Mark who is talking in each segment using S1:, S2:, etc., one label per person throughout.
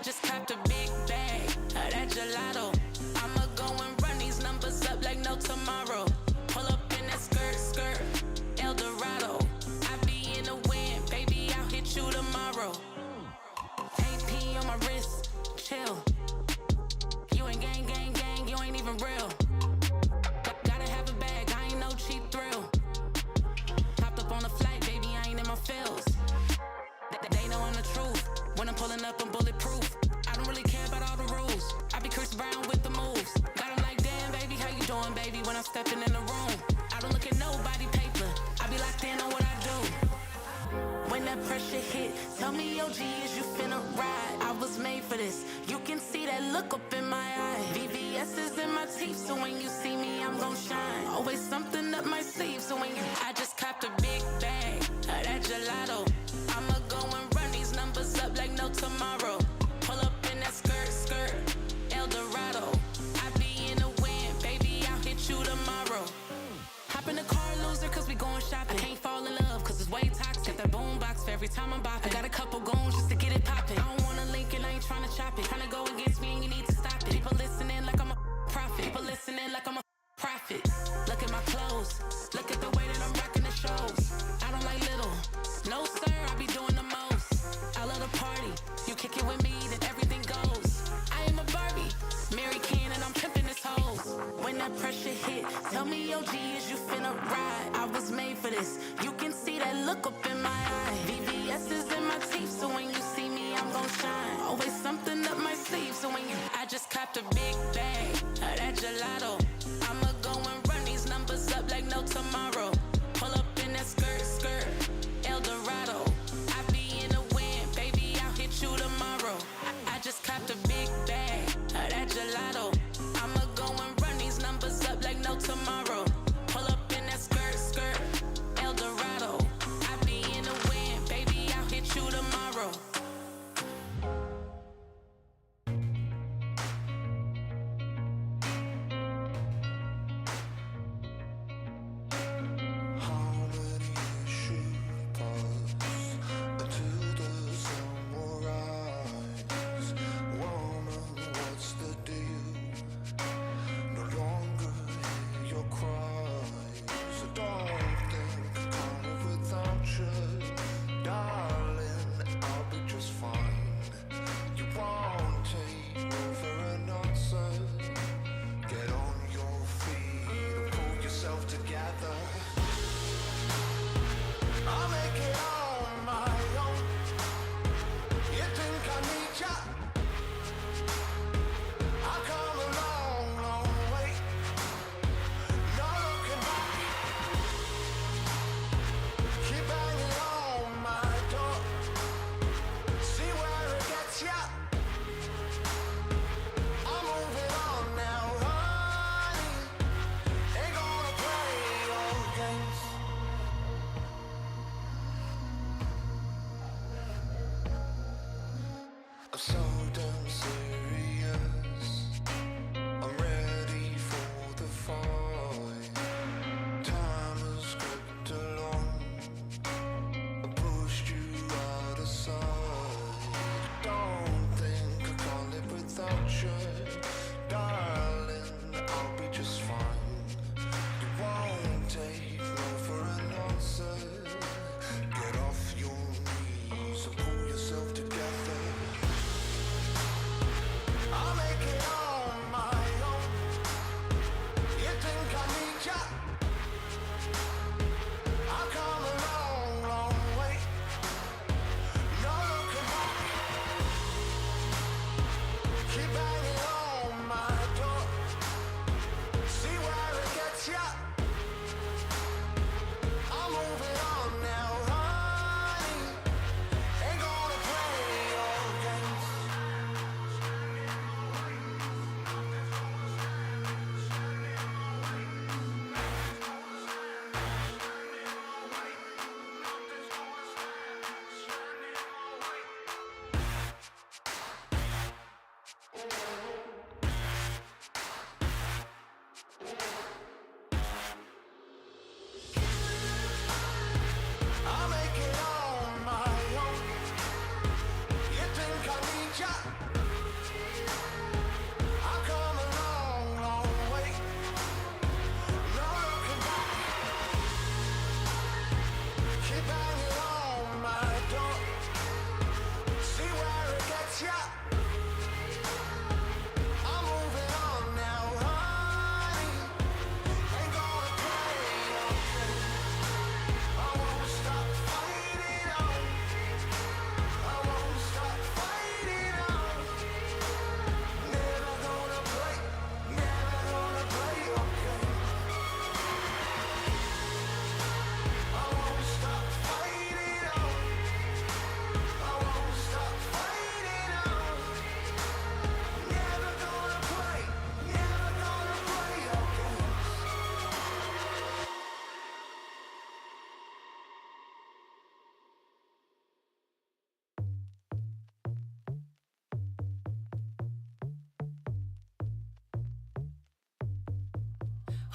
S1: just copped a big bag of that gelato. I'ma go and run these numbers up like no tomorrow. Pull up in that skirt, El Dorado. I be in the wind, baby, I'll hit you tomorrow. AP on my wrist, chill. You ain't gang, you ain't even real. Gotta have a bag, I ain't no cheap thrill. Hopped up on a flight, baby, I ain't in my feels. They know I'm the truth. When I'm pulling up, I'm bulletproof. I don't really care about all the rules. I be Chris Brown with the moves. Got 'em like, damn, baby, how you doing, baby? When I'm stepping in the room, I don't look at nobody paper. I be locked in on what I do. When that pressure hit, tell me, yo, G, is you finna ride? I was made for this. You can see that look up in my eye. VVS is in my teeth, so when you see me, I'm gon' shine. Always something up my sleeve, so when you, I just copped a big bag of that gelato. I'ma go and run these numbers up like no tomorrow. Pull up in that skirt, El Dorado. I be in the wind, baby, I'll hit you tomorrow. Hop in the car, loser, cause we going shopping. I can't fall in love, cause it's way toxic. Got that boom box for every time I'm bopping. I got a couple goons just to get it poppin'. I don't wanna link and I ain't tryna chop it. Tryna go against me and you need to stop it. People listening like I'm a prophet. People listening like I'm a prophet. Look at my clothes, look at the way that I'm rocking the shows. I don't like little, no sir, I be doing the most. I love the party, you kick it with me, then everything goes. I am a Barbie, Mary Kane, and I'm pimping this hoes. When that pressure hit, tell me, yo, G, is you finna ride? I was made for this, you can see that look up in my eye. VVS is in my teeth, so when you see me, I'm gon' shine. Always something up my sleeve, so when you, I just copped a big bag of that gelato. I'ma go and run these numbers up like no tomorrow.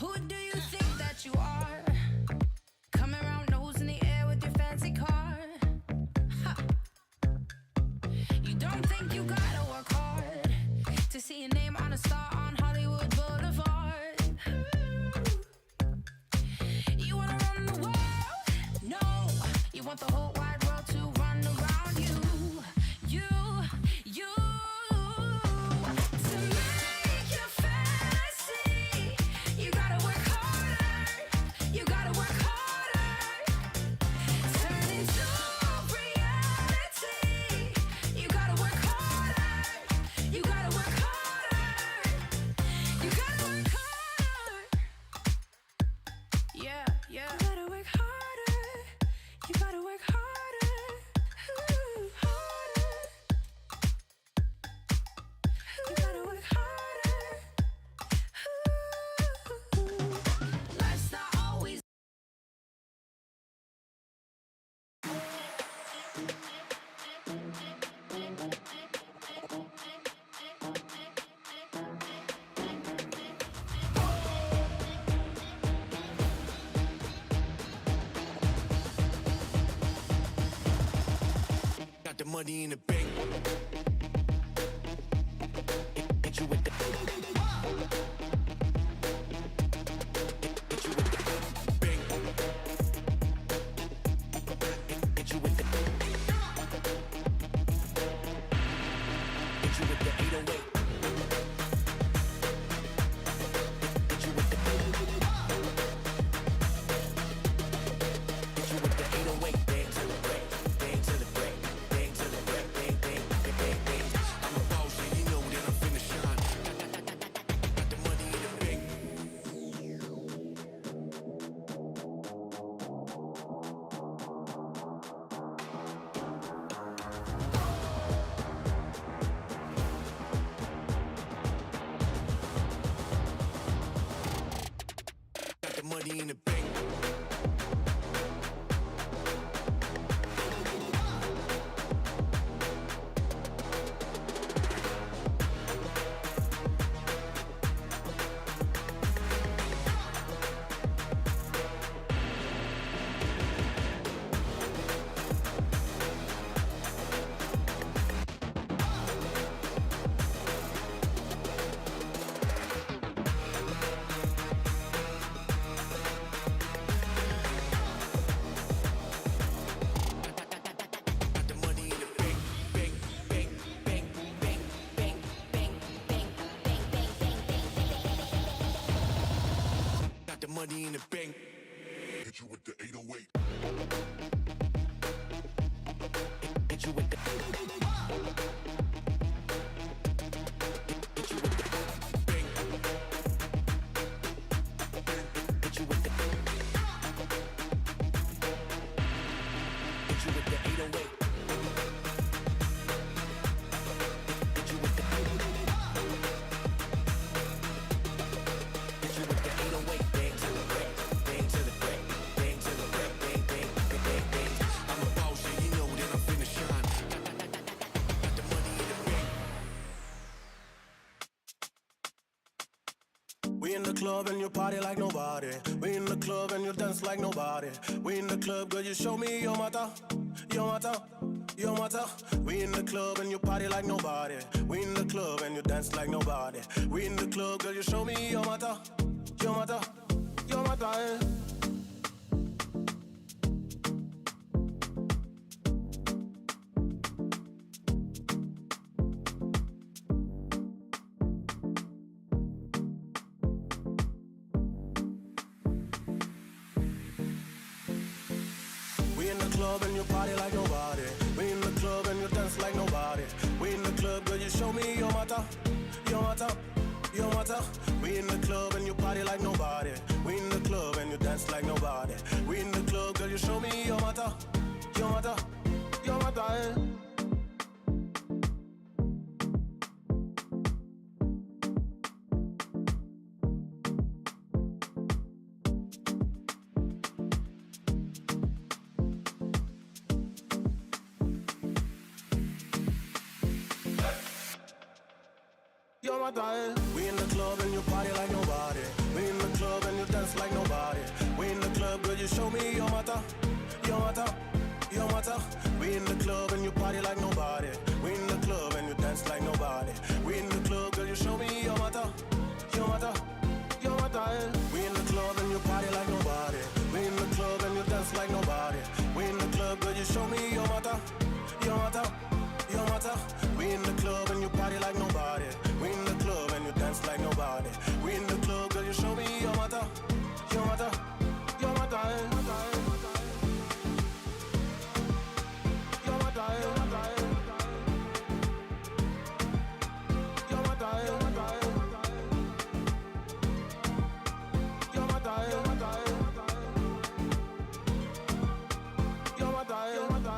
S1: Who do you think that you are? Coming around nose in the air with your fancy car. Ha. You don't think you gotta work hard to see your name on a star on Hollywood Boulevard. You wanna run the world? No, you want the whole wide world to run around you. You. To make your fantasy, you gotta work harder. You gotta work harder. Turn into reality. You gotta work harder. You gotta work harder. You gotta work harder. Yeah. You gotta work harder. You gotta work harder. Ooh, harder. You gotta work harder. Ooh. Life's not always.
S2: Got the money in the bank. Hit you with the. Hit you with the bank. Hit you with the. Hit you with the 808. Hit you with the. Hit you with the 808. Bang to the break. Bang to the break. Bang to the break. Bang, bang, bang, bang, bang. I'm a boss, and you know that I'm finna shine. Got the money in the bank. Got the money in the bank. Got the money in the bank. Bank, bank, bank, bank, bank, bank, bank, bank, bank, bank, bank. Got the money in the bank. Hit you with the 808. Hit you with the. Hit you with the bank. Hit you with the. Hit you with the 808. Hit you with the. Hit you with the 808. Bang to the break. Bang to the break. Bang to the break. Bang, bang, bang, bang, bang. I'm a boss, and you know that I'm finna shine. Got the money in the bank.
S3: We in the club and you party like nobody. We in the club and you dance like nobody. We in the club, girl, you show me your matter, your matter, your matter. We in the club and you party like nobody. We in the club and you dance like nobody. We in the club, girl, you show me your matter, your matter, your matter. We in the club and you party like nobody. We in the club and you dance like nobody. We in the club, girl, you show me your matter, your matter, your matter. We in the club and you party like nobody. We in the club and you dance like nobody. We in the club, girl, you show me your matter, your matter, your matter. Your mata, We in the club and you party like nobody. We in the club and you dance like nobody. We in the club, girl, you show me your mata, your mata, your mata. We in the club and you party like nobody. We in the club and you dance like nobody. We in the club, girl, you show me your mata, your mata, your mata. We in the club and you party like nobody. We in the club and you dance like nobody. We in the club, girl, you show me your mata, your mata, your mata. We in the club and you party like nobody. We in the club and you dance like nobody. We in the club, girl, you show me your mata, your mata, your mata. Your mata, your mata. Your mata, your mata. Your mata, your mata. Your mata, your mata.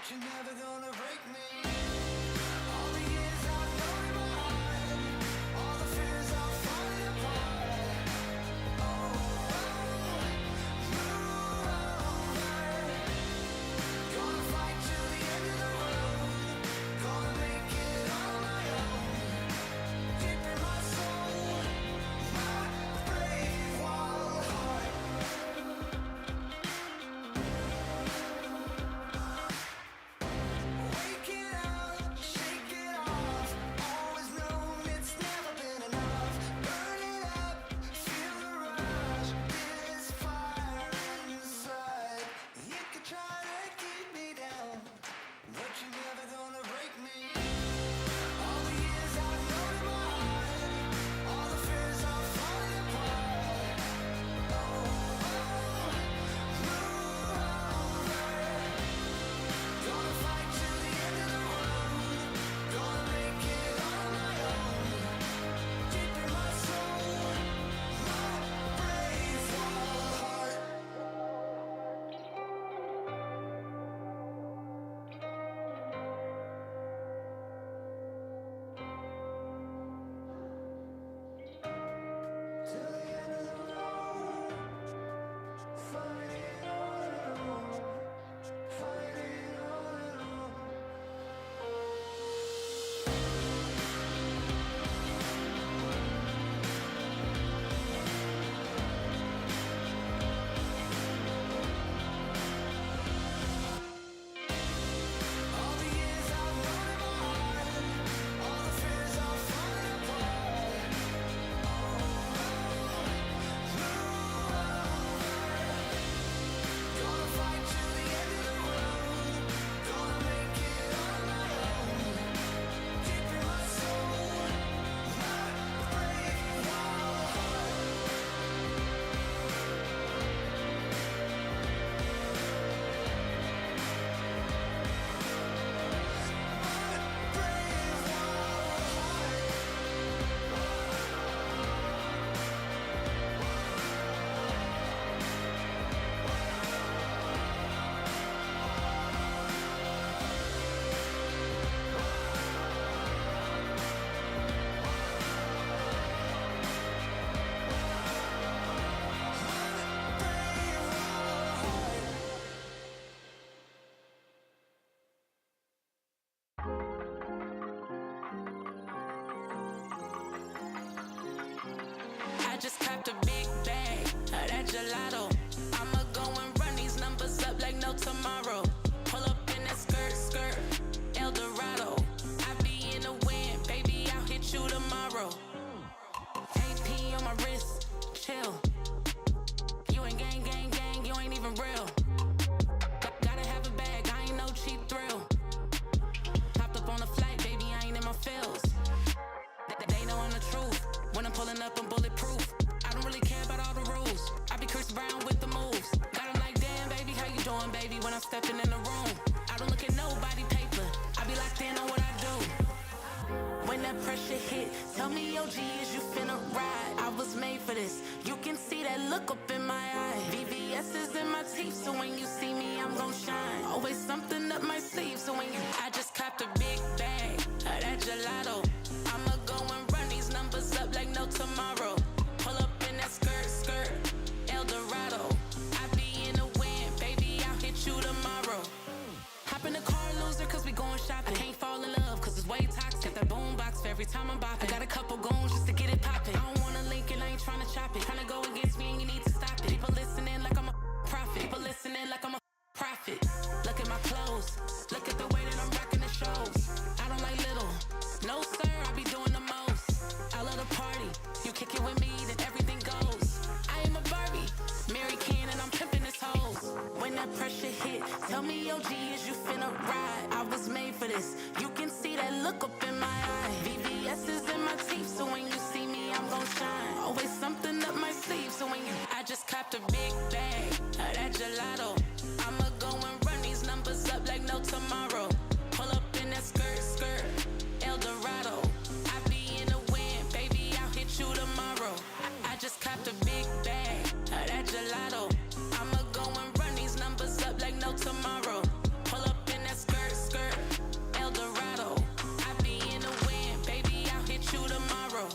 S4: You're never gonna break me. All the years I've known in my heart, all the fears are falling apart. Oh, move over. Gonna fight till the end of the road. Gonna make it on my own. Deep in my soul, my brave wild heart. Wake it up, shake it off. Always known it's never been enough. Burn it up, feel the rush. This fire inside. You could try to keep me down, but you're never gonna break me. All the years I've known in my heart, all the fears are falling apart. Oh, move over. Gonna fight till the end of the road. Gonna make it on my own. Deep in my soul, my brave wild heart. Till the end of the road. Fighting on and on. Fighting on and on. All the years I've known in my heart, all the fears are falling apart. Move over. Gonna fight till the end of the road. Gonna make it on my own. Deep in my soul, my brave wild heart. My brave wild heart. Brave wild heart.
S1: I just tapped a big bag of that gelato. I'ma go and run these numbers up like no tomorrow. Pull up in that skirt, El Dorado. I be in the wind, baby, I'll hit you tomorrow. AP on my wrist, chill. You ain't gang, you ain't even real. Gotta have a bag, I ain't no cheap thrill. Hopped up on a flight, baby, I ain't in my feels. They know I'm the truth. When I'm pulling up, I'm bulletproof. I don't really care about all the rules. I be Chris Brown with the moves. Got 'em like, damn, baby, how you doing, baby? When I'm stepping in the room, I don't look at nobody paper. I be locked in on what I do. When that pressure hit, tell me, OG, is you finna ride? I was made for this. You can see that look up in my eye. VVS is in my teeth, so when you see me, I'm gon' shine. Always something up my sleeve, so when you, I just copped a big bag of that gelato. I'ma go and run these numbers up like no tomorrow. Pull up in that skirt, El Dorado. I be in the wind, baby, I'll hit you tomorrow. Hop in the car, loser, cause we going shopping. I can't fall in love, cause it's way toxic. Got that boom box for every time I'm bopping. I got a couple goons just to get it poppin'. I don't wanna link it, I ain't tryna chop it. Tryna go against me and you need to stop it. People listening like I'm a prophet. People listening like I'm a prophet. Look at my clothes, look at the way that I'm rocking the shows. I don't like little, no sir, I be doing the most. I love the party, you kick it with me, then everything goes. I am a Barbie, Mary Ken, and I'm pimping this hoes. When that pressure hit, tell me, OG, is you finna ride? I was made for this. You can see that look up in my eye. VVS is in my teeth, so when you see me, I'm gon' shine. Always something up my sleeve, so when you, I just copped a big bag of that gelato. I'ma go and run these numbers up like no tomorrow. Pull up in that skirt, El Dorado. I be in the wind, baby, I'll hit you tomorrow. I just copped a big bag of that gelato. I'ma go and run these numbers up like no tomorrow. Pull up in that skirt, El Dorado. I be in the wind, baby, I'll hit you tomorrow.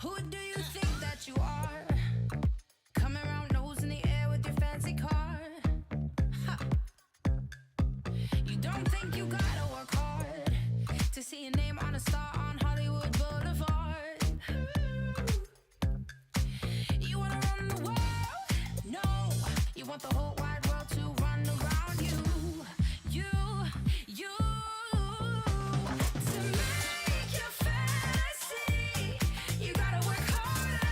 S1: Who do you think that you are? Coming around nose in the air with your fancy car. Ha. You don't think you gotta work hard to see your name on a star on Hollywood Boulevard. You wanna run the world? No, you want the whole wide world to run around you. You. To make you fancy, you gotta work harder.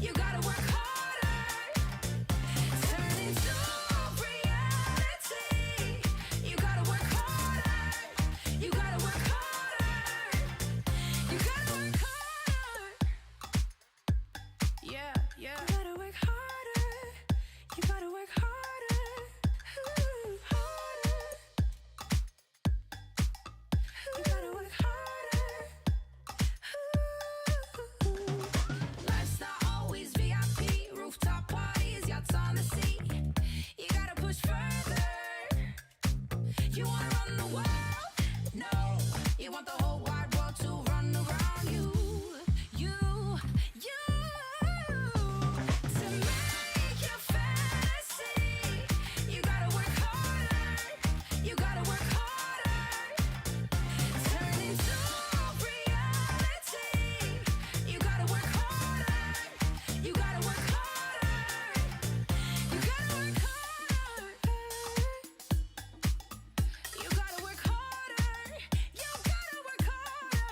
S1: You gotta work harder. Turn into reality. You gotta work harder. You gotta work harder. You gotta work harder. Yeah. You gotta work harder. You gotta work harder. Ooh, harder. You gotta work harder. Ooh. Life's not always VIP. Rooftop parties, yachts on the sea. You gotta push further. You wanna run the world? No, you want the whole wide world to run around you. To make you fancy, you gotta work harder. You gotta work harder. Turn into reality. You gotta work harder. You gotta work harder. You gotta work harder. You gotta work harder. You gotta work harder.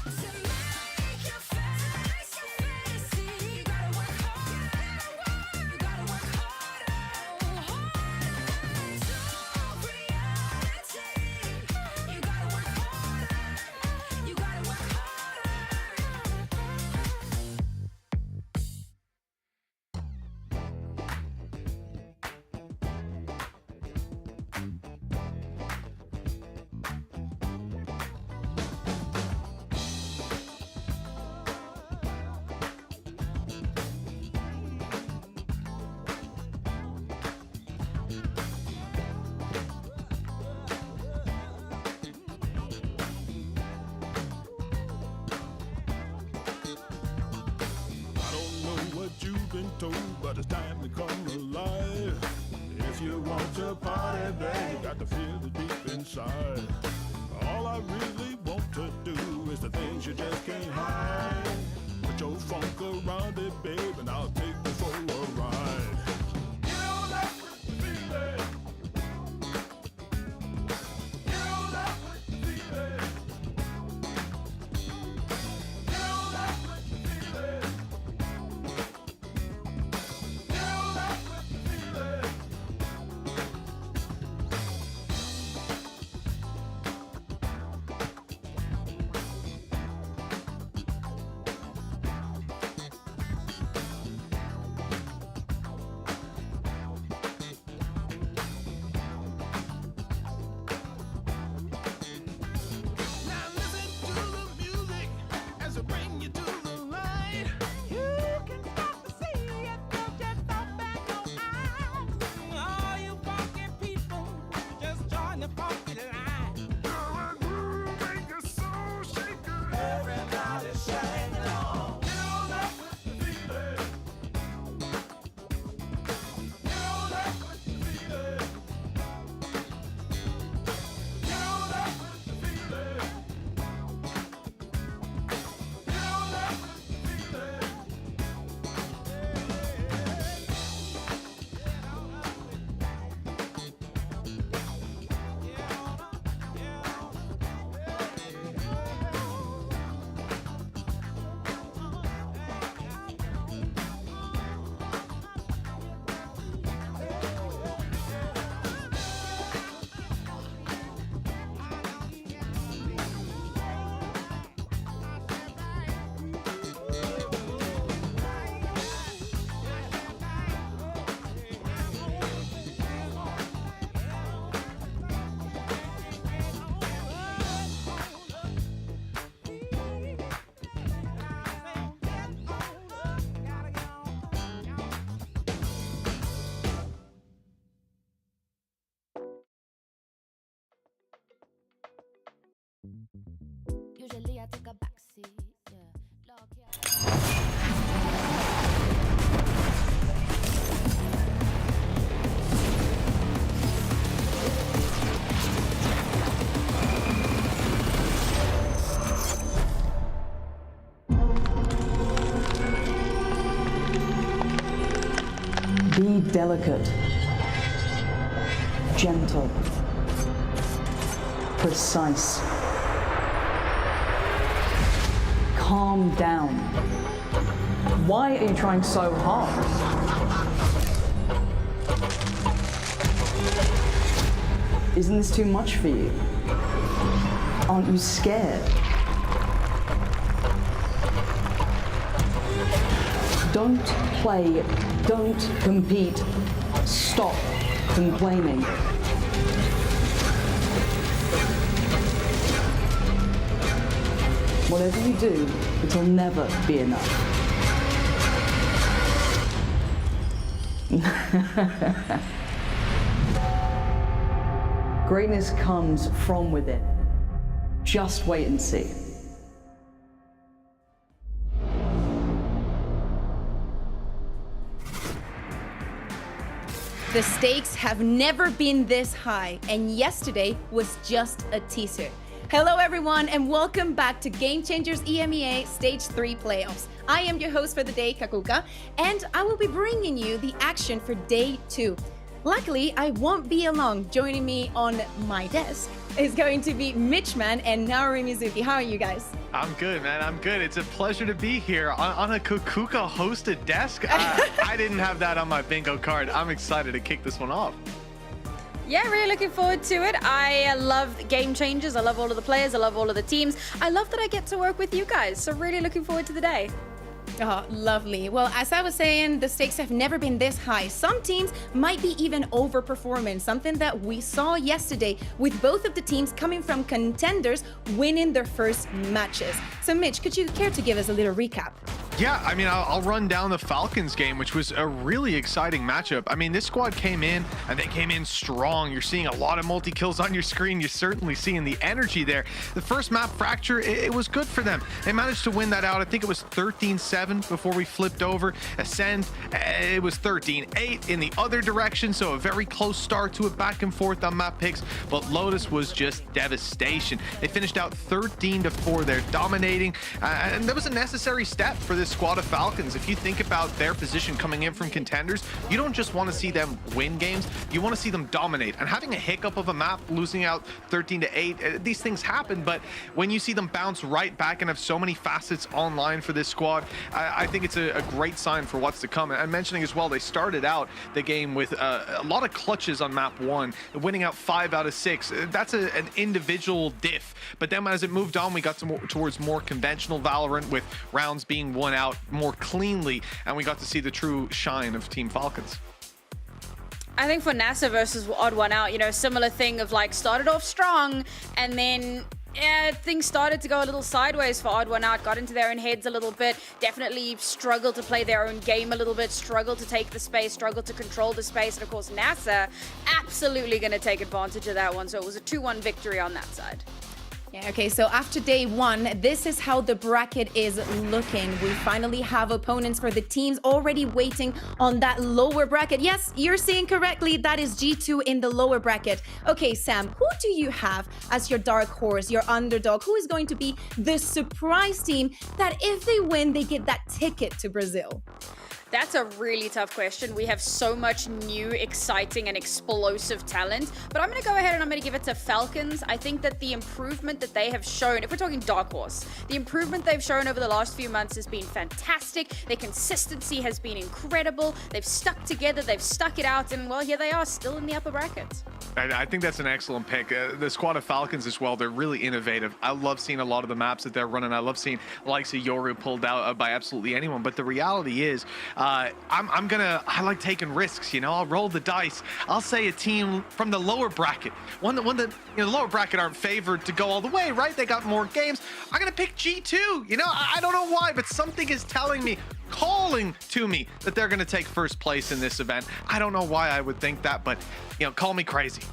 S1: To make you fancy, you gotta work harder. You gotta work harder. To reality, you gotta work harder. You gotta work harder.
S5: I don't know what you've been told, but it's time to come alive. If you want to party, babe, you got to feel it deep inside. All I really want to do is the things you just can't hide. Put your funk around it, babe, and I'll take you for a ride. You like the feeling. You like the feeling. You like the feeling. You like the feeling.
S6: I took a backseat. Yeah. Look, yeah.
S7: Be delicate, gentle, precise. Calm down. Why are you trying so hard? Isn't this too much for you? Aren't you scared? Don't play, don't compete, stop complaining. Whatever you do, it'll never be enough. Greatness comes from within. Just wait and see.
S8: The stakes have never been this high, and yesterday was just a teaser. Hello everyone, and welcome back to Game Changers EMEA Stage 3 Playoffs. I am your host for the day, Kakuka, and I will be bringing you the action for Day 2. Luckily, I won't be alone. Joining me on my desk is going to be Mitchman and Naori Mizuki. How are you guys?
S9: I'm good, man. I'm good. It's a pleasure to be here on a Kukuka hosted desk. I didn't have that on my bingo card. I'm excited to kick this one off.
S10: Yeah, really looking forward to it. I love Game Changers. I love all of the players. I love all of the teams. I love that I get to work with you guys. So really looking forward to the day.
S8: Oh, lovely. Well, as I was saying, the stakes have never been this high. Some teams might be even overperforming, something that we saw yesterday with both of the teams coming from contenders winning their first matches. So Mitch, could you care to give us a little recap?
S9: Yeah, I mean, I'll run down the Falcons game, which was a really exciting matchup. I mean, this squad came in, and they came in strong. You're seeing a lot of multi-kills on your screen. You're certainly seeing the energy there. The first map, Fracture, it was good for them. They managed to win that out. I think it was 13-7 before we flipped over. Ascend, it was 13-8 in the other direction, so a very close start to it, back and forth on map picks. But Lotus was just devastation. They finished out 13-4. They're dominating, and that was a necessary step for this squad of Falcons. If you think about their position coming in from contenders, you don't just want to see them win games, you want to see them dominate. And having a hiccup of a map, losing out 13-8, these things happen, but when you see them bounce right back and have so many facets online for this squad, I think it's a great sign for what's to come. And mentioning as well, they started out the game with a lot of clutches on map 1, winning out 5 out of 6. That's an individual diff, but then as it moved on, we got towards more conventional Valorant, with rounds being won out more cleanly, and we got to see the true shine of Team Falcons.
S10: I think for NASR versus Odd One Out, you know, similar thing of like started off strong and then things started to go a little sideways for Odd One Out, got into their own heads a little bit, definitely struggled to play their own game a little bit, struggled to take the space, struggled to control the space, and of course NASR absolutely going to take advantage of that one, so it was a 2-1 victory on that side.
S8: Yeah, okay, so after day 1, this is how the bracket is looking. We finally have opponents for the teams already waiting on that lower bracket. Yes, you're seeing correctly, that is G2 in the lower bracket. Okay, Sam, who do you have as your dark horse, your underdog? Who is going to be the surprise team that if they win, they get that ticket to Brazil?
S10: That's a really tough question. We have so much new, exciting, and explosive talent. But I'm going to go ahead and I'm going to give it to Falcons. I think that the improvement that they have shown, if we're talking dark horse, the improvement they've shown over the last few months has been fantastic. Their consistency has been incredible. They've stuck together, they've stuck it out, and well, here they are, still in the upper bracket.
S9: I think that's an excellent pick. The squad of Falcons as well, they're really innovative. I love seeing a lot of the maps that they're running. I love seeing the likes of Yoru pulled out by absolutely anyone. But the reality is, I like taking risks, you know. I'll roll the dice. I'll say a team from the lower bracket, one that you know, the lower bracket aren't favored to go all the way, right? They got more games. I'm gonna pick G2. You know, I don't know why, but something is telling me, calling to me, that they're gonna take first place in this event. I don't know why I would think that, but you know, call me crazy.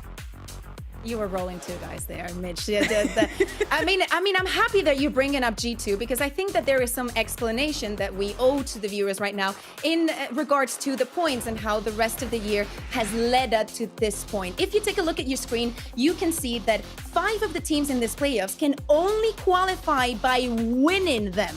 S8: You were rolling two guys there, Mitch. I mean, I'm happy that you're bringing up G2 because I think that there is some explanation that we owe to the viewers right now in regards to the points and how the rest of the year has led up to this point. If you take a look at your screen, you can see that 5 of the teams in this playoffs can only qualify by winning them.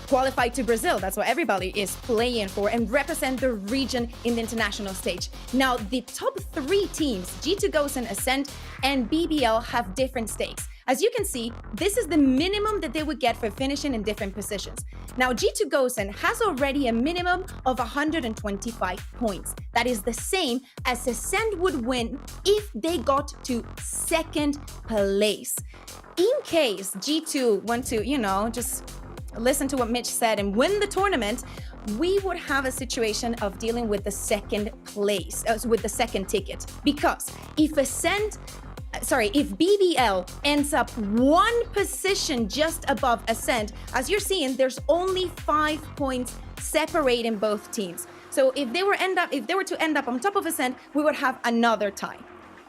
S8: Qualify to Brazil, that's what everybody is playing for, and represent the region in the international stage. Now, the top 3 teams, G2 Gosen, Ascent, and BBL, have different stakes. As you can see, this is the minimum that they would get for finishing in different positions. Now, G2 Gosen has already a minimum of 125 points. That is the same as Ascent would win if they got to 2nd place. In case G2 want to, just listen to what Mitch said and win the tournament, we would have a situation of dealing with the 2nd place, with the 2nd ticket. Because if BBL ends up 1 position just above Ascent, as you're seeing, there's only 5 points separating both teams. So if they were to end up on top of Ascent, we would have another tie.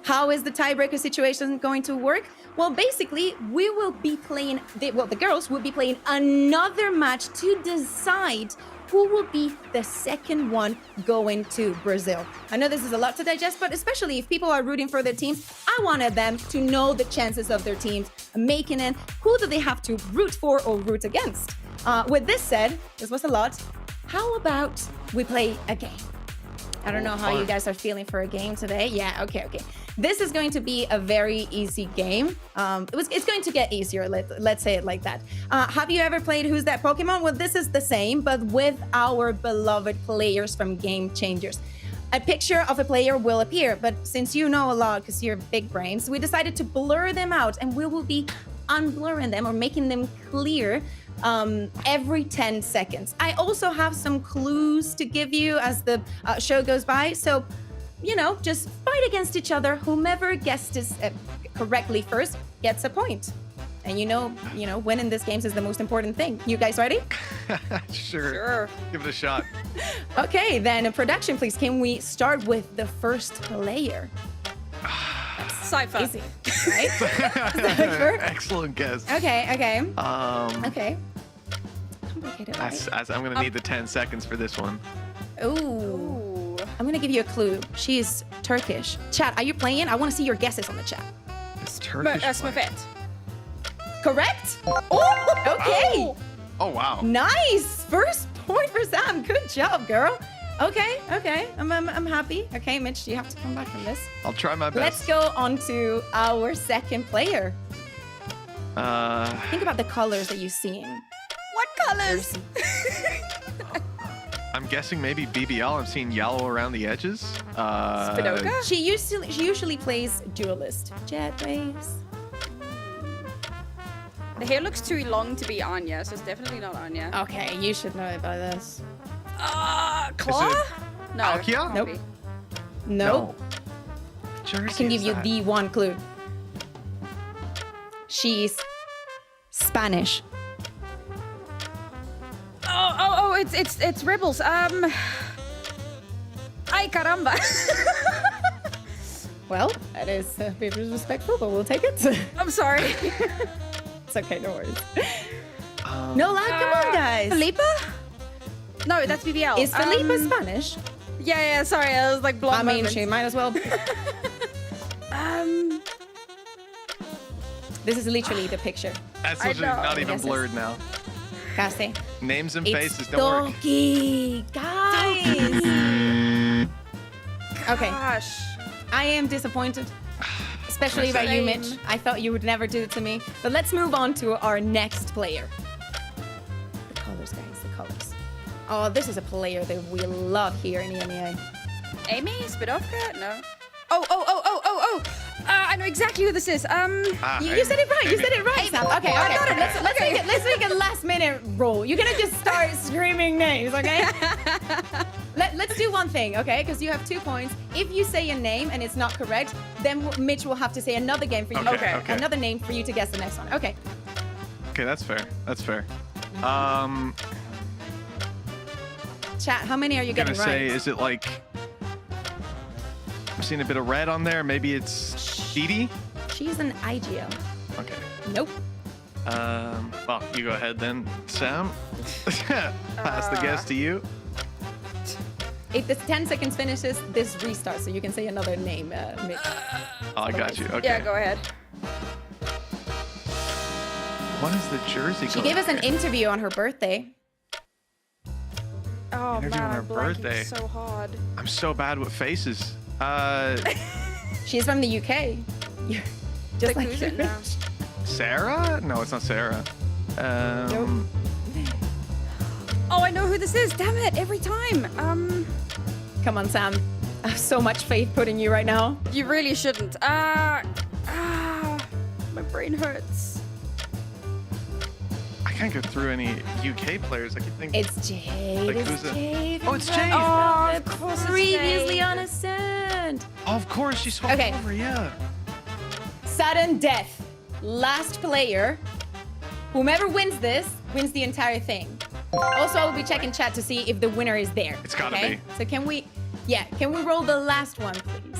S8: How is the tiebreaker situation going to work? Well, basically, we will be playing, the girls will be playing another match to decide who will be the 2nd one going to Brazil. I know this is a lot to digest, but especially if people are rooting for their teams, I wanted them to know the chances of their teams making it. Who do they have to root for or root against? With this said, this was a lot. How about we play a game? I don't know how you guys are feeling for a game today. Yeah, okay. This is going to be a very easy game. It's going to get easier, let's say it like that. Have you ever played Who's That Pokemon? Well, this is the same, but with our beloved players from Game Changers. A picture of a player will appear, but since you know a lot, because you're big brains, we decided to blur them out, and we will be unblurring them or making them clear every 10 seconds. I also have some clues to give you as the show goes by. So, just fight against each other. Whomever guessed this correctly first gets a point. And winning this game is the most important thing. You guys ready?
S9: Sure. Give it a shot.
S8: Okay, then production, please. Can we start with the first player?
S10: Cypher.
S8: Easy, right? Cypher.
S9: Excellent guess.
S8: Okay.
S9: Okay. I'm gonna need the 10 seconds for this one.
S8: Ooh. I'm gonna give you a clue. She's Turkish. Chat, are you playing? I want to see your guesses on the chat.
S9: It's Turkish.
S10: Smurfette.
S8: Correct? Oh, okay.
S9: Oh, wow.
S8: Nice. First point for Sam. Good job, girl. Okay. I'm happy. Okay, Mitch, you have to come back from this.
S9: I'll try my best.
S8: Let's go on to our 2nd player. Think about the colors that you've seen.
S10: What colors?
S9: I'm guessing maybe BBL. I've seen yellow around the edges.
S10: Spidoka?
S8: She usually plays duelist. Jet Waves.
S10: The hair looks too long to be Anya, so it's definitely not Anya.
S8: Okay, you should know about this.
S10: Claw? No.
S9: Palkia?
S8: Nope.
S10: Maybe.
S8: No.
S9: Jersey
S8: I can give
S9: is
S8: you
S9: that?
S8: the one clue. She's Spanish.
S10: Oh, it's Rebels. Ay caramba.
S8: Well, that is very disrespectful, but we'll take it.
S10: I'm sorry.
S8: It's okay, no worries. No lag, come on, guys.
S10: Felipa? No, that's BBL.
S8: Is Felipa Spanish?
S10: Yeah, sorry, I was like blonde.
S8: I mean, she might as well. This is literally the picture.
S9: That's literally not even blurred now.
S8: Casi.
S9: Names and
S8: It's
S9: faces don't work.
S8: Doki, guys. Okay,
S10: Gosh.
S8: I am disappointed. Especially by you, Mitch. I thought you would never do it to me. But let's move on to our next player. The colors, guys, the colors. Oh, this is a player that we love here in EMEA.
S10: Amy? Spidovka? No. Oh. I know exactly who this is.
S8: You said it right. You said it right, Sam. Okay. Let's make a last minute roll. You're gonna just start screaming names, okay? Let's do one thing, okay? Because you have 2 points. If you say a name and it's not correct, then Mitch will have to say another game for you.
S9: Okay.
S8: Another name for you to guess the next one. Okay.
S9: Okay, that's fair.
S8: Chat, how many are you getting
S9: Gonna say,
S8: right?
S9: is it like? I'm seeing a bit of red on there. Maybe it's Sheedy.
S8: She's an IGL.
S9: Okay.
S8: Nope.
S9: Well, you go ahead then, Sam. Pass the guess to you.
S8: If this 10 seconds finishes, this restarts, so you can say another name, Mitch.
S9: Oh, I got you. Okay.
S10: Yeah, go ahead.
S9: What is the jersey?
S8: She gave us an interview on her birthday.
S10: Oh
S9: Interview
S10: man,
S9: on her
S10: I'm blanking
S9: birthday.
S10: so hard.
S9: I'm so bad with faces.
S8: She's from the UK. Just like
S10: who's it now?
S9: Sarah? No, it's not Sarah.
S8: Nope.
S10: Oh, I know who this is. Damn it, every time.
S8: Come on, Sam. I have so much faith put in you right now.
S10: You really shouldn't. My brain hurts.
S9: I can't go through any UK players. I can think.
S8: It's Jade.
S9: Like,
S8: it's
S9: who's it?
S8: Jade.
S9: Oh, it's
S8: from
S9: Jade.
S10: Oh,
S8: the
S10: of course it's
S8: Previously
S10: Jade.
S8: on Ascend.
S9: Oh, of course, she swapped
S8: Okay.
S9: over. Yeah.
S8: Sudden death. Last player. Whomever wins this wins the entire thing. Also, I will be checking chat to see if the winner is there.
S9: It's gotta
S8: okay?
S9: be.
S8: So can we roll the last one, please?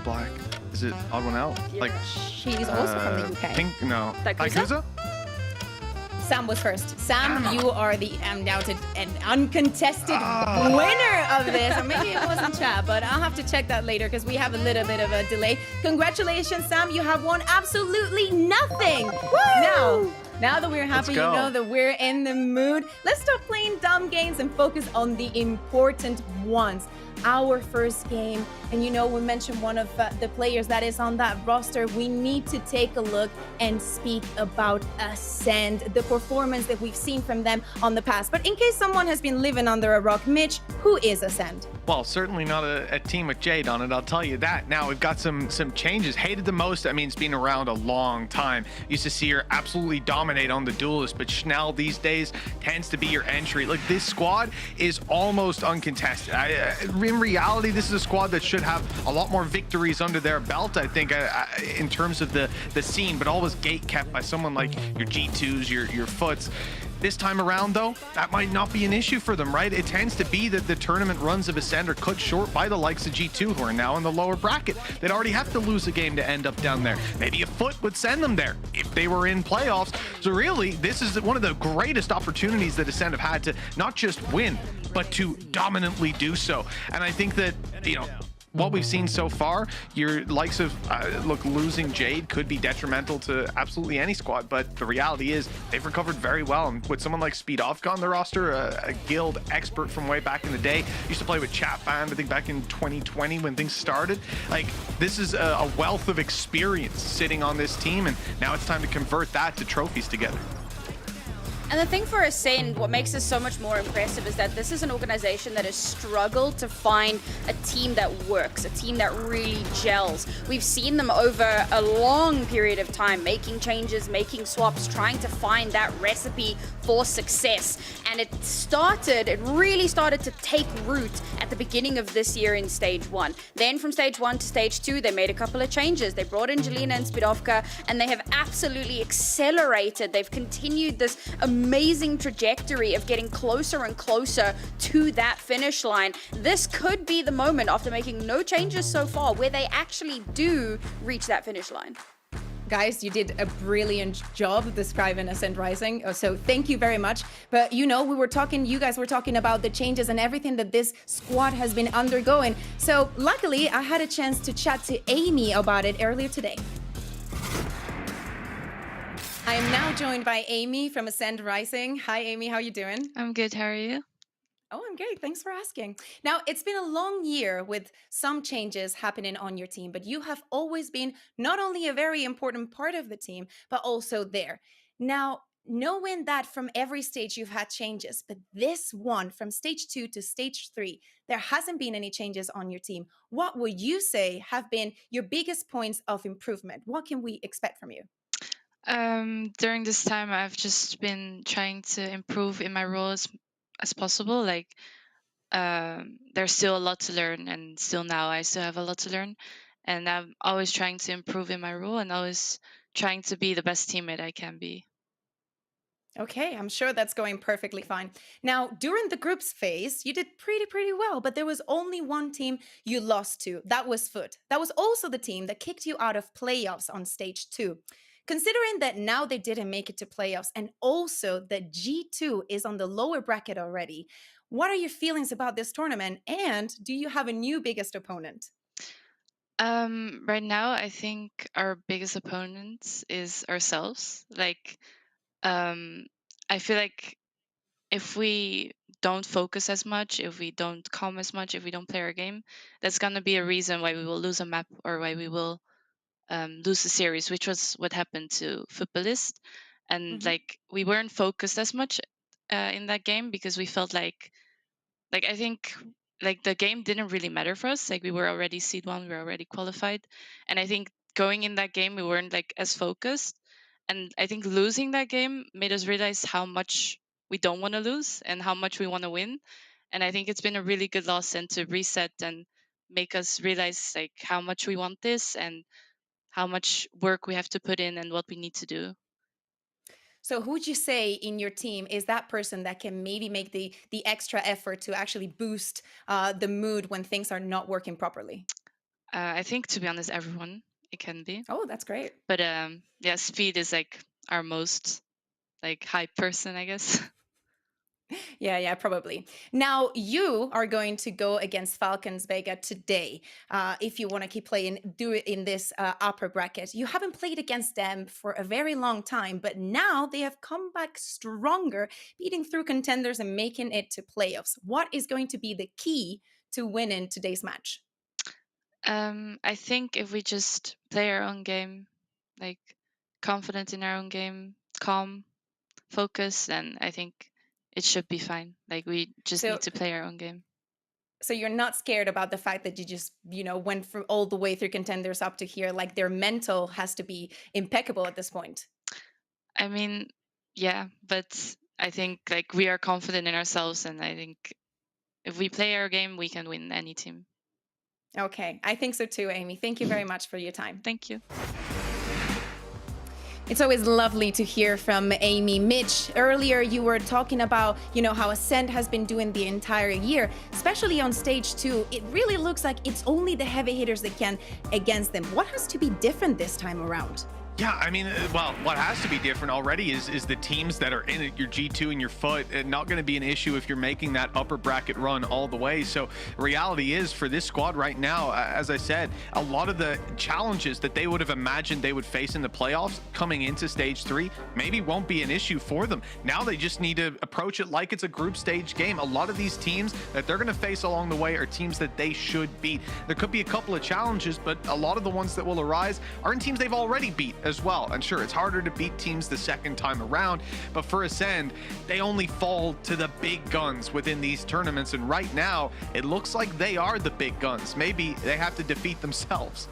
S9: Black. Is it odd one out? Like
S8: She's also from the UK.
S9: Pink? No.
S10: Yakuza?
S8: Sam was first. Sam, you are the undoubted and uncontested winner of this. Or maybe it wasn't chat, but I'll have to check that later because we have a little bit of a delay. Congratulations, Sam. You have won absolutely nothing. Now that we're happy, you
S9: go.
S8: know that we're in the mood. Let's stop playing dumb games and focus on the important ones. Our first game, and you know, we mentioned one of the players that is on that roster. We need to take a look and speak about Ascend, the performance that we've seen from them on the past. But in case someone has been living under a rock, Mitch, who is Ascend?
S9: Well, certainly not a team with Jade on it, I'll tell you that. Now, we've got some changes. Hated the most, I mean, it's been around a long time. Used to see her absolutely dominate on the duelist, but Schnell these days tends to be your entry. Like, this squad is almost uncontested. In reality, this is a squad that should have a lot more victories under their belt, I think, in terms of the scene, but always gate kept by someone like your G2s, your Foots. This time around, though, that might not be an issue for them, right? It tends to be that the tournament runs of Ascend are cut short by the likes of G2, who are now in the lower bracket. They'd already have to lose a game to end up down there. Maybe a Foot would send them there if they were in playoffs. So really, this is one of the greatest opportunities that Ascend have had to not just win, but to dominantly do so. And I think that, you know, what we've seen so far, your likes of, losing Jade could be detrimental to absolutely any squad, but the reality is they've recovered very well. And with someone like Speedovka on the roster, a guild expert from way back in the day, used to play with Chatband, I think back in 2020 when things started. Like, this is a wealth of experience sitting on this team, and now it's time to convert that to trophies together.
S10: And the thing for Ascend, what makes this so much more impressive is that this is an organization that has struggled to find a team that works, a team that really gels. We've seen them over a long period of time making changes, making swaps, trying to find that recipe for success. And it really started to take root at the beginning of this year in stage 1. Then from stage 1 to stage 2, they made a couple of changes. They brought in Jelena and Speedovka, and they have absolutely accelerated. They've continued this amazing trajectory of getting closer and closer to that finish line. This could be the moment, after making no changes so far, where they actually do reach that finish line.
S8: Guys, you did a brilliant job describing Ascend Rising, so thank you very much. But you know, you guys were talking about the changes and everything that this squad has been undergoing. So luckily, I had a chance to chat to Amy about it earlier today. I am now joined by Amy from Ascend Rising. Hi, Amy, how you doing?
S11: I'm good. How are you?
S8: Oh, I'm great. Thanks for asking. Now, it's been a long year with some changes happening on your team, but you have always been not only a very important part of the team, but also there. Now, knowing that from every stage you've had changes, but this one from stage 2 to stage 3, there hasn't been any changes on your team. What would you say have been your biggest points of improvement? What can we expect from you?
S11: During this time, I've just been trying to improve in my role as possible. Like, there's still a lot to learn, and still now I still have a lot to learn. And I'm always trying to improve in my role and always trying to be the best teammate I can be.
S8: Okay, I'm sure that's going perfectly fine. Now, during the groups phase, you did pretty well, but there was only one team you lost to. That was Foot. That was also the team that kicked you out of playoffs on stage 2. Considering that now they didn't make it to playoffs and also that G2 is on the lower bracket already, what are your feelings about this tournament and do you have a new biggest opponent?
S11: Right now, I think our biggest opponent is ourselves. Like, I feel like if we don't focus as much, if we don't calm as much, if we don't play our game, that's gonna be a reason why we will lose a map or why we will lose the series, which was what happened to Footballist. And
S8: Mhm.
S11: like we weren't focused as much in that game because we felt like I think like the game didn't really matter for us. Like we were already seed 1, we were already qualified, and I think going in that game we weren't like as focused. And I think losing that game made us realize how much we don't want to lose and how much we want to win. And I think it's been a really good lesson to reset and make us realize like how much we want this and how much work we have to put in and what we need to do.
S8: So who would you say in your team is that person that can maybe make the extra effort to actually boost the mood when things are not working properly?
S11: I think, to be honest, everyone it can be,
S8: Oh, that's great.
S11: but yeah, speed is like our most like hype person, I guess.
S8: Yeah, probably. Now you are going to go against Falcons Vega today. If you want to keep playing, do it in this upper bracket. You haven't played against them for a very long time, but now they have come back stronger, beating through contenders and making it to playoffs. What is going to be the key to winning today's match?
S11: I think if we just play our own game, like confident in our own game, calm, focus, then I think it should be fine. Like we just
S8: So
S11: need to play our own game.
S8: So you're not scared about the fact that you just, went from all the way through contenders up to here. Like their mental has to be impeccable at this point.
S11: I mean, yeah, but I think like we are confident in ourselves, and I think if we play our game, we can win any team.
S8: Okay, I think so too, Amy. Thank you very much for your time.
S11: Thank you.
S8: It's always lovely to hear from Amy. Mitch, earlier you were talking about, how Ascend has been doing the entire year, especially on stage 2. It really looks like it's only the heavy hitters that can against them. What has to be different this time around?
S9: Yeah, I mean, well, what has to be different already is the teams that are in it, your G2 and your Foot, not going to be an issue if you're making that upper bracket run all the way. So reality is for this squad right now, as I said, a lot of the challenges that they would have imagined they would face in the playoffs coming into stage 3 maybe won't be an issue for them. Now they just need to approach it like it's a group stage game. A lot of these teams that they're going to face along the way are teams that they should beat. There could be a couple of challenges, but a lot of the ones that will arise are in teams they've already beat as well. And sure, it's harder to beat teams the second time around, but for Ascend, they only fall to the big guns within these tournaments. And right now, it looks like they are the big guns. Maybe they have to defeat themselves.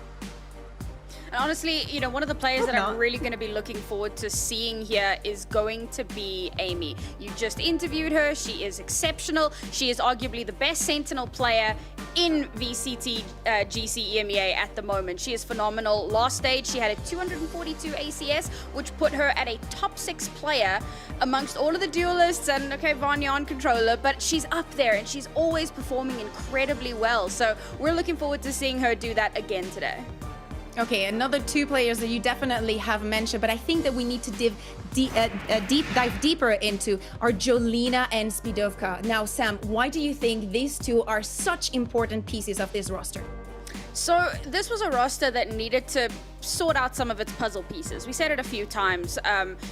S10: And honestly, one of the players that I'm really going to be looking forward to seeing here is going to be Amy. You just interviewed her. She is exceptional. She is arguably the best Sentinel player in VCT GC EMEA at the moment. She is phenomenal. Last stage, she had a 242 ACS, which put her at a top 6 player amongst all of the duelists and, okay, Vanya on controller, but she's up there and she's always performing incredibly well. So we're looking forward to seeing her do that again today.
S8: Okay, another 2 players that you definitely have mentioned, but I think that we need to dive deeper into are Jolina and Speedovka. Now, Sam, why do you think these 2 are such important pieces of this roster?
S10: So this was a roster that needed to sort out some of its puzzle pieces. We said it a few times.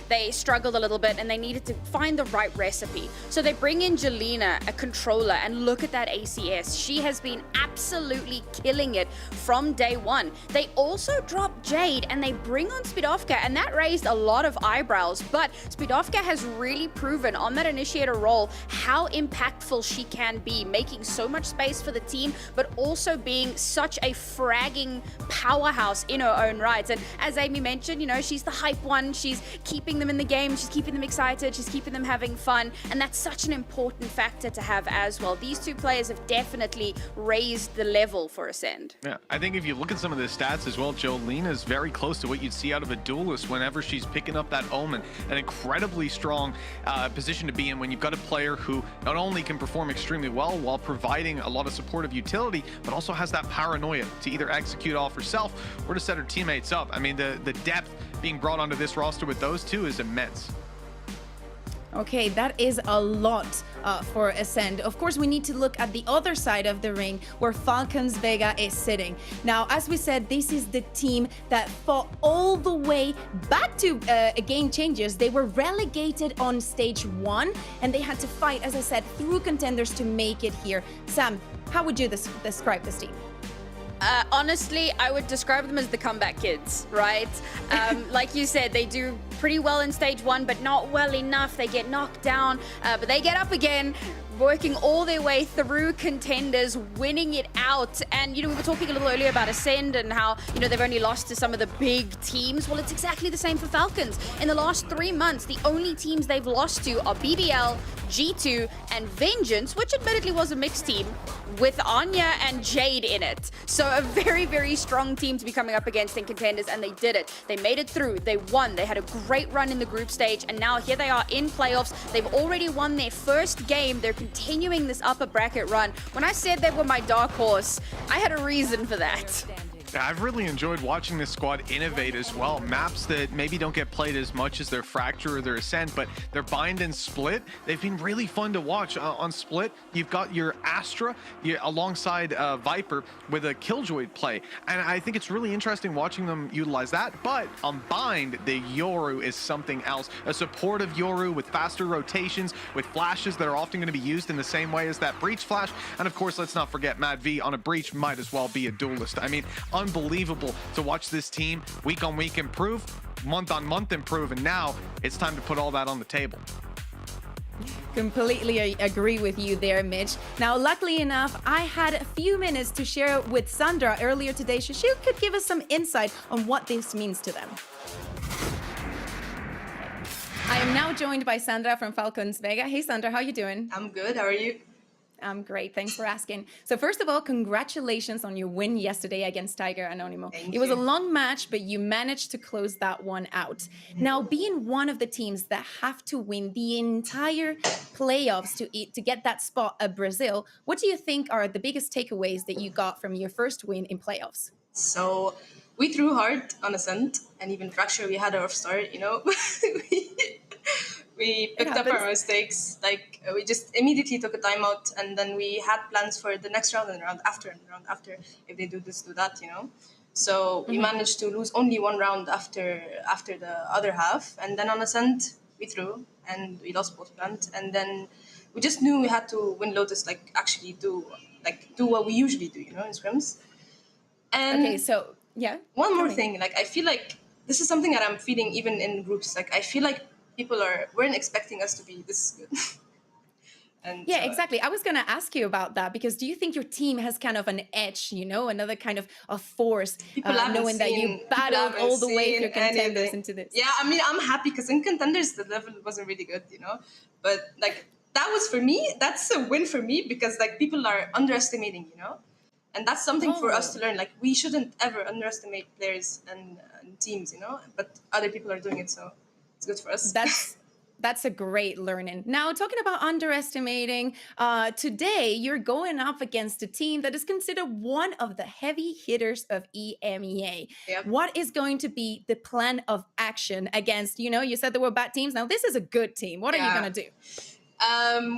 S10: They struggled a little bit and they needed to find the right recipe. So they bring in Jelena, a controller, and look at that ACS. She has been absolutely killing it from day one. They also drop Jade and they bring on Speedovka, and that raised a lot of eyebrows. But Speedovka has really proven on that initiator role how impactful she can be, making so much space for the team, but also being such a fragging powerhouse in her own right. And as Amy mentioned, you know, she's the hype one. She's keeping them in the game. She's keeping them excited. She's keeping them having fun. And that's such an important factor to have as well. These two players have definitely raised the level for Ascend.
S9: Yeah, I think if you look at some of the stats as well, Jolene is very close to what you'd see out of a duelist whenever she's picking up that Omen. An incredibly strong position to be in when you've got a player who not only can perform extremely well while providing a lot of supportive utility, but also has that paranoia to either execute off herself or to set her teammates up. I mean, the depth being brought onto this roster with those two is immense.
S8: Okay, that is a lot for Ascend. Of course, we need to look at the other side of the ring where Falcons Vega is sitting. Now, as we said, this is the team that fought all the way back to Game Changers. They were relegated on stage 1 and they had to fight, as I said, through contenders to make it here. Sam, how would you describe this team?
S10: Honestly, I would describe them as the comeback kids, right? Like you said, they do pretty well in stage 1, but not well enough. They get knocked down, but they get up again, working all their way through contenders, winning it out. And, you know, we were talking a little earlier about Ascend and how, you know, they've only lost to some of the big teams. Well, it's exactly the same for Falcons. In the last 3 months, the only teams they've lost to are BBL, G2, and Vengeance, which admittedly was a mixed team with Anya and Jade in it. So a very, very strong team to be coming up against in contenders, and they did it. They made it through. They won. They had a great run in the group stage, and now here they are in playoffs. They've already won their first game. They're continuing this upper bracket run. When I said they were my dark horse, I had a reason for that.
S9: Yeah, I've really enjoyed watching this squad innovate as well. Maps that maybe don't get played as much as their Fracture or their Ascent, but their Bind and Split, they've been really fun to watch. On Split, you've got your Astra alongside Viper with a Killjoy play. And I think it's really interesting watching them utilize that. But on Bind, the Yoru is something else. A supportive Yoru with faster rotations, with flashes that are often going to be used in the same way as that Breach flash. And of course, let's not forget Mad V on a Breach might as well be a duelist. I mean, unbelievable to watch this team week on week improve, month on month improve, and now it's time to put all that on the table.
S8: Completely agree with you there, Mitch. Now, luckily enough, I had a few minutes to share with Sandra earlier today, so she could give us some insight on what this means to them. I am now joined by Sandra from Falcons Vega. Hey, Sandra, how you doing?
S12: I'm good. How are you?
S8: I'm great. Thanks for asking. So first of all, congratulations on your win yesterday against Tiger Anonymous. It was a long match, but you managed to close that one out. Now, being one of the teams that have to win the entire playoffs to get that spot at Brazil, what do you think are the biggest takeaways that you got from your first win in playoffs?
S12: So we threw hard on Ascent, and even Fracture, we had a rough start, you know. We picked up our mistakes. Like, we just immediately took a timeout, and then we had plans for the next round and the round after. If they do this, do that, you know. So we managed to lose only one round after the other half, and then on Ascent we threw and we lost both plans, and then we just knew we had to win Lotus, like actually do what we usually do, you know, in scrims. And
S8: okay, so yeah.
S12: One more thing, like I feel like this is something that I'm feeling even in groups. Like I feel like people weren't expecting us to be this good. And
S8: yeah, exactly. I was going to ask you about that, because do you think your team has kind of an edge, you know, another kind of a force, knowing that you battled all the way through contenders into this?
S12: Yeah, I mean, I'm happy because in contenders, the level wasn't really good, you know, but like that was for me, that's a win for me, because like people are underestimating, you know, and that's something for us to learn. Like we shouldn't ever underestimate players and teams, you know, but other people are doing it, so it's good for us.
S8: That's a great learning. Now, talking about underestimating, today you're going up against a team that is considered one of the heavy hitters of EMEA.
S12: Yep.
S8: What is going to be the plan of action against, you know, you said there were bad teams. Now, this is a good team. What are you going to do?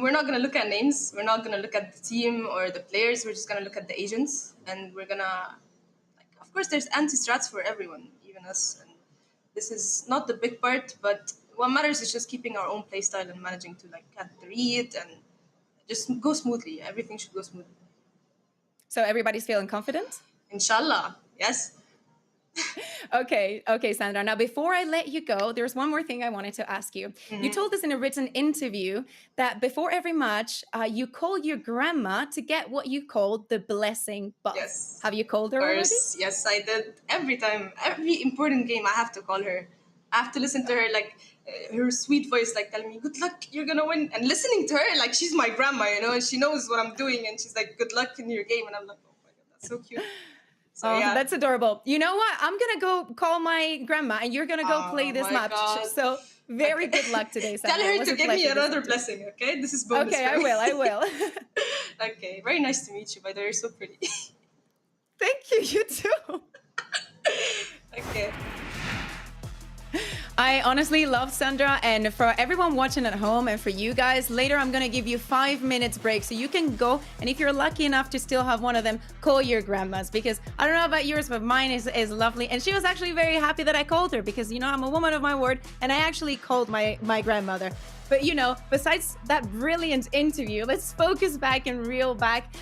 S12: We're not going to look at names. We're not going to look at the team or the players. We're just going to look at the agents. And we're going to, like, of course, there's anti-strats for everyone, even us. And this is not the big part, but what matters is just keeping our own playstyle and managing to like get the read and just go smoothly. Everything should go smoothly.
S8: So everybody's feeling confident?
S12: Inshallah, yes.
S8: Okay, Sandra. Now, before I let you go, there's one more thing I wanted to ask you. You told us in a written interview that before every match, you called your grandma to get what you called the blessing buff.
S12: Yes.
S8: Have you called her
S12: Of
S8: already?
S12: course, yes, I did. Every time, every important game, I have to call her. I have to listen to her, like her sweet voice, like telling me, "Good luck, you're gonna win." And listening to her, like she's my grandma, you know, and she knows what I'm doing, and she's like, "Good luck in your game," and I'm like, "Oh my god, that's so cute." So
S8: Oh,
S12: yeah.
S8: that's adorable. You know what? I'm gonna go call my grandma, and you're gonna go play this
S12: my
S8: match.
S12: God.
S8: So very good luck today, Sandra.
S12: Tell
S8: It
S12: her
S8: was
S12: to
S8: a
S12: give me
S8: pleasure
S12: another
S8: listening to you.
S12: blessing, okay? This is bonus.
S8: Okay,
S12: for
S8: I
S12: me.
S8: will. I will.
S12: Okay, very nice to meet you. By the way, you're so pretty.
S8: Thank you. You too.
S12: Okay.
S8: I honestly love Sandra, and for everyone watching at home and for you guys, later I'm gonna give you 5 minutes break so you can go, and if you're lucky enough to still have one of them, call your grandmas, because I don't know about yours, but mine is lovely. And she was actually very happy that I called her, because you know I'm a woman of my word, and I actually called my grandmother. But you know, besides that brilliant interview, let's focus back and reel back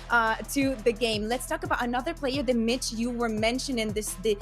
S8: to the game. Let's talk about another player that Mitch, you were mentioning, the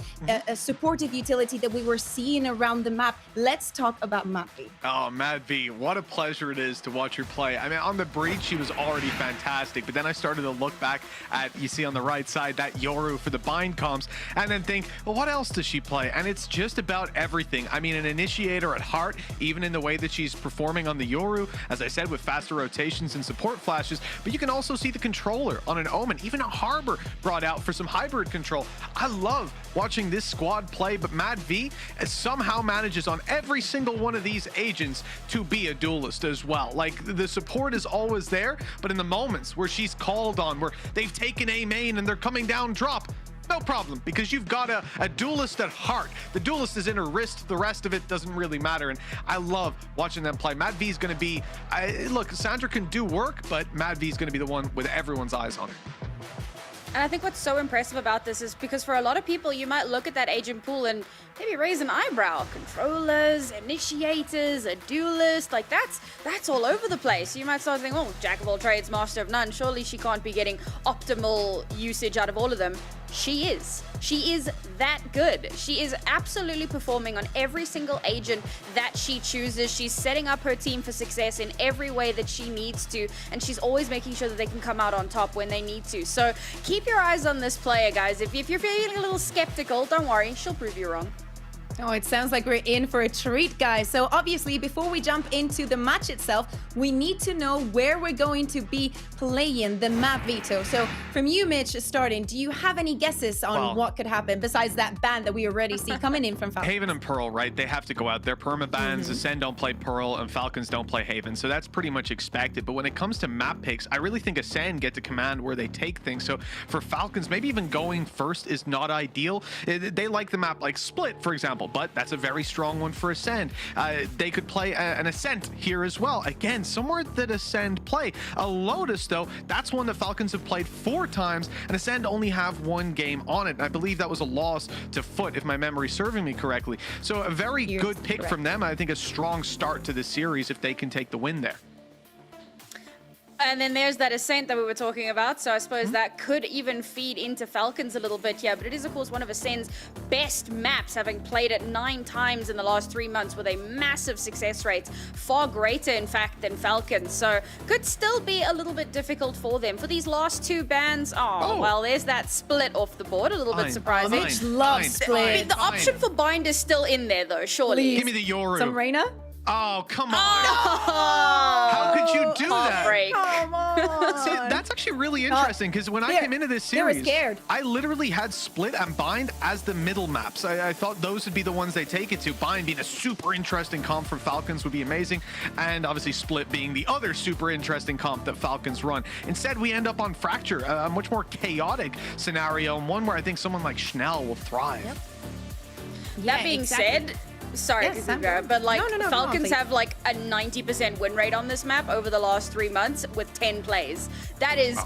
S8: supportive utility that we were seeing around the map. Let's talk about Mappy.
S9: Oh, Mad V, what a pleasure it is to watch her play. I mean, on the breach, she was already fantastic, but then I started to look back at, you see on the right side, that Yoru for the bind comms, and then think, well, what else does she play? And it's just about everything. I mean, an initiator at heart, even in the way that she's performing on the Yoru, as I said, with faster rotations and support flashes, but you can also see the controller on an Omen, even a Harbor brought out for some hybrid control. I love watching this squad play, but Mad V somehow manages on every single one of these agents to be a duelist as well. Like, the support is always there, but in the moments where she's called on, where they've taken A main and they're coming down drop, no problem, because you've got a duelist at heart. The duelist is in her wrist. The rest of it doesn't really matter, and I love watching them play. Mad V is going to be, look, Sandra can do work, but Mad V is going to be the one with everyone's eyes on her.
S10: And I think what's so impressive about this is because for a lot of people, you might look at that agent pool and maybe raise an eyebrow. Controllers, initiators, a duelist, like that's all over the place. You might start thinking, oh, jack of all trades, master of none. Surely she can't be getting optimal usage out of all of them. She is. She is that good. She is absolutely performing on every single agent that she chooses. She's setting up her team for success in every way that she needs to, and she's always making sure that they can come out on top when they need to. So keep your eyes on this player, guys. If you're feeling a little skeptical, don't worry, she'll prove you wrong.
S8: Oh, it sounds like we're in for a treat, guys. So obviously, before we jump into the match itself, we need to know where we're going to be playing the map, Vito. So from you, Mitch, starting, do you have any guesses on what could happen besides that ban that we already see coming in from Falcons?
S9: Haven and Pearl, right? They have to go out. They're perma bans. Ascend don't play Pearl, and Falcons don't play Haven. So that's pretty much expected. But when it comes to map picks, I really think Ascend get to command where they take things. So for Falcons, maybe even going first is not ideal. They like the map like Split, for example, but that's a very strong one for Ascend. They could play an Ascent here as well. Again, somewhere that Ascend play. A Lotus, though, that's one that Falcons have played 4 times, and Ascend only have 1 game on it. And I believe that was a loss to Foot, if my memory's serving me correctly. So a very good pick from them. I think a strong start to the series if they can take the win there.
S10: And then there's that Ascent that we were talking about, so I suppose that could even feed into Falcons a little bit here, but it is, of course, one of Ascend's best maps, having played it 9 times in the last 3 months with a massive success rate, far greater, in fact, than Falcons, so could still be a little bit difficult for them. For these last 2 bans, well, there's that Split off the board, a little bit surprising.
S8: Mitch loves Split.
S10: The option for Bind is still in there, though, surely.
S8: Please.
S9: Give me the Yoru.
S8: Some Reyna?
S9: Oh, come on. How could you do that?
S8: Come on.
S9: See, that's actually really interesting, because when I came into this series,
S8: they were scared.
S9: I literally had Split and Bind as the middle maps. I thought those would be the ones they take it to. Bind being a super interesting comp for Falcons would be amazing, and obviously Split being the other super interesting comp that Falcons run. Instead, we end up on Fracture, a much more chaotic scenario, and one where I think someone like Schnell will thrive.
S10: That being said, sorry, but like Falcons have like a 90% win rate on this map over the last 3 months with 10 plays. That is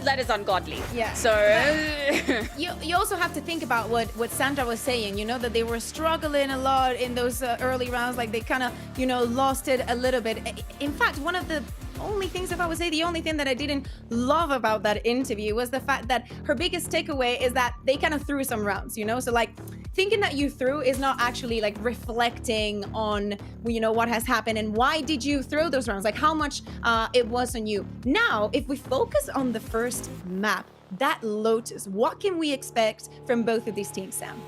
S10: that is ungodly.
S8: Yeah.
S10: So
S8: you also have to think about what Sandra was saying, you know, that they were struggling a lot in those early rounds, like they kind of, you know, lost it a little bit. In fact, one of the only things, if I would say the only thing that I didn't love about that interview was the fact that her biggest takeaway is that they kind of threw some rounds, you know? So like thinking that you threw is not actually like reflecting on, you know, what has happened and why did you throw those rounds? Like how much it was on you. Now, if we focus on the first map, that Lotus, what can we expect from both of these teams, Sam?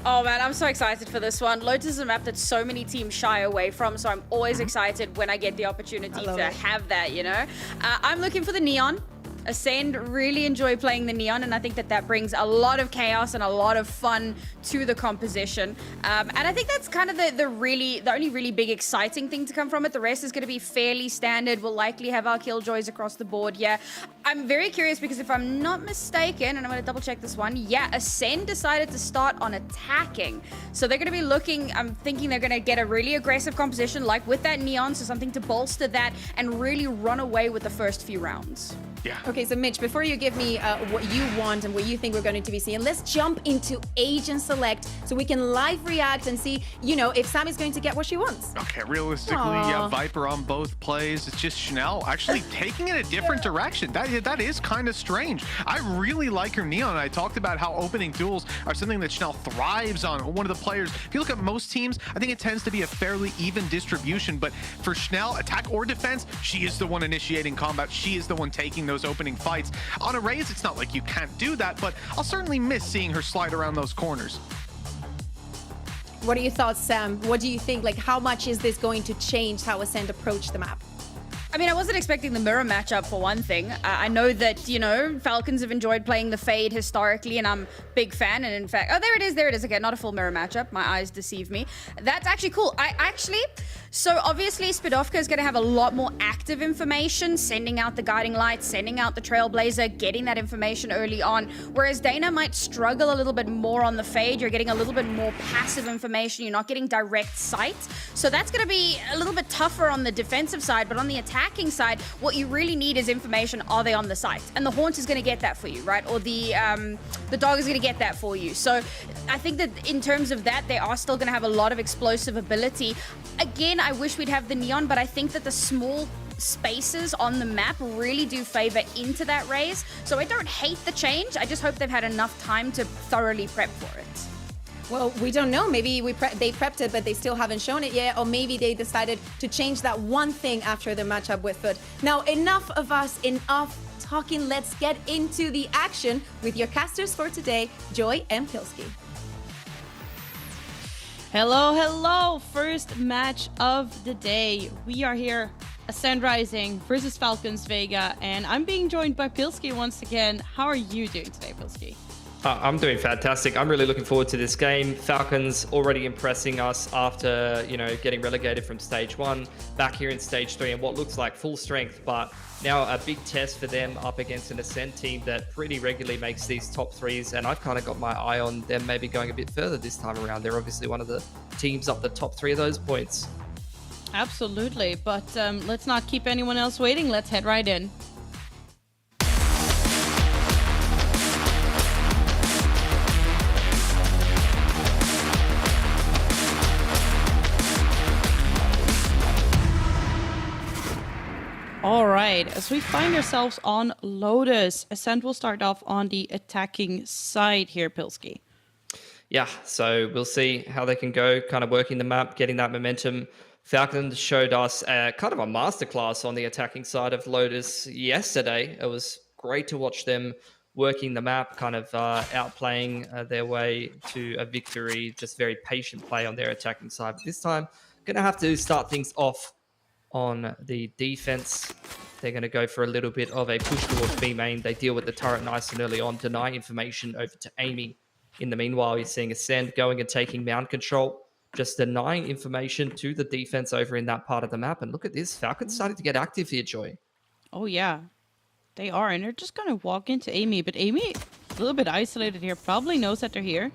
S10: Oh man, I'm so excited for this one. Lotus is a map that so many teams shy away from, so I'm always excited when I get the opportunity to have that, you know? I'm looking for the Neon. Ascend really enjoy playing the Neon, and I think that that brings a lot of chaos and a lot of fun to the composition. And I think that's kind of the only really big exciting thing to come from it. The rest is going to be fairly standard. We'll likely have our killjoys across the board. Yeah, I'm very curious because if I'm not mistaken, and I'm going to double check this one, yeah, Ascend decided to start on attacking. So they're going to be looking, I'm thinking they're going to get a really aggressive composition like with that Neon, so something to bolster that and really run away with the first few rounds.
S9: Yeah.
S8: Okay, so Mitch, before you give me what you want and what you think we're going to be seeing, let's jump into Agent Select so we can live react and see, you know, if Sam is going to get what she wants.
S9: Okay, realistically, yeah, Viper on both plays. It's just Chanel actually taking it a different direction. That is kind of strange. I really like her Neon. I talked about how opening duels are something that Chanel thrives on. One of the players, if you look at most teams, I think it tends to be a fairly even distribution, but for Chanel, attack or defense, she is the one initiating combat. She is the one taking those opening fights. On a Raze, it's not like you can't do that, but I'll certainly miss seeing her slide around those corners.
S8: What are your thoughts, Sam? What do you think? Like, how much is this going to change how Ascend approach the map?
S10: I mean, I wasn't expecting the mirror matchup for one thing. I know that, you know, Falcons have enjoyed playing the Fade historically, and I'm a big fan. And in fact, oh, there it is. Okay, not a full mirror matchup. My eyes deceive me. That's actually cool. So obviously Spidovka is going to have a lot more active information, sending out the guiding light, sending out the trailblazer, getting that information early on. Whereas Dana might struggle a little bit more on the Fade. You're getting a little bit more passive information. You're not getting direct sight. So that's going to be a little bit tougher on the defensive side, but on the attacking side, what you really need is information. Are they on the site? And the Haunt is going to get that for you, right? Or the Dog is going to get that for you. So I think that in terms of that, they are still going to have a lot of explosive ability. Again, I wish we'd have the Neon, but I think that the small spaces on the map really do favor into that Raze. So I don't hate the change. I just hope they've had enough time to thoroughly prep for it.
S8: Well, we don't know. Maybe they prepped it, but they still haven't shown it yet. Or maybe they decided to change that one thing after the matchup with Foot. Now, enough of us, enough talking. Let's get into the action with your casters for today, Joy and Pilski.
S13: Hello. First match of the day. We are here, Ascend Rising versus Falcons Vega, and I'm being joined by Pilski once again. How are you doing today, Pilski?
S14: I'm doing fantastic. I'm really looking forward to this game. Falcons already impressing us after, you know, getting relegated from stage 1, back here in stage 3 and what looks like full strength, but now a big test for them up against an Ascent team that pretty regularly makes these top 3s, and I've kind of got my eye on them maybe going a bit further this time around. They're obviously one of the teams up the top 3 of those points.
S13: Absolutely, but let's not keep anyone else waiting. Let's head right in. All right, as we find ourselves on Lotus, Ascent will start off on the attacking side here, Pilski.
S14: Yeah, so we'll see how they can go, kind of working the map, getting that momentum. Falcons showed us kind of a masterclass on the attacking side of Lotus yesterday. It was great to watch them working the map, kind of outplaying their way to a victory, just very patient play on their attacking side. But this time, going to have to start things off on the defense. They're going to go for a little bit of a push towards B main. They deal with the turret nice and early on, deny information over to Amy. In the meanwhile, you're seeing Ascend going and taking mount control, just denying information to the defense over in that part of the map. And look at this, Falcons starting to get active here, Joy.
S13: Oh yeah, they are, and they're just going to walk into Amy, but Amy, a little bit isolated here, probably knows that they're here.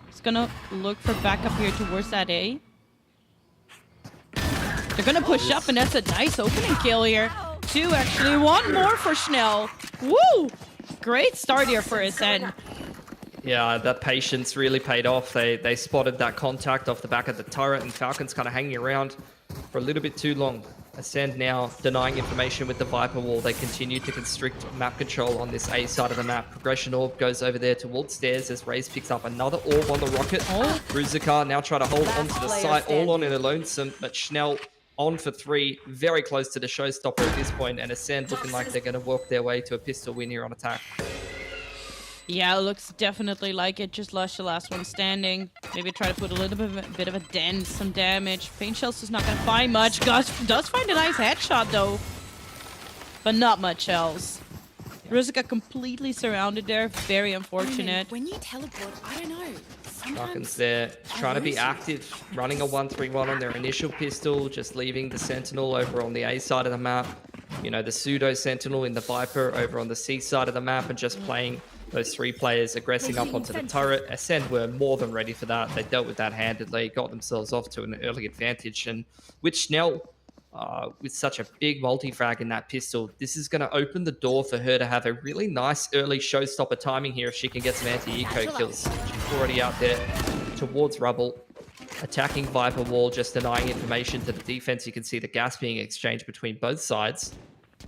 S13: It's going to look for backup here towards that A. They're going to push up, and that's a nice opening kill here. 2, actually. 1 more for Schnell. Woo! Great start here for Ascend.
S14: Yeah, that patience really paid off. They spotted that contact off the back of the turret, and Falcons kind of hanging around for a little bit too long. Ascend now denying information with the Viper Wall. They continue to constrict map control on this A side of the map. Progression Orb goes over there towards stairs as Raze picks up another Orb on the rocket. Ruzikar now trying to hold onto the site, all on in a lonesome, but Schnell on for 3, very close to the showstopper at this point, and Ascend looking like they're going to walk their way to a pistol win here on attack.
S13: Yeah, it looks definitely like it. Just lost the last one standing. Maybe try to put a little bit of a dent, some damage. Pain Shells is not going to find much. Gus does find a nice headshot, though. But not much else. Ruzika completely surrounded there. Very unfortunate.
S6: When you teleport, I don't know.
S14: Sharkins there, trying to be active, running a 1-3-1 on their initial pistol, just leaving the Sentinel over on the A side of the map. You know, the pseudo Sentinel in the Viper over on the C side of the map, and just playing those 3 players aggressing up onto the turret. Ascend were more than ready for that. They dealt with that handedly, got themselves off to an early advantage. And with Schnell, with such a big multi-frag in that pistol, this is going to open the door for her to have a really nice early showstopper timing here if she can get some anti-eco kills. She's already out there towards rubble, attacking Viper Wall, just denying information to the defense. You can see the gas being exchanged between both sides.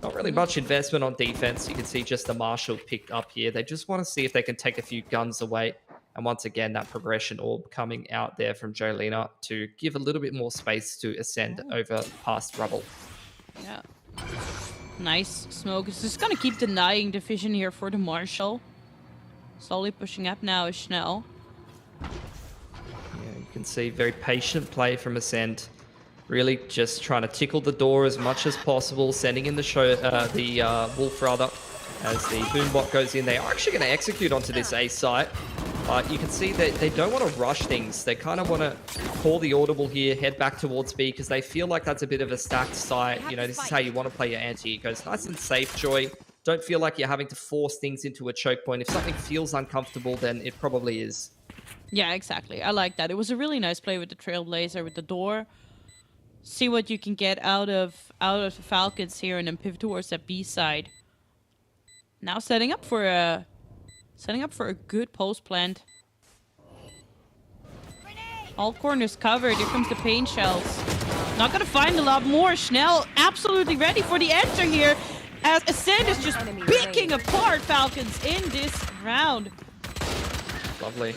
S14: Not really much investment on defense. You can see just the Marshal picked up here. They just want to see if they can take a few guns away. And once again, that progression orb coming out there from Jolena to give a little bit more space to Ascend over past rubble.
S13: Yeah. Nice smoke. It's just going to keep denying the vision here for the Marshal. Slowly pushing up now is Schnell.
S14: Yeah, you can see very patient play from Ascend. Really just trying to tickle the door as much as possible, sending in the Wolf rather, as the Boombot goes in. They are actually going to execute onto this A site. You can see that they don't want to rush things. They kind of want to call the audible here, head back towards B, because they feel like that's a bit of a stacked site. You know, this is how you want to play your anti-ecos. Nice and safe, Joy. Don't feel like you're having to force things into a choke point. If something feels uncomfortable, then it probably is.
S13: Yeah, exactly. I like that. It was a really nice play with the Trailblazer, with the door. See what you can get out of the Falcons here, and then pivot towards that B side. Now setting up for a good post plant. All corners covered. Here comes the Pain Shells. Not gonna find a lot more. Schnell absolutely ready for the answer here, as Ascend is just picking apart Falcons in this round.
S14: Lovely,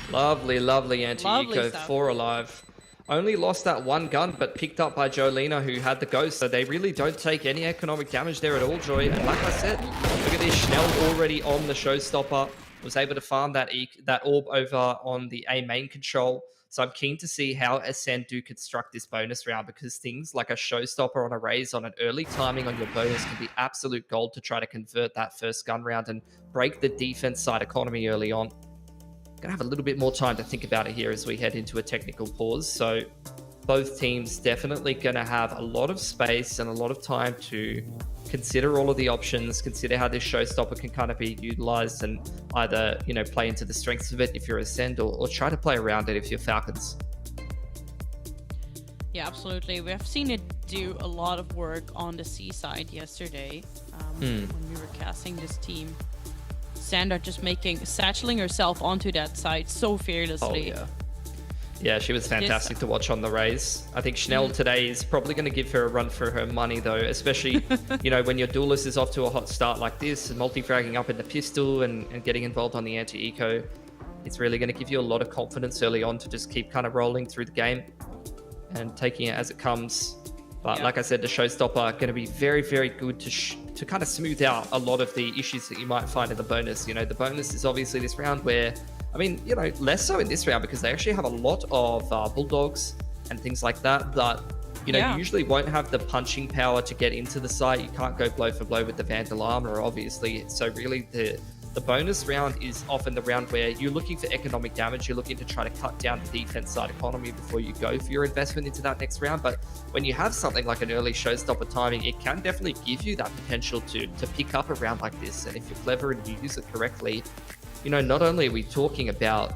S14: lovely, lovely anti-eco, 4 alive. Only lost that 1 gun, but picked up by Jolena, who had the ghost. So they really don't take any economic damage there at all, Joy. And like I said, look at this. Schnell already on the showstopper. Was able to farm that orb over on the A main control. So I'm keen to see how Ascend do construct this bonus round, because things like a showstopper on a Raze on an early timing on your bonus can be absolute gold to try to convert that first gun round and break the defense side economy early on. Gonna have a little bit more time to think about it here as we head into a technical pause. So both teams definitely gonna have a lot of space and a lot of time to consider all of the options, consider how this showstopper can kind of be utilized, and either, you know, play into the strengths of it if you're Ascend, or try to play around it if you're Falcons.
S13: Yeah, absolutely. We have seen it do a lot of work on the C side yesterday when we were casting this team. Sandra just satcheling herself onto that side so fearlessly.
S14: Oh, yeah. Yeah, she was fantastic to watch on the Raze. I think Schnell today is probably going to give her a run for her money, though, especially, you know, when your duelist is off to a hot start like this, and multi-fragging up in the pistol and getting involved on the anti-eco. It's really going to give you a lot of confidence early on to just keep kind of rolling through the game and taking it as it comes. But like I said, the showstopper going to be very, very good to kind of smooth out a lot of the issues that you might find in the bonus. You know, the bonus is obviously this round where, I mean, you know, less so in this round because they actually have a lot of bulldogs and things like that. But, you know, you usually won't have the punching power to get into the site. You can't go blow for blow with the Vandal Armor, obviously. So really the bonus round is often the round where you're looking for economic damage. You're looking to try to cut down the defense side economy before you go for your investment into that next round. But when you have something like an early showstopper timing, it can definitely give you that potential to pick up a round like this. And if you're clever and you use it correctly, you know, not only are we talking about,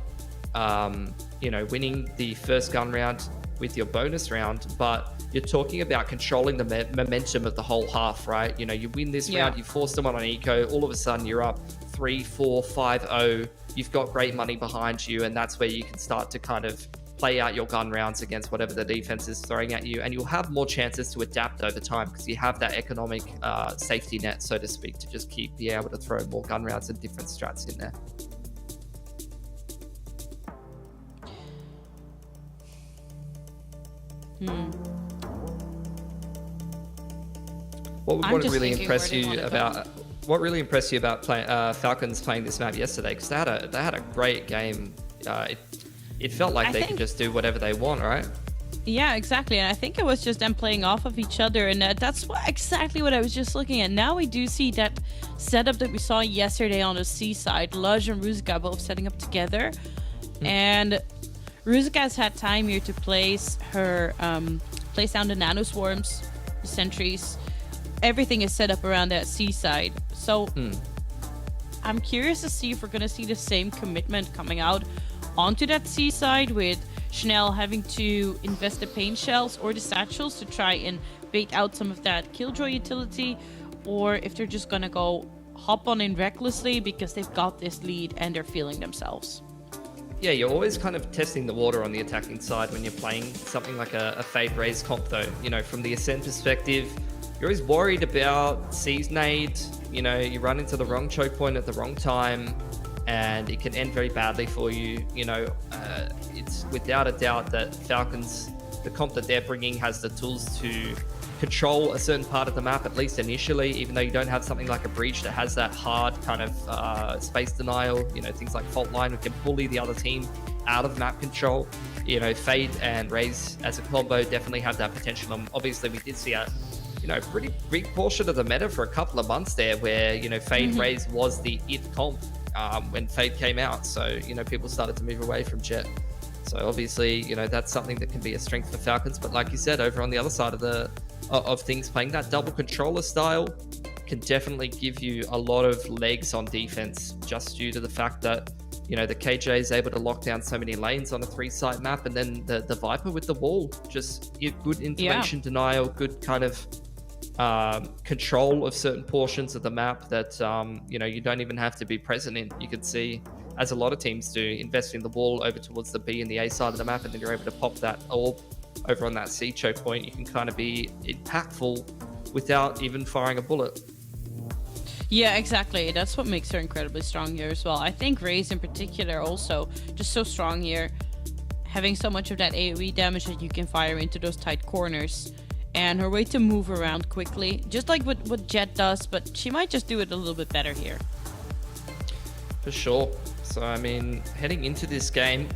S14: you know, winning the first gun round with your bonus round, but you're talking about controlling the momentum of the whole half, right? You know, you win this round, you force them on an eco, all of a sudden you're up 3-4-5-0. You've got great money behind you, and that's where you can start to kind of play out your gun rounds against whatever the defense is throwing at you, and you'll have more chances to adapt over time because you have that economic safety net, so to speak, to just be able to throw more gun rounds and different strats in there. What really impressed you about Falcons playing this map yesterday? Because they had a great game. It felt like they could just do whatever they want, right?
S13: Yeah, exactly. And I think it was just them playing off of each other. And that's exactly what I was just looking at. Now we do see that setup that we saw yesterday on the C side. Lush and Ruzika both setting up together. And Ruzika has had time here to place her, place down the nano swarms, the sentries. Everything is set up around that C side. So I'm curious to see if we're going to see the same commitment coming out onto that C side, with Chanel having to invest the paint shells or the satchels to try and bait out some of that killjoy utility, or if they're just going to go hop on in recklessly because they've got this lead and they're feeling themselves.
S14: Yeah, you're always kind of testing the water on the attacking side when you're playing something like a Fade Raise comp, though. You know, from the Ascent perspective, you're always worried about C's nade. You know, you run into the wrong choke point at the wrong time, and it can end very badly for you. You know, it's without a doubt that Falcons, the comp that they're bringing, has the tools to control a certain part of the map, at least initially, even though you don't have something like a Breach that has that hard kind of space denial. You know, things like Fault Line, who can bully the other team out of map control. You know, Fade and Raze as a combo definitely have that potential. And obviously, we did see a pretty big portion of the meta for a couple of months there where, you know, Fade Raze was the it comp when Fade came out. So, you know, people started to move away from Jet. So obviously, you know, that's something that can be a strength for Falcons. But like you said, over on the other side of things, playing that double controller style can definitely give you a lot of legs on defense, just due to the fact that, you know, the KJ is able to lock down so many lanes on a 3-side map, and then the Viper with the wall, just good information denial, good kind of control of certain portions of the map that you know, you don't even have to be present in. You could see, as a lot of teams do, investing the wall over towards the B and the A side of the map, and then you're able to pop that orb over on that C choke point. You can kind of be impactful without even firing a bullet.
S13: Yeah, exactly. That's what makes her incredibly strong here as well. I think Raze in particular also just so strong here, having so much of that AoE damage that you can fire into those tight corners, and her way to move around quickly, just like what Jet does, but she might just do it a little bit better here.
S14: For sure. So, I mean, heading into this game,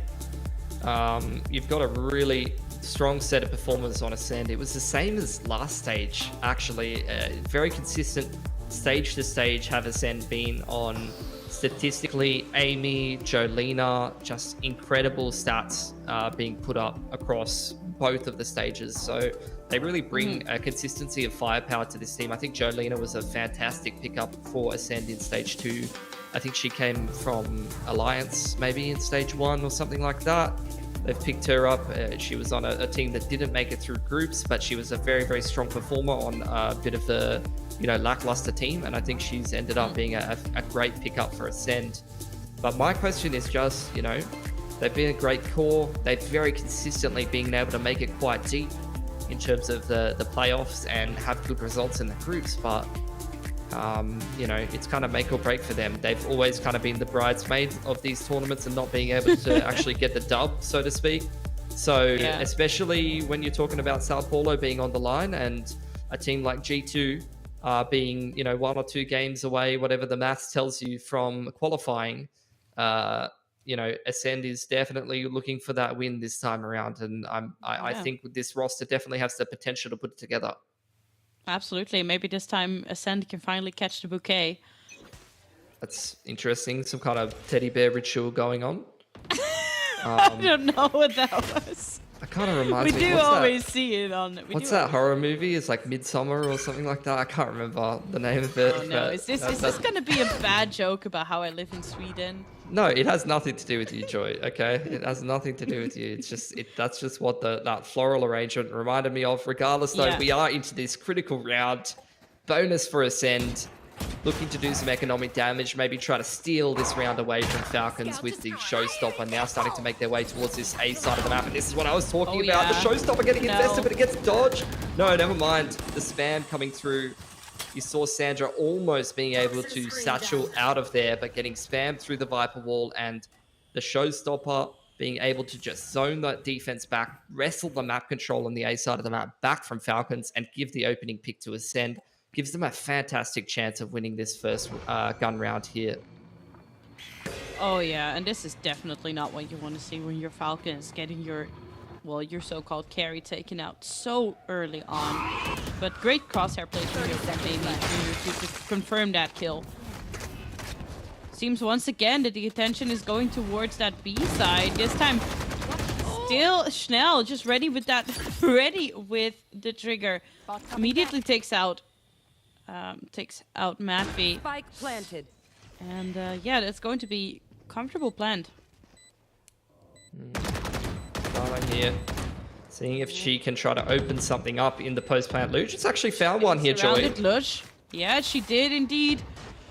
S14: you've got a really strong set of performers on Ascend. It was the same as last stage, actually. Very consistent stage to stage have Ascend been on. Statistically, Amy, Jolena, just incredible stats being put up across both of the stages. So they really bring a consistency of firepower to this team. I think Jolena was a fantastic pickup for Ascend in stage 2. I think she came from Alliance maybe in stage 1 or something like that. They've picked her up. She was on a team that didn't make it through groups, but she was a very, very strong performer on a bit of the, you know, lackluster team. And I think she's ended up being a great pickup for Ascend. But my question is just, you know, they've been a great core. They've very consistently been able to make it quite deep in terms of the playoffs and have good results in the groups. But, you know, it's kind of make or break for them. They've always kind of been the bridesmaid of these tournaments and not being able to actually get the dub, so to speak. So especially when you're talking about Sao Paulo being on the line and a team like G2 being, you know, 1 or 2 games away, whatever the maths tells you, from qualifying, you know, Ascend is definitely looking for that win this time around. And I think this roster definitely has the potential to put it together.
S13: Absolutely. Maybe this time Ascend can finally catch the bouquet.
S14: That's interesting. Some kind of teddy bear ritual going on.
S13: I don't know what that was.
S14: It kind of reminds me.
S13: We do always see it on.
S14: What's that horror movie? It's like Midsummer or something like that. I can't remember the name of it.
S13: Oh no! Is this going to be a bad joke about how I live in Sweden?
S14: No, it has nothing to do with you, Joy. Okay, it has nothing to do with you. It's just that's just what that floral arrangement reminded me of. Regardless, though, we are into this critical round. Bonus for Ascend. looking to do some economic damage, maybe try to steal this round away from Falcons with the Showstopper now starting to make their way towards this A side of the map. And this is what I was talking about. The Showstopper getting invested, but it gets dodged. No, never mind. The spam coming through. You saw Sandra almost being able to satchel out of there, but getting spammed through the Viper wall, and the Showstopper being able to just zone that defense back, wrestle the map control on the A side of the map back from Falcons, and give the opening pick to Ascend. Gives them a fantastic chance of winning this first gun round here.
S13: Oh yeah, and this is definitely not what you want to see when your Falcons getting your so-called carry taken out so early on. But great crosshair placement here from Amy to confirm that kill. Seems once again that the attention is going towards that B side. This time, still Schnell just ready with the trigger. Immediately takes out Matvi.
S15: Spike planted.
S13: And yeah, that's going to be comfortable planned.
S14: Right here, seeing if she can try to open something up in the post-plant loot. She's actually found one here, Joy.
S13: Lush. Yeah, she did indeed.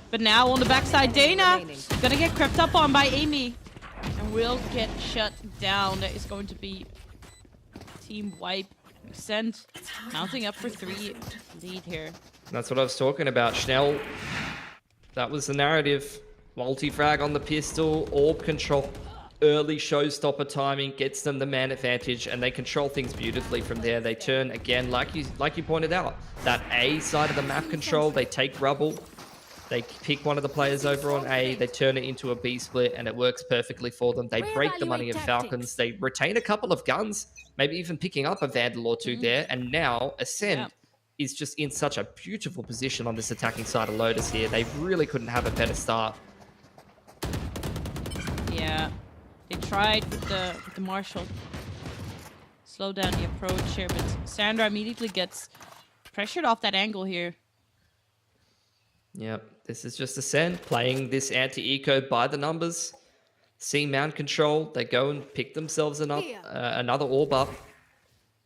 S13: But now on the backside, Dana gonna get crept up on by Amy and will get shut down. That is going to be team wipe. Send mounting up for 3 lead here.
S14: That's what I was talking about. Schnell, that was the narrative. Multi-frag on the pistol, orb control, early Showstopper timing gets them the man advantage, and they control things beautifully from there. They turn again, like you pointed out, that A side of the map control. They take rubble, they pick one of the players over on A, they turn it into a B split, and it works perfectly for them. They break the money of Falcons. They retain a couple of guns, maybe even picking up a Vandal or two there, and now Ascend is just in such a beautiful position on this attacking side of Lotus here. They really couldn't have a better start.
S13: Yeah, they tried with the Marshall. Slow down the approach here, but Sandra immediately gets pressured off that angle here.
S14: Yep, this is just Ascend playing this anti-eco by the numbers. See mount control, they go and pick themselves another orb up.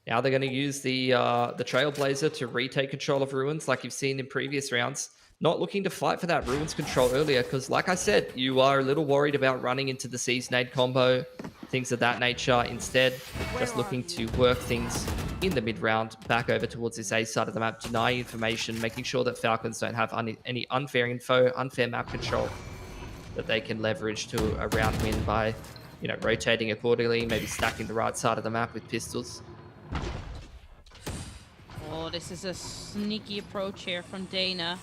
S14: Now they're going to use the Trailblazer to retake control of Ruins like you've seen in previous rounds. Not looking to fight for that Ruins control earlier because, like I said, you are a little worried about running into the Seasonade combo, things of that nature. Instead, just looking to work things in the mid-round, back over towards this A side of the map, deny information, making sure that Falcons don't have any unfair info, unfair map control that they can leverage to a round win by, you know, rotating accordingly, maybe stacking the right side of the map with pistols.
S13: Oh, this is a sneaky approach here from Dana.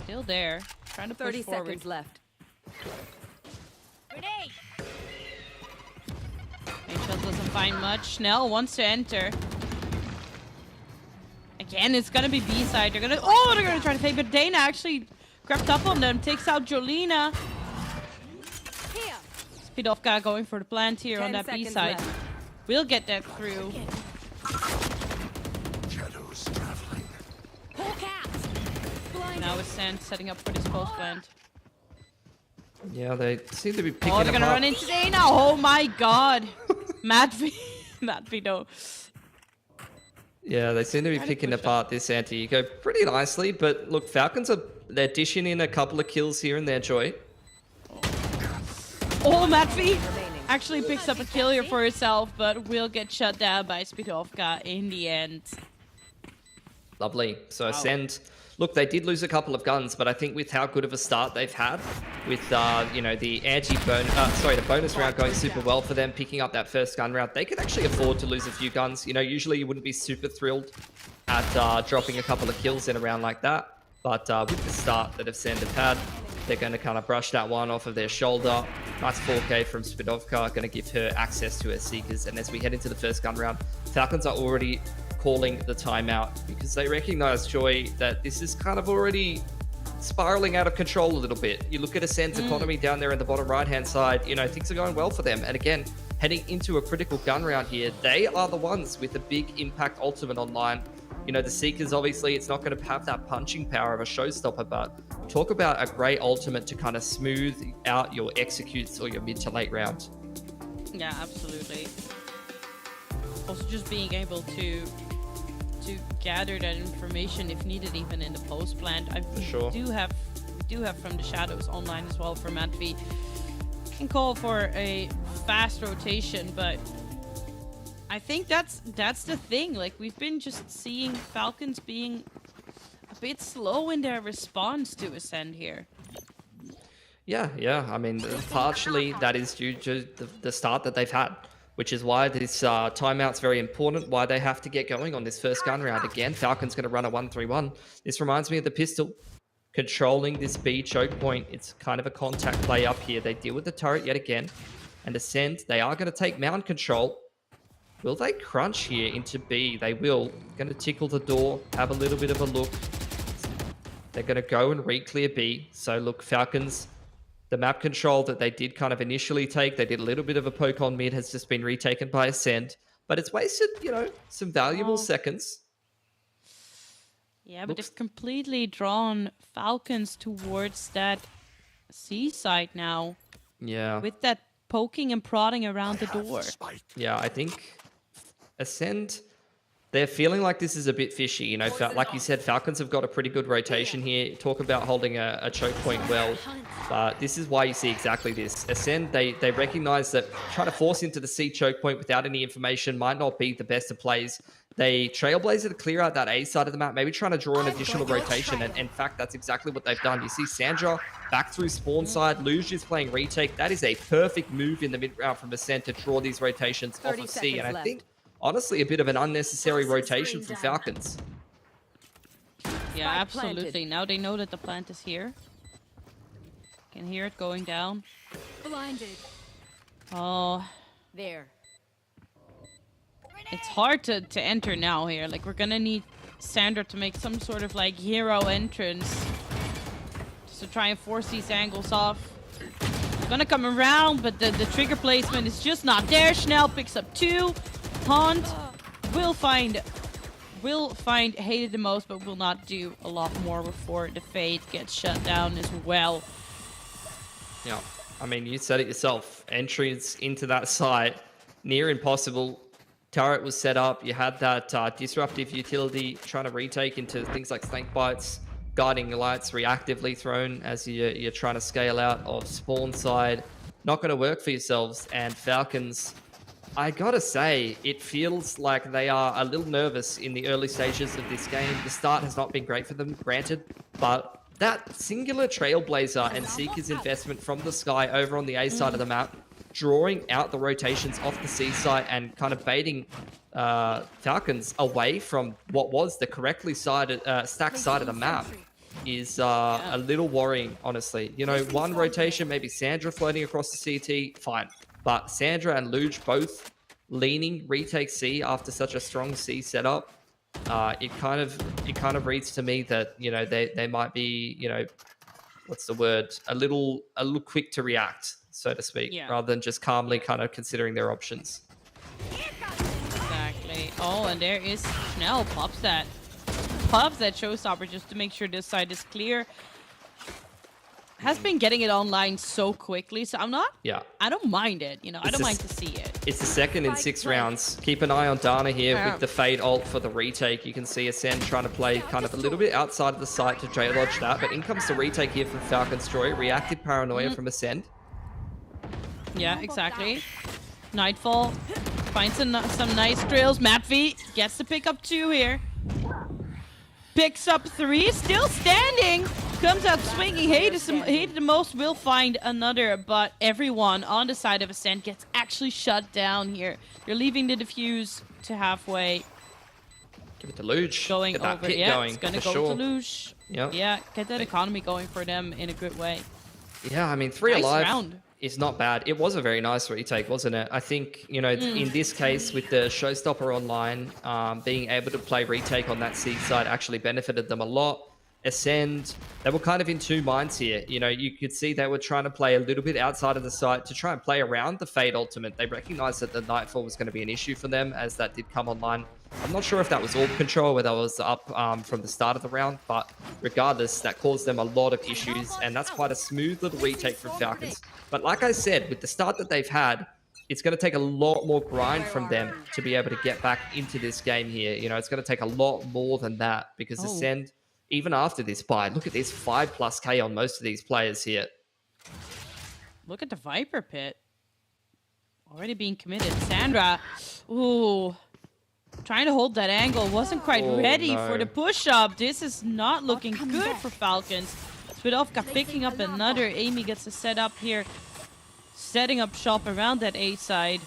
S13: Still there, trying to push
S15: 30
S13: forward.
S15: seconds left.
S13: Rachel doesn't find much. Schnell wants to enter. Again, it's gonna be B side. They're gonna try to take, but Dana actually crept up on them, takes out Jolina. Spidovka going for the plant here on that B side. We'll get that through.
S5: Shadows traveling.
S13: Now it's Sand setting up for this post plant.
S14: Yeah, they seem to be picking
S13: Oh, they're gonna run into Dana. Oh my god. Matvi no.
S14: Yeah, they seem to be picking apart this anti-eco pretty nicely, but look, Falcons they're dishing in a couple of kills here and there, Joy.
S13: Oh, Matvi actually picks up a kill here for herself, but will get shut down by Spidovka in the end.
S14: Lovely. So Ascend, look, they did lose a couple of guns, but I think with how good of a start they've had, with you know, the the bonus round going super well for them, picking up that first gun round, they could actually afford to lose a few guns. You know, usually you wouldn't be super thrilled at dropping a couple of kills in a round like that, but with the start that Ascend have had, they're going to kind of brush that one off of their shoulder. Nice 4K from Spidovka, going to give her access to her Seekers. And as we head into the first gun round, Falcons are already calling the timeout because they recognize, Joy, that this is kind of already spiraling out of control a little bit. You look at Ascend's economy down there in the bottom right-hand side, you know, things are going well for them. And again, heading into a critical gun round here, they are the ones with a big impact ultimate online. You know, the Seekers, obviously, it's not going to have that punching power of a Showstopper, but talk about a great ultimate to kind of smooth out your executes or your mid to late round.
S13: Yeah, absolutely. Also just being able to to gather that information if needed, even in the post plant. I
S14: sure.
S13: do have from the shadows online as well for Matvi. Can call for a fast rotation, but I think that's the thing. Like, we've been just seeing Falcons being a bit slow in their response to Ascend here.
S14: Yeah. I mean, partially that is due to the start that they've had, which is why this timeout's very important, why they have to get going on this first gun round. Again, Falcon's going to run a 1-3-1. This reminds me of the pistol. Controlling this B choke point, it's kind of a contact play up here. They deal with the turret yet again. And Ascend, they are going to take mound control. Will they crunch here into B? They will. Going to tickle the door, have a little bit of a look. They're going to go and re-clear B. So look, Falcons, the map control that they did kind of initially take, they did a little bit of a poke on mid, has just been retaken by Ascend. But it's wasted, some valuable seconds.
S13: Yeah, but they've completely drawn Falcons towards that C side now.
S14: Yeah.
S13: With that poking and prodding around the door.
S14: Yeah, I think Ascend, they're feeling like this is a bit fishy. Like you said, Falcons have got a pretty good rotation here. Talk about holding a choke point well. But this is why you see exactly this. Ascend, they recognize that trying to force into the C choke point without any information might not be the best of plays. They Trailblazer to clear out that A side of the map, maybe trying to draw an additional rotation. And in fact, that's exactly what they've done. You see Sandra back through spawn side. Luge is playing retake. That is a perfect move in the mid round from Ascend to draw these rotations off of C. And I think, honestly, a bit of an unnecessary rotation from Falcons.
S13: Yeah, absolutely. Now they know that the plant is here. Can hear it going down.
S6: Blinded.
S13: Oh.
S6: There.
S13: It's hard to enter now here. Like, we're gonna need Sandra to make some sort of like hero entrance just to try and force these angles off. It's gonna come around, but the trigger placement is just not there. Schnell picks up 2. Hunt will find hated the most, but will not do a lot more before the Fade gets shut down as well.
S14: Yeah, I mean, you said it yourself. Entries into that site, near impossible. Turret was set up. You had that disruptive utility trying to retake into things like snake bites, guiding lights reactively thrown as you're trying to scale out of spawn side. Not going to work for yourselves. And Falcons, I gotta say, it feels like they are a little nervous in the early stages of this game. The start has not been great for them, granted, but that singular Trailblazer and Seeker's investment from the sky over on the A side of the map, drawing out the rotations off the C side and kind of baiting Falcons away from what was the correctly stacked side of the map is a little worrying, honestly. One rotation, maybe Sandra floating across the CT, fine. But Sandra and Luge both leaning retake C after such a strong C setup. It kind of reads to me that they might be what's the word, a little quick to react, so to speak, rather than just calmly kind of considering their options.
S13: Exactly. Oh, and there is Schnell pops that showstopper just to make sure this side is clear. Has been getting it online so quickly, so I don't mind it. I don't mind to see it.
S14: It's the second in 6 rounds. Keep an eye on Dana here with the Fade ult for the retake. You can see Ascend trying to play kind of a little bit outside of the site to J-Lodge that, but in comes the retake here from Falcon's Joy. Reactive paranoia from Ascend.
S13: Yeah, exactly. Nightfall finds some nice drills. Matvi gets to pick up 2 here. Picks up 3, still standing. Comes out swinging. Hated the most will find another, but everyone on the side of Ascend gets actually shut down here. They're leaving the defuse to halfway.
S14: Give it to Luge.
S13: Going
S14: get that
S13: over.
S14: hit
S13: Yeah,
S14: going,
S13: it's gonna go
S14: sure.
S13: to Luge.
S14: Yep.
S13: Yeah, get that economy going for them in a good way.
S14: Yeah, I mean, 3
S13: nice
S14: alive
S13: round.
S14: is not bad. It was a very nice retake, wasn't it? I think, in this case, with the Showstopper online, being able to play retake on that C side actually benefited them a lot. Ascend, they were kind of in 2 minds here. You could see they were trying to play a little bit outside of the site to try and play around the Fade ultimate. They recognized that the Nightfall was going to be an issue for them as that did come online. I'm not sure if that was orb control, whether that was up from the start of the round, but regardless, that caused them a lot of issues, and that's quite a smooth little retake from Falcons. But like I said, with the start that they've had, it's going to take a lot more grind from them to be able to get back into this game here. You know, it's going to take a lot more than that because Ascend, even after this buy, look at this 5+ K on most of these players here.
S13: Look at the Viper Pit. Already being committed. Sandra, ooh, trying to hold that angle. Wasn't quite ready for the push-up. This is not looking good for Falcons. Svidovka picking up another. Amy gets a setup here. Setting up shop around that A side.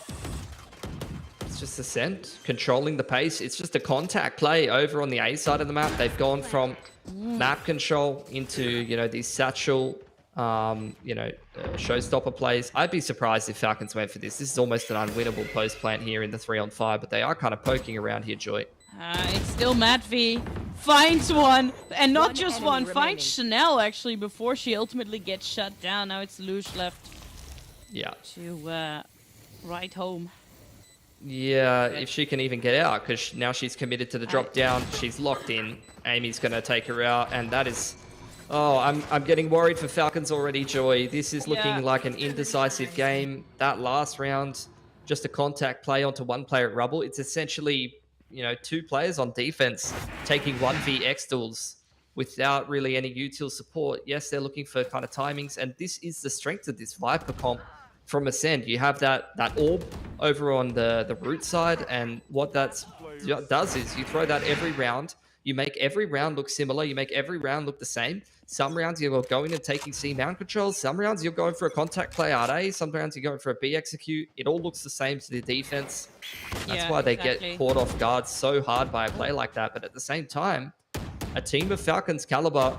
S14: It's just Ascent controlling the pace. It's just a contact play over on the A side of the map. They've gone from map control into, you know, these satchel, showstopper plays. I'd be surprised if Falcons went for this. This is almost an unwinnable post plant here in the 3-on-5, but they are kind of poking around here, Joy.
S13: It's still Matt V. Finds one, and not just one. Finds Chanel, actually, before she ultimately gets shut down. Now it's Luge left.
S14: Yeah.
S13: To ride home.
S14: Yeah, if she can even get out, because now she's committed to the drop down. She's locked in. Amy's going to take her out, and that is... Oh, I'm getting worried for Falcons already, Joy. This is looking like an indecisive game. That last round, just a contact play onto one player at Rubble. It's essentially, you know, 2 players on defense taking 1v duels without really any util support. Yes, they're looking for kind of timings, and this is the strength of this Viper comp from Ascend. You have that orb over on the root side, and what that does is you throw that every round. You make every round look similar. You make every round look the same. Some rounds you're going and taking C mount controls. Some rounds you're going for a contact play out A. Some rounds you're going for a B execute. It all looks the same to the defense. That's why they get caught off guard so hard by a play like that. But at the same time, a team of Falcons caliber,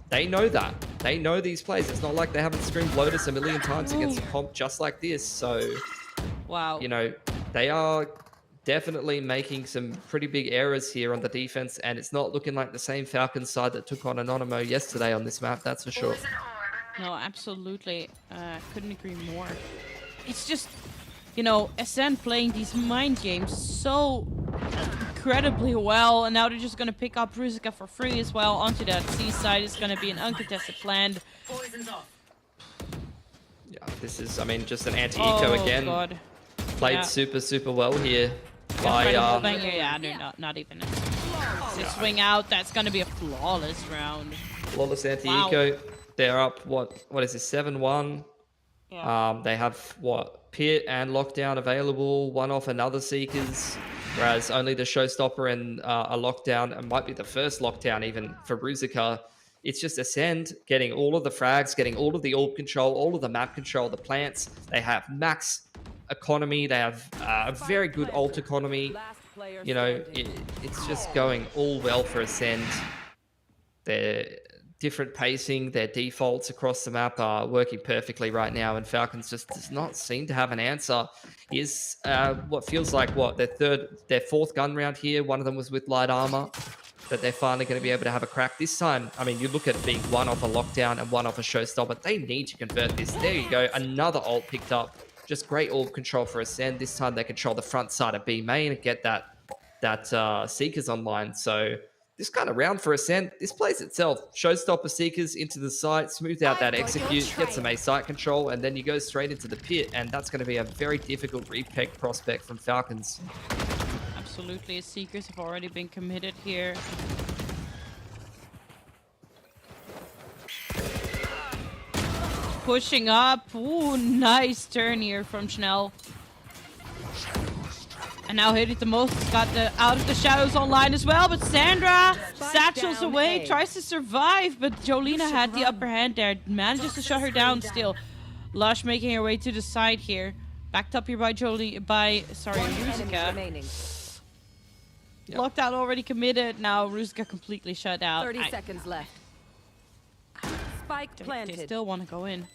S14: they know that. They know these plays. It's not like they haven't screamed Lotus a million times against a comp just like this. So, you know, they are definitely making some pretty big errors here on the defense, and it's not looking like the same Falcons side that took on Anonymo yesterday on this map, that's for sure.
S13: No, absolutely. Couldn't agree more. It's just, you know, Ascend playing these mind games so incredibly well, and now they're just going to pick up Ruzica for free as well. Onto that C side is going to be an uncontested land.
S14: Yeah, this is, I mean, just an anti-eco again.
S13: God.
S14: Played super well here. By,
S13: not even. Swing out. That's going to be a flawless round.
S14: Flawless anti-eco. They're up, what is this, 7-1? Yeah. They have, Pit and Lockdown available. One off another Seekers. Whereas only the Showstopper and a Lockdown, and might be the first Lockdown even for Ruzica. It's just Ascend getting all of the frags, getting all of the orb control, all of the map control, the plants. They have max economy. They have a very good ult economy. You know, it's just going all well for Ascend. Their different pacing, their defaults across the map are working perfectly right now, and Falcons just does not seem to have an answer. Is what feels like their 4th gun round here. One of them was with light armor. That they're finally going to be able to have a crack this time. I mean, you look at being one off a Lockdown and one off a Showstopper. They need to convert this. There you go. Another ult picked up. Just great orb control for Ascend. This time they control the front side of B main and get that Seekers online. So this kind of round for Ascend, this plays itself. Showstopper Seekers into the site, smooth out that execute, get some A site control, and then you go straight into the pit. And that's going to be a very difficult repeg prospect from Falcons.
S13: Absolutely. Seekers have already been committed here. Pushing up. Ooh, nice turn here from Schnell. And now hit it the most. Got the Out of the Shadows online as well. But Sandra satchels away, tries to survive. But Jolina had the upper hand there. Manages to shut her down still. Lush making her way to the side here. Backed up here by Ruzica. Yep. Lockdown already committed. Now Ruzica completely shut out.
S15: 30 seconds left. Spike planted.
S13: They still want to go in.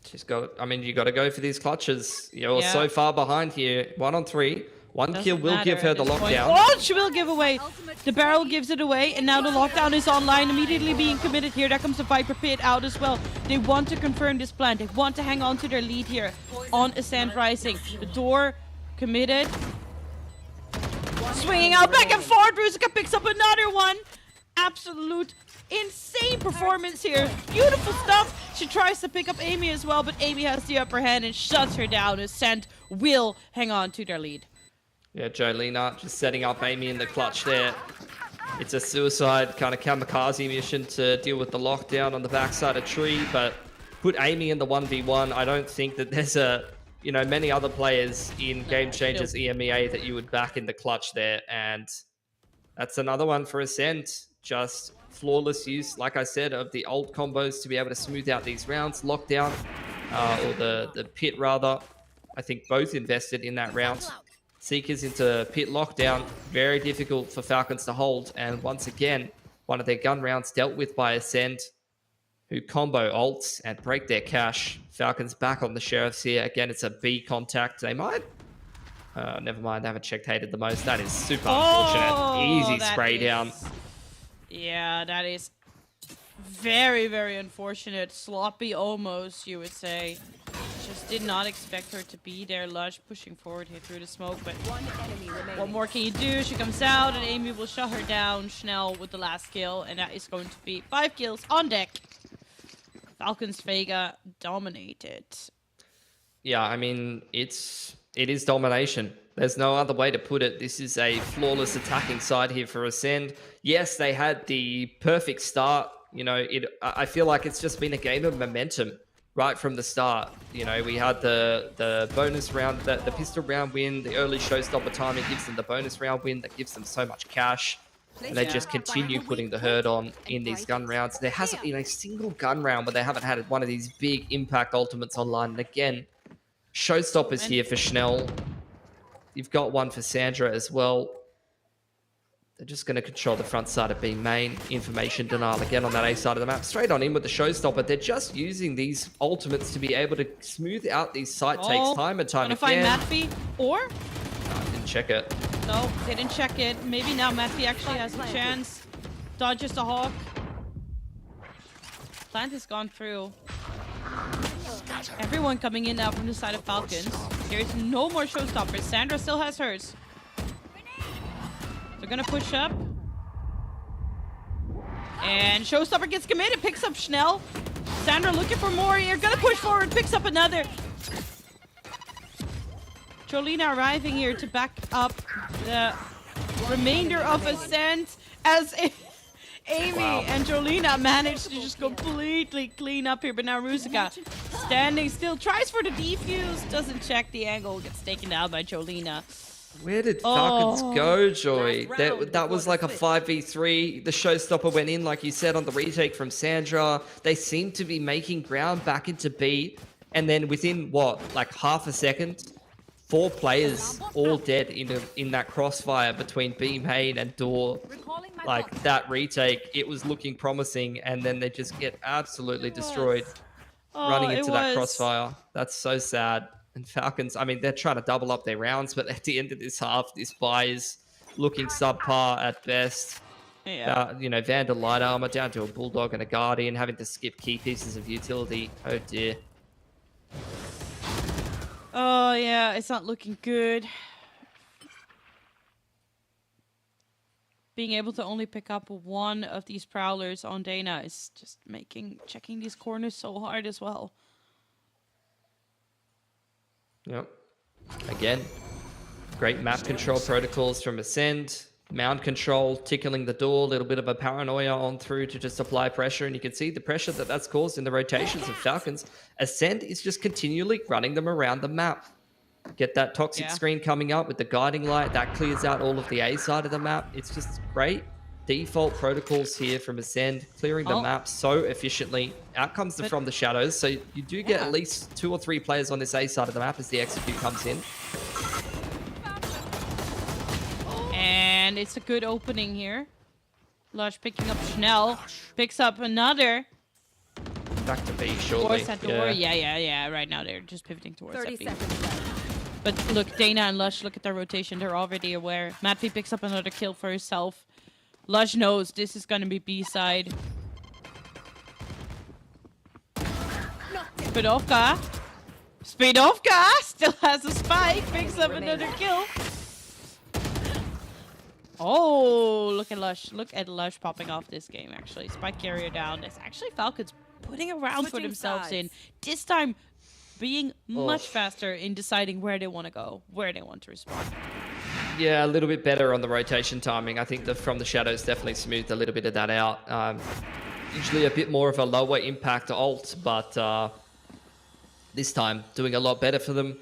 S14: She's got. I mean, you got to go for these clutches. You're so far behind here. 1 on 3. One kill will give her the lockdown.
S13: Oh, she will give away. The barrel gives it away, and now the lockdown is online, immediately being committed here. There comes the Viper Pit out as well. They want to confirm this plan. They want to hang on to their lead here on Ascend Rising. The door committed. Swinging out back and forth. Ruzica picks up another one. Absolute insane team performance here. Beautiful stuff. She tries to pick up Amy as well, but Amy has the upper hand and shuts her down. Ascent will hang on to their lead.
S14: Yeah, Jolina just setting up Amy in the clutch there. It's a suicide kind of kamikaze mission to deal with the lockdown on the backside of tree, but put Amy in the 1v1. I don't think that there's many other players in Game Changers EMEA that you would back in the clutch there. And that's another one for Ascent. Just flawless use, like I said, of the ult combos to be able to smooth out these rounds. Lockdown, or the pit rather. I think both invested in that round. Seekers into pit lockdown, very difficult for Falcons to hold. And once again, one of their gun rounds dealt with by Ascend, who combo ults and break their cache. Falcons back on the Sheriffs here. Again, it's a B contact. They might... never mind, they haven't checked hated the most. That is super unfortunate. Easy spray down.
S13: Yeah, that is very, very unfortunate. Sloppy almost, you would say. Just did not expect her to be there. Lush pushing forward here through the smoke, but what more can you do? She comes out and Amy will shut her down. Schnell with the last kill, and that is going to be 5 kills on deck. Falcons Vega dominated.
S14: Yeah, I mean, it is domination. There's no other way to put it. This is a flawless attacking side here for Ascend. Yes, they had the perfect start. You know, I feel like it's just been a game of momentum right from the start. You know, we had the bonus round, the pistol round win, the early showstopper timing gives them the bonus round win that gives them so much cash. And they just continue putting the herd on in these gun rounds. There hasn't been a single gun round where they haven't had one of these big impact ultimates online. And again, showstoppers here for Schnell. You've got one for Sandra as well. They're just going to control the front side of B main. Information denial again on that A side of the map. Straight on in with the showstopper. They're just using these ultimates to be able to smooth out these site takes time and time again.
S13: Find Matfi or?
S14: No, I didn't check it.
S13: No, they didn't check it. Maybe now Matfi actually has a chance. Dodges the hawk. Plant has gone through. Everyone coming in now from the side of Falcons. There's no more showstoppers. Sandra still has hers. They're gonna push up. And showstopper gets committed, picks up Schnell. Sandra looking for more here. Gonna push forward, picks up another. Jolina arriving here to back up the remainder of Ascent as Amy and Jolina managed to just completely clean up here. But now Rusica standing still, tries for the defuse, doesn't check the angle, gets taken down by Jolina.
S14: Where did Falcons go, Joy? That was like a 5v3. The showstopper went in, like you said, on the retake from Sandra. They seem to be making ground back into B. And then within, what, like half a second, 4 players all dead in that crossfire between B main and door. Like, that retake, it was looking promising. And then they just get absolutely destroyed running into that crossfire. That's so sad. And Falcons, I mean, they're trying to double up their rounds, but at the end of this half, this buy is looking subpar at best.
S13: Yeah.
S14: You know, Vandal light armor down to a Bulldog and a Guardian, having to skip key pieces of utility. Oh dear.
S13: Oh yeah, it's not looking good. Being able to only pick up one of these Prowlers on Dana is just checking these corners so hard as well.
S14: Yep. Again, great map control protocols from Ascend. Mound control, tickling the door, a little bit of a paranoia on through to just apply pressure. And you can see the pressure that's caused in the rotations of Falcons. Ascend is just continually running them around the map. Get that toxic screen coming up with the guiding light. That clears out all of the A side of the map. It's just great default protocols here from Ascend, clearing the map so efficiently. Out comes from the shadows, so you do get at least 2 or 3 players on this A side of the map as the execute comes in.
S13: And it's a good opening here. Lush picking up Schnell, picks up another.
S14: Back to B shortly.
S13: Towards that door. Yeah. Right now they're just pivoting towards that B. But look, Dana and Lush, look at their rotation. They're already aware. Matvi picks up another kill for herself. Lush knows this is gonna be B side. Spidovka still has a spike, picks up another kill. Oh, look at Lush. Look at Lush popping off this game, actually. Spike carrier down. It's actually Falcons putting a round for
S15: Switching
S13: themselves in.
S15: sides.
S13: This time being much faster in deciding where they want to go, where they want to respond.
S14: Yeah, a little bit better on the rotation timing. I think from the shadows definitely smoothed a little bit of that out. Usually a bit more of a lower impact ult, but this time doing a lot better for them.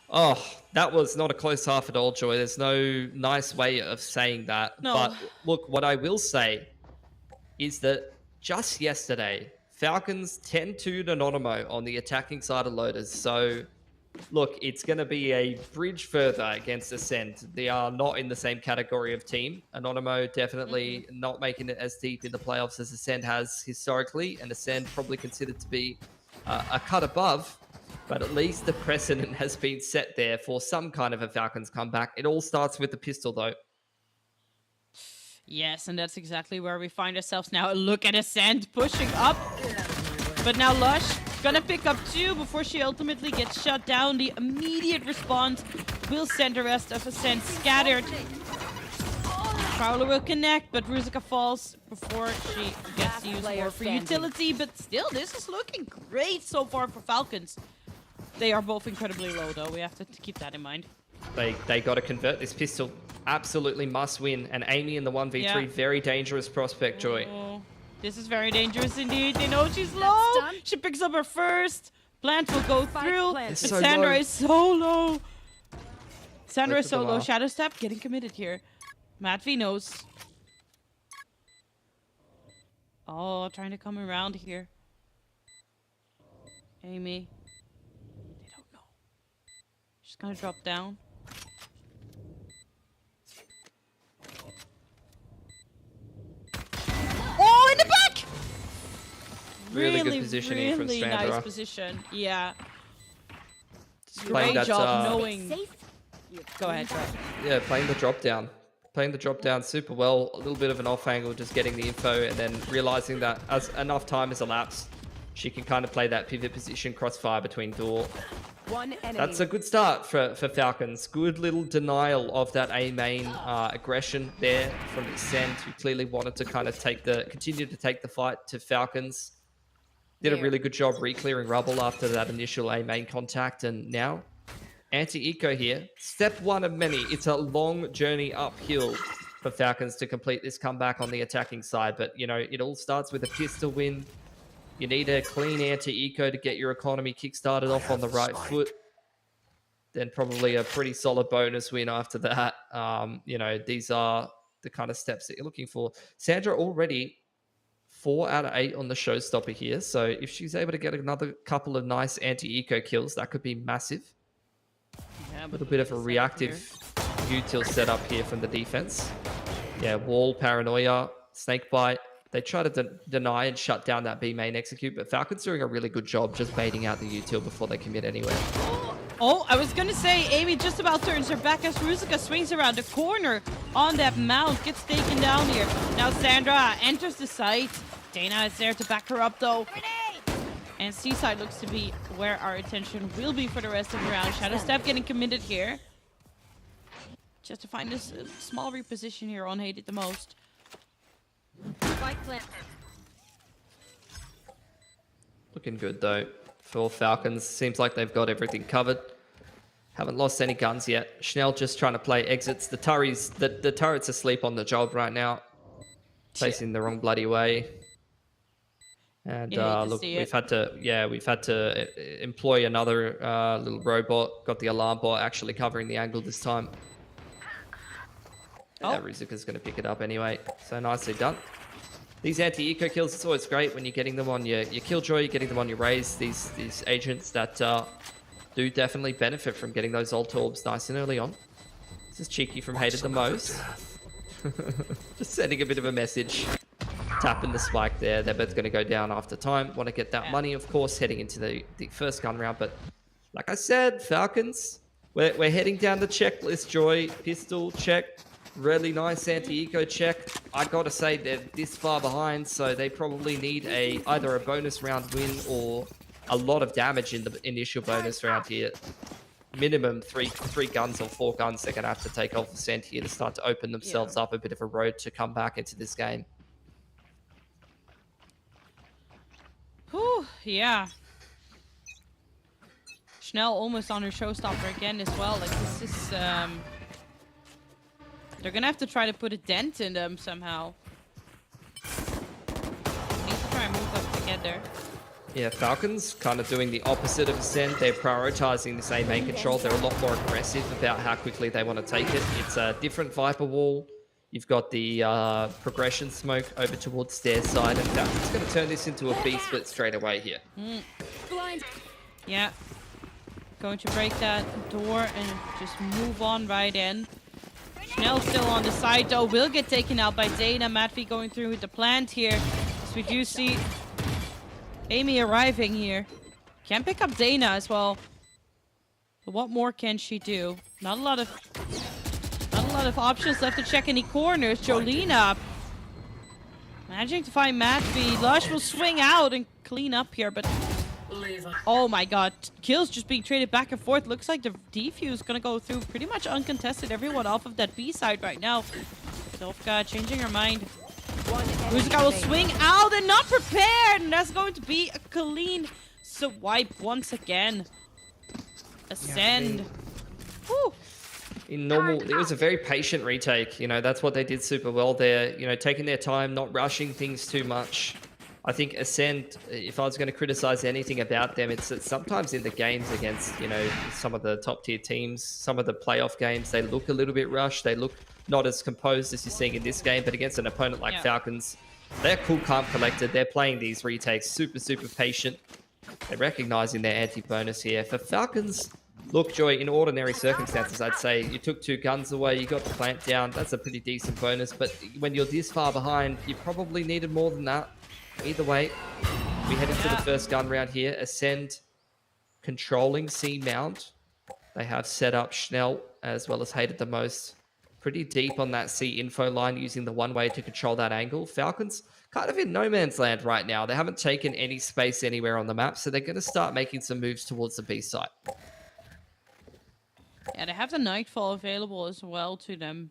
S14: Oh, that was not a close half at all, Joy. There's no nice way of saying that.
S13: No.
S14: But look, what I will say is that just yesterday, Falcons 10-2 Anonymo on the attacking side of Lotus. So look, it's going to be a bridge further against Ascend. They are not in the same category of team. Anonymo definitely not making it as deep in the playoffs as Ascend has historically, and Ascend probably considered to be a cut above, but at least the precedent has been set there for some kind of a Falcons comeback. It all starts with the pistol, though.
S13: Yes, and that's exactly where we find ourselves now. Look at Ascend pushing up. But now Lush gonna pick up 2 before she ultimately gets shut down. The immediate response will send the rest of Ascend scattered. Prowler will connect, but Ruzica falls before she gets to use more for utility. But still, this is looking great so far for Falcons. They are both incredibly low, though. We have to keep that in mind.
S14: They got to convert this pistol. Absolutely must win. And Amy in the 1v3, very dangerous prospect, Joy.
S13: Oh, this is very dangerous indeed. They know she's low. She picks up her first. Plant will go through. But
S14: so
S13: Sandra
S14: low.
S13: is so low. Sandra
S14: Both
S13: is
S14: of
S13: so
S14: them
S13: low.
S14: are.
S13: Shadow Step getting committed here. Matt V knows. Oh, trying to come around here. Amy. They don't know. She's gonna drop down. Oh, in the back!
S14: Really good positioning from
S13: really
S14: Sandra.
S13: nice position. Yeah.
S14: Playing
S13: Great
S14: that,
S13: job knowing. Go ahead, go ahead.
S14: Yeah, playing the drop down. Playing the drop down super well. A little bit of an off angle, just getting the info, and then realizing that as enough time has elapsed, she can kind of play that pivot position, crossfire between door.
S15: One enemy.
S14: That's a good start for Falcons. Good little denial of that A main aggression there from Ascend, who clearly wanted to kind of continue to take the fight to Falcons. Did a really good job re-clearing rubble after that initial A main contact, and now anti-eco here. Step 1 of many. It's a long journey uphill for Falcons to complete this comeback on the attacking side, but you know, it all starts with a pistol win. You need a clean anti-eco to get your economy kick-started off on the right foot. Then probably a pretty solid bonus win after that. You know, these are the kind of steps that you're looking for. Sandra already 4 out of 8 on the showstopper here. So if she's able to get another couple of nice anti-eco kills, that could be massive.
S13: Yeah,
S14: A little bit of a reactive util setup here from the defense. Yeah, wall, paranoia, snakebite. They try to deny and shut down that B main execute, but Falcon's doing a really good job just baiting out the util before they commit anywhere.
S13: Oh, I was gonna say, Amy just about turns her back as Ruzica swings around the corner on that mount, gets taken down here. Now Sandra enters the site. Dana is there to back her up though. And Seaside looks to be where our attention will be for the rest of the round. Shadow Step getting committed here. Just to find this small reposition here on Hated the most.
S14: Looking good though for Falcons. Seems like they've got everything covered. Haven't lost any guns yet. Schnell just trying to play exits. The turret's asleep on the job right now. Facing the wrong bloody way. And look, we've had to employ another little robot. Got the alarm bot actually covering the angle this time.
S13: Oh.
S14: Yeah, Ruzica's going to pick it up anyway. So nicely done. These anti-eco kills, it's always great when you're getting them on your Killjoy, you're getting them on your Raze. These agents that do definitely benefit from getting those ult orbs nice and early on. This is cheeky from Hated the most. Just sending a bit of a message. Tapping the spike there. They're both going to go down after time. Want to get that money, of course, heading into the first gun round. But like I said, Falcons, we're heading down the checklist, Joy. Pistol, check. Really nice anti-eco check. I gotta say they're this far behind, so they probably need either a bonus round win or a lot of damage in the initial bonus round here. minimum three guns or 4 guns they're going to have to take off Ascent here to start to open themselves up a bit of a road to come back into this game.
S13: Whew, yeah. Schnell almost on her showstopper again as well. Like, this is, they're gonna have to try to put a dent in them somehow. Need to try and move up together.
S14: Yeah, Falcons kind of doing the opposite of Ascent. They're prioritizing this A main control. They're a lot more aggressive about how quickly they want to take it. It's a different Viper wall. You've got the progression smoke over towards stairs side, and Falcons going to turn this into a B split straight away here.
S13: Yeah. Going to break that door and just move on right in. Schnell still on the side though, will get taken out by Dana. Matvi going through with the plant here. So we do see Amy arriving here. Can pick up Dana as well. But what more can she do? Not a lot of options left to check any corners. Jolina managing to find Matvi. Lush will swing out and clean up here, but oh my god, kills just being traded back and forth. Looks like the defuse gonna go through pretty much uncontested. Everyone off of that B side right now. Dovka changing her mind. Ruzica will swing out and not prepared, and that's going to be a clean swipe once again. Ascend. Whew.
S14: In normal, it was a very patient retake. You know, that's what they did super well there. You know, taking their time, not rushing things too much. I think Ascent, if I was going to criticize anything about them, it's that sometimes in the games against, you know, some of the top tier teams, some of the playoff games, they look a little bit rushed. They look not as composed as you're seeing in this game, but against an opponent like Falcons, they're cool, calm, collected. They're playing these retakes super, super patient. They're recognizing their anti-bonus here. For Falcons, look, Joy, in ordinary circumstances, I'd say you took 2 guns away, you got the plant down. That's a pretty decent bonus, but when you're this far behind, you probably needed more than that. Either way, we head into the first gun round here. Ascend controlling C mount. They have set up Schnell as well as Hated the most. Pretty deep on that C info line, using the one way to control that angle. Falcons kind of in no man's land right now. They haven't taken any space anywhere on the map, so they're going to start making some moves towards the B site.
S13: Yeah, they have the Nightfall available as well to them.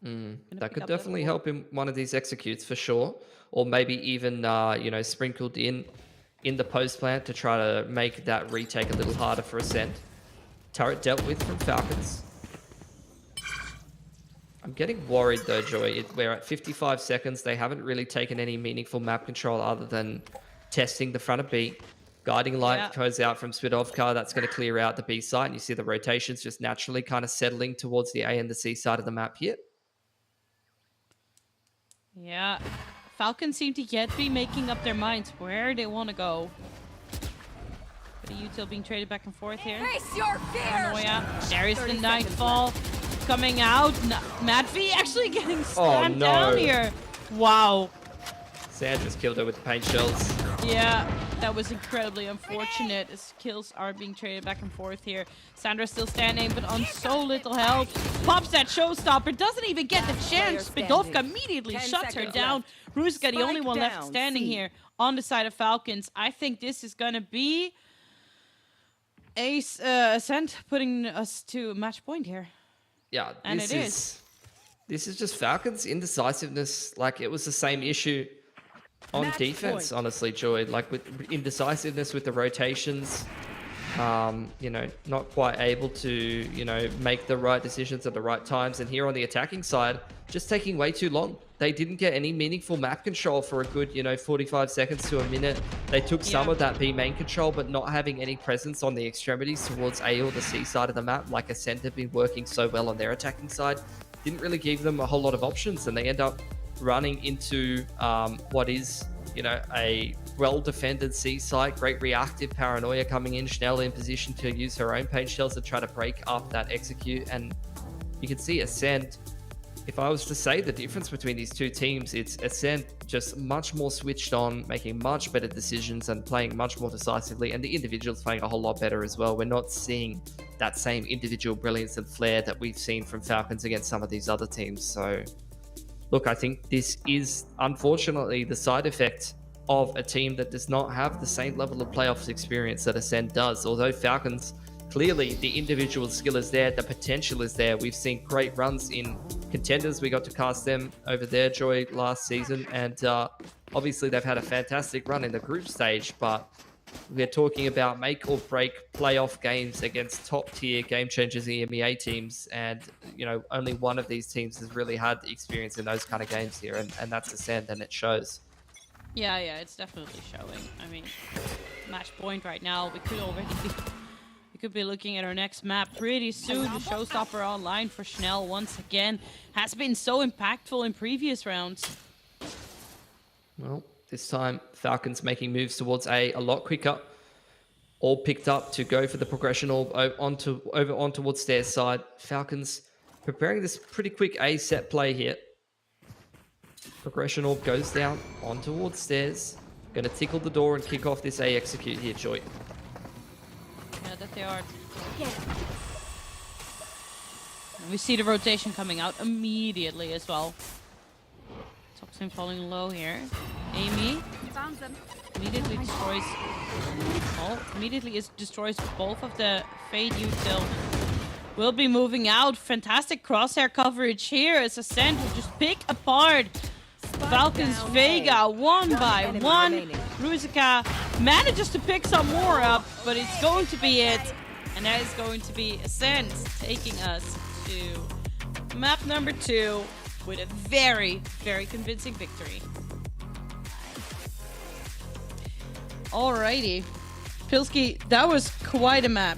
S14: That could definitely help in one of these executes for sure, or maybe even you know, sprinkled in the post plant to try to make that retake a little harder for Ascent. Turret dealt with from Falcons. I'm getting worried though, Joy. We're at 55 seconds. They haven't really taken any meaningful map control other than testing the front of B. Guiding light goes out from Svidovka. That's going to clear out the B site, and you see the rotations just naturally kind of settling towards the A and the C side of the map here.
S13: Yeah, Falcons seem to yet be making up their minds where they want to go. The util being traded back and forth here.
S15: Face your fear!
S13: Paranoia. There is the Nightfall coming out. Madvi actually getting slammed down here. Wow.
S14: Sandra's killed her with the paint shells.
S13: Yeah, that was incredibly unfortunate as kills are being traded back and forth here. Sandra's still standing, but on so little health. Pops that showstopper, doesn't even get the chance. Spidovka immediately shuts her down. Ruska, the only one left standing here on the side of Falcons. I think this is going to be Ascent putting us to match point here.
S14: Yeah,
S13: and
S14: this is just Falcons' indecisiveness. Like, it was the same issue on defense, honestly, Joy. Like, with indecisiveness with the rotations, you know, not quite able to, you know, make the right decisions at the right times. And here on the attacking side, just taking way too long. They didn't get any meaningful map control for a good, you know, 45 seconds to a minute. They took some of that B main control, but not having any presence on the extremities towards A or the C side of the map, like Ascent have been working so well on their attacking side, didn't really give them a whole lot of options, and they end up running into what is, you know, a well-defended C site. Great reactive Paranoia coming in. Schnell in position to use her own paint shells to try to break up that execute. And you can see Ascent, if I was to say the difference between these two teams, it's Ascent just much more switched on, making much better decisions and playing much more decisively, and the individuals playing a whole lot better as well. We're not seeing that same individual brilliance and flair that we've seen from Falcons against some of these other teams. So look, I think this is unfortunately the side effect of a team that does not have the same level of playoffs experience that Ascent does. Although Falcons clearly the individual skill is there, the potential is there. We've seen great runs in contenders. We got to cast them over their joy last season, and obviously they've had a fantastic run in the group stage, but we're talking about make or break playoff games against top tier Game Changers EMEA teams, and only one of these teams has really had the experience in those kind of games here, and that's Ascend, and it shows.
S13: Yeah, it's definitely showing. I mean, match point right now. We could be looking at our next map pretty soon. The showstopper online for Schnell once again has been so impactful in previous rounds.
S14: Well, this time Falcons making moves towards A lot quicker. All picked up to go for the progression orb on towards stairs side. Falcons preparing this pretty quick A set play here. Progression orb goes down on towards stairs. Gonna tickle the door and kick off this A execute here, Joy.
S13: Yeah, that they are. And we see the rotation coming out immediately as well. Toxin falling low here. Amy
S15: Found them.
S13: immediately destroys. Destroys both of the Fade Util. Will be moving out. Fantastic crosshair coverage here as Ascent will just pick apart Falcons Vega one by one. Ruzica manages to pick some more up, but it's going to be it. And that is going to be Ascent taking us to map number 2 with a very, very convincing victory. Alrighty. Pilski, that was quite a map.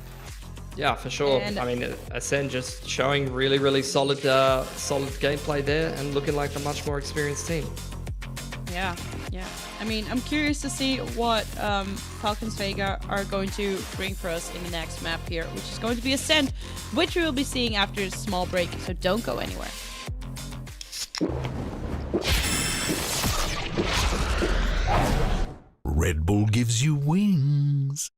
S14: Yeah, for sure.
S13: And
S14: I mean, Ascend just showing really, really solid gameplay there and looking like a much more experienced team.
S13: Yeah. I mean, I'm curious to see what Falcons Vega are going to bring for us in the next map here, which is going to be Ascent, which we will be seeing after a small break, so don't go anywhere.
S16: Red Bull gives you wings.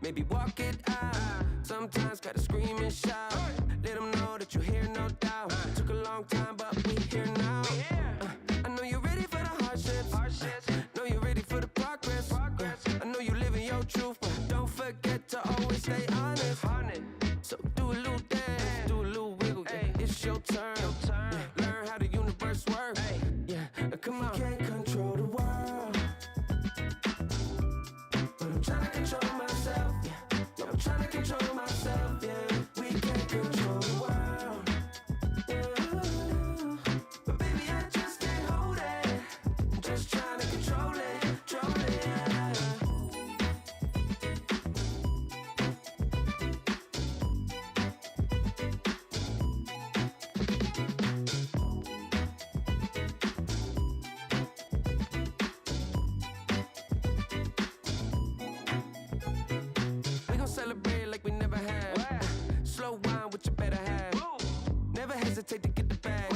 S2: Maybe walk it out. Sometimes gotta scream and shout. Let them know that you're here, no doubt. Took a long time, but we here now. I know you're ready for the hardships. Know you're ready for the progress. I know you living your truth, but don't forget to always stay honest. So do a little dance, do a little wiggle. Yeah, it's your turn. Yeah, learn how the universe works. Yeah, come on. Can't control the world, but I'm trying to control myself. Yeah, I'm trying to control myself. Yeah, we can't control the world. Yeah, but baby, I just can't hold it. I'm just trying to control it, control it. Yeah. We gon' celebrate like we never have. Slow wine with your better half. Never hesitate to get the bag.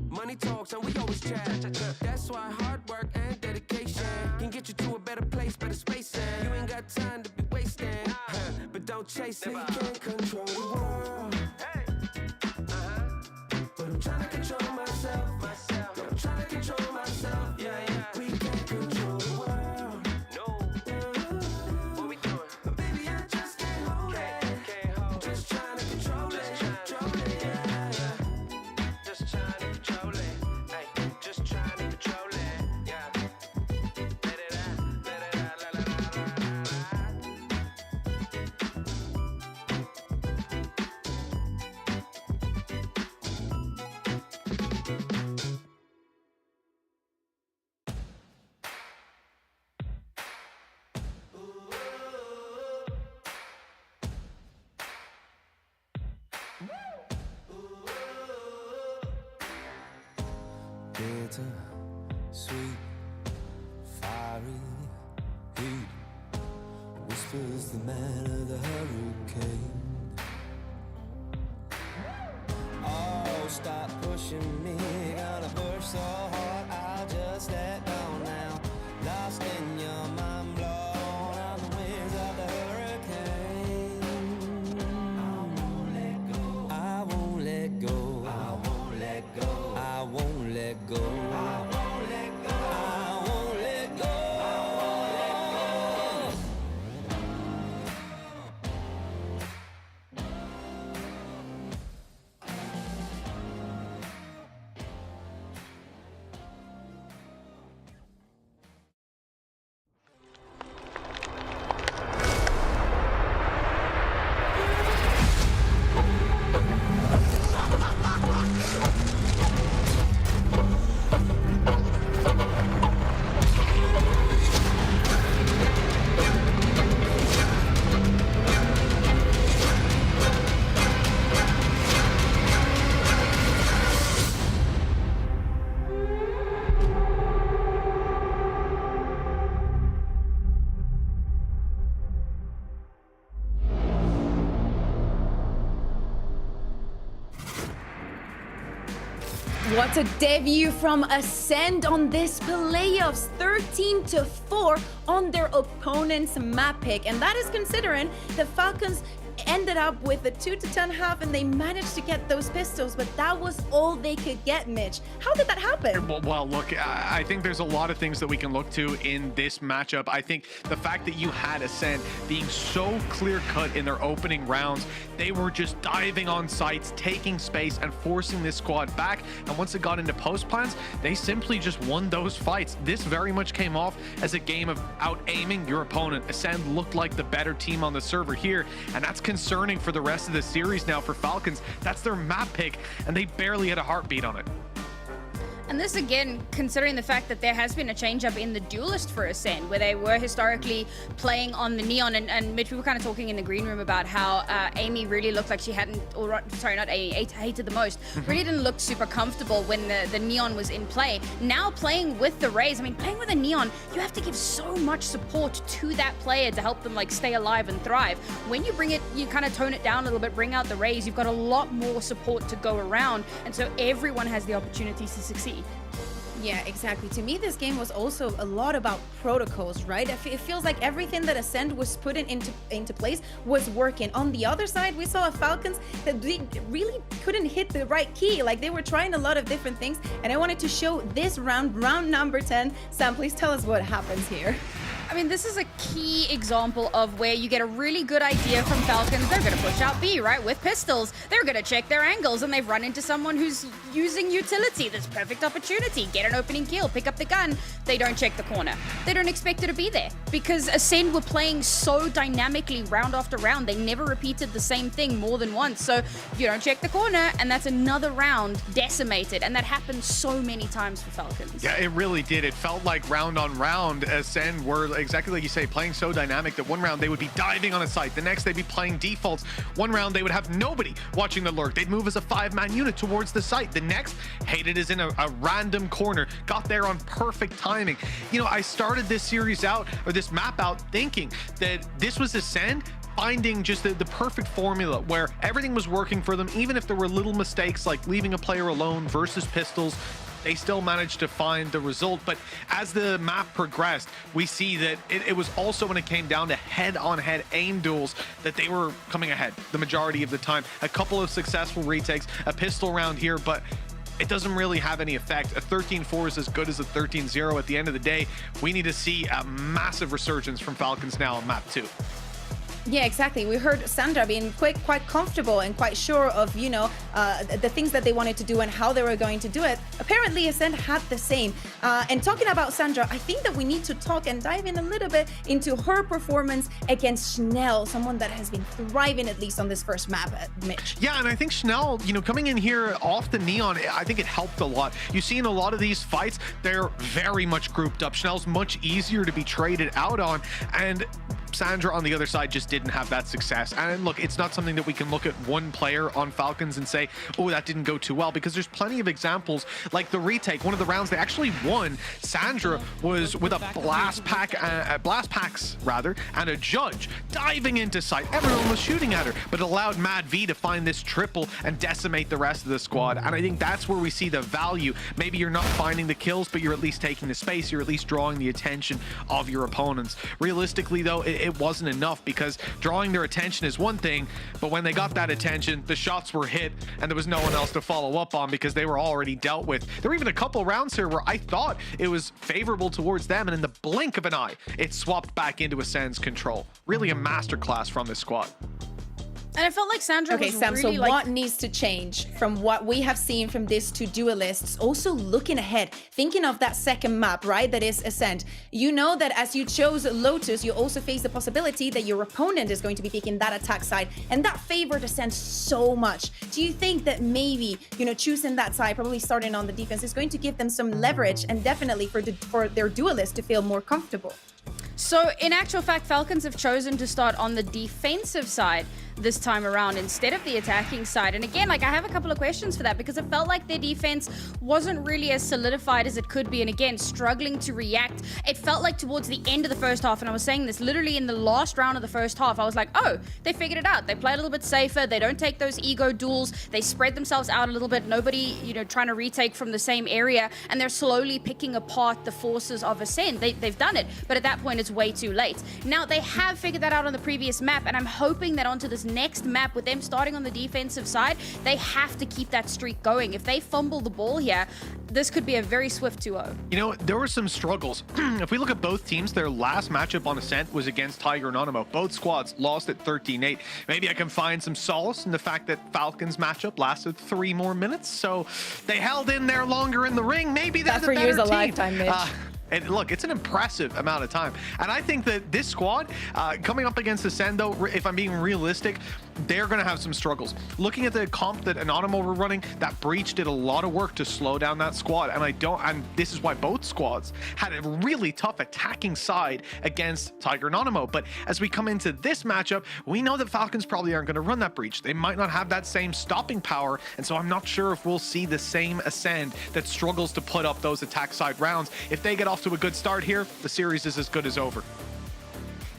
S2: Money talks and we always chat. That's why hard work and dedication can get you to a better place, better space. You ain't got time to be wasting, but don't chase it. You can't control the world, but I'm trying to control myself. Yeah, I'm trying to control myself. Yeah. We can't control the world. No. What we doing? But baby, I just can't hold it. I'm just trying to control it. Yeah. Just trying to control it. Hey, just trying to control it. Yeah. Let it out. Let it out. La, la, la, la, la, la.
S17: Bitter, sweet, fiery,
S2: Heat whispers the man of the hurricane. Oh, stop pushing me, gonna push so hard I'll just let go now. Lost in your mind, blown on the winds of the hurricane. I won't let go. I won't let go. I won't let go. I won't let go. I won't let go. I won't let go.
S8: What a debut from Ascend on this playoffs, 13-4 on their opponent's map pick. And that is considering the Falcons ended up with a 2-10 half and they managed to get those pistols, but that was all they could get, Mitch. How did that happen?
S9: Well, look, I think there's a lot of things that we can look to in this matchup. I think the fact that you had Ascend being so clear-cut in their opening rounds, they were just diving on sites, taking space, and forcing this squad back. And once it got into post plans, they simply just won those fights. This very much came off as a game of out-aiming your opponent. Ascend looked like the better team on the server here, and that's concerning for the rest of the series now for Falcons. That's their map pick, and they barely had a heartbeat on it.
S10: And this again, considering the fact that there has been a change up in the duelist for Ascend, where they were historically playing on the Neon, and Mitch, we were kind of talking in the green room about how Amy really looked like she hadn't, or sorry, not Amy, hated the most, really didn't look super comfortable when the Neon was in play. Now playing with the Rays, I mean, playing with a Neon, you have to give so much support to that player to help them like stay alive and thrive. When you bring it, you kind of tone it down a little bit, bring out the Rays, you've got a lot more support to go around, and so everyone has the opportunity to succeed.
S8: Yeah, exactly. To me, this game was also a lot about protocols, right? It feels like everything that Ascend was putting into place was working. On the other side, we saw a Falcons that really couldn't hit the right key. Like, they were trying a lot of different things, and I wanted to show this round number 10. Sam, please tell us what happens here.
S10: I mean, this is a key example of where you get a really good idea from Falcons. They're going to push out B, right, with pistols. They're going to check their angles, and they've run into someone who's using utility. This perfect opportunity. Get an opening kill, pick up the gun. They don't check the corner. They don't expect it to be there because Ascend were playing so dynamically round after round. They never repeated the same thing more than once. So you don't check the corner, and that's another round decimated. And that happened so many times for Falcons.
S9: Yeah, it really did. It felt like round on round, Ascend were exactly like you say, playing so dynamic that one round they would be diving on a site, the next they'd be playing defaults, one round they would have nobody watching the lurk, they'd move as a 5-man unit towards the site, the next hated is in a random corner, got there on perfect timing. You know, I started this series out, or this map out, thinking that this was Ascend finding just the perfect formula where everything was working for them, even if there were little mistakes like leaving a player alone versus pistols. They still managed to find the result. But as the map progressed, we see that it was also when it came down to head-on-head aim duels that they were coming ahead the majority of the time. A couple of successful retakes, a pistol round here, but it doesn't really have any effect. A 13-4 is as good as a 13-0 at the end of the day. We need to see a massive resurgence from Falcons now on map 2.
S8: Yeah, exactly. We heard Sandra being quite comfortable and quite sure of, you know, the things that they wanted to do and how they were going to do it. Apparently, Ascend had the same. And talking about Sandra, I think that we need to talk and dive in a little bit into her performance against Schnell, someone that has been thriving at least on this first map, Mitch.
S9: Yeah, and I think Schnell, you know, coming in here off the Neon, I think it helped a lot. You see in a lot of these fights, they're very much grouped up. Schnell's much easier to be traded out on, and Sandra on the other side just didn't have that success. And look, it's not something that we can look at one player on Falcons and say, oh, that didn't go too well, because there's plenty of examples like the retake. One of the rounds they actually won, Sandra was with a blast packs rather, and a judge diving into sight. Everyone was shooting at her, but it allowed Mad V to find this triple and decimate the rest of the squad. And I think that's where we see the value. Maybe you're not finding the kills, but you're at least taking the space. You're at least drawing the attention of your opponents. Realistically though, it wasn't enough, because drawing their attention is one thing, but when they got that attention, the shots were hit and there was no one else to follow up on because they were already dealt with. There were even a couple rounds here where I thought it was favorable towards them, and in the blink of an eye, it swapped back into Ascend's control. Really a masterclass from this squad.
S10: And it felt like Sandra was
S8: Sam,
S10: really
S8: so what needs to change from what we have seen from these two duelists? Also looking ahead, thinking of that second map, right? That is Ascend. You know that as you chose Lotus, you also face the possibility that your opponent is going to be picking that attack side, and that favored Ascend so much. Do you think that maybe, you know, choosing that side, probably starting on the defense, is going to give them some leverage, and definitely for their duelist to feel more comfortable?
S10: So in actual fact, Falcons have chosen to start on the defensive side this time around instead of the attacking side. And again, like, I have a couple of questions for that, because it felt like their defense wasn't really as solidified as it could be, and again, struggling to react. It felt like towards the end of the first half, and I was saying this literally in the last round of the first half, I was like, oh, they figured it out. They play a little bit safer. They don't take those ego duels. They spread themselves out a little bit. Nobody, you know, trying to retake from the same area, and they're slowly picking apart the forces of Ascend. They've done it, but at that point, it's way too late. Now, they have figured that out on the previous map, and I'm hoping that onto this next map, with them starting on the defensive side, they have to keep that streak going. If they fumble the ball here, this could be a very swift 2-0.
S9: You know, there were some struggles. If we look at both teams, their last matchup on Ascent was against Tiger and Anonymous. Both squads lost at 13-8. Maybe I can find some solace in the fact that Falcons matchup lasted 3 more minutes, so they held in there longer in the ring. Maybe that's
S8: that for you is a lifetime, Mitch.
S9: And look, it's an impressive amount of time. And I think that this squad, coming up against Ascend, though, if I'm being realistic, they're going to have some struggles. Looking at the comp that Anonymous were running, that Breach did a lot of work to slow down that squad. And this is why both squads had a really tough attacking side against Tiger and Anonymous. But as we come into this matchup, we know that Falcons probably aren't going to run that Breach. They might not have that same stopping power. And so I'm not sure if we'll see the same Ascend that struggles to put up those attack side rounds. If they get off to a good start here, the series is as good as over.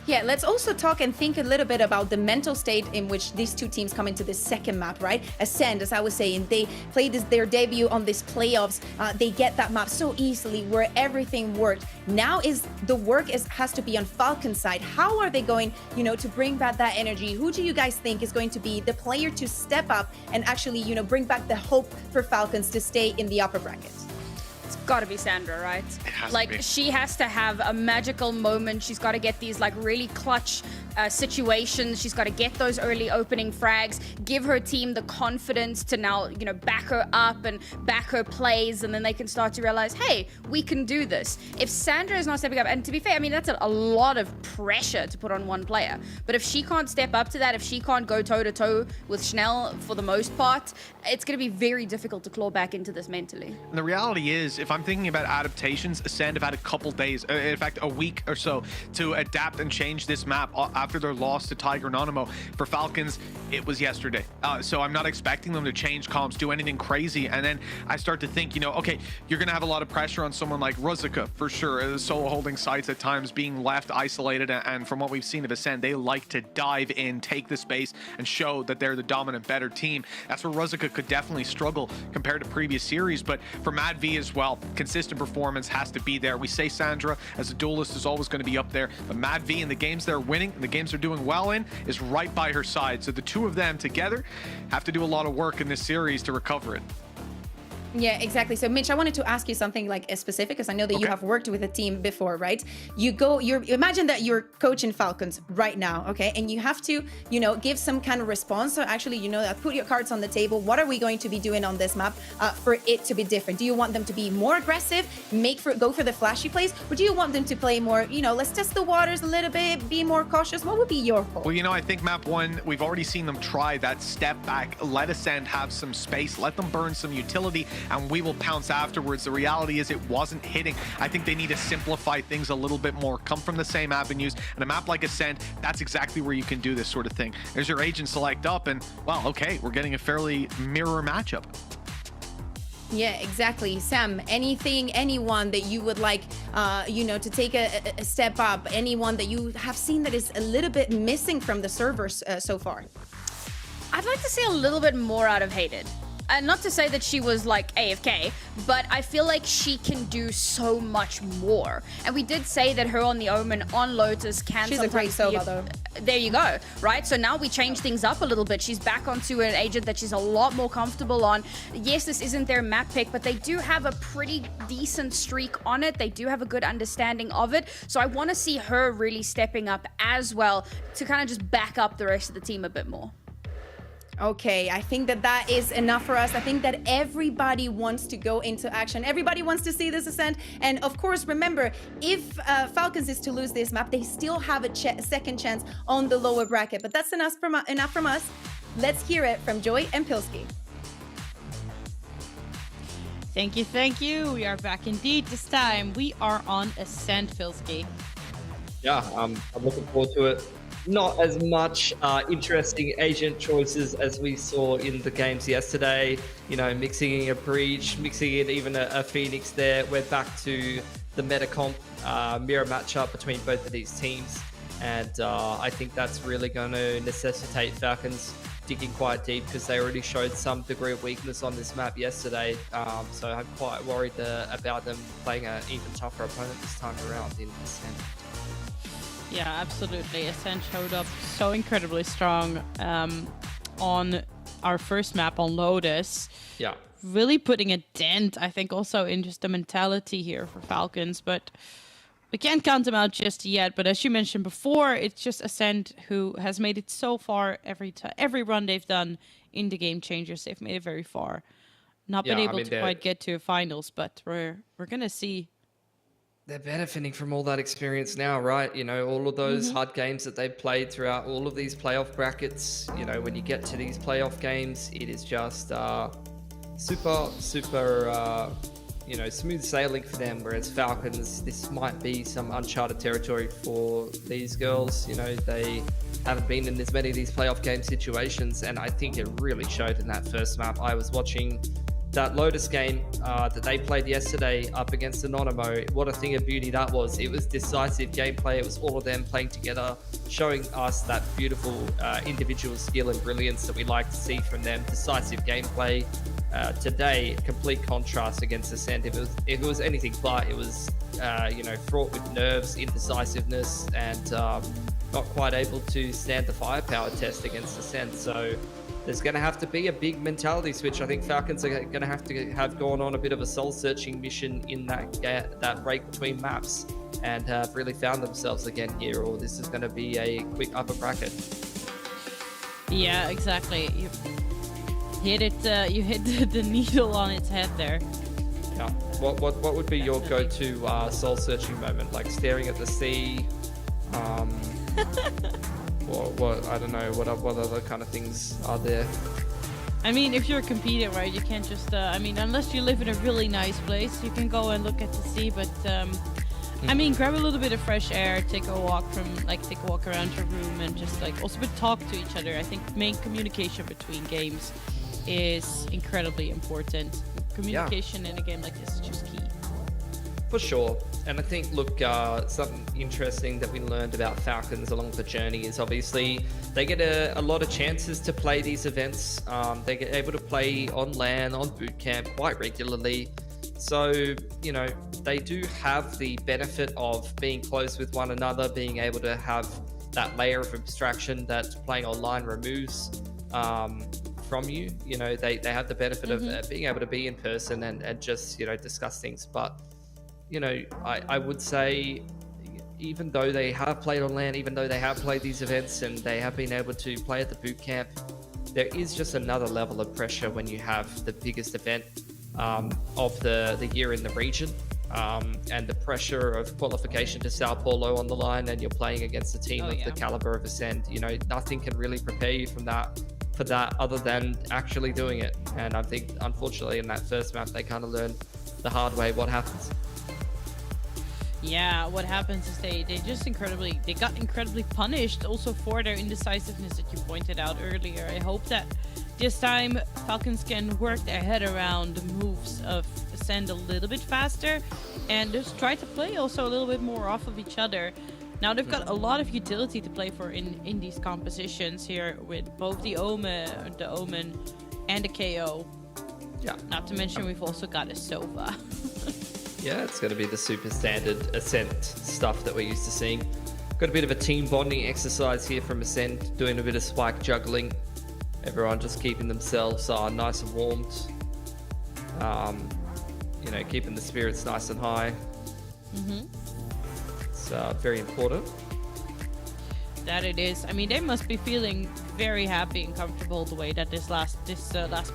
S8: Yeah, let's also talk and think a little bit about the mental state in which these two teams come into this second map, right? Ascend, as I was saying, they played their debut on this playoffs. They get that map so easily where everything worked. Now has to be on Falcon's side. How are they going, you know, to bring back that energy? Who do you guys think is going to be the player to step up and actually, you know, bring back the hope for Falcons to stay in the upper bracket?
S10: It's got to be Sandra, right? Like, she has to have a magical moment. She's got to get these like really clutch situations. She's got to get those early opening frags, give her team the confidence to now, you know, back her up and back her plays, and then they can start to realize, hey, we can do this. If Sandra is not stepping up, and to be fair, I mean, that's a lot of pressure to put on one player, but if she can't step up to that, if she can't go toe-to-toe with Schnell for the most part, it's going to be very difficult to claw back into this mentally.
S9: And the reality is, if I'm thinking about adaptations, Ascend have had a couple days, in fact, a week or so to adapt and change this map after their loss to Tiger and Anonymous. For Falcons, it was yesterday. So I'm not expecting them to change comps, do anything crazy. And then I start to think, you know, okay, you're going to have a lot of pressure on someone like Ruzika, for sure. Solo holding sites at times, being left isolated. And from what we've seen of Ascend, they like to dive in, take the space, and show that they're the dominant, better team. That's where Ruzika could definitely struggle compared to previous series. But for Mad V as well, consistent performance has to be there. We say Sandra as a duelist is always going to be up there, but Mad V in the games they're winning, and the games they're doing well in, is right by her side. So the two of them together have to do a lot of work in this series to recover it.
S8: Yeah, exactly. So Mitch, I wanted to ask you something like specific, because I know that you have worked with a team before, right? You imagine that you're coaching Falcons right now, okay? And you have to, you know, give some kind of response. So actually, you know, put your cards on the table. What are we going to be doing on this map for it to be different? Do you want them to be more aggressive, go for the flashy plays, or do you want them to play more, you know, let's test the waters a little bit, be more cautious? What would be your hope?
S9: Well, you know, I think map 1, we've already seen them try that step back, let Ascend have some space, let them burn some utility, and we will pounce afterwards. The reality is it wasn't hitting. I think they need to simplify things a little bit more, come from the same avenues, and a map like Ascent, that's exactly where you can do this sort of thing. There's your agent select up, and well, okay, we're getting a fairly mirror matchup.
S8: Yeah, exactly. Sam, anyone that you would like, to take a step up, anyone that you have seen that is a little bit missing from the servers so far?
S10: I'd like to see a little bit more out of Hated. And not to say that she was like AFK, but I feel like she can do so much more. And we did say that her on the Omen on Lotus can
S8: She's a great solo though.
S10: There you go, right? So now we change things up a little bit. She's back onto an agent that she's a lot more comfortable on. Yes, this isn't their map pick, but they do have a pretty decent streak on it. They do have a good understanding of it. So I want to see her really stepping up as well to kind of just back up the rest of the team a bit more.
S8: Okay, I think that is enough for us. I think that everybody wants to go into action. Everybody wants to see this Ascent. And of course, remember, if Falcons is to lose this map, they still have a second chance on the lower bracket. But that's enough from us. Let's hear it from Joy and Pilsky.
S13: Thank you. We are back indeed. This time, we are on Ascent, Pilsky.
S14: Yeah, I'm looking forward to it. Not as much interesting agent choices as we saw in the games yesterday. You know, mixing in a Breach, mixing in even a Phoenix there. We're back to the meta comp mirror matchup between both of these teams. And I think that's really going to necessitate Falcons digging quite deep because they already showed some degree of weakness on this map yesterday. So I'm quite worried about them playing an even tougher opponent this time around in Ascent.
S13: Yeah, absolutely. Ascent showed up so incredibly strong on our first map on Lotus.
S14: Yeah.
S13: Really putting a dent, I think, also in just the mentality here for Falcons. But we can't count them out just yet. But as you mentioned before, it's just Ascent who has made it so far every run they've done in the Game Changers. They've made it very far. Not been able to quite get to finals, but we're going to see.
S14: They're benefiting from all that experience now, right? You know, all of those hard games that they've played throughout all of these playoff brackets. You know, when you get to these playoff games, it is just super, smooth sailing for them. Whereas Falcons, this might be some uncharted territory for these girls. You know, they haven't been in as many of these playoff game situations. And I think it really showed in that first map. I was watching that Lotus game that they played yesterday up against Anonymo. What a thing of beauty that was. It was decisive gameplay. It was all of them playing together, showing us that beautiful individual skill and brilliance that we like to see from them. Decisive gameplay. Today, complete contrast against Ascent. If it was anything but, it was fraught with nerves, indecisiveness, and not quite able to stand the firepower test against Ascent. So there's going to have to be a big mentality switch. I think Falcons are going to have gone on a bit of a soul-searching mission in that break between maps and have really found themselves again here, or this is going to be a quick upper bracket.
S13: Yeah, exactly. You hit it. You hit the needle on its head there.
S14: Yeah. What would be your go-to soul-searching moment? Like staring at the sea. What I don't know. What other kind of things are there?
S13: I mean, if you're competing, right, you can't just. Unless you live in a really nice place, you can go and look at the sea. But grab a little bit of fresh air, take a walk around your room, and just also talk to each other. I think main communication between games is incredibly important. Communication in a game like this is just key.
S14: For sure. And I think, look, something interesting that we learned about Falcons along the journey is obviously they get a lot of chances to play these events. They get able to play on LAN, on bootcamp quite regularly. So, you know, they do have the benefit of being close with one another, being able to have that layer of abstraction that playing online removes from you. You know, they have the benefit of being able to be in person and just, discuss things. But you know, I would say, even though they have played on LAN, even though they have played these events and they have been able to play at the boot camp, there is just another level of pressure when you have the biggest event of the year in the region, and the pressure of qualification to Sao Paulo on the line, and you're playing against a team of the caliber of Ascend. You know, nothing can really prepare you from that for that other than actually doing it. And I think, unfortunately, in that first map, they kind of learned the hard way what happens.
S13: Yeah, what happens is they got incredibly punished also for their indecisiveness that you pointed out earlier. I hope that this time Falcons can work their head around the moves of Ascend a little bit faster and just try to play also a little bit more off of each other. Now they've got a lot of utility to play for in these compositions here with both the Omen and the KO.
S14: Yeah.
S13: Not to mention we've also got a Sova.
S14: Yeah, it's going to be the super standard Ascent stuff that we're used to seeing. Got a bit of a team bonding exercise here from Ascent, doing a bit of spike juggling. Everyone just keeping themselves nice and warmed. You know, keeping the spirits nice and high. It's very important.
S13: That it is. I mean, they must be feeling very happy and comfortable the way that this last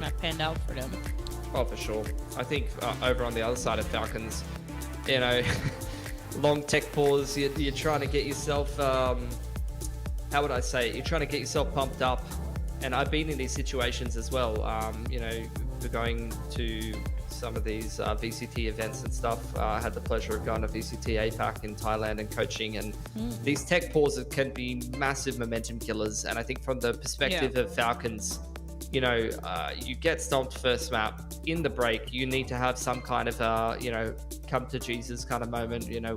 S13: map panned out for them.
S14: Oh, for sure. I think over on the other side of Falcons, you know, long tech pause, you're trying to get yourself, how would I say it? You're trying to get yourself pumped up. And I've been in these situations as well. You know, we're going to some of these VCT events and stuff. I had the pleasure of going to VCT APAC in Thailand and coaching. And these tech pauses can be massive momentum killers. And I think from the perspective of Falcons, you know, you get stomped first map. In the break, you need to have some kind of, you know, come to Jesus kind of moment, you know,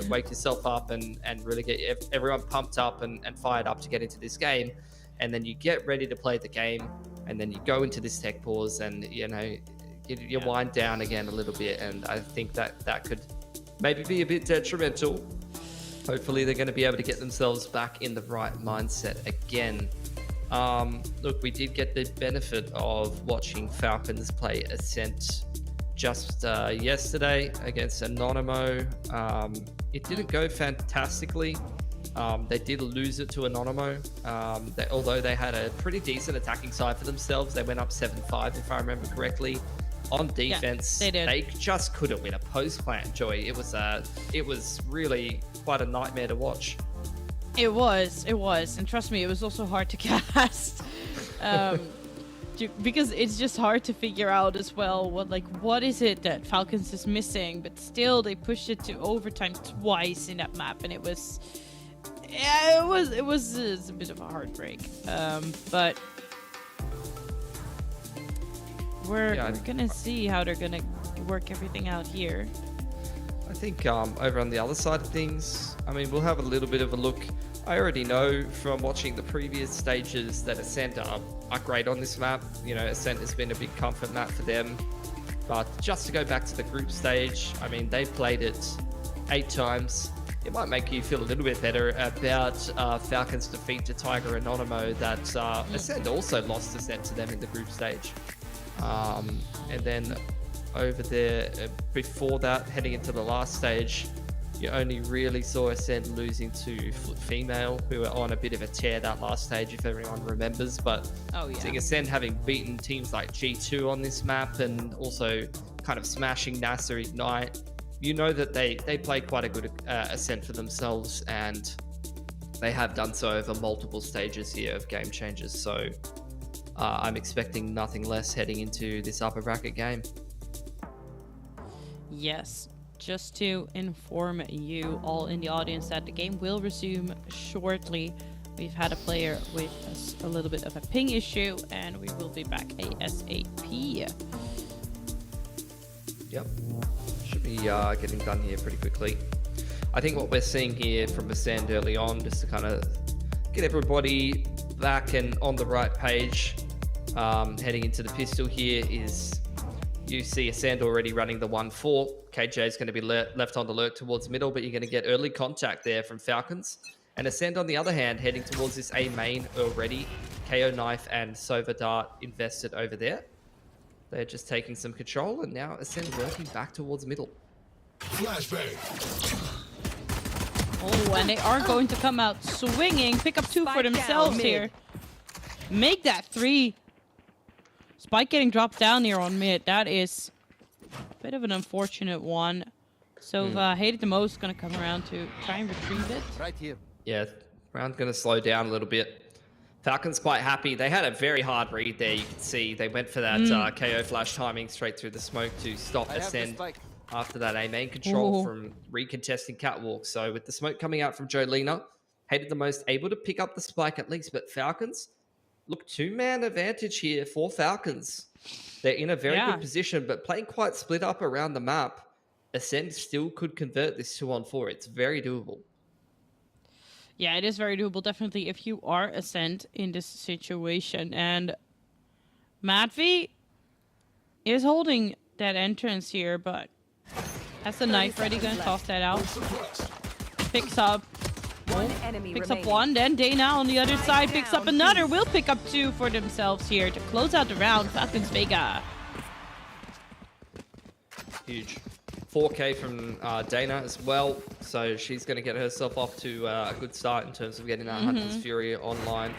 S14: wake yourself up and really get everyone pumped up and fired up to get into this game. And then you get ready to play the game, and then you go into this tech pause and, you know, you wind down again a little bit. And I think that could maybe be a bit detrimental. Hopefully they're going to be able to get themselves back in the right mindset again. Look, we did get the benefit of watching Falcons play Ascent just yesterday against Anonymo. It didn't go fantastically. They did lose it to Anonymo. Although they had a pretty decent attacking side for themselves, they went up 7-5 if I remember correctly. On defense, they just couldn't win a post plant, Joy. It was really quite a nightmare to watch.
S13: It was, and trust me, it was also hard to cast, because it's just hard to figure out as well what is it that Falcons is missing. But still, they pushed it to overtime twice in that map, and it was a bit of a heartbreak. But we're gonna see how they're gonna work everything out here.
S14: I think over on the other side of things, I mean, we'll have a little bit of a look. I already know from watching the previous stages that Ascent are great on this map. You know, Ascent has been a big comfort map for them. But just to go back to the group stage, I mean, they played it 8 times. It might make you feel a little bit better about Falcons' defeat to Tiger and Anonymo that Ascent also lost Ascent to them in the group stage. And then over there, before that, heading into the last stage, you only really saw Ascent losing to Foot Female, who were on a bit of a tear that last stage, if everyone remembers. But seeing Ascent having beaten teams like G2 on this map and also kind of smashing NASR Ignite, you know that they play quite a good Ascent for themselves, and they have done so over multiple stages here of Game Changers. So I'm expecting nothing less heading into this upper bracket game.
S13: Yes, just to inform you all in the audience that the game will resume shortly. We've had a player with a little bit of a ping issue, and we will be back ASAP.
S14: Yep, should be getting done here pretty quickly. I think what we're seeing here from Ascend early on, just to kind of get everybody back and on the right page, heading into the pistol here, is you see Ascend already running the 1-4. KJ is going to be left on the lurk towards middle, but you're going to get early contact there from Falcons. And Ascend, on the other hand, heading towards this A main already. KO Knife and Sova Dart invested over there. They're just taking some control, and now Ascend working back towards middle.
S5: Flashbang.
S13: Oh, and they are going to come out swinging, pick up 2 for themselves here. Make that 3. Spike getting dropped down here on mid. That is a bit of an unfortunate one. So Hated the Most going to come around to try and retrieve it.
S14: Right here. Yeah, round's going to slow down a little bit. Falcons quite happy. They had a very hard read there. You can see they went for that KO flash timing straight through the smoke to stop Ascend after that A main control from recontesting Catwalk. So with the smoke coming out from Jolina, hated the most, able to pick up the spike at least. But Falcons, look, 2-man advantage here for Falcons. They're in a very good position, but playing quite split up around the map. Ascend still could convert this 2-on-4. It's very doable.
S13: Yeah, it is very doable, definitely, if you are Ascend in this situation. And Matvey is holding that entrance here, but has the knife ready, gonna toss that out. Picks up. Picks up one, then Dana on the other side picks up another. Will pick up 2 for themselves here to close out the round. Falcons Vega.
S14: Huge. 4K from Dana as well, so she's going to get herself off to a good start in terms of getting that Hunter's Fury online.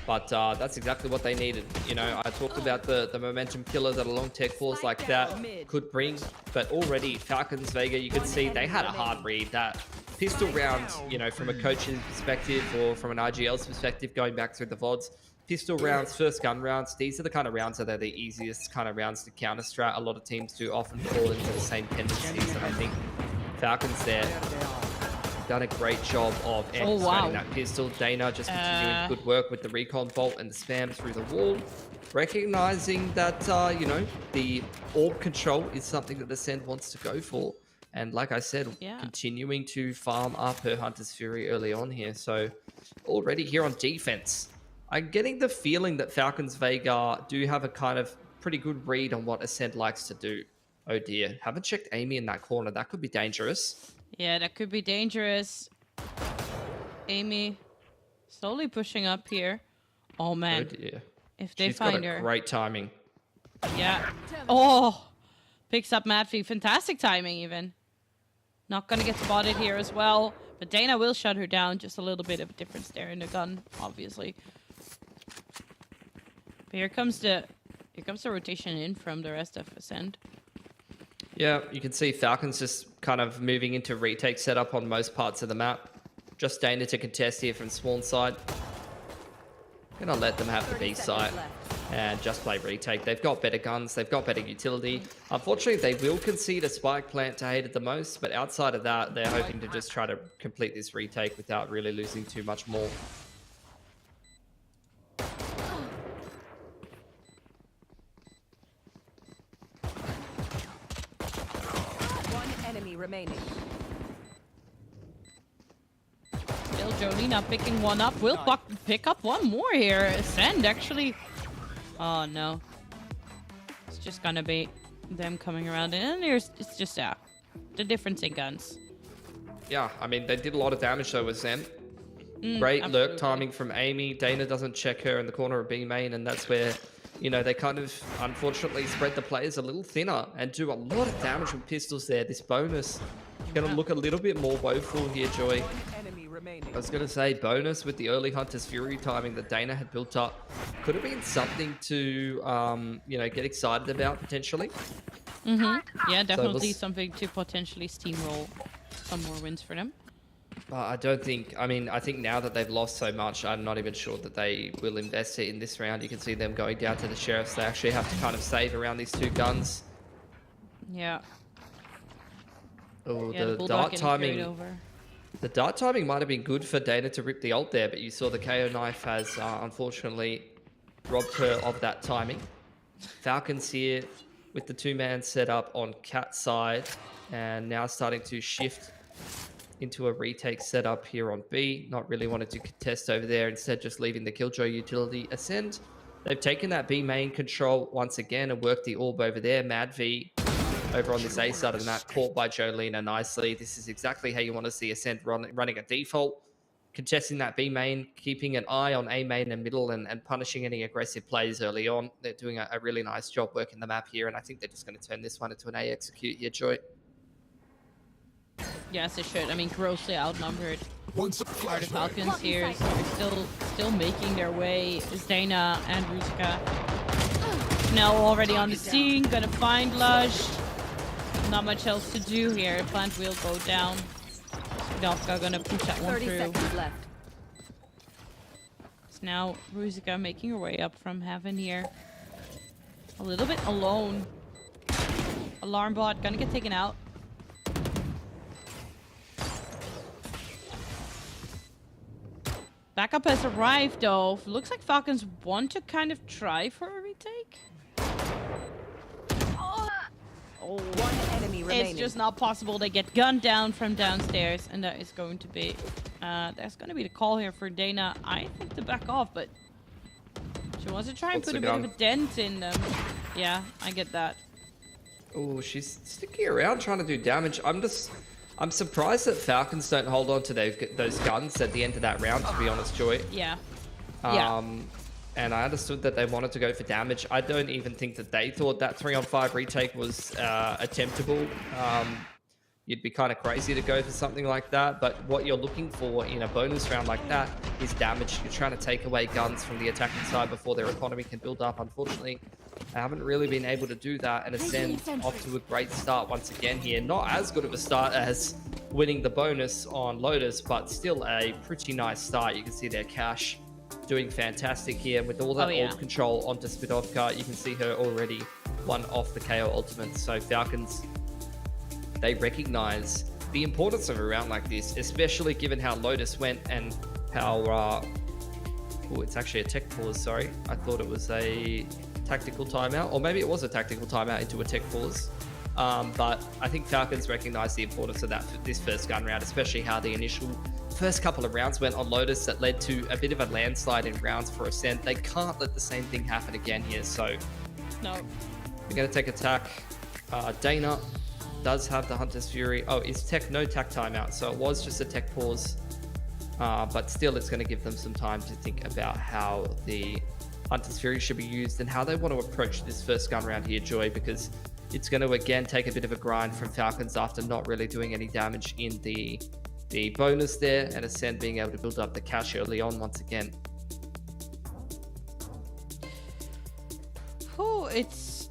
S14: But that's exactly what they needed. You know, I talked about the momentum killer that a long tech pause like that could bring, but already Falcons Vega, you could see they had a hard read. That pistol round, you know, from a coach's perspective or from an RGL's perspective, going back through the VODs, pistol rounds, first gun rounds, these are the kind of rounds that are the easiest kind of rounds to counter strat. A lot of teams do often fall into the same tendencies, and I think Falcons there done a great job of extracting that pistol. Dana just continuing good work with the recon bolt and the spam through the wall, recognizing that you know, the orb control is something that Ascend wants to go for. And like I said, continuing to farm up her Hunter's Fury early on here. So already here on defense, I'm getting the feeling that Falcons Vega do have a kind of pretty good read on what Ascend likes to do. Oh dear, haven't checked Amy in that corner. That could be dangerous.
S13: Yeah, that could be dangerous. Amy slowly pushing up here. Oh man.
S14: Oh dear.
S13: If they
S14: She's
S13: find
S14: got
S13: her.
S14: great timing.
S13: Yeah. Oh, picks up Matvey. Fantastic timing even. Not gonna get spotted here as well. But Dana will shut her down. Just a little bit of a difference there in the gun, obviously. But here comes the rotation in from the rest of Ascend.
S14: Yeah, you can see Falcons just kind of moving into retake setup on most parts of the map. Just Dana to contest here from spawn side. Gonna let them have the B site and just play retake. They've got better guns, they've got better utility. Unfortunately, they will concede a spike plant to hate it the most, but outside of that, they're hoping to just try to complete this retake without really losing too much more.
S15: Remaining.
S13: Still Jolina picking one up. Will pick up one more here. Ascend actually. Oh no. It's just gonna be them coming around, and there's it's just the difference in guns.
S14: Yeah, I mean they did a lot of damage though with Zen. Great lurk timing from Amy. Dana doesn't check her in the corner of B main, and that's where, you know, they kind of unfortunately spread the players a little thinner and do a lot of damage with pistols there. This bonus is going to look a little bit more woeful here, Joy. I was going to say bonus with the early Hunter's Fury timing that Dana had built up could have been something to, you know, get excited about potentially.
S13: Yeah, definitely something to potentially steamroll some more wins for them.
S14: I don't think, I mean, I think now that they've lost so much, I'm not even sure that they will invest it in this round. You can see them going down to the Sheriffs. They actually have to kind of save around these 2 guns.
S13: Yeah.
S14: Oh, the dart timing. The dart timing might have been good for Dana to rip the ult there, but you saw the KO knife has unfortunately robbed her of that timing. Falcons here with the 2-man setup on Cat side, and now starting to shift into a retake setup here on B. Not really wanted to contest over there, instead just leaving the Killjoy utility Ascend. They've taken that B main control once again and worked the orb over there. Mad V over on this A side of the map, caught by Jolina nicely. This is exactly how you want to see Ascend running a default. Contesting that B main, keeping an eye on A main and middle, and punishing any aggressive plays early on. They're doing a really nice job working the map here, and I think they're just going to turn this one into an A execute here, Joy.
S13: Yes, it should. I mean, grossly outnumbered are the Falcons here, so they're still making their way. Is Dana and Ruska now already on the scene, gonna find Lush. Not much else to do here. Plant will go down. Dovka gonna push that one through. Now, Ruzica making her way up from heaven here. A little bit alone. Alarm bot gonna get taken out. Backup has arrived though. Looks like Falcons want to kind of try for a retake. Oh,
S15: One enemy remaining.
S13: it's just not possible. They get gunned down from downstairs, and that is going to be that's going to be the call here for Dana. I think to back off, but she wants to try and
S14: What's
S13: put a
S14: the
S13: bit of
S14: gun?
S13: a dent in them. Yeah, I get that.
S14: Oh, she's sticking around trying to do damage. I'm surprised that Falcons don't hold on to those guns at the end of that round, to be honest, Joy.
S13: Yeah.
S14: And I understood that they wanted to go for damage. I don't even think that they thought that 3-on-5 retake was attemptable. You'd be kind of crazy to go for something like that, but what you're looking for in a bonus round like that is damage. You're trying to take away guns from the attacking side before their economy can build up. Unfortunately, I haven't really been able to do that, and Ascend off to a great start once again here. Not as good of a start as winning the bonus on Lotus, but still a pretty nice start. You can see their Cash doing fantastic here with all that ult control onto Spidovka. You can see her already one off the KO ultimate. So Falcons, they recognize the importance of a round like this, especially given how Lotus went and how oh, it's actually a tech pause, sorry. I thought it was a tactical timeout, or maybe it was a tactical timeout into a tech pause. But I think Falcons recognize the importance of that for this first gun round, especially how the initial first couple of rounds went on Lotus that led to a bit of a landslide in rounds for Ascent. They can't let the same thing happen again here, so
S13: no.
S14: We're going to take attack. Dana does have the Hunter's Fury. Oh, it's tech, no tech timeout, so it was just a tech pause, but still it's going to give them some time to think about how the Hunter's Fury should be used and how they want to approach this first gun round here, Joy, because it's going to again take a bit of a grind from Falcons after not really doing any damage in the bonus there, and Ascend being able to build up the cash early on once again.
S13: Oh, it's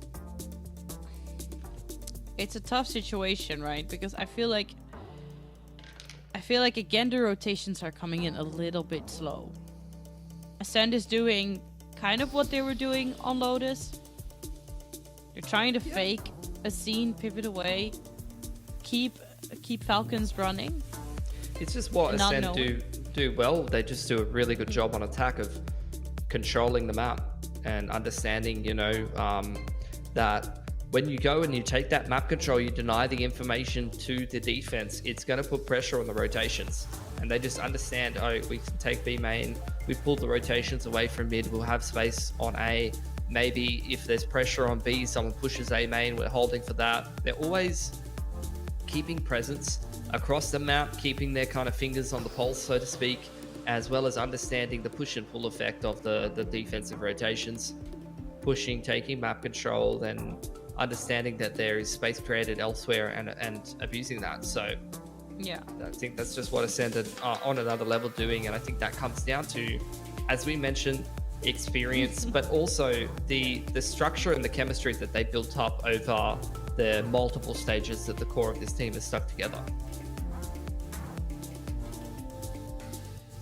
S13: a tough situation, right? Because I feel like again the rotations are coming in a little bit slow. Ascend is doing kind of what they were doing on Lotus. They're trying to fake a scene, pivot away, keep Falcons running.
S14: It's just what Ascend do well. They just do a really good job on attack of controlling the map and understanding, you know, that when you go and you take that map control, you deny the information to the defense, it's going to put pressure on the rotations. And they just understand, oh, we can take B main, we pull the rotations away from mid, we'll have space on A. Maybe if there's pressure on B, someone pushes A main, we're holding for that. They're always keeping presence across the map, keeping their kind of fingers on the pulse, so to speak, as well as understanding the push and pull effect of the defensive rotations. Pushing, taking map control, then understanding that there is space created elsewhere and abusing that. So
S13: yeah,
S14: I think that's just what Ascend are on another level doing, and I think that comes down to, as we mentioned, experience, but also the structure and the chemistry that they built up over the multiple stages that the core of this team has stuck together.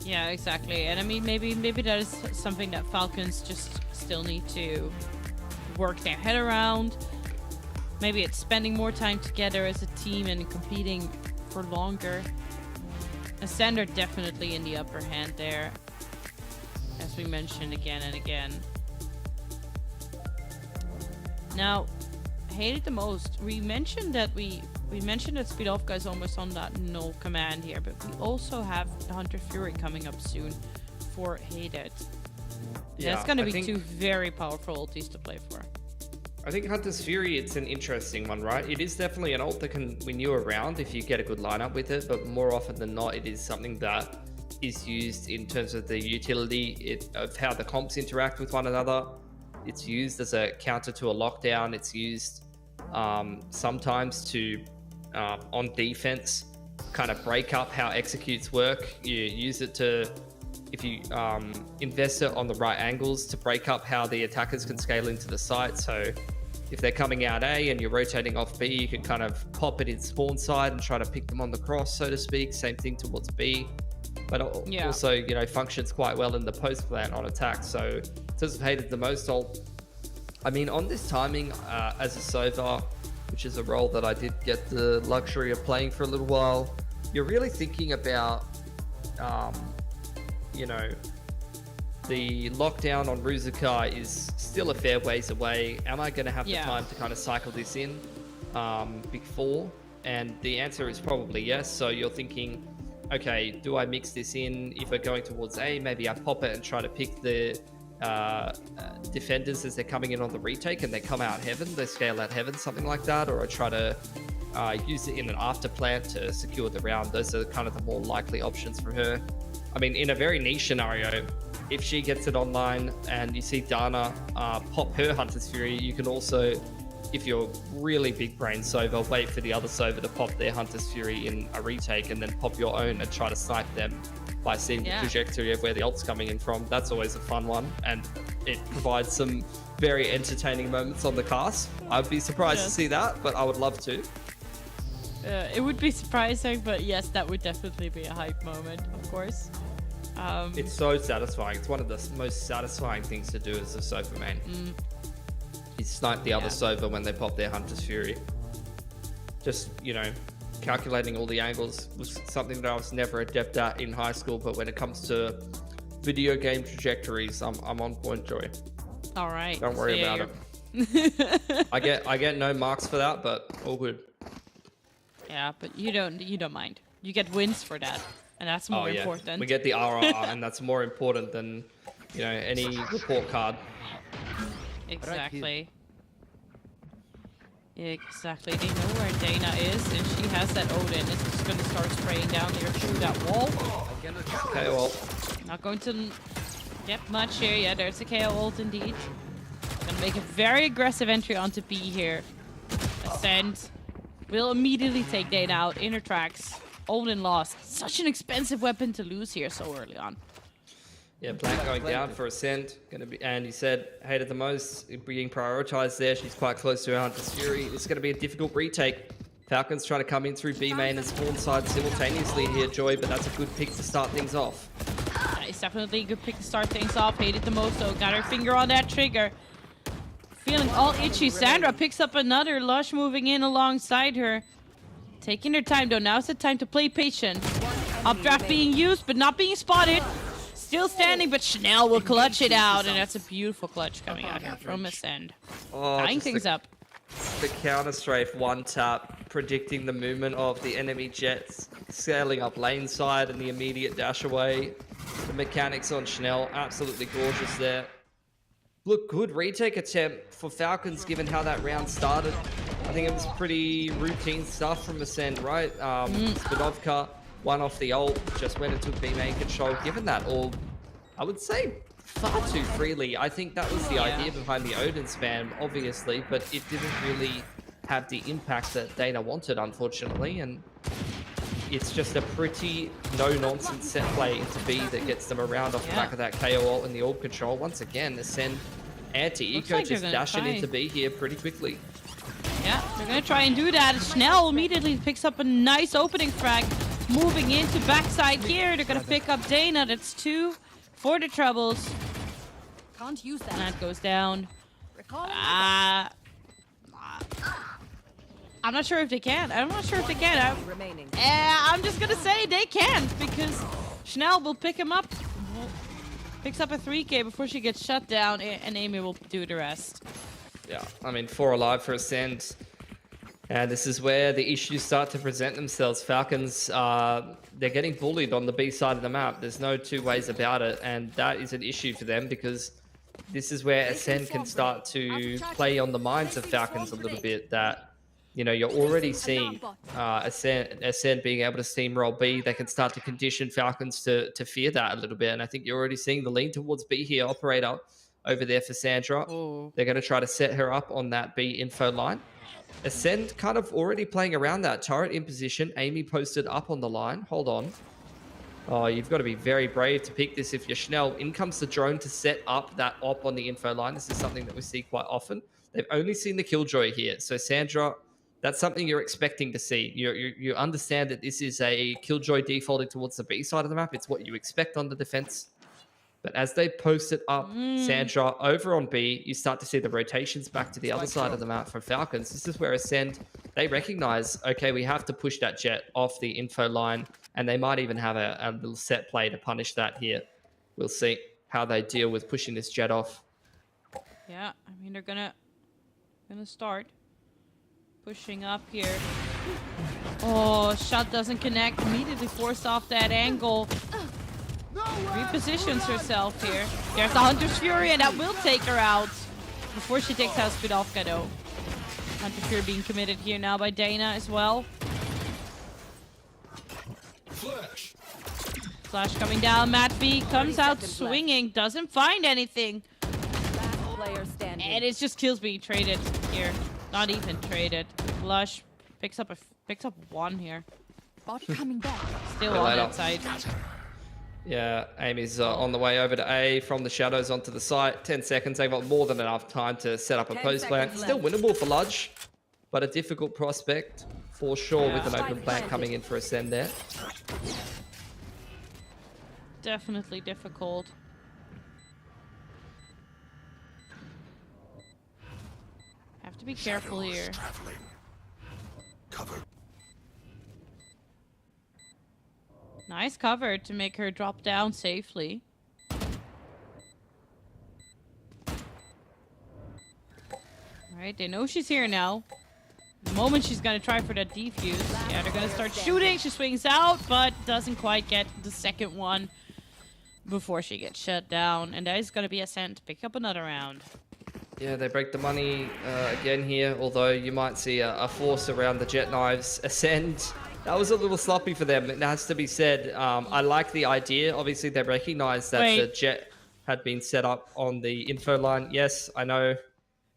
S13: Yeah, exactly. And I mean, maybe that is something that Falcons just still need to work their head around. Maybe it's spending more time together as a team and competing for longer. Ascend are definitely in the upper hand there, as we mentioned again and again. Now, I hate it the most. We mentioned that Spidovka is almost on that null command here, but we also have the Hunter Fury coming up soon for Hated.
S14: Yeah,
S13: that's going to be two very powerful ultis to play for.
S14: I think Hunter's Fury, it's an interesting one, right? It is definitely an ult that can win you around if you get a good lineup with it, but more often than not, it is something that is used in terms of the utility of how the comps interact with one another. It's used as a counter to a lockdown. It's used sometimes to, on defense, kind of break up how executes work. You use it to, if you invest it on the right angles, to break up how the attackers can scale into the site. So if they're coming out A and you're rotating off B, you can kind of pop it in spawn side and try to pick them on the cross, so to speak. Same thing towards B. but
S13: Yeah.
S14: also, you know, functions quite well in the post plant on attack. So in terms of hated the most, I mean, on this timing as a Sova, which is a role that I did get the luxury of playing for a little while, you're really thinking about, you know, the lockdown on Ruzuka is still a fair ways away. Am I going to have the time to kind of cycle this in before? And the answer is probably yes. So you're thinking, okay, do I mix this in? If we're going towards A, maybe I pop it and try to pick the defenders as they're coming in on the retake and they come out heaven, they scale out heaven, something like that. Or I try to use it in an after plant to secure the round. Those are kind of the more likely options for her. I mean, in a very niche scenario, if she gets it online and you see Dana pop her Hunter's Fury, you can also, if you're really big brain Sova, wait for the other Sova to pop their Hunter's Fury in a retake and then pop your own and try to snipe them by seeing the trajectory of where the ult's coming in from. That's always a fun one, and it provides some very entertaining moments on the cast. I'd be surprised to see that, but I would love to.
S13: It would be surprising, but yes, that would definitely be a hype moment, of course.
S14: It's so satisfying. It's one of the most satisfying things to do as a Sova main. You snipe the other Sova when they pop their Hunter's Fury. Just, you know, calculating all the angles was something that I was never adept at in high school, but when it comes to video game trajectories, I'm on point, Joy.
S13: All right.
S14: Don't worry about it. I get no marks for that, but all good.
S13: Yeah, but you don't mind. You get wins for that, and that's more important.
S14: We get the RR, and that's more important than, you know, any report card.
S13: Exactly. Exactly. They know where Dana is, and she has that Odin. It's just going to start spraying down there through that wall.
S14: Okay, well.
S13: Not going to get much here. Yeah, there's a KO ult indeed. Gonna make a very aggressive entry onto B here. Ascend. Will immediately take Dana out. Inner tracks. Odin lost. Such an expensive weapon to lose here so early on.
S14: Yeah, Blank going down for Ascend. And he said, hated the most, being prioritized there. She's quite close to her Hunter's Fury. It's going to be a difficult retake. Falcons trying to come in through B main and spawn side simultaneously here, Joy, but that's a good pick to start things off.
S13: Yeah, it's definitely a good pick to start things off. Hated the most, though. Got her finger on that trigger. Feeling all itchy. Sandra picks up another Lush moving in alongside her. Taking her time, though. Now's the time to play patient. Updraft being used, but not being spotted. Still standing, but Chanel will clutch it out, and that's a beautiful clutch coming out here from Ascend. Tying things up.
S14: The counter strafe one tap, predicting the movement of the enemy jets, scaling up lane side and the immediate dash away. The mechanics on Chanel, absolutely gorgeous there. Look, good retake attempt for Falcons given how that round started. I think it was pretty routine stuff from Ascend, right? Spadovka, one off the ult, just went and took B main control. Given that all, I would say, far too freely. I think that was the idea behind the Odin spam, obviously, but it didn't really have the impact that Dana wanted, unfortunately. And it's just a pretty no-nonsense set play into B that gets them around off the back of that KO ult and the orb control. Once again, Ascend anti-eco
S13: like
S14: just dashing into B here pretty quickly.
S13: Yeah, they're going to try and do that. Schnell immediately picks up a nice opening frag. Moving into backside here. They're going to pick up Dana. That's 2 for the Troubles.
S6: Can't use that.
S13: And that goes down. I'm not sure if they can. I'm not sure if they can. I'm just going to say they can't because Schnell will pick him up. Picks up a 3K before she gets shut down, and Amy will do the rest.
S14: Yeah, I mean, 4 alive for Ascend. And this is where the issues start to present themselves. Falcons, they're getting bullied on the B side of the map. There's no two ways about it. And that is an issue for them because this is where Ascend can start to play on the minds of Falcons a little bit. That, you know, you're already seeing Ascend being able to steamroll B. They can start to condition Falcons to fear that a little bit. And I think you're already seeing the lean towards B here. Operator over there for Sandra. They're going to try to set her up on that B info line. Ascend kind of already playing around that turret in position. Amy posted up on the line. Hold on. Oh, you've got to be very brave to pick this if you're Schnell. In comes the drone to set up that op on the info line. This is something that we see quite often. They've only seen the Killjoy here. So Sandra That's something you're expecting to see. You understand that this is a Killjoy defaulting towards the B side of the map. It's what you expect on the defense. But as they post it up, Sandra over on B, you start to see the rotations back to the other side of the map from Falcons. This is where Ascend, they recognize, okay, we have to push that jet off the info line, and they might even have a little set play to punish that here. We'll see how they deal with pushing this jet off.
S13: Yeah, I mean, they're gonna start pushing up here. Oh, shot doesn't connect. Immediately forced off that angle. Repositions herself here. There's the Hunter's Fury, and that will take her out before she takes out Spidovka, though. Hunter's Fury being committed here now by Dana as well. Flash coming down. Matt B comes out swinging, doesn't find anything. And it's just kills being traded here. Not even traded. Lush picks up one here.
S15: Bot coming back.
S13: Still on that side.
S14: Yeah, Amy's on the way over to A from the shadows onto the site. 10 seconds. They've got more than enough time to set up a post plant. Still winnable for Ludge, but a difficult prospect for sure with an open plant coming in for Ascend there.
S13: Definitely difficult. Have to be careful here. Nice cover to make her drop down safely. Alright, they know she's here now. The moment she's gonna try for that defuse. Yeah, they're gonna start shooting. She swings out, but doesn't quite get the second one before she gets shut down. And that is gonna be Ascend to pick up another round.
S14: Yeah, they break the money again here, although you might see a force around the jet knives. Ascend, that was a little sloppy for them, it has to be said. I like the idea. Obviously, they recognize that the jet had been set up on the info line. Yes, I know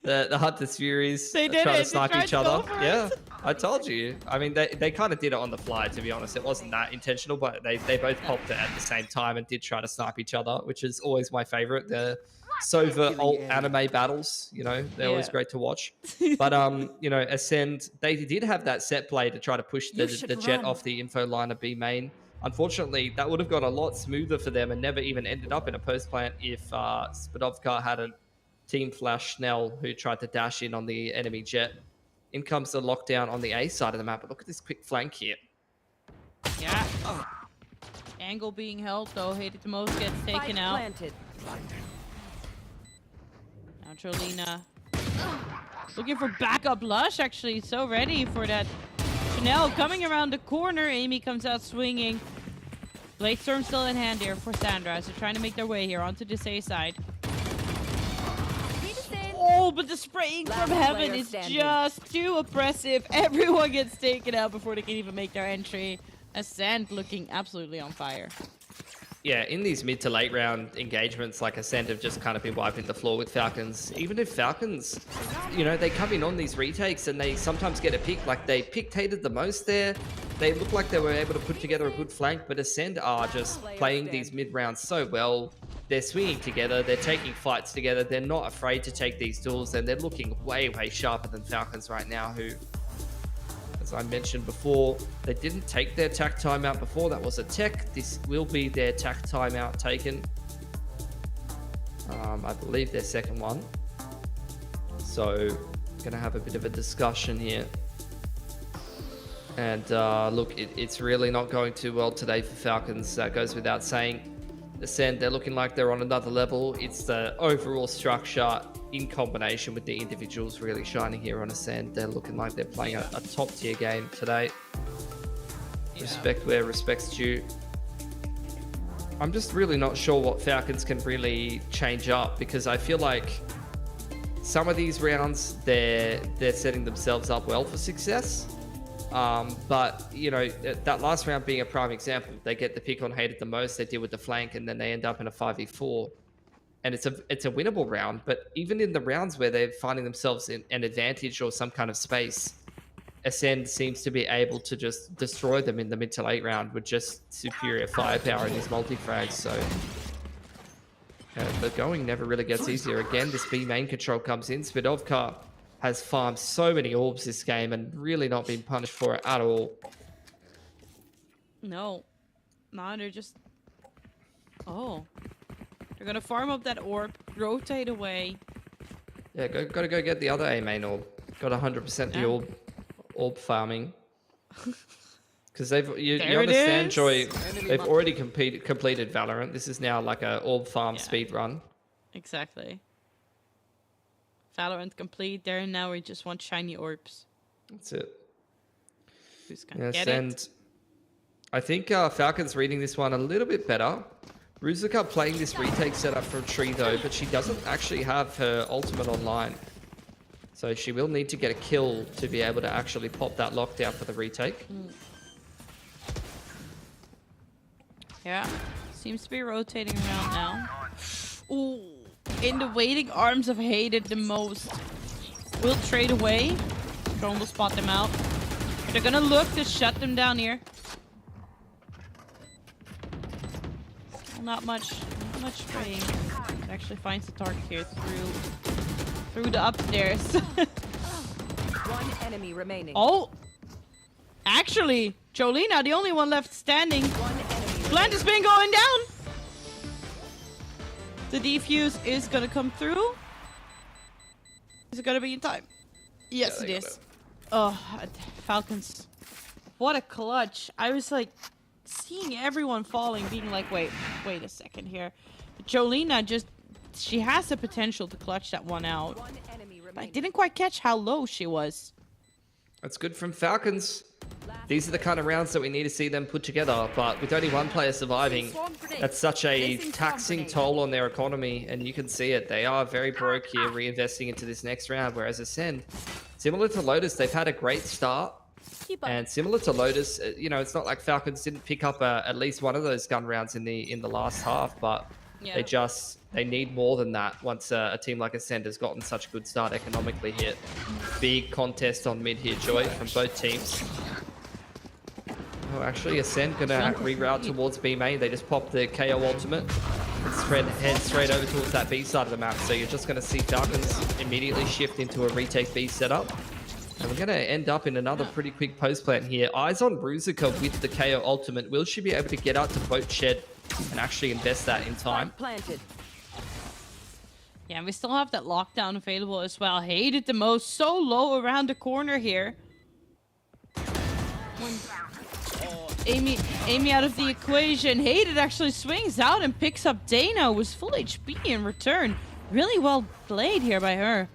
S14: the Hunter's Furies trying to snipe each other. Yeah, I told you. I mean, they kind of did it on the fly, to be honest. It wasn't that intentional, but they both popped it at the same time and did try to snipe each other, which is always my favorite. The Sova alt anime battles, you know, they're always great to watch. But you know, Ascend, they did have that set play to try to push the jet off the info line of B main. Unfortunately, that would have gone a lot smoother for them and never even ended up in a post plant if Spidovka hadn't team flash Snell, who tried to dash in on the enemy jet. In comes the lockdown on the A side of the map, but look at this quick flank here.
S13: Yeah. Angle being held, though. Hated the most gets taken out. Now Trolina looking for backup. Lush actually so ready for that. Chanel coming around the corner. Amy comes out swinging. Blade Storm still in hand here for Sandra. So trying to make their way here onto this A side. Oh, but the spraying from heaven is just too oppressive. Everyone gets taken out before they can even make their entry. Ascend looking absolutely on fire.
S14: Yeah, in these mid to late round engagements, like Ascend have just kind of been wiping the floor with Falcons. Even if Falcons, you know, they come in on these retakes and they sometimes get a pick, like they picked-hated the most there. They look like they were able to put together a good flank, but Ascend are just playing these mid rounds so well. They're swinging together, they're taking fights together, they're not afraid to take these duels, and they're looking way, way sharper than Falcons right now, who, as I mentioned before, they didn't take their tack timeout before. That was a tech. This will be their tack timeout taken. I believe their second one. So, gonna have a bit of a discussion here. And look, it's really not going too well today for Falcons. That goes without saying. Ascend, they're looking like they're on another level. It's the overall structure in combination with the individuals really shining here on Ascend. They're looking like they're playing a top tier game today. Respect where respect's due. I'm just really not sure what Falcons can really change up, because I feel like some of these rounds they're setting themselves up well for success. But, you know, that last round being a prime example, they get the pick on hated the most, they deal with the flank, and then they end up in a 5v4. And it's a winnable round, but even in the rounds where they're finding themselves in an advantage or some kind of space, Ascend seems to be able to just destroy them in the mid to late round with just superior firepower in his multi-frags. So the going never really gets easier. Again, this B main control comes in. Spidovka has farmed so many orbs this game and really not been punished for it at all.
S13: No. Nah, they're just... Oh. They're gonna farm up that orb, rotate away.
S14: Yeah, gotta go get the other A main orb. Got 100% the orb farming. Because you understand, Joy, they've already completed Valorant. This is now like a orb farm speed run.
S13: Exactly. Valorant complete there, and now we just want shiny orbs.
S14: That's it.
S13: Who's gonna
S14: Yes,
S13: get
S14: and
S13: it?
S14: I think Falcon's reading this one a little bit better. Ruzica playing this retake setup from Tree though, but she doesn't actually have her ultimate online. So she will need to get a kill to be able to actually pop that lockdown for the retake.
S13: Yeah, seems to be rotating around now. Ooh, in the waiting arms of Hated the most. We'll trade away. Drone will spot them out. They're gonna look to shut them down here. Still not much trading. It actually finds the target here through the upstairs.
S15: One enemy remaining.
S13: Oh, actually, Jolina, the only one left standing. Plant has been going down. The defuse is gonna come through. Is it gonna be in time? Yes, it is. Oh, Falcons. What a clutch. I was like seeing everyone falling, being like, wait a second here. But Jolina just, she has the potential to clutch that one out. But I didn't quite catch how low she was.
S14: That's good from Falcons. These are the kind of rounds that we need to see them put together, but with only one player surviving, that's such a taxing toll on their economy, and you can see it. They are very broke here, reinvesting into this next round, whereas Ascend, similar to Lotus, they've had a great start, and similar to Lotus, you know, it's not like Falcons didn't pick up at least one of those gun rounds in the last half, but they need more than that once a team like Ascend has gotten such a good start economically here. Big contest on mid here, Joy, from both teams. Oh, actually, Ascend gonna reroute towards B main. They just popped the KO ultimate and head straight over towards that B side of the map. So you're just gonna see Falcons immediately shift into a retake B setup. And we're gonna end up in another pretty quick post plant here. Eyes on Ruzica with the KO ultimate. Will she be able to get out to boat shed and actually invest that in time?
S15: Planted.
S13: Yeah, and we still have that lockdown available as well. Hated the most, so low around the corner here. Amy out of the equation. Hated actually swings out and picks up Dana, who's full HP in return. Really well played here by her.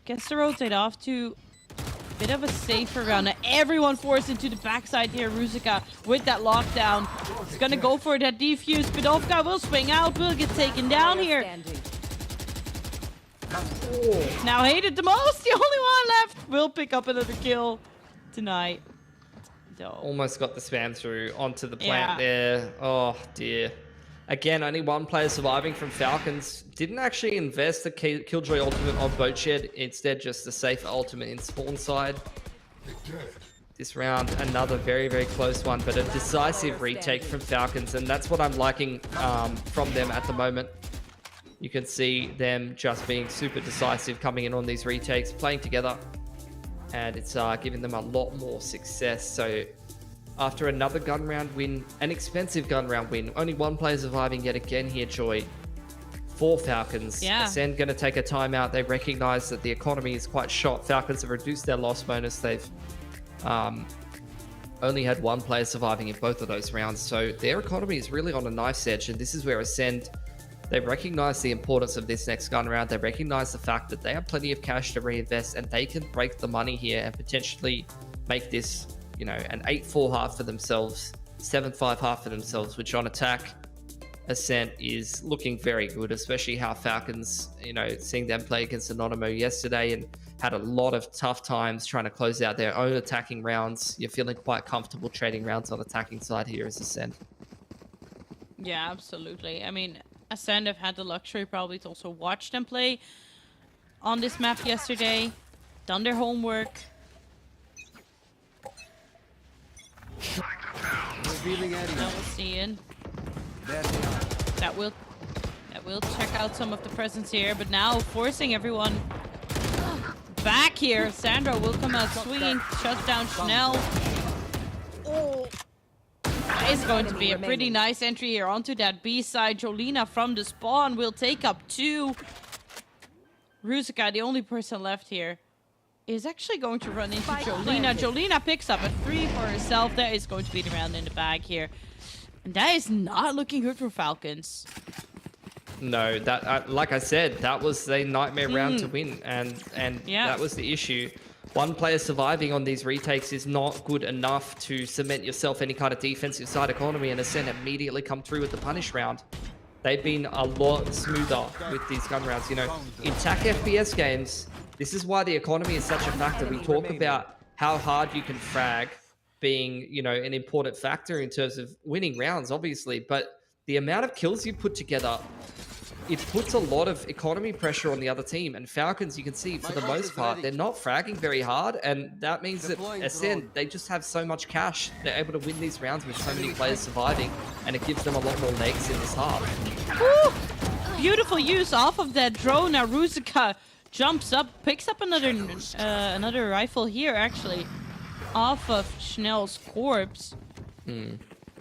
S13: Gets to rotate off to a bit of a safer round. Now everyone forced into the backside here. Ruzica with that lockdown. He's gonna go for that defuse. Bedovka will swing out, will get taken down here. Now Hated the most, the only one left. Will pick up another kill tonight.
S14: Almost got the spam through onto the plant there. Oh dear. Again, only one player surviving from Falcons. Didn't actually invest the Killjoy ultimate on boat shed. Instead, just the safe ultimate in spawn side. This round, another very, very close one, but a decisive retake from Falcons. And that's what I'm liking from them at the moment. You can see them just being super decisive, coming in on these retakes, playing together. And it's giving them a lot more success. So after another gun round win, an expensive gun round win, only one player surviving yet again here, Joy, for Falcons. Ascend going to take a timeout. They recognize that the economy is quite shot. Falcons have reduced their loss bonus. They've only had one player surviving in both of those rounds. So their economy is really on a knife's edge. And this is where Ascend, they recognize the importance of this next gun round. They recognize the fact that they have plenty of cash to reinvest and they can break the money here and potentially make this, you know, an 8-4 half for themselves, 7-5 half for themselves, which on attack, Ascent is looking very good, especially how Falcons, you know, seeing them play against Anonymous yesterday and had a lot of tough times trying to close out their own attacking rounds. You're feeling quite comfortable trading rounds on attacking side here as Ascent.
S13: Yeah, absolutely. I mean, Ascend have had the luxury probably to also watch them play on this map yesterday, done their homework. Now we'll see in. That will check out some of the presence here, but now forcing everyone back here. Sandra will come out swinging, shuts down Schnell. Oh, it's going to be a pretty nice entry here onto that B side. Jolina from the spawn will take up 2. Ruzica, the only person left here, is actually going to run into Jolina. Jolina picks up a 3 for herself. That is going to be the round in the bag here. And that is not looking good for Falcons.
S14: No, that like I said, that was a nightmare round to win, and that was the issue. One player surviving on these retakes is not good enough to cement yourself any kind of defensive side economy, and Ascent immediately come through with the punish round. They've been a lot smoother with these gun rounds. You know, in TAC FPS games, this is why the economy is such a factor. We talk about how hard you can frag being, you know, an important factor in terms of winning rounds, obviously, but the amount of kills you put together, it puts a lot of economy pressure on the other team. And Falcons, you can see, for the most part, they're not fragging very hard. And that means that Ascend, they just have so much cash. They're able to win these rounds with so many players surviving. And it gives them a lot more legs in this half.
S13: Woo! Beautiful use off of that drone. Now Ruzica jumps up, picks up another rifle here, actually, off of Schnell's corpse.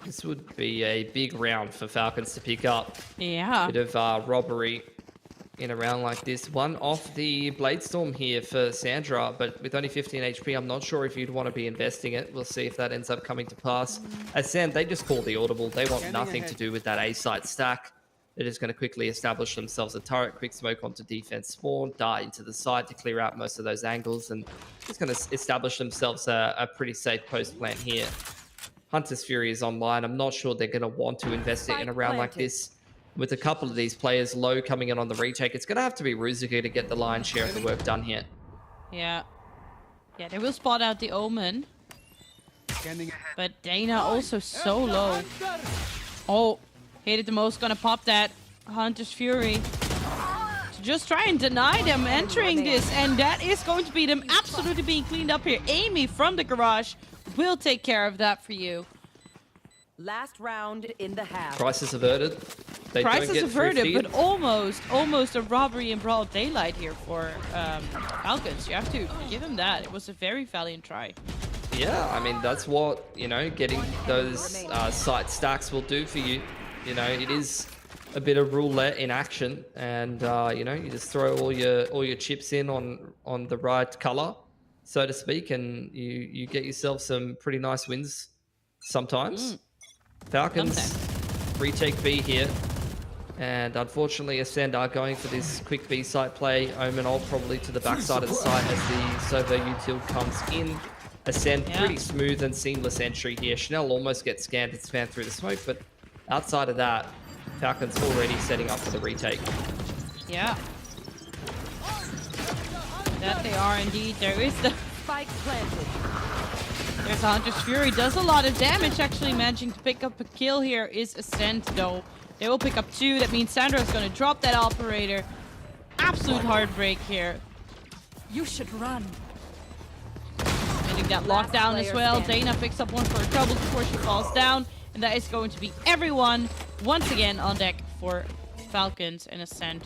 S14: This would be a big round for Falcons to pick up.
S13: Yeah.
S14: Bit of robbery in a round like this. One off the Bladestorm here for Sandra, but with only 15 HP, I'm not sure if you'd want to be investing it. We'll see if that ends up coming to pass. Ascend, they just call the audible. They want nothing to do with that A-site stack. They're just going to quickly establish themselves a turret, quick smoke onto defense spawn, dart into the side to clear out most of those angles, and just going to establish themselves a pretty safe post plant here. Hunter's Fury is online. I'm not sure they're going to want to invest it in a round like this. With a couple of these players low coming in on the retake, it's going to have to be Ruzica to get the lion's share of the work done here.
S13: Yeah. Yeah, they will spot out the Omen. But Dana also so low. Oh, hated the most. Gonna pop that Hunter's Fury to just try and deny them entering this. And that is going to be them absolutely being cleaned up here. Amy from the garage will take care of that for you.
S15: Last round in the half.
S14: Crisis averted. They
S13: Crisis
S14: don't get
S13: averted,
S14: thrifty.
S13: but almost a robbery in broad daylight here for Falcons. You have to give them that. It was a very valiant try.
S14: Yeah, I mean, that's what, you know, getting those site stacks will do for you. You know, it is a bit of roulette in action, and you know, you just throw all your chips in on the right color, so to speak, and you get yourself some pretty nice wins sometimes. Falcons retake B here, and unfortunately Ascend are going for this quick B site play. Omen ult probably to the backside of the site as the Sovo util comes in. Ascend pretty smooth and seamless entry here. Schnell almost gets scanned and spanned through the smoke, but outside of that, Falcons already setting up for the retake.
S13: Yeah. That they are indeed. There is the
S15: spike planted.
S13: There's Hunter's Fury. Does a lot of damage, actually managing to pick up a kill here is Ascent, though. They will pick up 2. That means Sandra's going to drop that operator. Absolute heartbreak here.
S15: You should run.
S13: Getting that lockdown as well. Dana picks up one for trouble before she falls down. And that is going to be everyone once again on deck for Falcons, and Ascent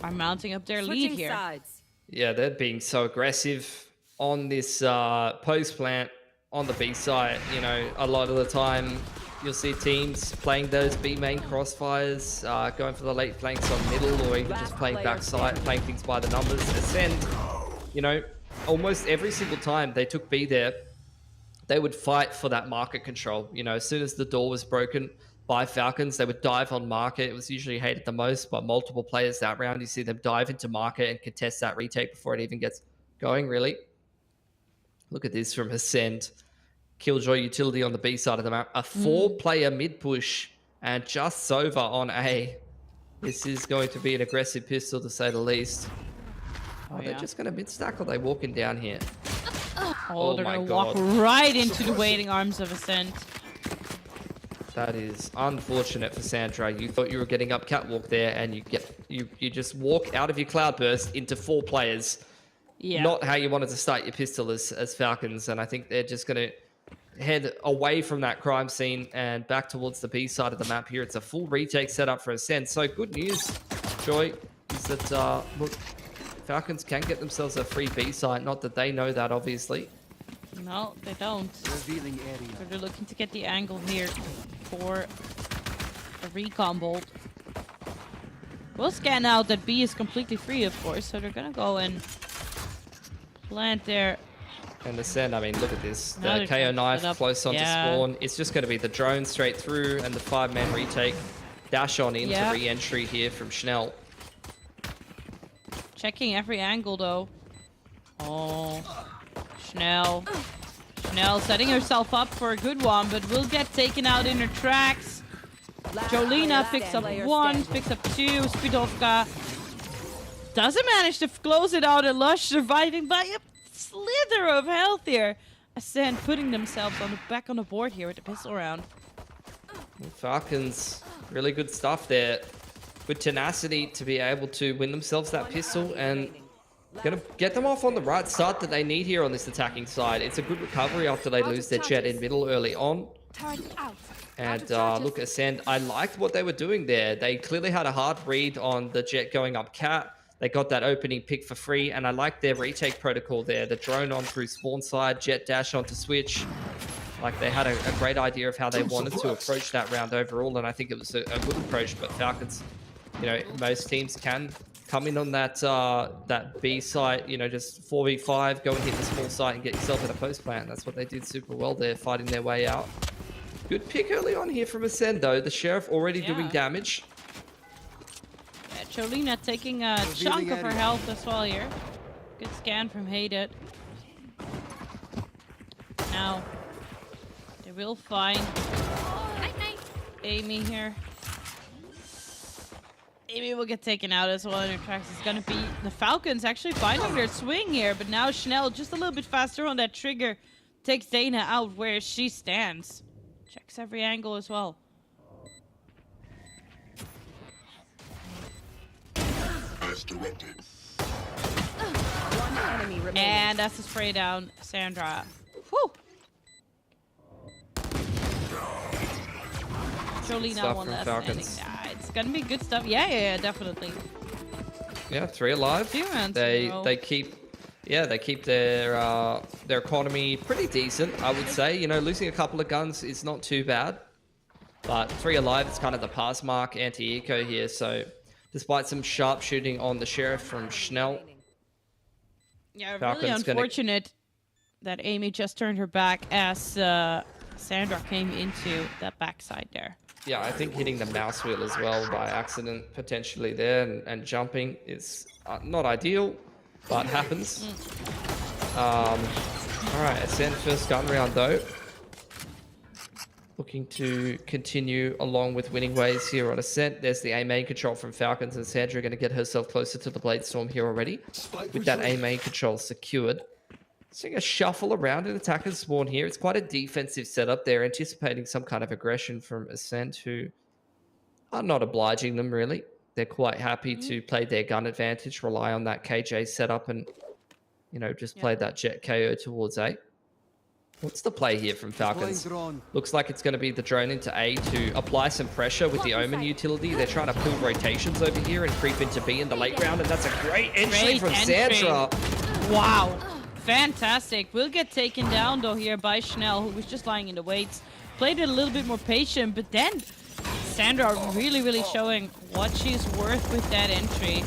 S13: are mounting up their lead here.
S15: Sides.
S14: Yeah, they're being so aggressive on this post plant on the B side. You know, a lot of the time you'll see teams playing those B main crossfires, going for the late flanks on middle, or even just playing backside, playing things by the numbers. Ascend, you know, almost every single time they took B there, they would fight for that market control. You know, as soon as the door was broken by Falcons, they would dive on market. It was usually hated the most by multiple players that round. You see them dive into market and contest that retake before it even gets going, really. Look at this from Ascend. Killjoy utility on the B side of the map. A 4-player mid push and just Sova on A. This is going to be an aggressive pistol, to say the least. Oh, they're just going to mid stack, or are they walking down here?
S13: Oh, they're going to walk right into the waiting arms of Ascent.
S14: That is unfortunate for Sandra. You thought you were getting up catwalk there, and you just walk out of your cloudburst into 4 players.
S13: Yeah.
S14: Not how you wanted to start your pistol as Falcons, and I think they're just going to head away from that crime scene and back towards the B side of the map here. It's a full retake setup for Ascent. So good news, Joy, is that look, Falcons can get themselves a free B site. Not that they know that, obviously.
S13: No, they don't.
S2: Revealing area.
S13: So they're looking to get the angle here for a recon bolt. We'll scan out that B is completely free, of course, so they're gonna go and plant there.
S14: And the send, I mean, look at this. The
S13: Another
S14: KO knife
S13: setup.
S14: close onto
S13: Yeah.
S14: spawn. It's just going to be the drone straight through and the 5-man retake. Dash on into
S13: Yeah.
S14: re-entry here from Schnell.
S13: Checking every angle, though. Oh, Schnell. Schnell setting herself up for a good one, but will get taken out in her tracks. Jolina picks up one, picks up two. Spidovka doesn't manage to close it out, and Lush surviving by a slither of health here. Ascend putting themselves on the back on the board here with the pistol round.
S14: Falcons, really good stuff there. With tenacity to be able to win themselves that pistol and gonna get them off on the right start that they need here on this attacking side. It's a good recovery after they lose their jet in middle early on. And look, Ascend, I liked what they were doing there. They clearly had a hard read on the jet going up cat. They got that opening pick for free, and I like their retake protocol there. The drone on through spawn side, jet dash onto switch. Like, they had a great idea of how they wanted to approach that round overall, and I think it was a good approach. But Falcons, you know, most teams can come in on that that B site, you know, just 4v5, go and hit the small site and get yourself in a post plant. That's what they did super well there, fighting their way out. Good pick early on here from Ascend, though. The Sheriff already doing damage.
S13: Yeah, Jolina taking a chunk of her health as well here. Good scan from Hated. Now, they will find Amy here. Amy will get taken out as well in her tracks. It's gonna be the Falcons actually finding their swing here, but now Schnell just a little bit faster on that trigger. Takes Dana out where she stands. Checks every angle as well.
S5: As directed.
S15: One enemy remaining.
S13: And that's the spray down, Sandra. Whew. Jolina
S14: Stuff
S13: won
S14: from
S13: that
S14: Falcons.
S13: standing. It's gonna be good stuff. Yeah, definitely.
S14: Yeah, 3 alive.
S13: 2 rounds in a row.
S14: They keep their economy pretty decent, I would say. You know, losing a couple of guns is not too bad, but 3 alive is kind of the pass mark anti-eco here. So, despite some sharp shooting on the Sheriff from Schnell,
S13: Yeah,
S14: Falcons
S13: really unfortunate that Amy just turned her back as Sandra came into that backside there.
S14: yeah, I think hitting the mouse wheel as well by accident potentially there and jumping is not ideal, but happens. All right, Ascend first gun round though. Looking to continue along with winning ways here on Ascent. There's the A main control from Falcons, and Sandra going to get herself closer to the Blade Storm here already. With that A main control secured. Seeing a shuffle around an attacker's spawn here. It's quite a defensive setup. They're anticipating some kind of aggression from Ascent, who are not obliging them really. They're quite happy to play their gun advantage, rely on that KJ setup, and you know, just play that jet KO towards A. What's the play here from Falcons? Looks like it's going to be the drone into A to apply some pressure with the Omen utility. They're trying to pull rotations over here and creep into B in the late round, and that's a great entry from Sandra.
S13: Wow. Fantastic. Will get taken down though here by Schnell, who was just lying in the weights. Played it a little bit more patient, but then Sandra really showing what she's worth with that entry.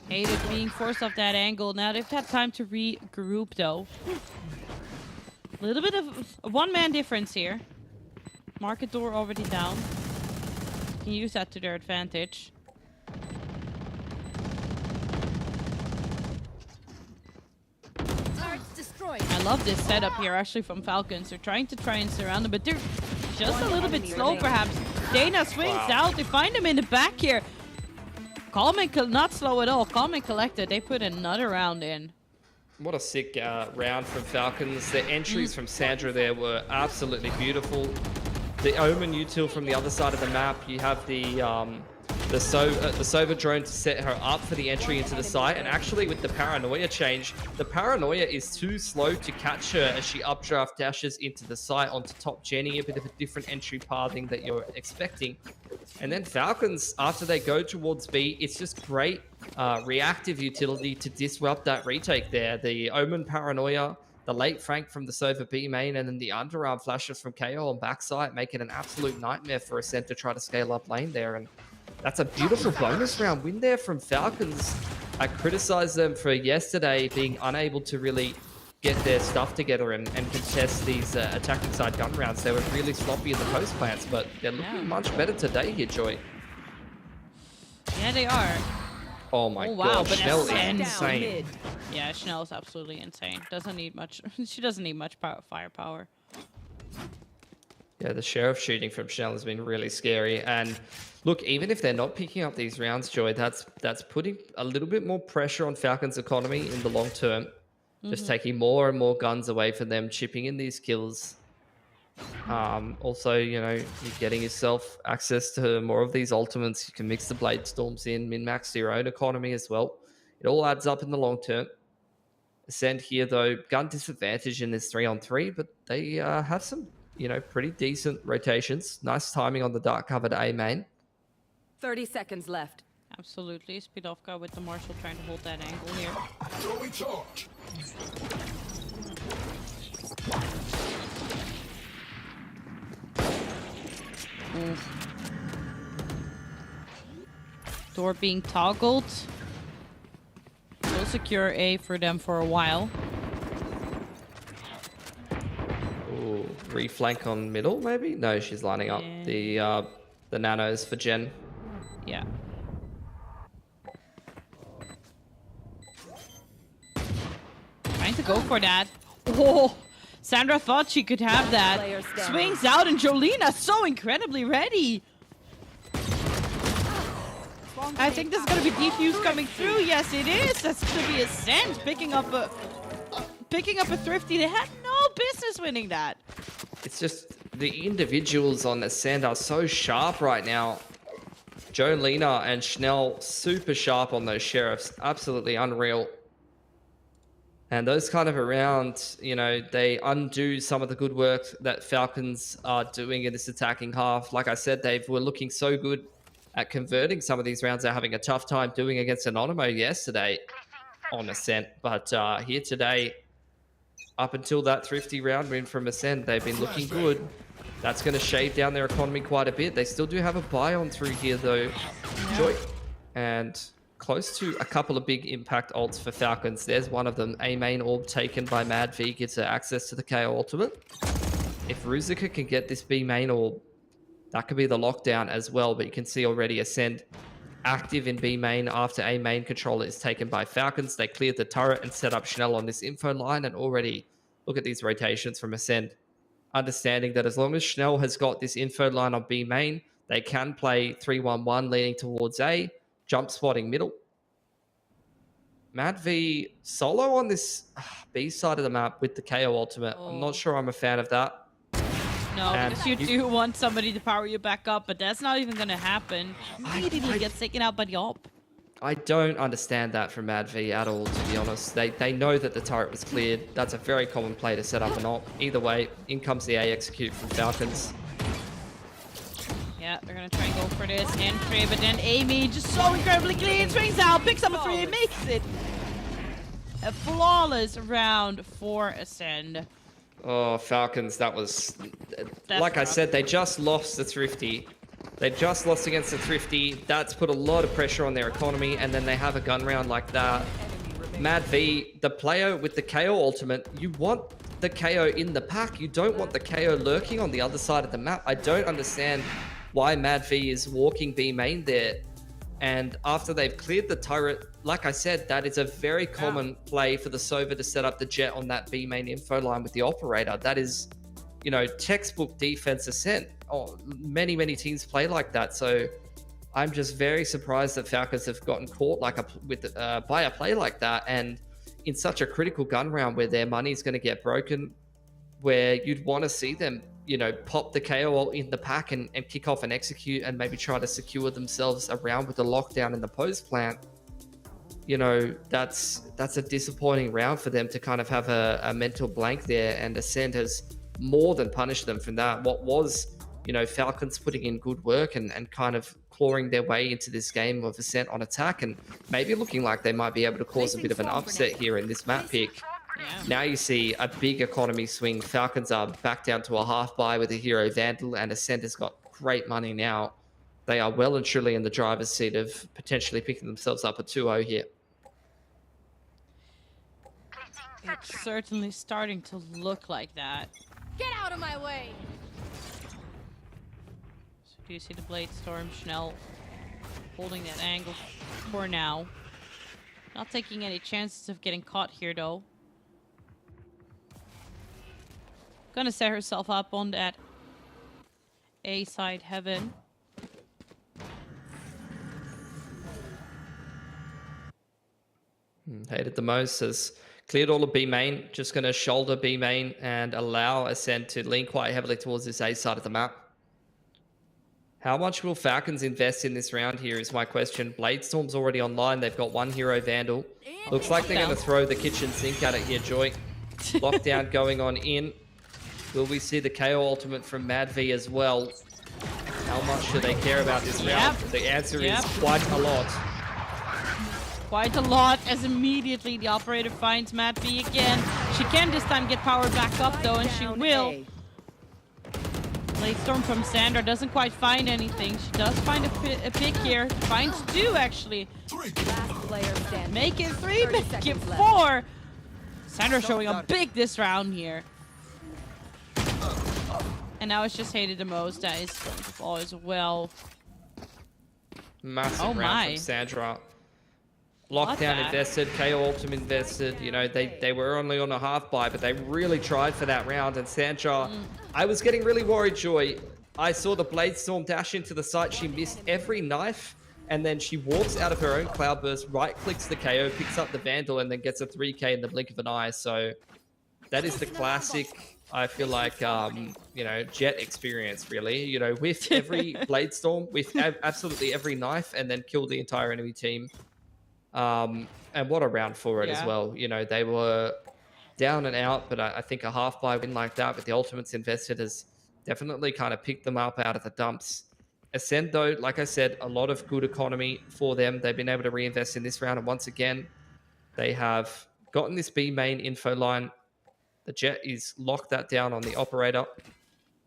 S13: Hated being forced off that angle. Now they've had time to regroup though. A little bit of a one-man difference here. Market door already down. Can use that to their advantage. I love this setup here actually from Falcons. They're trying and surround them, but they're just a little bit slow perhaps. Dana swings out. They find him in the back here. Calm and not slow at all. Calm and collected. They put another round in.
S14: What a sick round from Falcons. The entries from Sandra there were absolutely beautiful. The Omen util from the other side of the map. You have the Sova drone to set her up for the entry into the site, and actually with the Paranoia change, the Paranoia is too slow to catch her as she updraft dashes into the site onto top Jenny, a bit of a different entry pathing that you're expecting. And then Falcons, after they go towards B, it's just great reactive utility to disrupt that retake there. The Omen Paranoia, the late Frank from the Sova B main, and then the underarm flashes from KO on backside make it an absolute nightmare for Ascent to try to scale up lane there. And that's a beautiful bonus round win there from Falcons. I criticized them for yesterday being unable to really get their stuff together and contest these attacking side gun rounds. They were really sloppy in the post plants, but they're looking much better today here, Joy.
S13: Yeah, they are.
S14: Oh my
S13: wow,
S14: god,
S13: but
S14: Schnell is
S13: Ascend
S14: insane.
S13: Yeah, Schnell is absolutely insane. Doesn't need much. She doesn't need much firepower.
S14: Yeah, the sheriff shooting from Schnell has been really scary. And look, even if they're not picking up these rounds, Joy, that's putting a little bit more pressure on Falcons' economy in the long term. Just taking more and more guns away from them, chipping in these kills. Also, you know, you're getting yourself access to more of these ultimates. You can mix the Blade Storms in, min-max your own economy as well. It all adds up in the long term. Ascend here, though, gun disadvantage in this 3-on-3, but they have some, you know, pretty decent rotations. Nice timing on the dark covered A main.
S15: 30 seconds left.
S13: Absolutely. Speedovka with the Marshall trying to hold that angle here.
S5: Throwing charge.
S13: Door being toggled. We'll secure A for them for a while.
S14: Ooh, reflank on middle, maybe? No, she's lining up the nanos for Jen.
S13: Yeah. Trying to go for that. Oh, Sandra thought she could have that. Swings out and Jolina so incredibly ready. I think this is going to be defuse coming through. Yes, it is. That's going to be Ascent picking up a Thrifty. They had no business winning that.
S14: It's just the individuals on Ascend are so sharp right now. Jolina and Schnell super sharp on those sheriffs. Absolutely unreal. And those kind of around, you know, they undo some of the good work that Falcons are doing in this attacking half. Like I said, they were looking so good at converting some of these rounds. They're having a tough time doing against Anonymo yesterday on Ascent. But here today, up until that Thrifty round win from Ascent, they've been looking good. That's going to shave down their economy quite a bit. They still do have a buy on through here, though, Joy. And close to a couple of big impact ults for Falcons. There's one of them. A main orb taken by Mad V gives her access to the KO ultimate. If Ruzika can get this B main orb, that could be the lockdown as well. But you can see already Ascend active in B main after A main controller is taken by Falcons. They cleared the turret and set up Schnell on this info line. And already look at these rotations from Ascend. Understanding that as long as Schnell has got this info line on B main, they can play 3-1-1 leaning towards A. Jump spotting middle. Mad V solo on this B side of the map with the KO ultimate. I'm not sure I'm a fan of that.
S13: No, because you do want somebody to power you back up, but that's not even going to happen. Immediately gets taken out by the op.
S14: I don't understand that from Mad V at all, to be honest. They know that the turret was cleared. That's a very common play to set up an op. Either way, in comes the A execute from Falcons.
S13: Yeah, they're going to try and go for this entry, but then Amy just so incredibly clean, swings out, picks up a 3, and makes it a flawless round for Ascend.
S14: Oh, Falcons, that was...
S13: That's
S14: like I
S13: rough.
S14: said, they just lost the Thrifty. They just lost against the Thrifty. That's put a lot of pressure on their economy, and then they have a gun round like that. Mad V, the player with the KO ultimate, you want the KO in the pack. You don't want the KO lurking on the other side of the map. I don't understand why Mad V is walking B main there. And after they've cleared the turret, like I said, that is a very common play for the Sova to set up the jet on that B main info line with the operator. That is, you know, textbook defense Ascent. Oh, many teams play like that. So I'm just very surprised that Falcons have gotten caught by a play like that, and in such a critical gun round where their money is going to get broken, where you'd want to see them, you know, pop the KO in the pack and kick off and execute and maybe try to secure themselves around with the lockdown in the post plant. You know, that's a disappointing round for them to kind of have a mental blank there, and Ascend has more than punished them from that. What was you know, Falcons putting in good work and kind of clawing their way into this game of Ascent on attack, and maybe looking like they might be able to cause a bit of an upset here in this map pick. Now you see a big economy swing. Falcons are back down to a half buy with a hero Vandal, and Ascent has got great money now. They are well and truly in the driver's seat of potentially picking themselves up a 2-0 here.
S13: It's certainly starting to look like that.
S15: Get out of my way!
S13: So do you see the Blade Storm? Schnell holding that angle for now. Not taking any chances of getting caught here, though. Gonna set herself up on that A side heaven.
S14: Hated the most has cleared all of B main. Just going to shoulder B main and allow Ascent to lean quite heavily towards this A side of the map. How much will Falcons invest in this round here is my question. Bladestorm's already online. They've got one hero Vandal. Looks like they're going to throw the kitchen sink at it here, Joy. Lockdown going on in. Will we see the KO ultimate from Mad V as well? How much do they care about this round? The answer is quite a lot.
S13: Quite a lot, as immediately the operator finds Mad V again. She can this time get powered back up though, and she will. Blade Storm from Sandra doesn't quite find anything. She does find a pick here. Finds 2 actually. Make it 3, make it 4. Sandra showing up big this round here. And now it's just Hated the most. That is going to fall as well.
S14: Massive round from Sandra. Lockdown invested, KO Ultimate invested. You know, they were only on a half buy, but they really tried for that round. And Sandra, I was getting really worried, Joy. I saw the Bladestorm dash into the site. She missed every knife, and then she walks out of her own Cloudburst, right-clicks the KO, picks up the Vandal, and then gets a 3K in the blink of an eye. So that is the classic, I feel like, you know, Jet experience, really. You know, with every Bladestorm, with absolutely every knife, and then kill the entire enemy team. And what a round for it as well. You know, they were down and out, but I think a half buy win like that with the ultimates invested has definitely kind of picked them up out of the dumps. Ascent, though, like I said, a lot of good economy for them. They've been able to reinvest in this round, and once again, they have gotten this B main info line. The Jet is locked that down on the operator,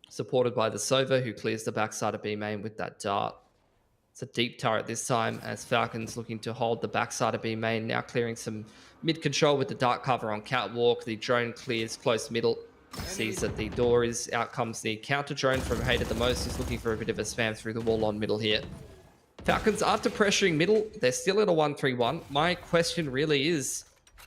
S14: supported by the Sova, who clears the backside of B main with that dart. It's a deep turret this time, as Falcons looking to hold the backside of B main, now clearing some mid control with the dart cover on Catwalk. The drone clears close middle, sees that the door is out, comes the counter drone from Hated the most, who's looking for a bit of a spam through the wall on middle here. Falcons, after pressuring middle, they're still at a 1-3-1. My question really is,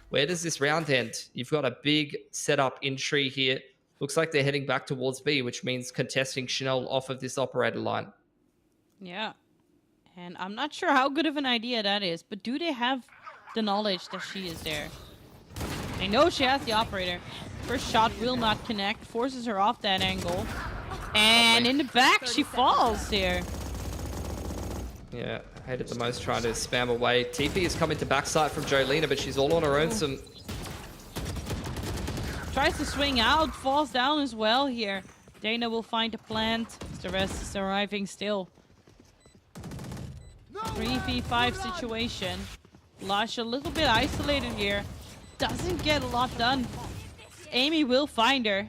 S14: where does this round end? You've got a big setup in tree here. Looks like they're heading back towards B, which means contesting Chanel off of this operator line.
S13: Yeah. And I'm not sure how good of an idea that is, but do they have the knowledge that she is there? They know she has the operator. First shot will not connect, forces her off that angle. And in the back, she falls here.
S14: Yeah, Hated the most trying to spam away. TP is coming to backside from Jolena, but she's all on her own.
S13: Tries to swing out, falls down as well here. Dana will find a plant. The rest is arriving still. 3v5 situation. Lush a little bit isolated here. Doesn't get a lot done. Amy will find her.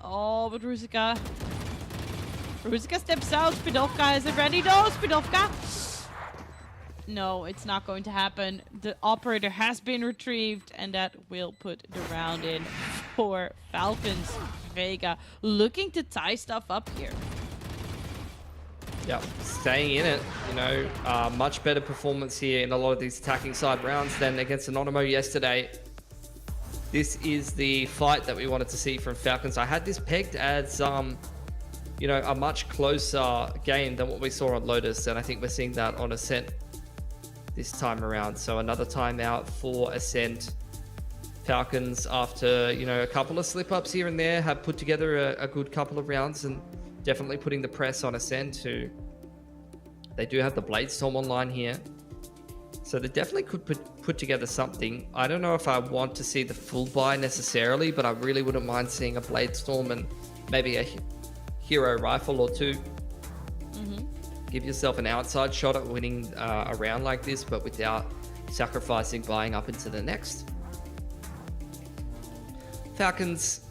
S13: Oh, but Rusika steps out. Spidovka is it ready? No, Spidovka. No, it's not going to happen. The operator has been retrieved, and that will put the round in for Falcons. Vega looking to tie stuff up here.
S14: Yeah, staying in it. You know, much better performance here in a lot of these attacking side rounds than against Anonymo yesterday. This is the fight that we wanted to see from Falcons. I had this pegged as, you know, a much closer game than what we saw on Lotus, and I think we're seeing that on Ascent this time around. So another timeout for Ascent. Falcons, after, you know, a couple of slip-ups here and there, have put together a good couple of rounds and definitely putting the press on Ascent, who they do have the Bladestorm online here. So they definitely could put together something. I don't know if I want to see the full buy necessarily, but I really wouldn't mind seeing a Blade Storm and maybe a hero rifle or two. Give yourself an outside shot at winning a round like this, but without sacrificing buying up into the next. Falcons,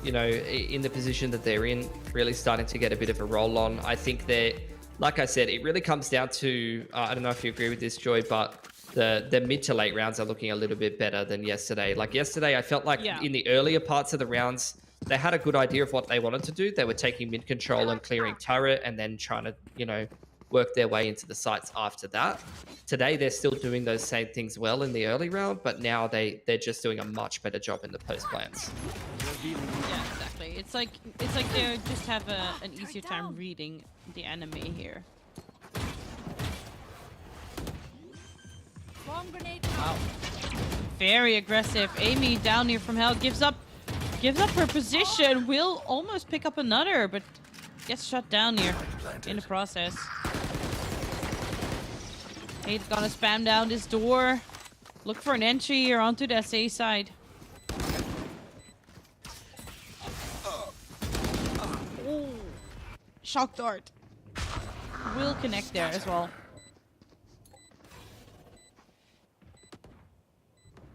S14: you know, in the position that they're in, really starting to get a bit of a roll on. I think they're, like I said, it really comes down to, I don't know if you agree with this, Joy, but the mid to late rounds are looking a little bit better than yesterday. Like yesterday, I felt like in the earlier parts of the rounds, they had a good idea of what they wanted to do. They were taking mid control and clearing turret and then trying to, you know, work their way into the sites after that. Today, they're still doing those same things well in the early round, but now they're just doing a much better job in the post plans.
S13: Yeah, exactly. It's like they just have an easier time reading the enemy here. Wow. Very aggressive. Amy down here from hell gives up her position. Will almost pick up another, but gets shut down here in the process. Hate's gonna spam down this door. Look for an entry here onto the SA side. Oh, shock dart. Will connect there as well.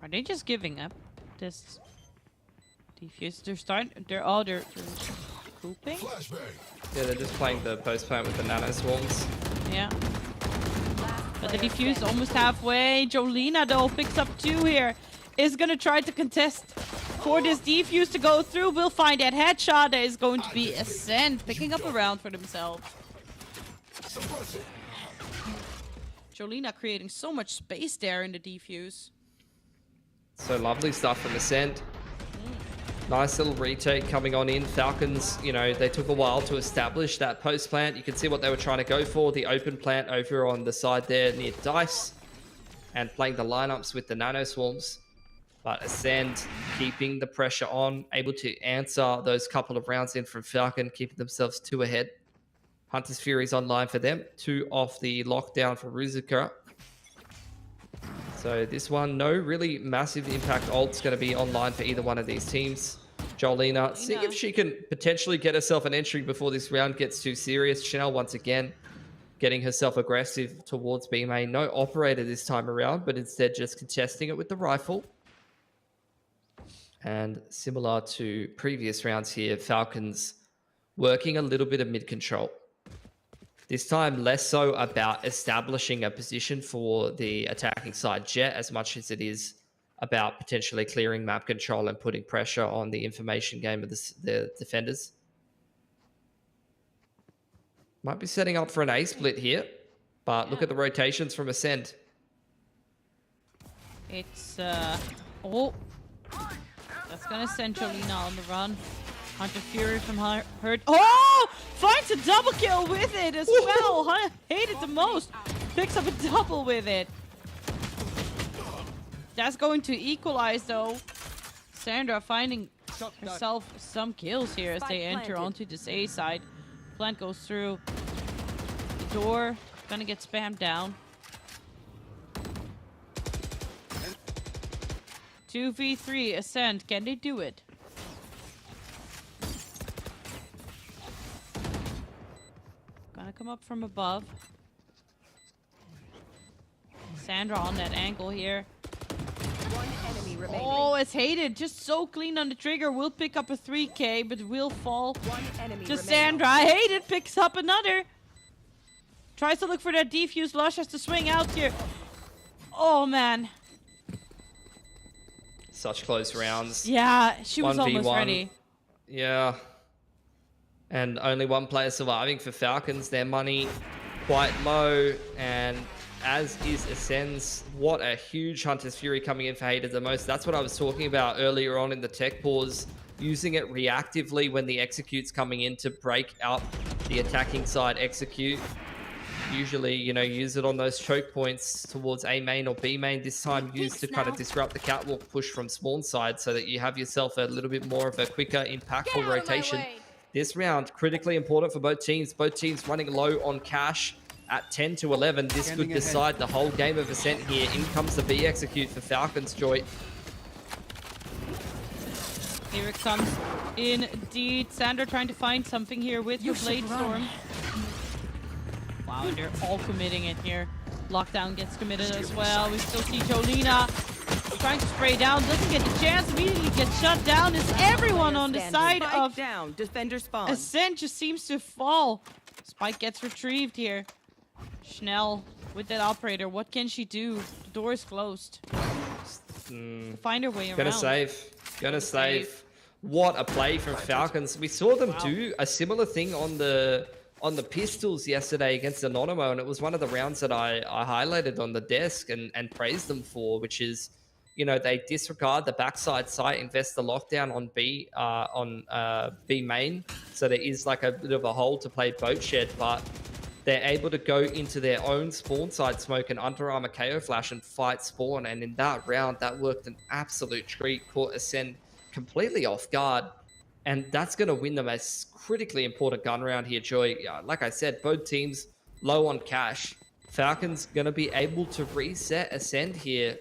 S13: Are they just giving up this defuse? They're cooping?
S14: Yeah, they're just playing the post plant with the nano swarms.
S13: Yeah. But the defuse almost halfway. Jolina though picks up 2 here. Is gonna try to contest for this defuse to go through. Will find that headshot. That is going to be Ascend picking up a round for themselves. Jolina creating so much space there in the defuse.
S14: So lovely stuff from Ascend. Nice little retake coming on in. Falcons, you know, they took a while to establish that post plant. You can see what they were trying to go for. The open plant over on the side there near Dice. And playing the lineups with the nano swarms. But Ascend keeping the pressure on. Able to answer those couple of rounds in from Falcon. Keeping themselves 2 ahead. Hunter's Fury's online for them. 2 off the lockdown for Ruziker. So this one, no really massive impact ult's going to be online for either one of these teams. Jolina, seeing if she can potentially get herself an entry before this round gets too serious. Chanel once again getting herself aggressive towards B main. No operator this time around, but instead just contesting it with the rifle. And similar to previous rounds here, Falcons working a little bit of mid control. This time, less so about establishing a position for the attacking side Jet as much as it is about potentially clearing map control and putting pressure on the information game of the defenders. Might be setting up for an A split here, but look at the rotations from Ascend.
S13: It's, oh, that's gonna send Jolina on the run. Hunter Fury from Hurt. Oh! Finds a double kill with it as well. Hated the most. Picks up a double with it. That's going to equalize though. Sandra finding herself some kills here as they enter onto this A side. Plant goes through the door. Gonna get spammed down. 2v3 Ascend. Can they do it? Gonna come up from above. Sandra on that angle here.
S15: One enemy remaining.
S13: Oh, it's Hated. Just so clean on the trigger. Will pick up a 3K, but will fall
S15: One enemy
S13: to
S15: remaining.
S13: Sandra. Hated picks up another. Tries to look for that defuse. Lush has to swing out here. Oh, man.
S14: Such close rounds.
S13: Yeah, she was
S14: 1v1.
S13: almost ready.
S14: Yeah. And only one player surviving for Falcons. Their money quite low. And as is Ascend's. What a huge Hunter's Fury coming in for Hated the most. That's what I was talking about earlier on in the tech pause. Using it reactively when the execute's coming in to break out the attacking side execute. Usually, you know, use it on those choke points towards A main or B main. This time used to kind of disrupt the catwalk push from spawn side so that you have yourself a little bit more of a quicker, impactful rotation. This round, critically important for both teams. Both teams running low on cash. at 10 to 11. This could decide the whole game of Ascent here. In comes the B execute for Falcons, Joy.
S13: Here it comes. Indeed. Sandra trying to find something here with the Blade Storm. Wow, and they're all committing it here. Lockdown gets committed as well. We still see Jolina trying to spray down. Doesn't get the chance. Immediately gets shut down. Is everyone on the side of
S17: Defender spawn.
S13: Ascent just seems to fall. Spike gets retrieved here. Schnell with that operator. What can she do? The door is closed. Find her way around.
S14: Gonna save. What a play from Falcons. We saw them do a similar thing on the pistols yesterday against Anonymous, and it was one of the rounds that I highlighted on the desk and praised them for, which is, you know, they disregard the backside site, invest the lockdown on B main, so there is like a bit of a hole to play boat shed, but they're able to go into their own spawn side smoke and Under Armour KO flash and fight spawn, and in that round that worked an absolute treat. Caught Ascend completely off guard, and that's going to win them a critically important gun round here, Joy. Like I said, both teams low on cash. Falcons going to be able to reset Ascend here,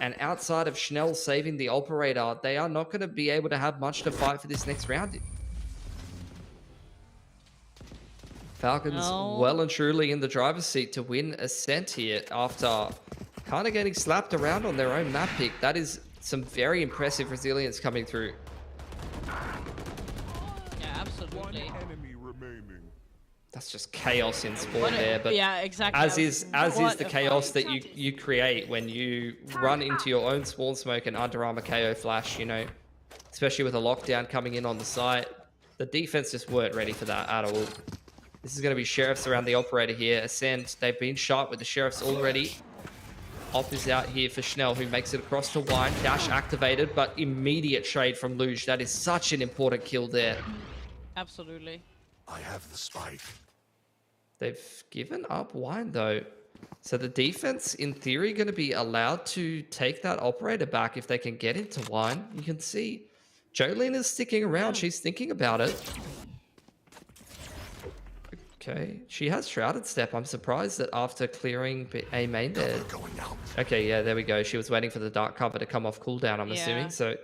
S14: and outside of Schnell saving the operator, they are not going to be able to have much to fight for this next round. Falcons well and truly in the driver's seat to win Ascent here after kind of getting slapped around on their own map pick. That is some very impressive resilience coming through.
S13: Yeah, absolutely.
S14: That's just chaos in spawn there, but
S13: yeah, exactly.
S14: As is the chaos that you create when you run into your own spawn smoke and Under Armour KO flash, you know, especially with a lockdown coming in on the site. The defense just weren't ready for that at all. This is going to be Sheriffs around the operator here. Ascend, they've been shot with the Sheriffs already. Op is out here for Schnell, who makes it across to Wine. Dash activated, but immediate trade from Luge. That is such an important kill there.
S13: Absolutely.
S16: I have the spike.
S14: They've given up Wine, though. So the defense, in theory, going to be allowed to take that operator back if they can get into Wine. You can see Jolene is sticking around. She's thinking about it. Okay, she has Shrouded Step. I'm surprised that after clearing A main there. Okay, yeah, there we go. She was waiting for the dark cover to come off cooldown, I'm assuming. So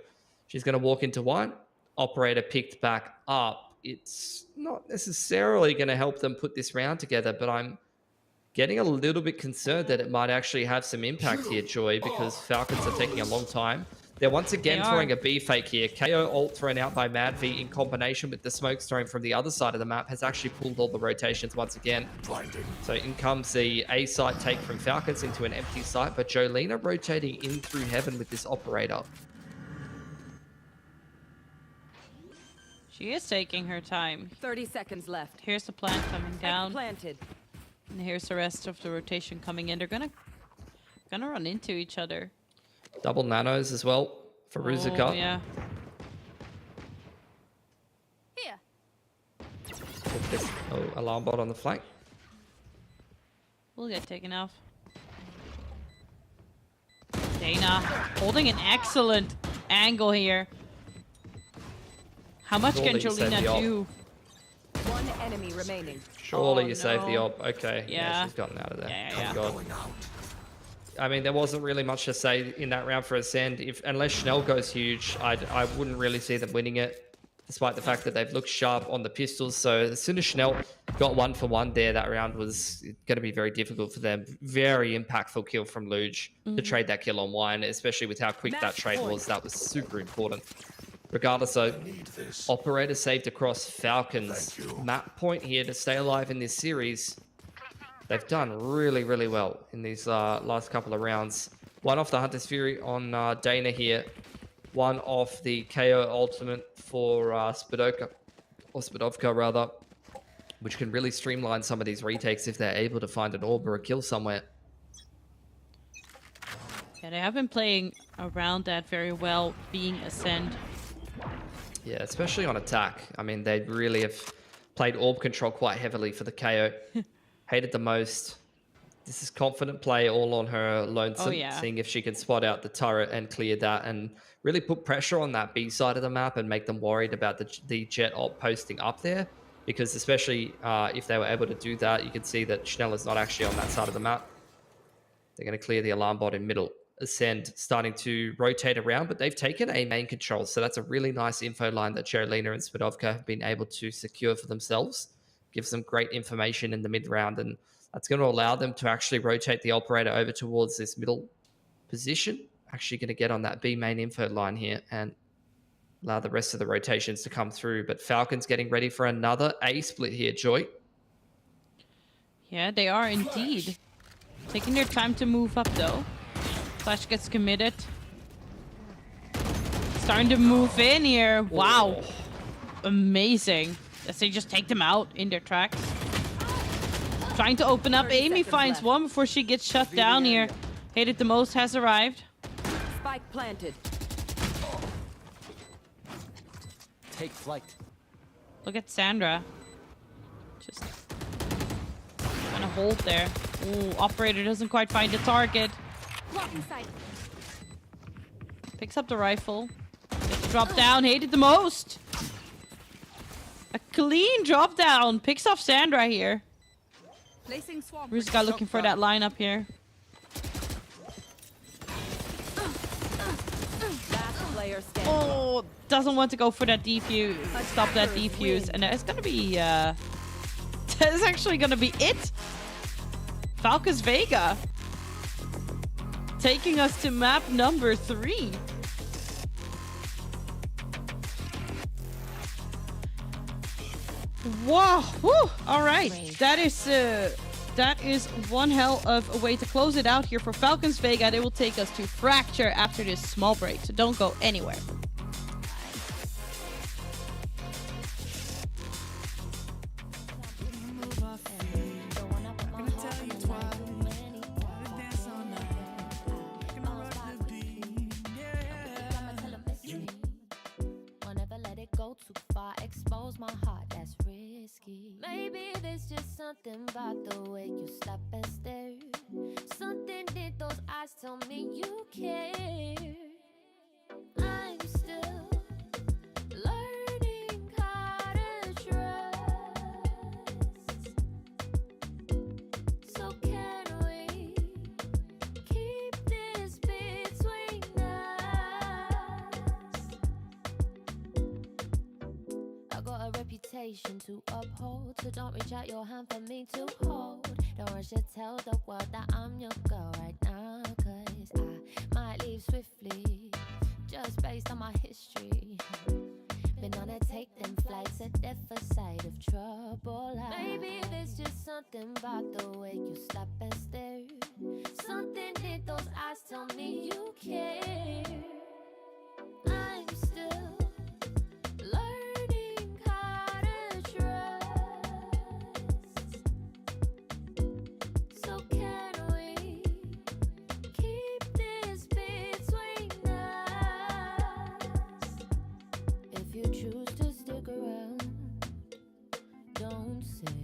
S14: she's going to walk into Wine. Operator picked back up. It's not necessarily going to help them put this round together, but I'm getting a little bit concerned that it might actually have some impact here, Joy, because Falcons are taking a long time. They're once again throwing a B fake here. KO ult thrown out by Mad V in combination with the smokes thrown from the other side of the map has actually pulled all the rotations once again. So in comes the A site take from Falcons into an empty site, but Jolena rotating in through heaven with this operator.
S13: She is taking her time.
S17: 30 seconds left.
S13: Here's the plant coming down.
S17: Planted.
S13: And here's the rest of the rotation coming in. They're gonna run into each other.
S14: Double nanos as well for Ruzuka.
S13: Oh, yeah.
S6: Here.
S14: Alarm bot on the flank.
S13: We'll get taken off. Dana holding an excellent angle here. How much can Jolena do?
S17: One enemy remaining.
S14: Surely you saved the op. Okay.
S13: Yeah.
S14: She's gotten out of there.
S13: Yeah.
S14: Oh, God. I mean, there wasn't really much to say in that round for Ascend. Unless Schnell goes huge, I wouldn't really see them winning it, despite the fact that they've looked sharp on the pistols. So as soon as Schnell got 1-for-1 there, that round was going to be very difficult for them. Very impactful kill from Luge to trade that kill on Wine, especially with how quick that trade was. That was super important. Regardless, though, operator saved across Falcons. Map point here to stay alive in this series. They've done really, really well in these last couple of rounds. One off the Hunter's Fury on Dana here. One off the KO ultimate for Spadovka rather, which can really streamline some of these retakes if they're able to find an orb or a kill somewhere.
S13: Yeah, they have been playing around that very well, being Ascend.
S14: Yeah, especially on attack. I mean, they really have played orb control quite heavily for the KO. Hated the most. This is confident play all on her lonesome, seeing if she can spot out the turret and clear that and really put pressure on that B side of the map and make them worried about the jet op posting up there. because especially if they were able to do that, you can see that Chanel is not actually on that side of the map. They're going to clear the alarm bot in middle. Ascend starting to rotate around, but they've taken a main control. So that's a really nice info line that Cherolina and Spadovka have been able to secure for themselves. Gives them great information in the mid round, and that's going to allow them to actually rotate the operator over towards this middle position. Actually going to get on that B main info line here and allow the rest of the rotations to come through. But Falcons getting ready for another A split here, Joy.
S13: Yeah, they are indeed. Taking their time to move up though. Flash gets committed. Starting to move in here. Wow.
S14: Oh.
S13: Amazing. As they just take them out in their tracks. Trying to open up. Amy finds one before she gets shut down here. Hated the most has arrived.
S17: Spike planted.
S2: Take flight.
S13: Look at Sandra. Just trying to hold there. Ooh, operator doesn't quite find the target. Picks up the rifle. Gets dropped down. Hated the most. A clean drop down. Picks off Sandra here. Ruska looking for that lineup here. Oh, doesn't want to go for that defuse. Stop that defuse. And it's gonna be that is actually gonna be it. Falcons Vega taking us to map number 3. Wow. Woo. All right. That is one hell of a way to close it out here for Falcons Vega. They will take us to Fracture after this small break, so don't go anywhere.
S6: Maybe there's just something about the way you stop and stare. Something in those eyes tell me you care. I'm still learning how to trust. So can we keep this between us? I got a reputation to uphold, so don't reach out your hand for me to hold. Don't rush to tell the world that I'm your girl right now, 'cause I might leave swiftly, just based on my history. Been on a take them flights, a death for sight of trouble. Maybe there's just something about the way you stop and stare. Something in those eyes tell me you care. I'm still learning how to trust. So can we keep this between us? If you choose to stick around, don't say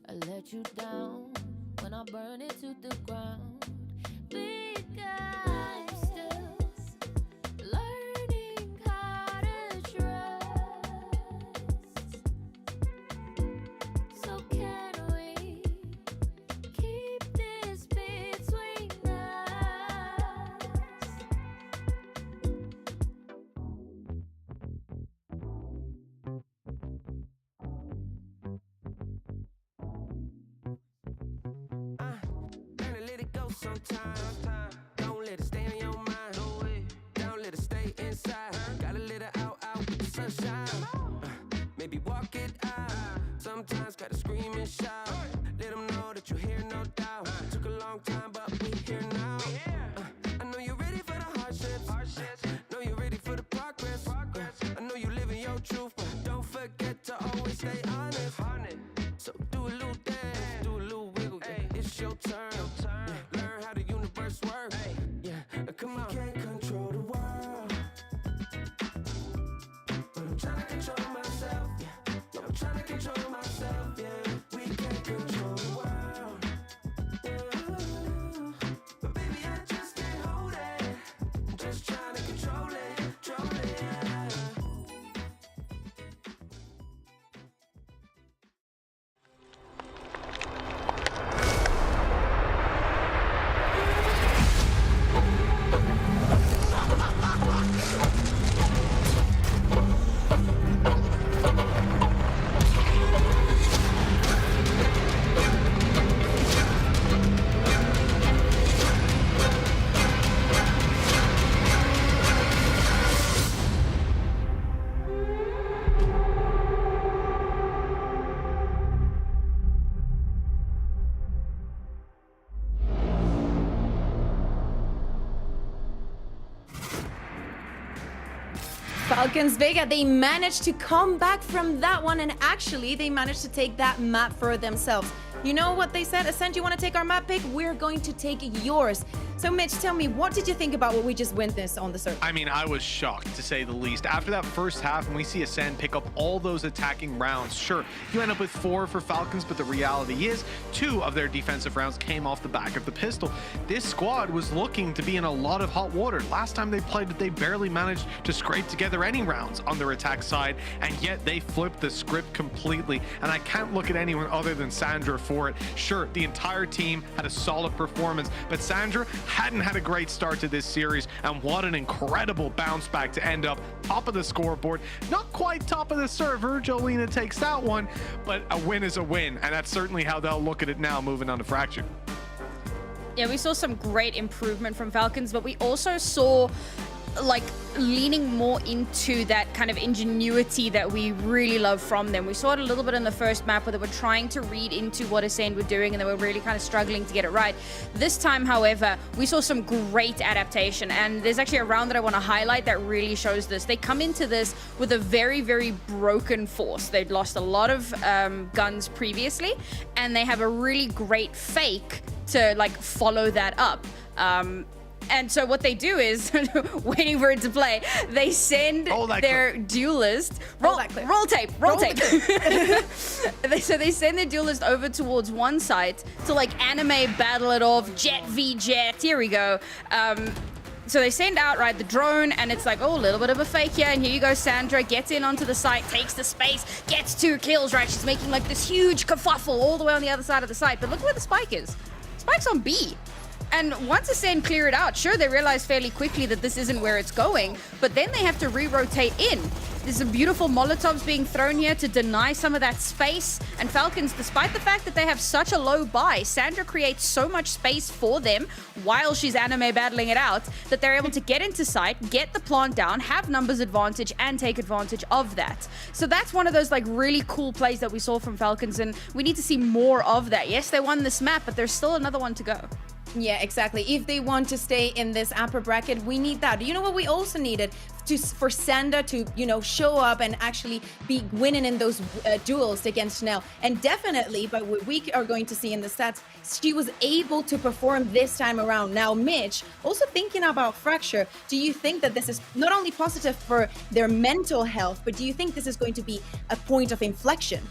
S6: I let you down when I burn it to the ground. Because I'm still learning how to trust. So can we keep this between us?
S2: Learn to let it go sometimes. Don't let it stay on your mind. Don't let it stay inside. Gotta let it out with the sunshine. Maybe walk it out. Sometimes gotta scream and shout. Let them know that you're here, no doubt. Took a long time, but we here now. I know you're ready for the hardships. Know you're ready for the progress. I know you living your truth, but don't forget to always stay honest. So do a little dance, do a little wiggle. Yeah, it's your turn. Yeah, learn how the universe works. Yeah, come on. Can't control the world, but I'm trying to control myself. Yeah, I'm trying to control myself. Yeah, we can't control.
S8: Falcons Vega, they managed to come back from that one, and actually they managed to take that map for themselves. You know what they said? Ascent, you want to take our map pick? We're going to take yours. So Mitch, tell me, what did you think about what we just witnessed on the server?
S9: I mean, I was shocked, to say the least. After that first half, when we see Ascend pick up all those attacking rounds, sure, you end up with 4 for Falcons, but the reality is 2 of their defensive rounds came off the back of the pistol. This squad was looking to be in a lot of hot water. Last time they played it, they barely managed to scrape together any rounds on their attack side, and yet they flipped the script completely. And I can't look at anyone other than Sandra for it. Sure, the entire team had a solid performance, but Sandra hadn't had a great start to this series, and what an incredible bounce back to end up top of the scoreboard. Not quite top of the server, Jolina takes that one, but a win is a win, and that's certainly how they'll look at it now moving on to Fracture.
S10: Yeah, we saw some great improvement from Falcons, but we also saw like leaning more into that kind of ingenuity that we really love from them. We saw it a little bit in the first map where they were trying to read into what Ascend were doing and they were really kind of struggling to get it right. This time, however, we saw some great adaptation, and there's actually a round that I want to highlight that really shows this. They come into this with a very, very broken force. They'd lost a lot of guns previously, and they have a really great fake to like follow that up. And so what they do is, waiting for it to play, they send their duelist, roll tape. So they send their duelist over towards one site to like anime battle it off, jet v jet, here we go. So they send out, right, the drone, and it's like, oh, a little bit of a fake here, and here you go, Sandra gets in onto the site, takes the space, gets 2 kills, right? She's making like this huge kerfuffle all the way on the other side of the site, but look where the spike is. Spike's on B. And once Ascend clear it out, sure, they realize fairly quickly that this isn't where it's going, but then they have to re-rotate in. There's some beautiful Molotovs being thrown here to deny some of that space. And Falcons, despite the fact that they have such a low buy, Sandra creates so much space for them while she's anime battling it out that they're able to get into sight, get the plant down, have numbers advantage, and take advantage of that. So that's one of those like really cool plays that we saw from Falcons, and we need to see more of that. Yes, they won this map, but there's still another one to go.
S8: Yeah, exactly. If they want to stay in this upper bracket, we need that. You know what we also needed? For Sandra to, you know, show up and actually be winning in those duels against Chanel. And definitely, but what we are going to see in the stats, she was able to perform this time around. Now, Mitch, also thinking about Fracture, do you think that this is not only positive for their mental health, but do you think this is going to be a point of inflection?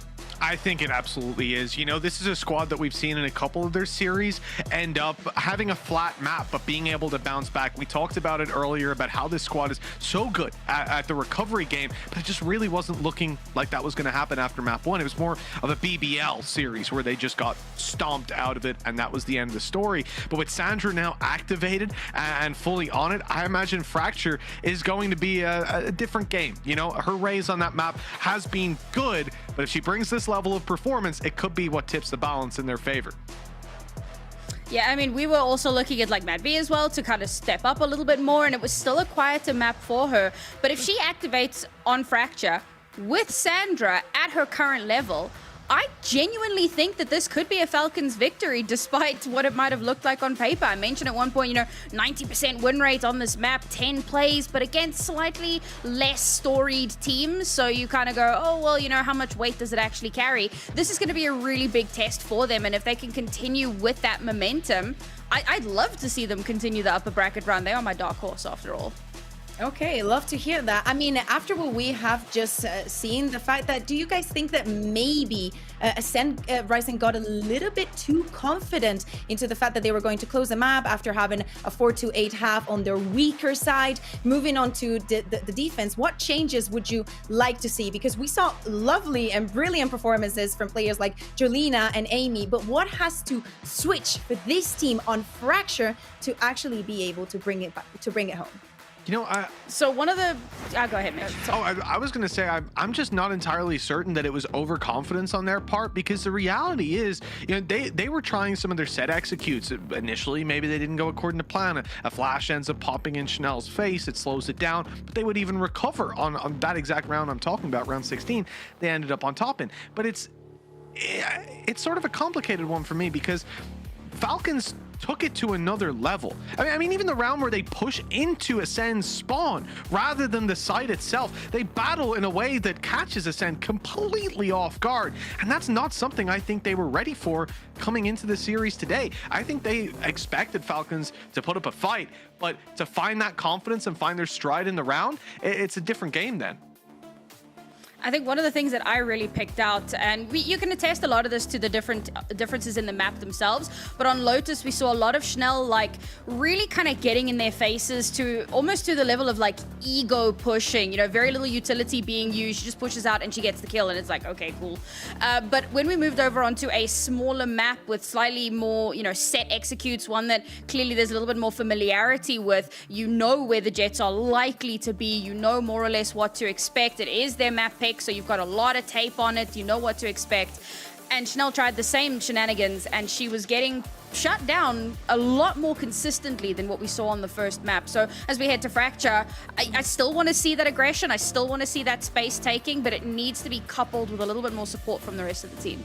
S9: I think it absolutely is. You know, this is a squad that we've seen in a couple of their series end up having a flat map, but being able to bounce back. We talked about it earlier about how this squad is so good at the recovery game, but it just really wasn't looking like that was going to happen after map 1. It was more of a BBL series where they just got stomped out of it, and that was the end of the story. But with Sandra now activated and fully on it, I imagine Fracture is going to be a different game. You know, her raise on that map has been good, but if she brings this level of performance, it could be what tips the balance in their favor.
S10: Yeah, I mean, we were also looking at like Mad B as well to kind of step up a little bit more, and it was still a quieter map for her. But if she activates on Fracture with Sandra at her current level, I genuinely think that this could be a Falcons victory despite what it might have looked like on paper. I mentioned at one point, you know, 90% win rate on this map, 10 plays, but against slightly less storied teams. So you kind of go, oh, well, you know, how much weight does it actually carry? This is going to be a really big test for them. And if they can continue with that momentum, I'd love to see them continue the upper bracket run. They are my dark horse after all.
S8: Okay, love to hear that. I mean, after what we have just seen, the fact that, do you guys think that maybe Ascend Rising got a little bit too confident into the fact that they were going to close the map after having a 4-8 half on their weaker side? Moving on to the defense, what changes would you like to see? Because we saw lovely and brilliant performances from players like Jolina and Amy, but what has to switch for this team on Fracture to actually be able to bring it back, to bring it home?
S9: You know,
S10: so one of the... go ahead, Mitch.
S9: I was going to say, I'm just not entirely certain that it was overconfidence on their part, because the reality is, you know, they were trying some of their set executes. Initially, maybe they didn't go according to plan. A flash ends up popping in Chanel's face. It slows it down, but they would even recover on that exact round I'm talking about, round 16. They ended up on top in. But it's sort of a complicated one for me, because Falcons took it to another level. I mean, even the round where they push into Ascend's spawn rather than the site itself, they battle in a way that catches Ascend completely off guard. And that's not something I think they were ready for coming into the series today. I think they expected Falcons to put up a fight, but to find that confidence and find their stride in the round, it's a different game then.
S10: I think one of the things that I really picked out, and you can attest a lot of this to the differences in the map themselves, but on Lotus we saw a lot of Schnell like really kind of getting in their faces to almost to the level of like ego pushing, you know, very little utility being used. She just pushes out and she gets the kill, and it's like, okay, cool. But when we moved over onto a smaller map with slightly more, you know, set executes, one that clearly there's a little bit more familiarity with, you know where the Jets are likely to be, you know more or less what to expect. It is their map pick, so you've got a lot of tape on it, you know what to expect. And Schnell tried the same shenanigans, and she was getting shut down a lot more consistently than what we saw on the first map. So as we head to Fracture, I still want to see that aggression, I still want to see that space taking, but it needs to be coupled with a little bit more support from the rest of the team.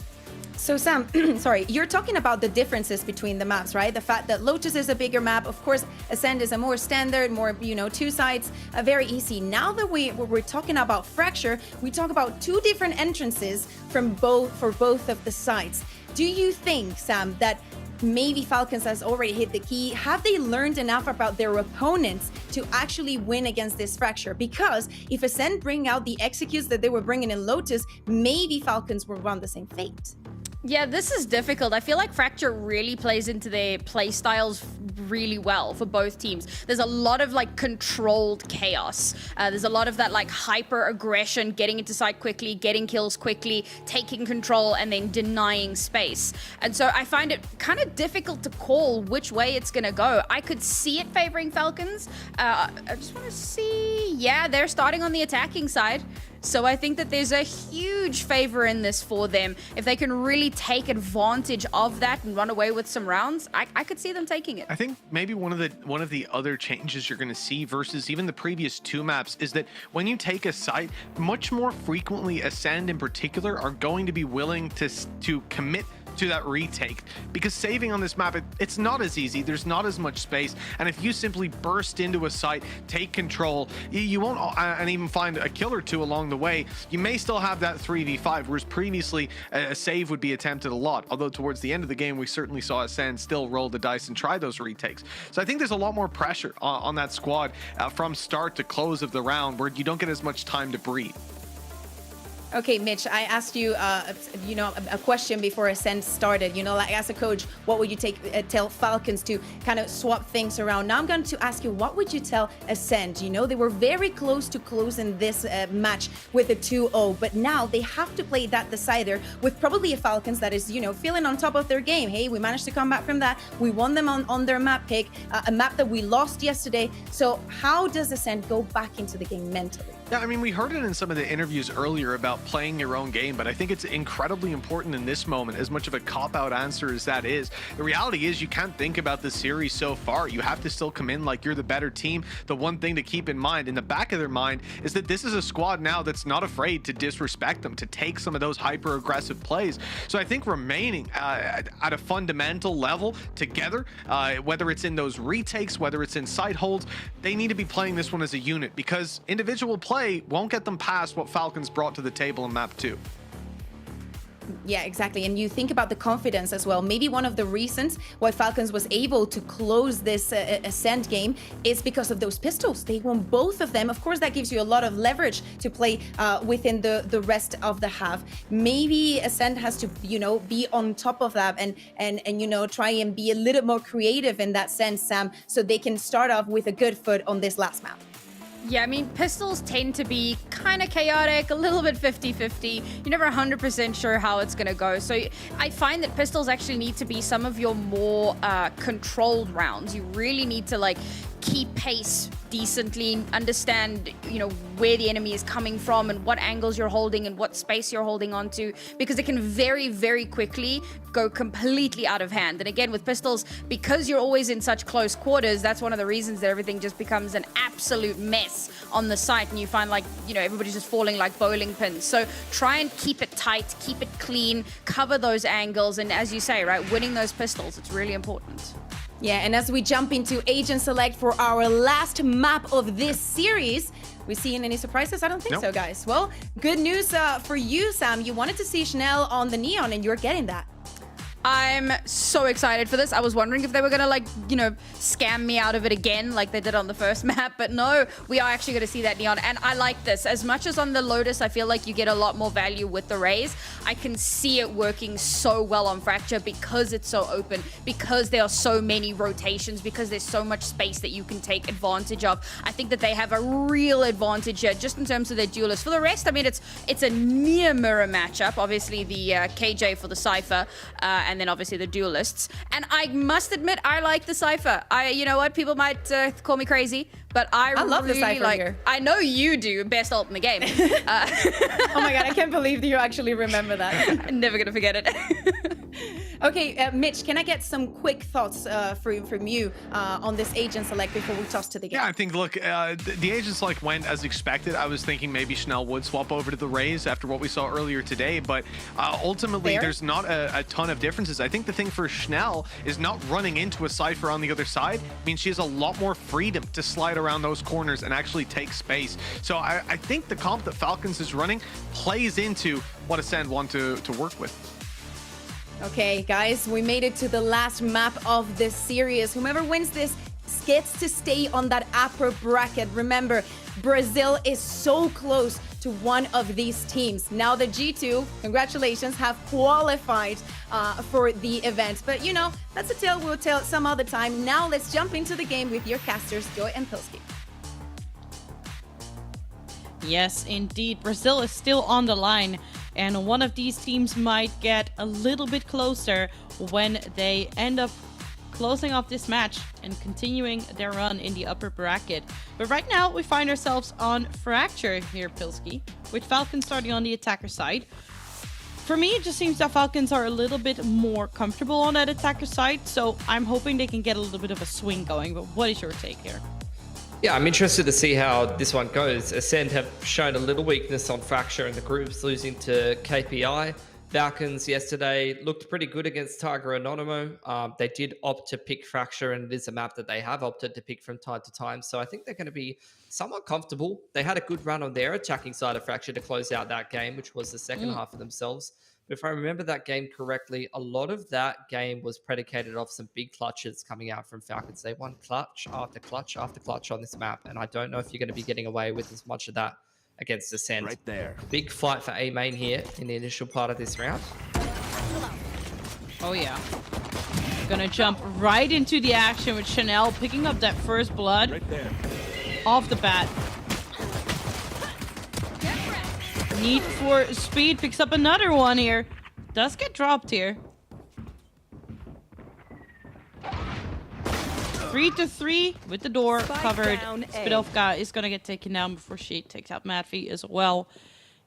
S8: So Sam, sorry, you're talking about the differences between the maps, right? The fact that Lotus is a bigger map, of course, Ascend is a more standard, more, you know, two sides, very easy. Now that we're talking about Fracture, we talk about two different entrances for both of the sides. Do you think, Sam, that maybe Falcons has already hit the key? Have they learned enough about their opponents to actually win against this Fracture? Because if Ascend bring out the executes that they were bringing in Lotus, maybe Falcons will run the same fate.
S10: Yeah, this is difficult. I feel like Fracture really plays into their play styles really well for both teams. There's a lot of like controlled chaos. There's a lot of that like hyper aggression, getting into site quickly, getting kills quickly, taking control, and then denying space. And so I find it kind of difficult to call which way it's gonna go. I could see it favoring Falcons. I just want to see. Yeah, they're starting on the attacking side. So I think that there's a huge favor in this for them. If they can really take advantage of that and run away with some rounds, I could see them taking it.
S9: I think maybe one of the other changes you're going to see versus even the previous two maps is that when you take a site, much more frequently Ascend in particular are going to be willing to commit to that retake, because saving on this map, it's not as easy, there's not as much space, and if you simply burst into a site, take control, you won't and even find a kill or two along the way, you may still have that 3v5, whereas previously a save would be attempted a lot, although towards the end of the game we certainly saw Ascend still roll the dice and try those retakes. So I think there's a lot more pressure on that squad from start to close of the round, where you don't get as much time to breathe.
S8: Okay, Mitch, I asked you, you know, a question before Ascend started. You know, like as a coach, what would you tell Falcons to kind of swap things around? Now I'm going to ask you, what would you tell Ascend? You know, they were very close to closing this match with a 2-0, but now they have to play that decider with probably a Falcons that is, you know, feeling on top of their game. Hey, we managed to come back from that. We won them on their map pick, a map that we lost yesterday. So how does Ascend go back into the game mentally?
S9: Yeah, I mean, we heard it in some of the interviews earlier about playing your own game, but I think it's incredibly important in this moment, as much of a cop-out answer as that is. The reality is you can't think about the series so far. You have to still come in like you're the better team. The one thing to keep in mind, in the back of their mind, is that this is a squad now that's not afraid to disrespect them, to take some of those hyper-aggressive plays. So I think remaining at a fundamental level together, whether it's in those retakes, whether it's in site holds, they need to be playing this one as a unit, because individual play won't get them past what Falcons brought to the table in map 2.
S8: Yeah, exactly. And you think about the confidence as well. Maybe one of the reasons why Falcons was able to close this Ascend game is because of those pistols. They won both of them. Of course, that gives you a lot of leverage to play within the rest of the half. Maybe Ascend has to, you know, be on top of that and you know, try and be a little more creative in that sense, Sam, so they can start off with a good foot on this last map.
S10: Yeah, I mean, pistols tend to be kind of chaotic, a little bit 50-50. You're never 100% sure how it's going to go. So I find that pistols actually need to be some of your more controlled rounds. You really need to, like, keep pace decently, understand, you know, where the enemy is coming from and what angles you're holding and what space you're holding onto, because it can very, very quickly go completely out of hand. And again, with pistols, because you're always in such close quarters, that's one of the reasons that everything just becomes an absolute mess on the site, and you find, like, you know, everybody's just falling like bowling pins. So try and keep it tight, keep it clean, cover those angles, and as you say, right, winning those pistols, it's really important.
S8: Yeah, and as we jump into Agent Select for our last map of this series, we seeing any surprises? I don't think so, guys. Well, good news for you, Sam. You wanted to see Chanel on the Neon, and you're getting that.
S10: I'm so excited for this. I was wondering if they were gonna, like, you know, scam me out of it again like they did on the first map, but no, we are actually gonna see that Neon, and I like this. As much as on the Lotus, I feel like you get a lot more value with the Raze, I can see it working so well on Fracture because it's so open, because there are so many rotations, because there's so much space that you can take advantage of. I think that they have a real advantage here, just in terms of their duelists. For the rest, I mean, it's a near mirror matchup. Obviously, the KJ for the Cypher, and then obviously the duelists. And I must admit, I like the Cypher. You know what? People might call me crazy, but I
S8: love
S10: really
S8: the Cypher
S10: like.
S8: here.
S10: I know you do. Best ult in the game.
S8: Oh my god, I can't believe that you actually remember that.
S10: I'm never gonna forget it.
S8: Okay, Mitch, can I get some quick thoughts from you on this Agent Select before we toss to the game?
S9: Yeah, I think, look, the Agent Select went as expected. I was thinking maybe Chanel would swap over to the Raze after what we saw earlier today, but ultimately there's not a ton of differences. I think the thing for Chanel is not running into a Cypher on the other side. I mean, she has a lot more freedom to slide around those corners and actually take space. So I think the comp that Falcons is running plays into what Ascend want to work with.
S8: Okay, guys, we made it to the last map of this series. Whomever wins this gets to stay on that upper bracket. Remember, Brazil is so close to one of these teams. Now the G2, congratulations, have qualified for the event. But you know, that's a tale we'll tell some other time. Now let's jump into the game with your casters, Joy and Pilski.
S13: Yes, indeed. Brazil is still on the line, and one of these teams might get a little bit closer when they end up closing off this match and continuing their run in the upper bracket. But right now, we find ourselves on Fracture here, Pilski, with Falcons starting on the attacker side. For me, it just seems that Falcons are a little bit more comfortable on that attacker side, so I'm hoping they can get a little bit of a swing going. But what is your take here?
S14: Yeah, I'm interested to see how this one goes. Ascend have shown a little weakness on Fracture in the groups, losing to KPI. Falcons yesterday looked pretty good against Tiger Anonymous. They did opt to pick Fracture, and it is a map that they have opted to pick from time to time. So I think they're going to be somewhat comfortable. They had a good run on their attacking side of Fracture to close out that game, which was the second half of themselves. But if I remember that game correctly, a lot of that game was predicated off some big clutches coming out from Falcons. They won clutch after clutch after clutch on this map, and I don't know if you're going to be getting away with as much of that against Ascend.
S2: Right there.
S14: Big fight for A main here in the initial part of this round.
S13: Oh yeah. Gonna jump right into the action with Chanel picking up that first blood.
S2: Right there.
S13: Off the bat. Need for Speed picks up another one here. Does get dropped here. 3-3 with the door
S17: Spike
S13: covered.
S17: down A.
S13: Spidovka is gonna get taken down before she takes out Madvi as well.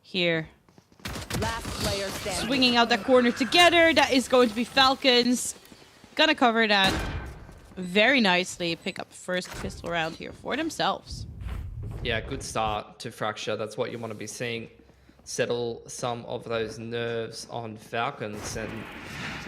S13: Here.
S17: Last player standing.
S13: Swinging out that corner together. That is going to be Falcons. Gonna cover that very nicely. Pick up first pistol round here for themselves.
S14: Yeah, good start to Fracture. That's what you want to be seeing. Settle some of those nerves on Falcons, and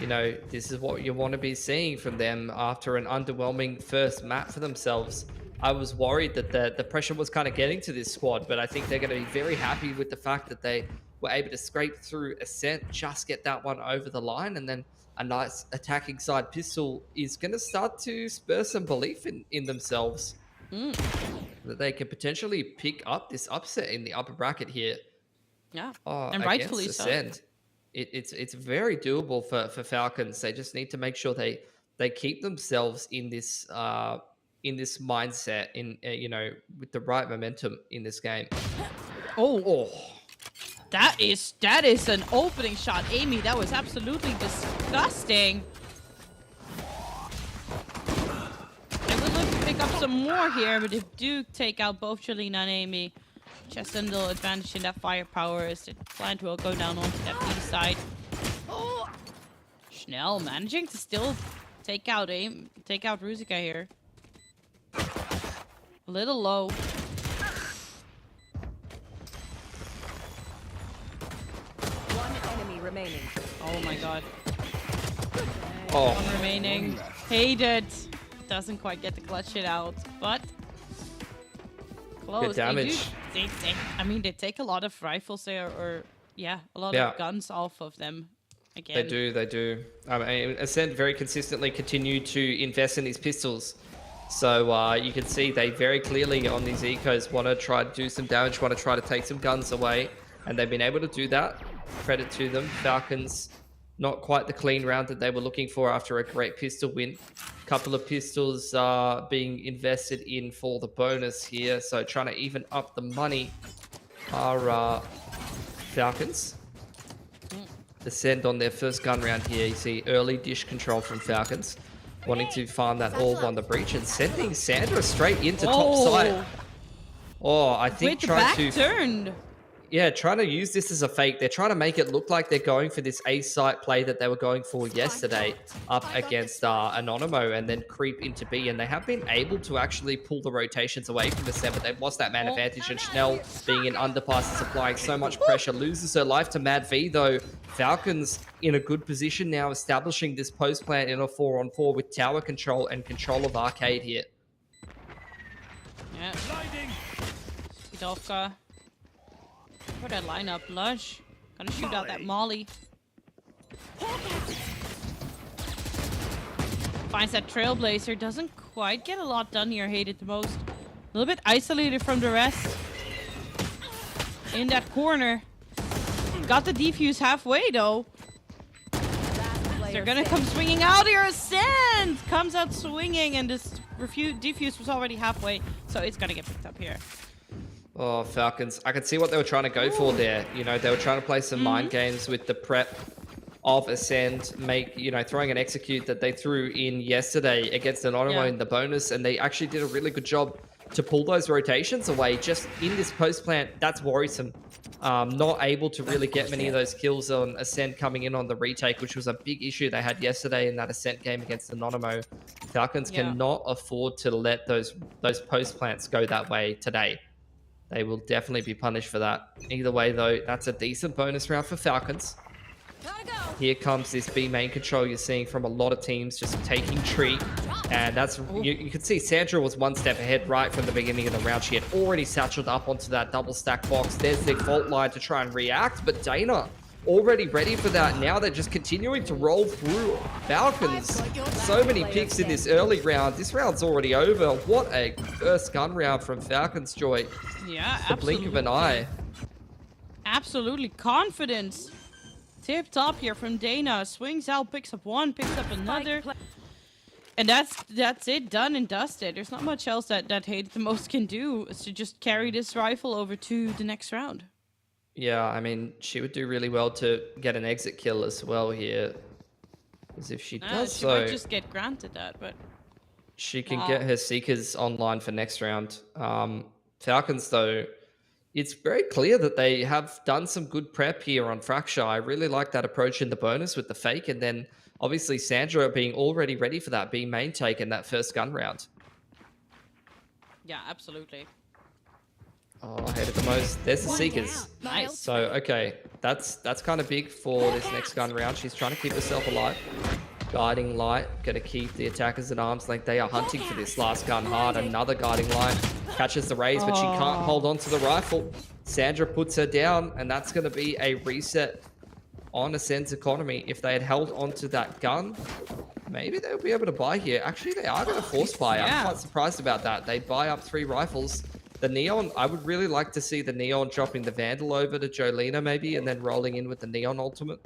S14: you know, this is what you want to be seeing from them after an underwhelming first map for themselves. I was worried that the pressure was kind of getting to this squad, but I think they're going to be very happy with the fact that they were able to scrape through Ascent, just get that one over the line, and then a nice attacking side pistol is going to start to spur some belief in themselves. That they can potentially pick up this upset in the upper bracket here.
S13: Yeah,
S14: Oh,
S13: and rightfully so.
S14: Ascend. It's very doable for Falcons. They just need to make sure they keep themselves in this mindset, in you know, with the right momentum in this game.
S13: Oh. That is an opening shot, Amy. That was absolutely disgusting. They would look to pick up some more here, but they do take out both Jelena and Amy. Just a little advantage in that firepower as the plant will go down onto that B side. Oh. Chanel managing to still take out Ruzica here. A little low.
S17: One enemy remaining.
S13: Oh my god.
S14: Oh.
S13: One remaining. Hate it. doesn't quite get the clutch hit out, but close.
S14: Good damage.
S13: I mean, they take a lot of rifles there, or yeah, a lot of guns off of them. Again.
S14: They do. I mean, Ascent very consistently continue to invest in these pistols. So you can see they very clearly on these ecos want to try to do some damage, want to try to take some guns away. And they've been able to do that. Credit to them. Falcons, not quite the clean round that they were looking for after a great pistol win. Couple of pistols being invested in for the bonus here. So trying to even up the money are Falcons. Ascend on their first gun round here. You see early dish control from Falcons. Wanting to farm that orb on the breach and sending Sandra straight into top side. Oh, I think trying to use this as a fake. They're trying to make it look like they're going for this A site play that they were going for yesterday up against Anonymo and then creep into B. And they have been able to actually pull the rotations away from the set, but they've lost that man advantage. And Schnell being in underpass is applying so much pressure. Loses her life to Mad V though. Falcons in a good position now, establishing this post plant in a 4-on-4 with tower control and control of Arcade here.
S13: Yeah. Skidovka. For that lineup, Lush. Gonna shoot out that Molly. Finds that Trailblazer. Doesn't quite get a lot done here. Hated the most. A little bit isolated from the rest. In that corner. Got the defuse halfway though. They're gonna come swinging out here. Ascend comes out swinging, and this defuse was already halfway, so it's gonna get picked up here.
S14: Oh, Falcons. I could see what they were trying to go for there. You know, they were trying to play some mind games with the prep of Ascend, throwing an execute that they threw in yesterday against Anonymo in the bonus, and they actually did a really good job to pull those rotations away. Just in this post plant, that's worrisome. Not able to really get many of those kills on Ascent coming in on the retake, which was a big issue they had yesterday in that Ascent game against Anonymo. Falcons cannot afford to let those post plants go that way today. They will definitely be punished for that. Either way, though, that's a decent bonus round for Falcons. Here comes this B main control you're seeing from a lot of teams just taking tree. And that's, you can see Sandra was one step ahead right from the beginning of the round. She had already satcheled up onto that double stack box. There's the fault line to try and react, but Dana already ready for that. Now they're just continuing to roll through. Falcons, so many picks in this early round. This round's already over. What a first gun round from Falcons, Joy.
S13: Yeah,
S14: the blink of an eye.
S13: Absolutely. Confidence. Tip top here from Dana. Swings out, picks up one, picks up another. And that's it, done and dusted. There's not much else that Hate the Most can do is to just carry this rifle over to the next round.
S14: Yeah, I mean, she would do really well to get an exit kill as well here. As if she does
S13: she
S14: so.
S13: might just get granted that, but...
S14: She can get her Seekers online for next round. Falcons, though, it's very clear that they have done some good prep here on Fracture. I really like that approach in the bonus with the fake, and then obviously Sandra being already ready for that B main take in that first gun round.
S13: Yeah, absolutely.
S14: Oh, Hated the Most. There's the Seekers.
S13: Nice.
S14: So, okay, that's kind of big for this next gun round. She's trying to keep herself alive. Guiding light, gonna keep the attackers at arm's length. They are hunting for this last gun hard. Another guiding light catches the raise, but she can't hold on to the rifle. Sandra puts her down, and that's gonna be a reset on Ascend's economy. If they had held onto that gun, maybe they'll be able to buy here. Actually, they are gonna force buy. I'm quite surprised about that. They buy up 3 rifles. The Neon, I would really like to see the Neon dropping the Vandal over to Jolena maybe, and then rolling in with the Neon ultimate.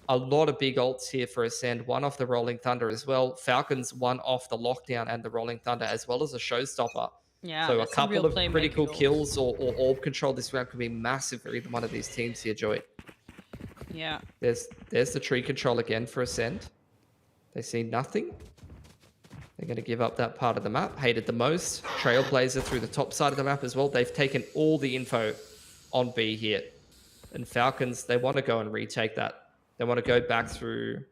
S14: A lot of big ults here for Ascend. One off the Rolling Thunder as well. Falcons, one off the Lockdown and the Rolling Thunder, as well as a Showstopper.
S13: Yeah,
S14: so a couple of critical kills or orb control this round could be massive for either one of these teams here, Joy.
S13: Yeah.
S14: There's the tree control again for Ascend. They see nothing. They're going to give up that part of the map. Hated the Most. Trailblazer through the top side of the map as well. They've taken all the info on B here. And Falcons, they want to go and retake that. They want to go back through...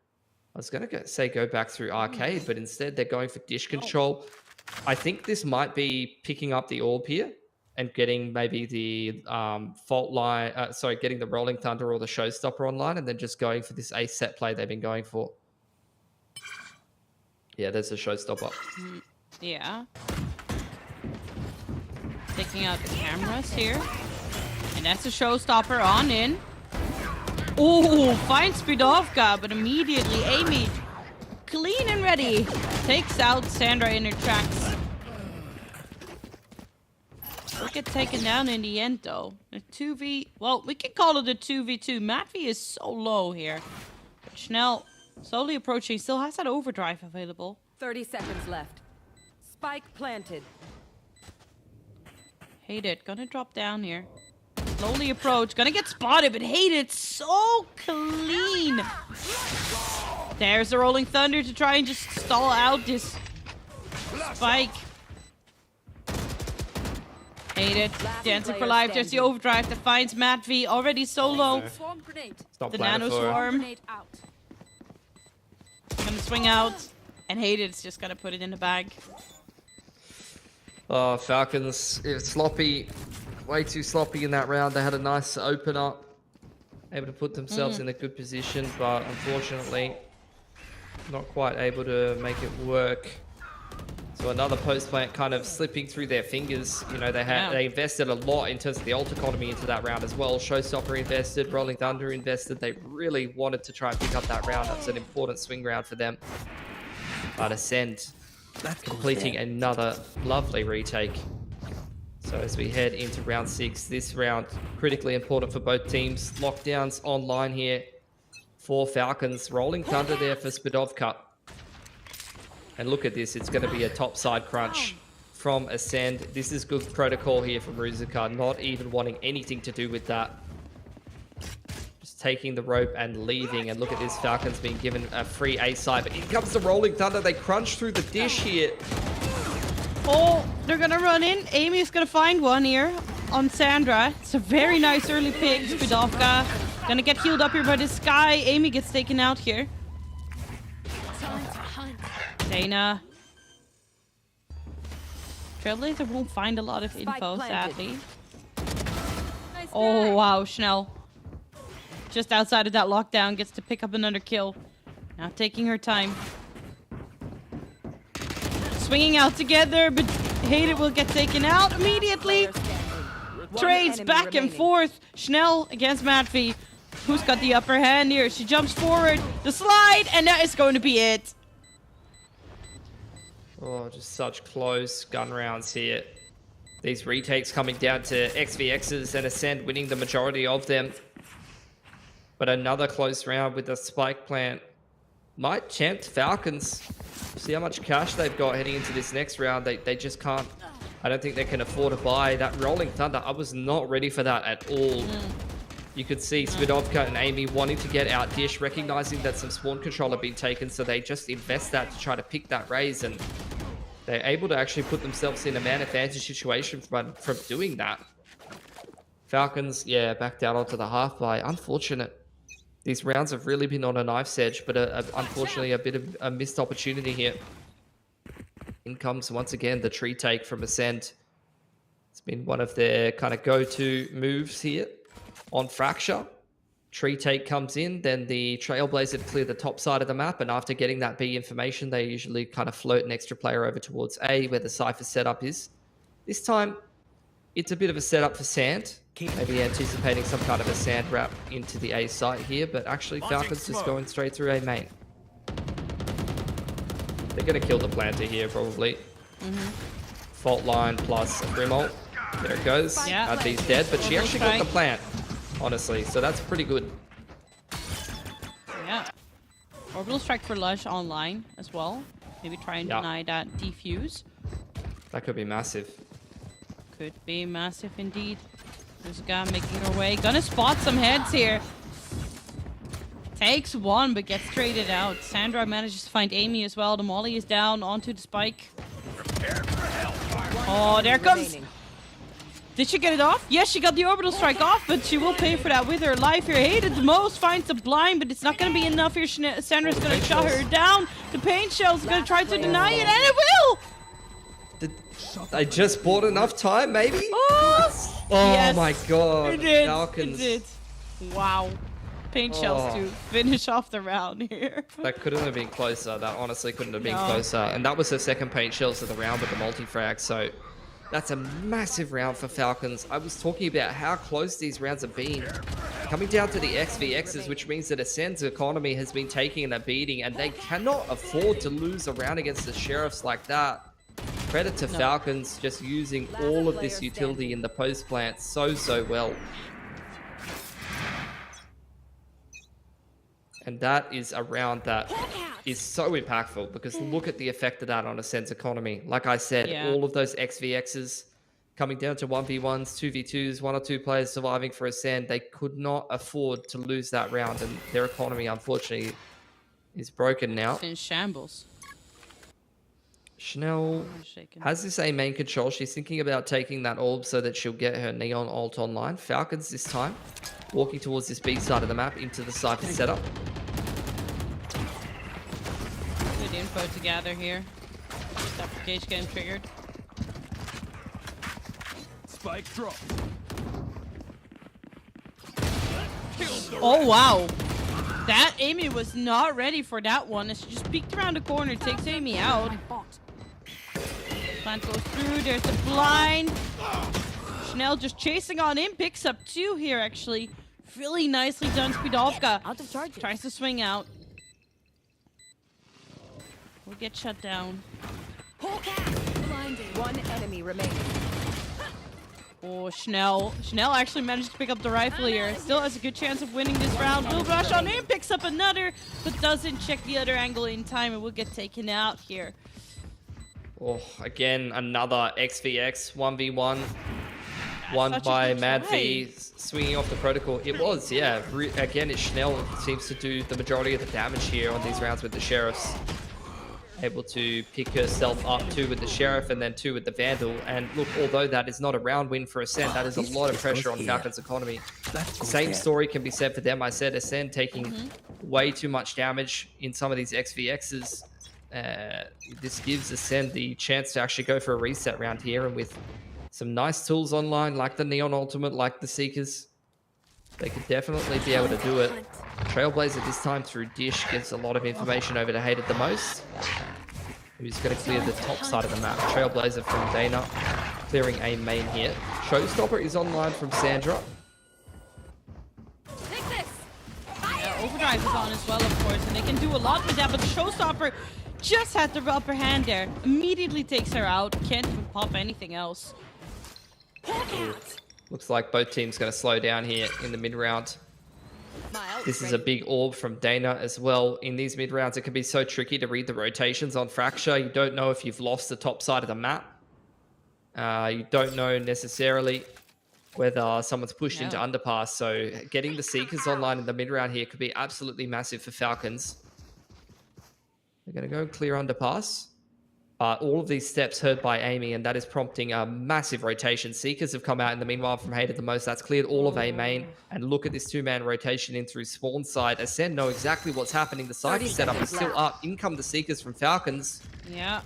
S14: I was going to say go back through Arcade, but instead they're going for dish control. I think this might be picking up the orb here and getting maybe the fault line... getting the Rolling Thunder or the Showstopper online, and then just going for this ace set play they've been going for. Yeah, there's a showstopper.
S13: Yeah. Taking out the cameras here. And that's a showstopper on in. Oh, finds Spidovka, but immediately Amy, clean and ready, takes out Sandra in her tracks. She'll get taken down in the end, though. A 2v... Well, we can call it a 2v2. Matvey is so low here. But Schnell, slowly approaching, still has that overdrive available.
S17: 30 seconds left. Spike planted.
S13: Hate it. Gonna drop down here. Slowly approach. Gonna get spotted, but Hate it so clean. There's the Rolling Thunder to try and just stall out this spike. Hate it. Dancing for life. There's the overdrive that finds Matvey already so low. The nano swarm. Gonna swing out. And Hate it's just gonna put it in the bag.
S14: Oh, Falcons, it was sloppy. Way too sloppy in that round. They had a nice opener. Able to put themselves in a good position, but unfortunately, not quite able to make it work. So another post plant kind of slipping through their fingers. You know, they invested a lot in terms of the ult economy into that round as well. Showstopper invested, Rolling Thunder invested. They really wanted to try and pick up that round. That's an important swing round for them. But Ascend completing another lovely retake. So as we head into round 6, this round critically important for both teams. Lockdowns online here for Falcons. Rolling Thunder there for Spidovka. And look at this, it's going to be a top side crunch from Ascend. This is good protocol here from Ruzika, not even wanting anything to do with that. Just taking the rope and leaving. And look at this, Falcons being given a free A side. But in comes the Rolling Thunder, they crunch through the dish here.
S13: Oh, they're gonna run in. Amy's gonna find one here on Sandra. It's a very nice early pick. Spidovka gonna get healed up here by the Sky. Amy gets taken out here. Dana. Trailblazer won't find a lot of info, sadly. Oh, wow, Schnell. Just outside of that lockdown, gets to pick up another kill. Now taking her time. Swinging out together, but Hate It will get taken out immediately. Trades back and forth. Schnell against Matvey. Who's got the upper hand here? She jumps forward. The slide, and that is going to be it.
S14: Oh, just such close gun rounds here. These retakes coming down to XVXs and Ascend winning the majority of them. But another close round with the spike plant might tempt Falcons. See how much cash they've got heading into this next round. They just can't. I don't think they can afford to buy that Rolling Thunder. I was not ready for that at all. You could see Spidovka and Amy wanting to get out dish, recognizing that some spawn control had been taken, so they just invest that to try to pick that raise, and they're able to actually put themselves in a man advantage situation from doing that. Falcons, yeah, back down onto the half by. Unfortunate. These rounds have really been on a knife's edge, but unfortunately a bit of a missed opportunity here. In comes once again the tree take from Ascend. It's been one of their kind of go-to moves here on Fracture. Tree take comes in, then the Trailblazer clear the top side of the map, and after getting that B information, they usually kind of float an extra player over towards A, where the Cypher setup is. This time, it's a bit of a setup for Sand. Maybe anticipating some kind of a Sand wrap into the A site here, but actually Falcons just going straight through A main. They're going to kill the planter here, probably. Fault line plus a Brimalt. There it goes.
S13: Yeah.
S14: Advi's dead, but she actually got the plant, honestly, so that's pretty good.
S13: Yeah. Orbital Strike for Lush online as well. Maybe try and deny that defuse.
S14: That could be massive.
S13: Could be massive indeed. There's a guy making her way. Gonna spot some heads here. Takes one, but gets traded out. Sandra manages to find Amy as well. The Molly is down onto the spike. Oh, there comes... Did she get it off? Yes, she got the orbital strike off, but she will pay for that with her life here. Hated the most, finds the blind, but it's not going to be enough here. Sandra's going to shut her down. The paint shell's going to try to deny it, and it will!
S14: They just bought enough time, maybe?
S13: Oh,
S14: Oh
S13: yes,
S14: my god.
S13: it did.
S14: Falcons.
S13: It did. Wow. paint shells to finish off the round here.
S14: That couldn't have been closer. That honestly couldn't have been
S13: No.
S14: closer. And that was her second paint shells of the round with the multi-frag. So that's a massive round for Falcons. I was talking about how close these rounds have been. Coming down to the XVXs, which means that Ascend's economy has been taking a beating, and they cannot afford to lose a round against the Sheriffs like that. Credit to Falcons just using all of this utility in the post plant so well. And that is a round that is so impactful, because look at the effect of that on Ascend's economy. Like I said, all of those XVXs coming down to 1v1s, 2v2s, 1 or 2 players surviving for Ascend. They could not afford to lose that round, and their economy, unfortunately, is broken now.
S13: It's in shambles.
S14: Chanel has this A main control. She's thinking about taking that orb so that she'll get her Neon ult online. Falcons this time walking towards this B side of the map into the Cypher setup.
S13: Good info to gather here. Stop the cage getting triggered.
S5: Spike drop.
S13: Oh wow. That Amy was not ready for that one. As she just peeked around the corner, takes Amy out. Plant goes through, there's the blind. Chanel just chasing on in, picks up 2 here actually. Really nicely done, Spidovka.
S15: Out of charge.
S13: Tries to swing out. Will get shut down.
S15: Blinded. One enemy remaining.
S13: Oh, Chanel. Chanel actually managed to pick up the rifle here. Still has a good chance of winning this round. Will rush on in, picks up another, but doesn't check the other angle in time and will get taken out here.
S14: Oh, again, another XVX 1v1. Won
S13: such a
S14: by
S13: good
S14: Mad
S13: try.
S14: V, swinging off the protocol. It was, yeah. Again, it's Chanel seems to do the majority of the damage here on these rounds with the Sheriffs. Able to pick herself up 2 with the Sheriff and then 2 with the Vandal. And look, although that is not a round win for Ascend, that is a lot of pressure on Falcon's economy. Same story can be said for them. I said Ascend taking way too much damage in some of these XVXs. This gives Ascend the chance to actually go for a reset round here, and with some nice tools online like the Neon Ultimate, like the Seekers, they could definitely be able to do it. Trailblazer this time through Dish gives a lot of information over to Hated the Most, who's going to clear the top side of the map. Trailblazer from Dana clearing a main here. Showstopper is online from Sandra.
S13: Yeah, Overdrive is on as well, of course, and they can do a lot with that, but the Showstopper just had the upper hand there. Immediately takes her out. Can't even pop anything else.
S14: Looks like both teams going to slow down here in the mid round. This is a big orb from Dana as well. In these mid rounds, it can be so tricky to read the rotations on Fracture. You don't know if you've lost the top side of the map. You don't know necessarily whether someone's pushed into underpass. So getting the Seekers online in the mid round here could be absolutely massive for Falcons. They're going to go and clear underpass. All of these steps heard by Amy, and that is prompting a massive rotation. Seekers have come out in the meanwhile from Hated the Most. That's cleared all of A main. And look at this 2-man rotation in through spawn side. Ascend know exactly what's happening. The side setup is still up. In come the Seekers from Falcons.
S13: Yeah.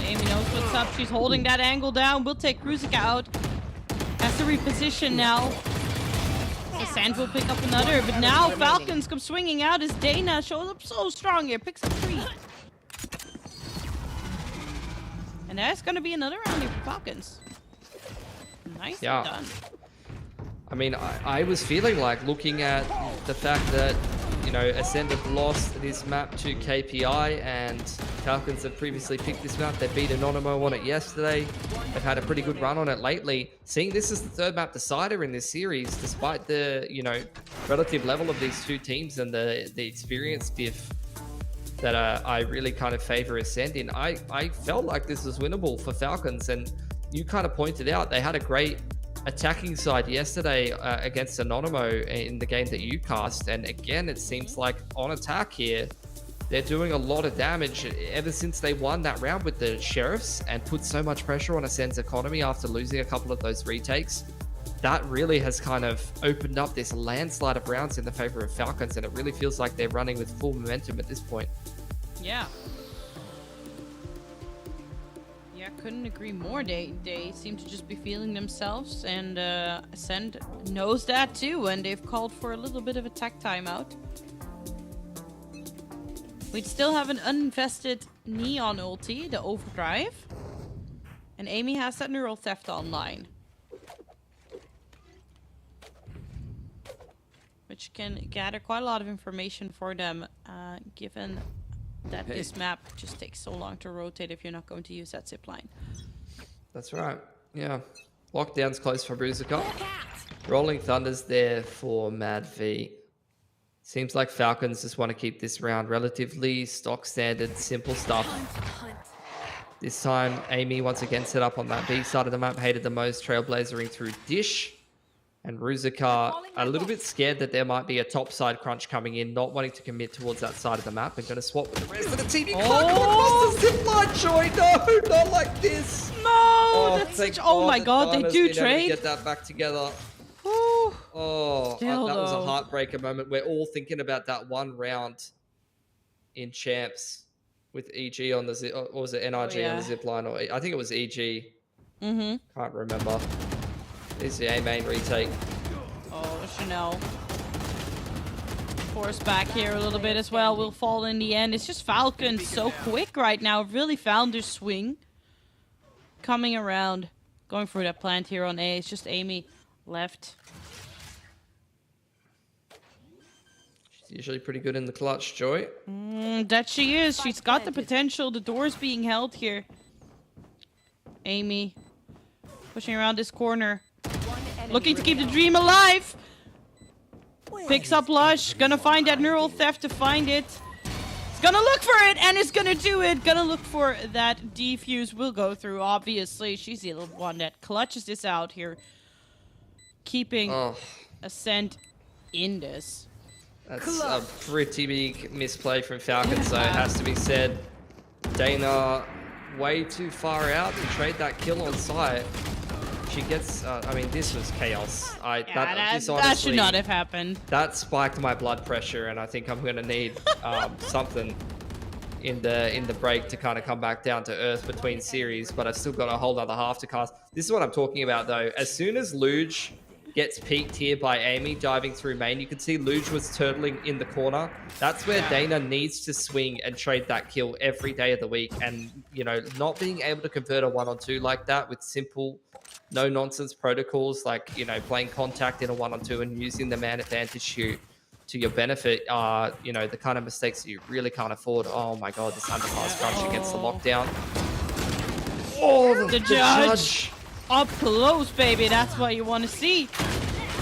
S13: Amy knows what's up. She's holding that angle down. We'll take Kruzik out. Has to reposition now. The Sand will pick up another, but now Falcons come swinging out as Dana shows up so strong here. Picks up 3. And that's going to be another round here for Falcons. Nicely done.
S14: I mean, I was feeling like, looking at the fact that, you know, Ascend have lost this map to KPI and Falcons have previously picked this map. They beat Anonymo on it yesterday. They've had a pretty good run on it lately. Seeing this as the 3rd map decider in this series, despite the, you know, relative level of these 2 teams and the experience diff that I really kind of favor Ascend in, I felt like this was winnable for Falcons. And you kind of pointed out they had a great attacking side yesterday against Anonymo in the game that you cast. And again, it seems like on attack here, they're doing a lot of damage ever since they won that round with the Sheriffs and put so much pressure on Ascend's economy after losing a couple of those retakes. That really has kind of opened up this landslide of rounds in the favor of Falcons, and it really feels like they're running with full momentum at this point.
S13: Yeah. Yeah, couldn't agree more. They seem to just be feeling themselves, and Ascend knows that too, and they've called for a little bit of a tech timeout. We'd still have an uninvested Neon ulti, the Overdrive. And Amy has that Neural Theft online. Which can gather quite a lot of information for them, given that this map just takes so long to rotate if you're not going to use that zip line.
S14: That's right. Yeah. Lockdown's close for Bruiser. Rolling Thunder's there for Mad V. Seems like Falcons just want to keep this round relatively stock standard, simple stuff. This time, Amy once again set up on that B side of the map, hated the most, trailblazering through Dish. And Ruzikar a little bit scared that there might be a top side crunch coming in, not wanting to commit towards that side of the map and going to swap with the rest of the team. He can't go across the zip line, Joy. No, not like this.
S13: No, that's such. Oh my God, they do trade.
S14: Get that back together. Oh, that was a heartbreaker moment. We're all thinking about that one round in champs with EG on the zip, or was it NRG on the zip line? Or I think it was EG. Can't remember. This is the A main retake.
S13: Oh, Chanel. Force back here a little bit as well. Will fall in the end. It's just Falcon so quick right now. Really found their swing. Coming around. Going for that plant here on A. It's just Amy left.
S14: She's usually pretty good in the clutch, Joy.
S13: That she is. She's got the potential. The door's being held here. Amy pushing around this corner. Looking to keep the dream alive. Picks up Lush. Gonna find that Neural Theft to find it. It's gonna look for it and it's gonna do it. Gonna look for that defuse. Will go through, obviously. She's the one that clutches this out here. Keeping Ascent in this.
S14: That's a pretty big misplay from Falcons, so it has to be said. Dana way too far out to trade that kill on site. She gets, I mean, this was chaos.
S13: That should not have happened.
S14: That spiked my blood pressure, and I think I'm going to need something in the break to kind of come back down to earth between series, but I've still got a whole other half to cast. This is what I'm talking about, though. As soon as Luge gets peeked here by Amy diving through main, you can see Luge was turtling in the corner. That's where Dana needs to swing and trade that kill every day of the week. And, you know, not being able to convert a 1-on-2 like that with simple, no-nonsense protocols like, you know, playing contact in a 1-on-2 and using the man advantage to your benefit are, you know, the kind of mistakes that you really can't afford. Oh my God, this underpass crunch against the lockdown. Oh,
S13: the judge. Up close, baby. That's what you want to see.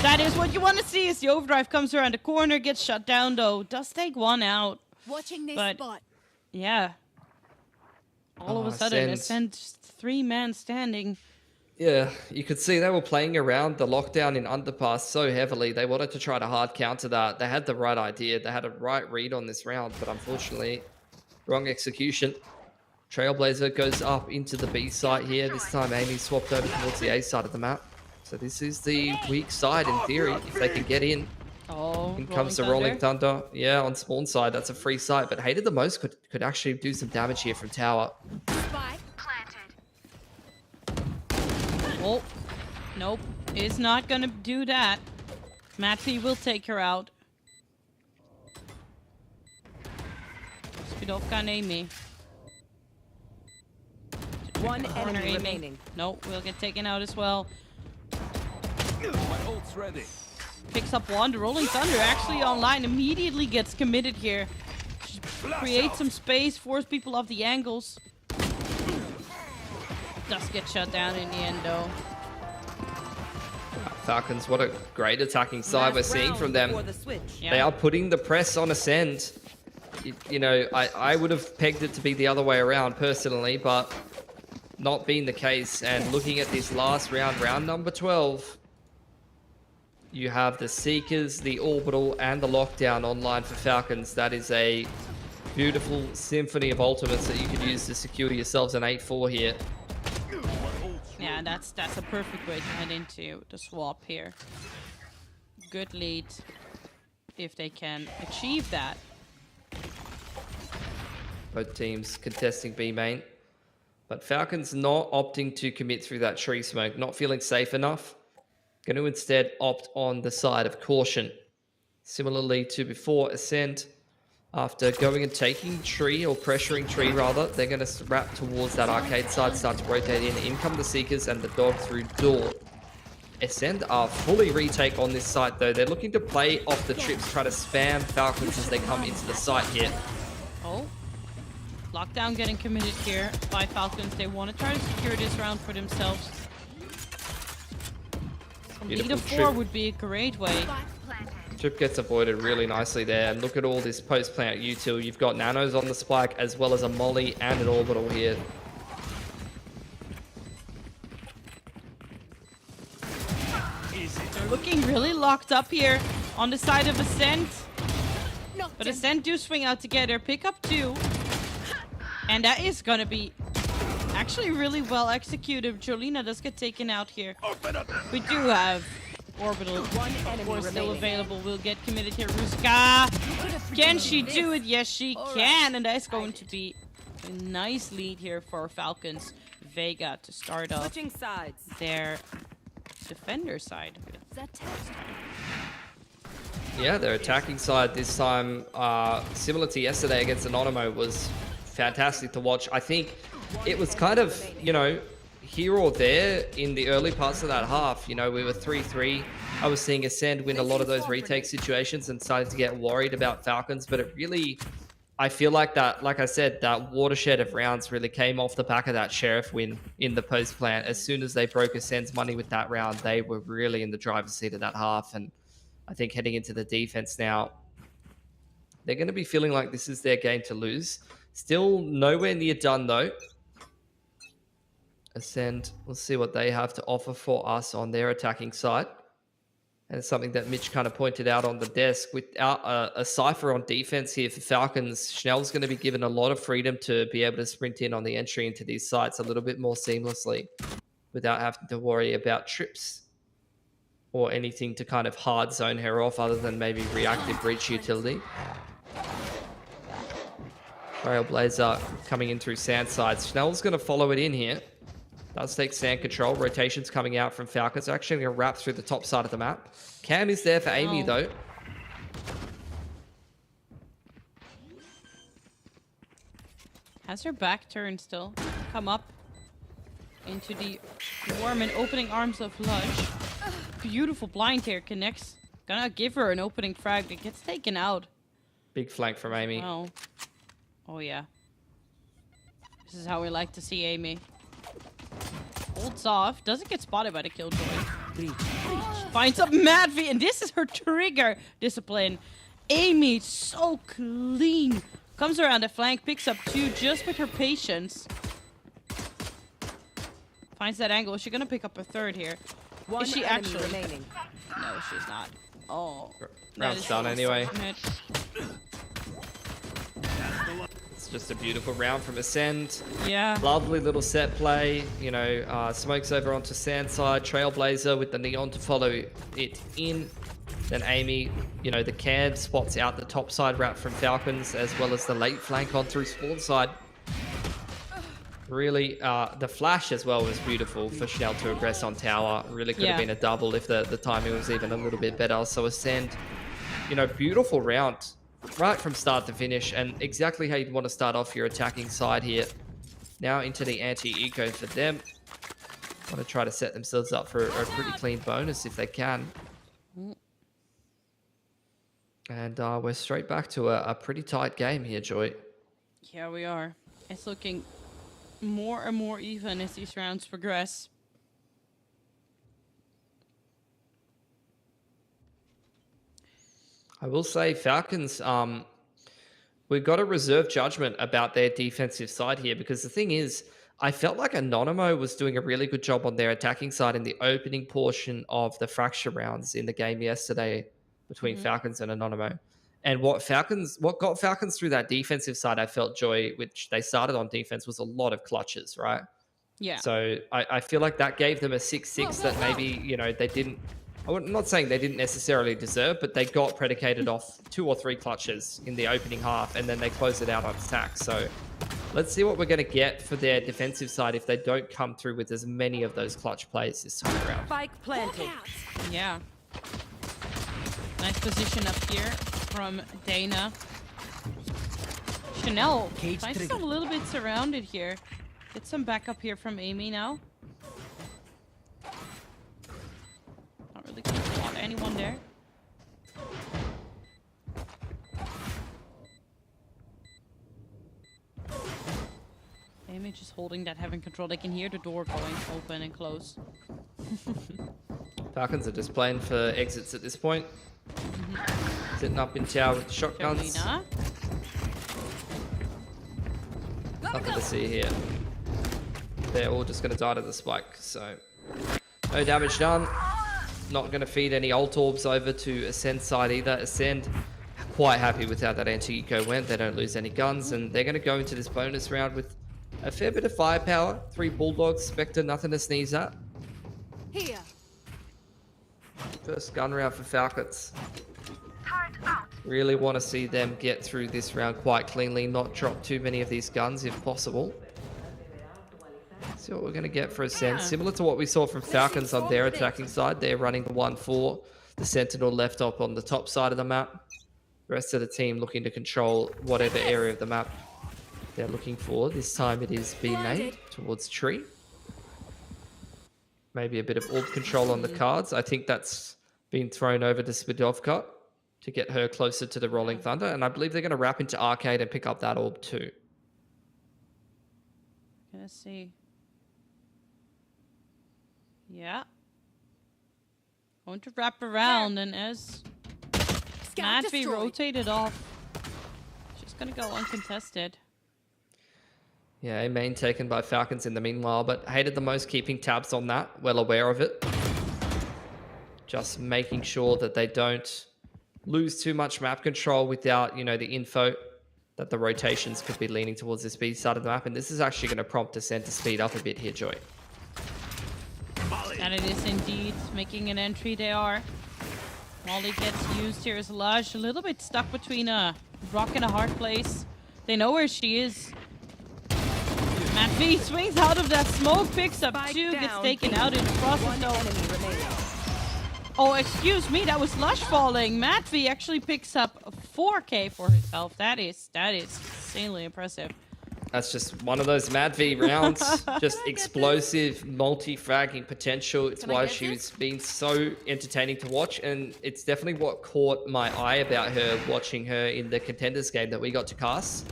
S13: That is what you want to see. As the overdrive comes around the corner, gets shut down though. Does take one out.
S18: Watching this spot.
S13: Yeah. All of a sudden, Ascend just 3-man standing.
S14: Yeah, you could see they were playing around the lockdown in underpass so heavily. They wanted to try to hard counter that. They had the right idea. They had a right read on this round, but unfortunately, wrong execution. Trailblazer goes up into the B site here. This time Amy swapped over towards the A side of the map. So this is the weak side in theory, if they can get in. In comes the Rolling Thunder. Yeah, on spawn side, that's a free site. But Hated the Most could actually do some damage here from tower.
S18: Spike planted.
S13: Oh, nope. Is not going to do that. Matty will take her out. Speed off gun Amy.
S17: One enemy remaining.
S13: Nope, we'll get taken out as well.
S2: My ult's ready.
S13: Picks up one. The Rolling Thunder actually online. Immediately gets committed here. Create some space, force people off the angles. Does get shut down in the end though.
S14: Falcons, what a great attacking side we're seeing from them.
S13: Yeah.
S14: They are putting the press on Ascend. You know, I would have pegged it to be the other way around personally, but not being the case. And looking at this last round, round number 12, you have the Seekers, the Orbital, and the Lockdown online for Falcons. That is a beautiful symphony of ultimates that you could use to secure yourselves an 8-4 here.
S13: Yeah, that's a perfect way to head into the swap here. Good lead if they can achieve that.
S14: Both teams contesting B main. But Falcons not opting to commit through that tree smoke, not feeling safe enough. Going to instead opt on the side of caution. Similarly to before, Ascend, after going and taking tree, or pressuring tree rather, they're going to wrap towards that arcade side, start to rotate in. In come the Seekers and the dog through door. Ascend are fully retake on this site though. They're looking to play off the trips, try to spam Falcons as they come into the site here.
S13: Oh. Lockdown getting committed here by Falcons. They want to try to secure this round for themselves. Lead of 4 would be a great way.
S14: Trip gets avoided really nicely there. And look at all this post-plant util. You've got nanos on the spike as well as a molly and an orbital here.
S13: They're looking really locked up here on the side of Ascent. But Ascent do swing out together, pick up 2. And that is gonna be actually really well executed. Jolina does get taken out here. We do have Orbital, of course, still available. Will get committed here. Ruska, can she do it? Yes, she can. And that's going to be a nice lead here for Falcons. Vega to start off their defender side.
S14: Yeah, their attacking side this time, similar to yesterday against Anonymo, was fantastic to watch. I think it was kind of, you know, here or there in the early parts of that half. You know, we were 3-3. I was seeing Ascend win a lot of those retake situations and started to get worried about Falcons, but it really, I feel like that, like I said, that watershed of rounds really came off the back of that Sheriff win in the post plant. As soon as they broke Ascend's money with that round, they were really in the driver's seat of that half. And I think heading into the defense now, they're going to be feeling like this is their game to lose. Still nowhere near done though. Ascend, we'll see what they have to offer for us on their attacking side. And it's something that Mitch kind of pointed out on the desk. Without a Cypher on defense here for Falcons, Schnell's going to be given a lot of freedom to be able to sprint in on the entry into these sites a little bit more seamlessly without having to worry about trips or anything to kind of hard zone her off other than maybe reactive breach utility. Trailblazer coming in through sand side. Schnell's going to follow it in here. Does take sand control. Rotations coming out from Falcons. They're actually going to wrap through the top side of the map. Cam is there for Amy, though.
S13: Has her back turned still. Come up into the warm and opening arms of Lush. Beautiful blind here. Connects. Gonna give her an opening frag that gets taken out.
S14: Big flank from Amy.
S13: Oh. Oh, yeah. This is how we like to see Amy. Holds off. Doesn't get spotted by the Killjoy. Finds up Madvi, and this is her trigger discipline. Amy, so clean. Comes around the flank, picks up 2 just with her patience. Finds that angle. Is she gonna pick up a 3rd here? Is she actually? Remaining. No, she's not. Oh.
S14: Round's done anyway. Just a beautiful round from Ascend.
S13: Yeah.
S14: Lovely little set play. You know, smokes over onto sand side. Trailblazer with the neon to follow it in. Then Amy, you know, the cab spots out the top side wrap from Falcons as well as the late flank on through spawn side. Really, the flash as well was beautiful for Schnell to aggress on tower. Really could have been a double if the timing was even a little bit better. So Ascend, you know, beautiful round. Right from start to finish, and exactly how you'd want to start off your attacking side here. Now into the anti-eco for them. Want to try to set themselves up for a pretty clean bonus if they can. And we're straight back to a pretty tight game here, Joy.
S13: Yeah, we are. It's looking more and more even as these rounds progress.
S14: I will say Falcons, we've got to reserve judgment about their defensive side here because the thing is, I felt like Anonymo was doing a really good job on their attacking side in the opening portion of the Fracture rounds in the game yesterday between Falcons and Anonymo. And what got Falcons through that defensive side, I felt, Joy, which they started on defense, was a lot of clutches, right?
S13: Yeah.
S14: So I feel like that gave them a 6-6 that maybe, you know, they didn't I'm not saying they didn't necessarily deserve, but they got predicated off 2 or 3 clutches in the opening half, and then they closed it out on attack. So let's see what we're going to get for their defensive side if they don't come through with as many of those clutch plays this time around.
S15: Spike planted.
S13: Yeah. Nice position up here from Dana. Chanel finds himself a little bit surrounded here. Get some backup here from Amy now. Not really going to spot anyone there. Amy just holding that, having control. They can hear the door going open and close.
S14: Falcons are just playing for exits at this point. Sitting up in tower with shotguns.
S13: Carolina.
S14: Nothing to see here. They're all just going to die to the spike, so no damage done. Not going to feed any ult orbs over to Ascend side either. Ascend quite happy with how that anti-eco went. They don't lose any guns, and they're going to go into this bonus round with a fair bit of firepower. 3 Bulldogs, Spectre, nothing to sneeze at.
S18: Here.
S14: First gun round for Falcons. Really want to see them get through this round quite cleanly, not drop too many of these guns if possible. See what we're going to get for Ascend. Similar to what we saw from Falcons on their attacking side. They're running the 1-4. The Sentinel left up on the top side of the map. The rest of the team looking to control whatever area of the map they're looking for. This time it is B main towards tree. Maybe a bit of orb control on the cards. I think that's been thrown over to Spidovka to get her closer to the Rolling Thunder. And I believe they're going to wrap into Arcade and pick up that orb too.
S13: Gonna see. Yeah. Going to wrap around, and as Matvi rotated off, just gonna go uncontested.
S14: Yeah, a main taken by Falcons in the meanwhile, but hated the most keeping tabs on that. Well aware of it. Just making sure that they don't lose too much map control without, you know, the info that the rotations could be leaning towards the speed side of the map. And this is actually going to prompt Ascend to speed up a bit here, Joy.
S13: And it is indeed making an entry. They are. Molly gets used here as Lush. A little bit stuck between a rock and a hard place. They know where she is. Matt V swings out of that smoke, picks up 2, gets taken out in the process though. Oh, excuse me, that was Lush falling. Matt V actually picks up 4K for herself. That is insanely impressive.
S14: That's just one of those Mad V rounds. Just explosive, multi-fragging potential. It's why she's been so entertaining to watch, and it's definitely what caught my eye about her, watching her in the Contenders game that we got to cast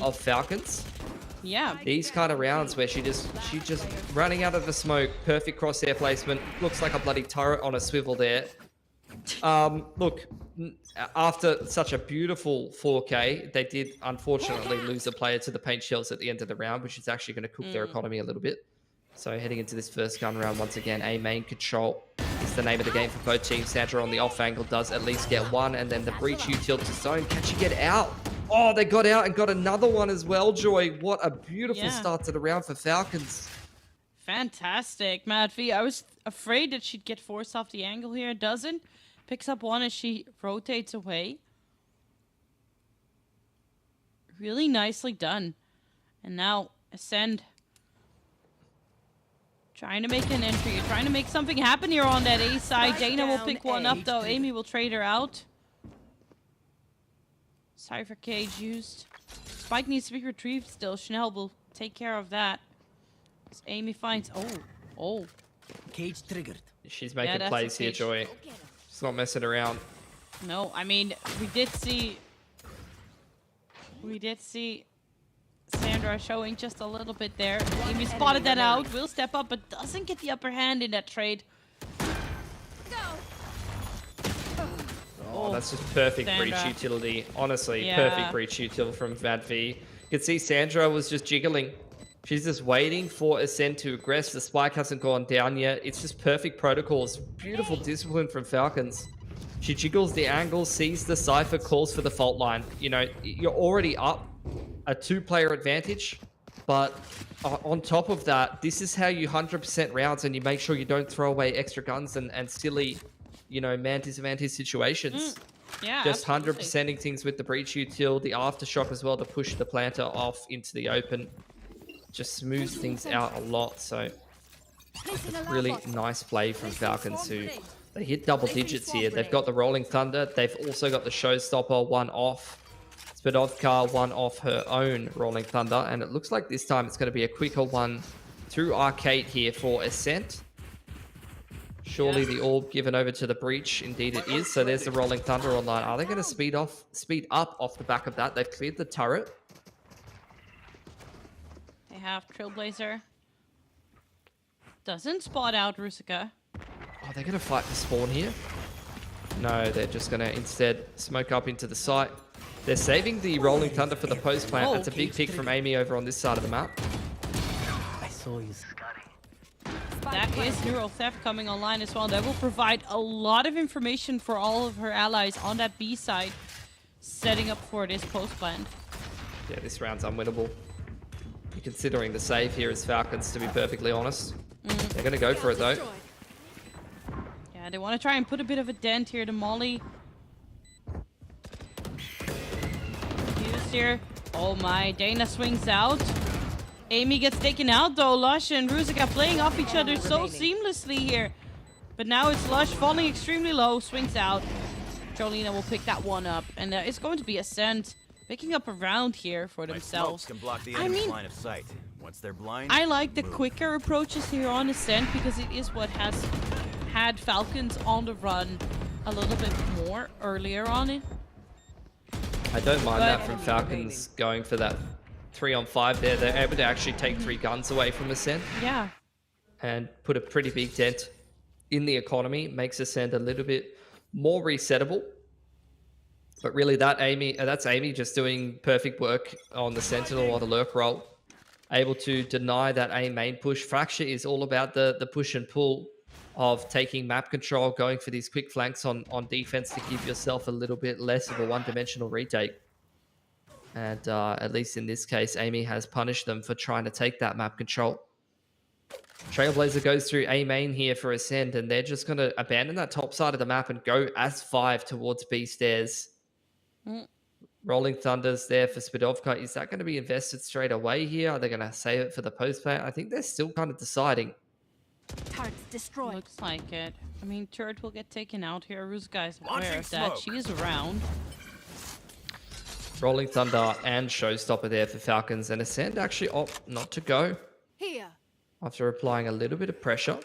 S14: of Falcons.
S13: Yeah.
S14: These kind of rounds where she just running out of the smoke, perfect crosshair placement, looks like a bloody turret on a swivel there. Look, after such a beautiful 4K, they did unfortunately lose a player to the paint shells at the end of the round, which is actually going to cook their economy a little bit. So heading into this first gun round, once again, a main control is the name of the game for both teams. Sandra on the off angle does at least get one, and then the breach util to zone. Can she get out? Oh, they got out and got another one as well, Joy. What a beautiful start to the round for Falcons.
S13: Fantastic, Matt V. I was afraid that she'd get forced off the angle here. Doesn't. Picks up one as she rotates away. Really nicely done. And now Ascend. Trying to make an entry. Trying to make something happen here on that A side. Dana will pick one up though. Amy will trade her out. Cypher cage used. Spike needs to be retrieved still. Chanel will take care of that. As Amy finds... Oh.
S2: Cage triggered.
S14: She's making plays here, Joy. She's not messing around.
S13: No, I mean, we did see Sandra showing just a little bit there. Amy spotted that out. Will step up, but doesn't get the upper hand in that trade.
S14: Oh, that's just perfect
S13: Sandra.
S14: breach utility. Honestly, perfect breach util from VADV. You can see Sandra was just jiggling. She's just waiting for Ascend to aggress. The spike hasn't gone down yet. It's just perfect protocols. Beautiful discipline from Falcons. She jiggles the angle, sees the Cypher, calls for the fault line. You know, you're already up a 2-player advantage. But on top of that, this is how you 100% rounds, and you make sure you don't throw away extra guns and silly you know, mantis of mantis situations.
S13: Yeah,
S14: Just
S13: absolutely.
S14: 100%ing things with the breach util, the aftershock as well to push the planter off into the open. Just smooths things out a lot. So it's really nice play from Falcons, who they hit double digits here. They've got the Rolling Thunder. They've also got the Showstopper, one off. Spadovka, one off her own Rolling Thunder. And it looks like this time it's going to be a quicker one through Arcade here for Ascent. Surely the orb given over to the breach. Indeed it is. So there's the Rolling Thunder online. Are they going to speed up off the back of that? They've cleared the turret.
S13: They have Trailblazer. Doesn't spot out Rusica.
S14: Oh, they're going to fight for spawn here? No, they're just going to instead smoke up into the site. They're saving the Rolling Thunder for the post plant. That's a big pick from Amy over on this side of the map.
S2: I saw you.
S13: That is Neural Theft coming online as well. That will provide a lot of information for all of her allies on that B side, setting up for this post plant.
S14: Yeah, this round's unwinnable. You're considering the save here as Falcons, to be perfectly honest. They're going to go for it, though.
S13: Yeah, they want to try and put a bit of a dent here to Molly. Fuse here. Oh my, Dana swings out. Amy gets taken out though. Lush and Rusica playing off each other so seamlessly here. But now it's Lush falling extremely low, swings out. Jolina will pick that one up. And it's going to be Ascent picking up a round here for themselves.
S19: Can block the
S13: I
S19: enemy's
S13: mean,
S19: line of sight. Once they're blind,
S13: I like the
S19: move.
S13: quicker approaches here on Ascent because it is what has had Falcons on the run a little bit more earlier on it.
S14: I don't mind that from Falcons going for that 3-on-5 there. They're able to actually take 3 guns away from Ascent.
S13: Yeah.
S14: And put a pretty big dent in the economy. Makes Ascent a little bit more resettable. But really that's Amy just doing perfect work on the Sentinel or the Lurk role. Able to deny that A main push. Fracture is all about the push and pull of taking map control, going for these quick flanks on defense to give yourself a little bit less of a one-dimensional retake. And at least in this case, Amy has punished them for trying to take that map control. Trailblazer goes through A main here for Ascend, and they're just going to abandon that top side of the map and go as 5 towards B stairs. Rolling Thunders there for Spadovka. Is that going to be invested straight away here? Are they going to save it for the post plant? I think they're still kind of deciding.
S18: Turret's destroyed.
S13: Looks like it. I mean, turret will get taken out here. Rusica is aware of that. She is around.
S14: Rolling Thunder and Showstopper there for Falcons, and Ascend actually opt not to go
S18: Here.
S14: after applying a little bit of pressure.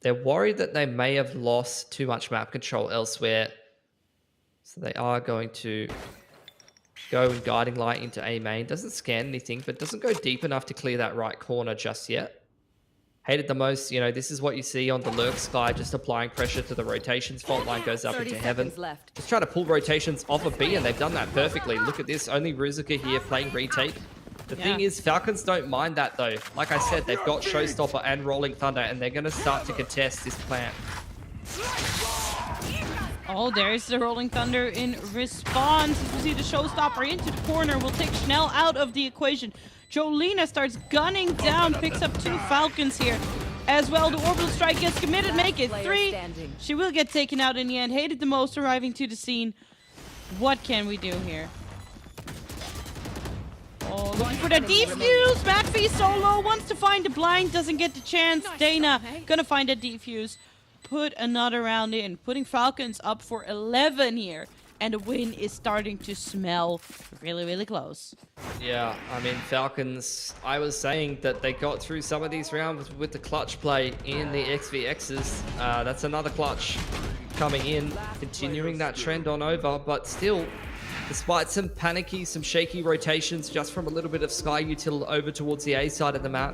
S14: They're worried that they may have lost too much map control elsewhere, so they are going to go and Guiding Light into A main. Doesn't scan anything, but doesn't go deep enough to clear that right corner just yet. Hated the most, you know, this is what you see on the Lurk Sky, just applying pressure to the rotations. Fault line goes up into heaven. Just trying to pull rotations off of B, and they've done that perfectly. Look at this, only Rusica here playing retake. The thing is, Falcons don't mind that though. Like I said, they've got Showstopper and Rolling Thunder, and they're going to start to contest this plant.
S13: Oh, there's the Rolling Thunder in response. We see the Showstopper into the corner. Will take Schnell out of the equation. Jolina starts gunning down, picks up 2 Falcons here. As well, the Orbital Strike gets committed, make it 3. She will get taken out in the end. Hated the most arriving to the scene. What can we do here? Oh, looking for that defuse. McAfee solo wants to find the blind, doesn't get the chance. Dana gonna find a defuse. Put another round in, putting Falcons up for 11 here. And the win is starting to smell really, really close.
S14: Yeah, I mean, Falcons, I was saying that they got through some of these rounds with the clutch play in the XVXs. That's another clutch coming in, continuing that trend on over, but still, despite some panicky, some shaky rotations just from a little bit of Sky Util over towards the A side of the map,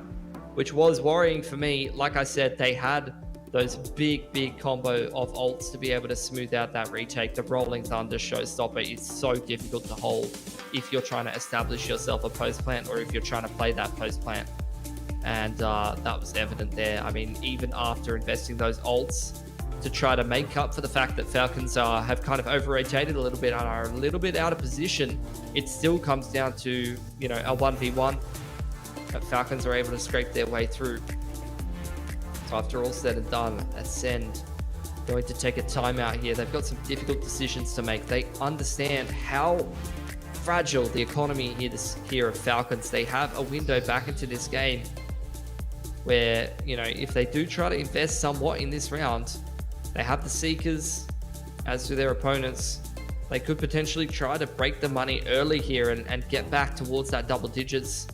S14: which was worrying for me. Like I said, they had those big combo of ults to be able to smooth out that retake. The Rolling Thunder Showstopper is so difficult to hold if you're trying to establish yourself a post plant or if you're trying to play that post plant. And that was evident there. I mean, even after investing those ults to try to make up for the fact that Falcons have kind of over-rotated a little bit and are a little bit out of position, it still comes down to, you know, a 1v1. But Falcons are able to scrape their way through. After all said and done, Ascend going to take a timeout here. They've got some difficult decisions to make. They understand how fragile the economy here of Falcons. They have a window back into this game where, you know, if they do try to invest somewhat in this round, they have the Seekers, as do their opponents. They could potentially try to break the money early here and get back towards that double digits.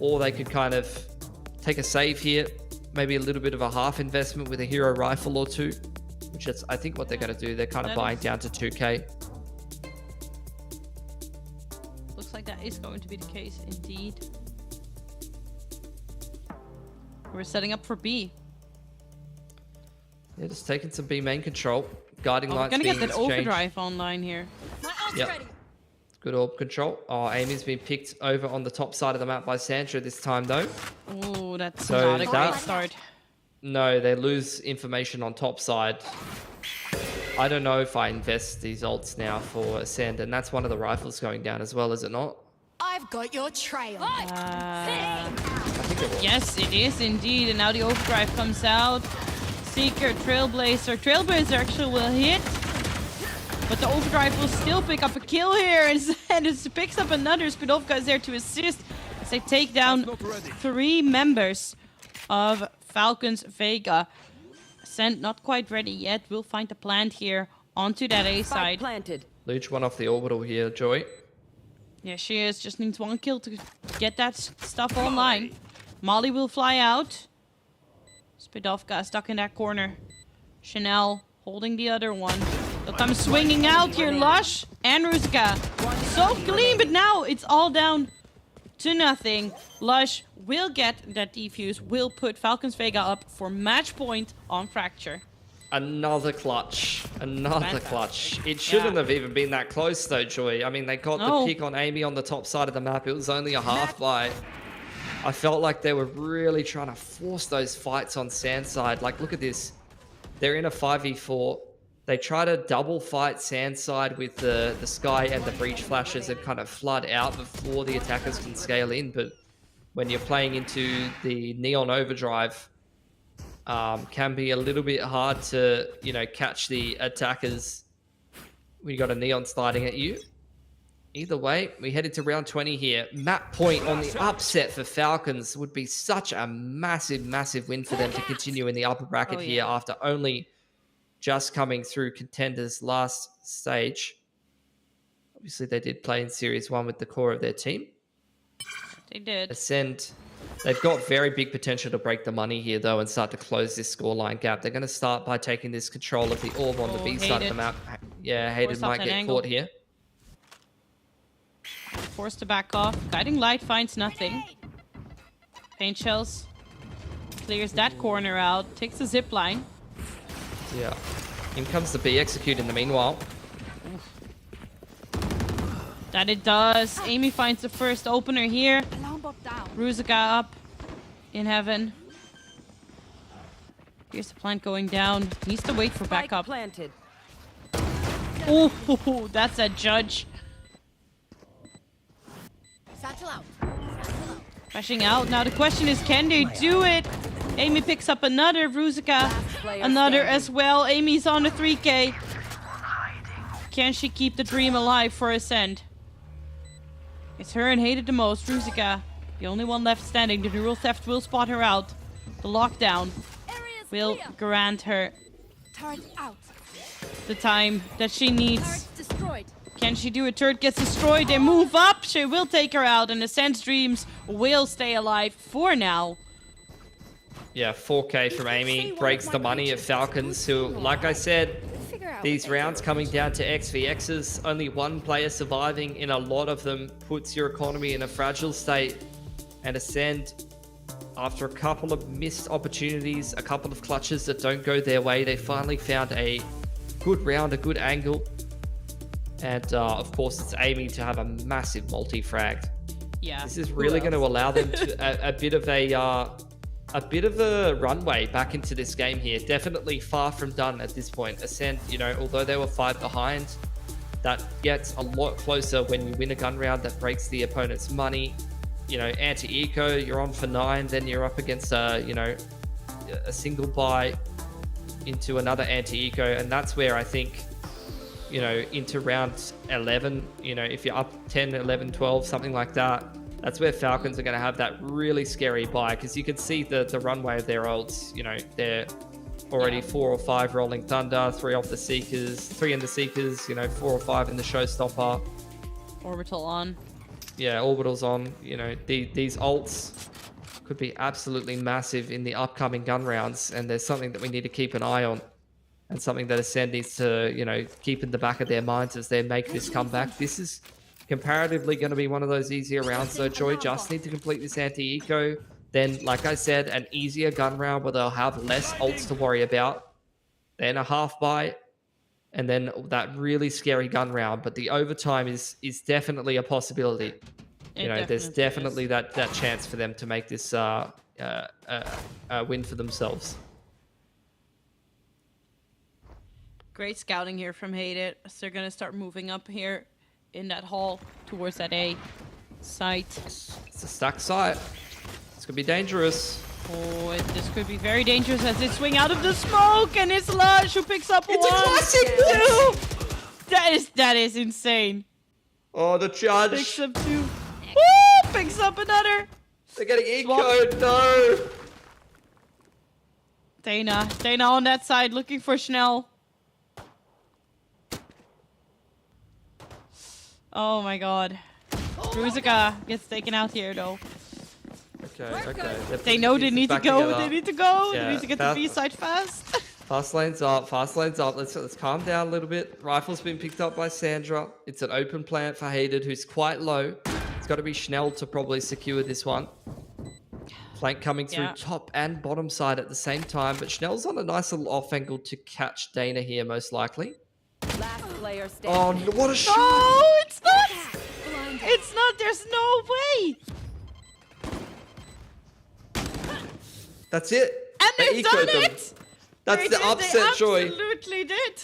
S14: Or they could kind of take a save here, maybe a little bit of a half investment with a hero rifle or two, which is, I think, what they're going to do. They're kind of buying down to 2k.
S13: Looks like that is going to be the case indeed. We're setting up for B.
S14: Yeah, just taking some B main control. Guiding
S13: We're
S14: lights
S13: gonna
S14: being
S13: get that
S14: exchanged.
S13: overdrive online here.
S14: Yep. Good orb control. Oh, Amy's been picked over on the top side of the map by Sandra this time, though.
S13: Oh, that's
S14: So
S13: not a great start.
S14: No, they lose information on top side. I don't know if I invest these ults now for Ascend, and that's one of the rifles going down as well, is it not?
S18: I've got your trail.
S13: Yes, it is indeed. And now the overdrive comes out. Seeker, Trailblazer. Trailblazer actually will hit. But the overdrive will still pick up a kill here. And it picks up another. Spidovka is there to assist as they take down 3 members of Falcons Vega. Ascent not quite ready yet. We'll find the plant here onto that A side.
S17: Planted.
S14: Luch one off the orbital here, Joy.
S13: Yeah, she is. Just needs 1 kill to get that stuff online. Molly will fly out. Spidovka stuck in that corner. Chanel holding the other one. They'll come swinging out here. Lush and Ruska. So clean, but now it's all down to nothing. Lush will get that defuse. Will put Falcons Vega up for match point on Fracture.
S14: Another clutch. Another
S13: Fantastic.
S14: clutch. It shouldn't have even been that close, though, Joy. I mean, they got
S13: No.
S14: the pick on Amy on the top side of the map. It was only a half buy. I felt like they were really trying to force those fights on Sandside. Like, look at this. They're in a 5v4. They try to double fight Sandside with the Sky and the Breach Flashes and kind of flood out before the attackers can scale in. But when you're playing into the Neon Overdrive, can be a little bit hard to, you know, catch the attackers when you got a Neon sliding at you. Either way, we head into round 20 here. Map point on the upset for Falcons would be such a massive, massive win for them to continue in the upper bracket here after only just coming through contenders last stage. Obviously, they did play in Series 1 with the core of their team.
S13: They did.
S14: Ascend. They've got very big potential to break the money here, though, and start to close this scoreline gap. They're going to start by taking this control of the orb on the B side of the map. Yeah, Hated might get caught here.
S13: Forced to back off. Guiding Light finds nothing. Paint Shells clears that corner out. Takes the zip line.
S14: Yeah. In comes the B execute in the meanwhile.
S13: That it does. Amy finds the first opener here. Ruzica up in heaven. Here's the plant going down. Needs to wait for backup.
S17: Planted.
S13: Oh, that's a judge.
S18: Satchel out.
S13: Flashing out. Now the question is, can they do it? Amy picks up another. Ruzica another as well. Amy's on the 3k. Can she keep the dream alive for Ascend? It's her and Hated the most. Ruzica, the only one left standing. The neural theft will spot her out. The lockdown will grant her
S18: Turret out.
S13: the time that she needs.
S18: Turret destroyed.
S13: Can she do it? Turret gets destroyed. They move up. She will take her out. And Ascend's dreams will stay alive for now.
S14: Yeah, 4k from Amy breaks the money of Falcons, who, like I said, these rounds coming down to XVXs, only one player surviving in a lot of them puts your economy in a fragile state. And Ascend, after a couple of missed opportunities, a couple of clutches that don't go their way, they finally found a good round, a good angle. And of course, it's aiming to have a massive multi-frag.
S13: Yeah.
S14: This is really going to allow them to a bit of a runway back into this game here. Definitely far from done at this point. Ascend, you know, although they were 5 behind, that gets a lot closer when you win a gun round that breaks the opponent's money. You know, anti-eco, you're on for 9, then you're up against you know, a single buy into another anti-eco, and that's where I think, you know, into round 11, you know, if you're up 10, 11, 12, something like that, that's where Falcons are going to have that really scary buy, because you can see the runway of their ults. You know, they're already 4 or 5 rolling thunder, 3 off the seekers, 3 in the seekers, you know, 4 or 5 in the showstopper.
S13: Orbital on.
S14: Yeah, orbital's on. You know, these ults could be absolutely massive in the upcoming gun rounds, and there's something that we need to keep an eye on, and something that Ascend needs to, you know, keep in the back of their minds as they make this comeback. This is comparatively going to be one of those easier rounds, so Joy just need to complete this anti-eco. Then, like I said, an easier gun round where they'll have less ults to worry about. Then a half buy, and then that really scary gun round. But the overtime is definitely a possibility. You know, there's definitely that chance for them to make this win for themselves.
S13: Great scouting here from Hated. So they're going to start moving up here in that hall towards that A site.
S14: It's a stacked site. It's going to be dangerous.
S13: Oh, this could be very dangerous as they swing out of the smoke, and it's Lush who picks up
S14: It's
S13: one.
S14: a classic!
S13: That is insane.
S14: Oh, the judge.
S13: Picks up 2. Woo! Picks up another.
S14: They're getting ecoed. No.
S13: Dana on that side looking for Schnell. Oh my god. Ruzica gets taken out here though.
S14: Okay.
S13: They know they need to go. They need to go.
S14: Yeah,
S13: They need to get the B side fast.
S14: Fast lane's up. Let's calm down a little bit. Rifle's been picked up by Sandra. It's an open plant for Hated, who's quite low. It's got to be Schnell to probably secure this one. Flank coming through top and bottom side at the same time, but Schnell's on a nice little off angle to catch Dana here, most likely.
S17: Last player standing.
S14: Oh, what a shot!
S13: No, it's not. It's not. There's no way.
S14: That's it.
S13: And
S14: They
S13: they've done
S14: ecoed them.
S13: it.
S14: That's the upset, Joy.
S13: They absolutely did.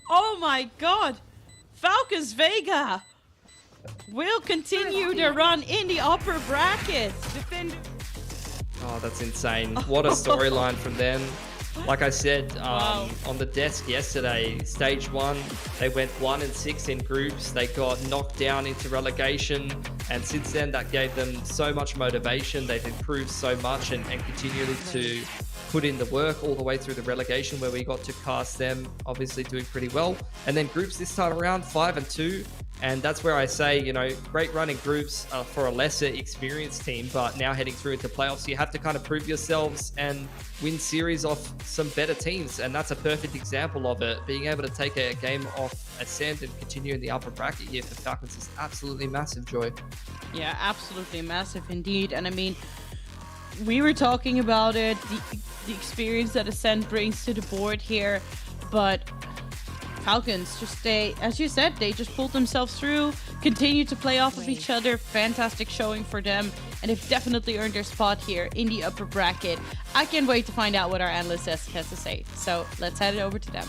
S13: Oh my god. Falcons Vega will continue their run in the upper bracket.
S14: Oh, that's insane. What a storyline from them. Like I said on the desk yesterday, stage 1, they went 1-6 in groups. They got knocked down into relegation, and since then that gave them so much motivation. They've improved so much and continually to put in the work all the way through the relegation, where we got to cast them obviously doing pretty well. And then groups this time around, 5-2. And that's where I say, you know, great run in groups for a lesser experienced team, but now heading through into playoffs, you have to kind of prove yourselves and win series off some better teams. And that's a perfect example of it. Being able to take a game off Ascend and continue in the upper bracket here for Falcons is absolutely massive, Joy.
S13: Yeah, absolutely massive indeed. And I mean, we were talking about it, the experience that Ascend brings to the board here, but Falcons just, as you said, they just pulled themselves through, continue to play off of each other. Fantastic showing for them, and they've definitely earned their spot here in the upper bracket. I can't wait to find out what our analyst has to say, so let's head it over to them.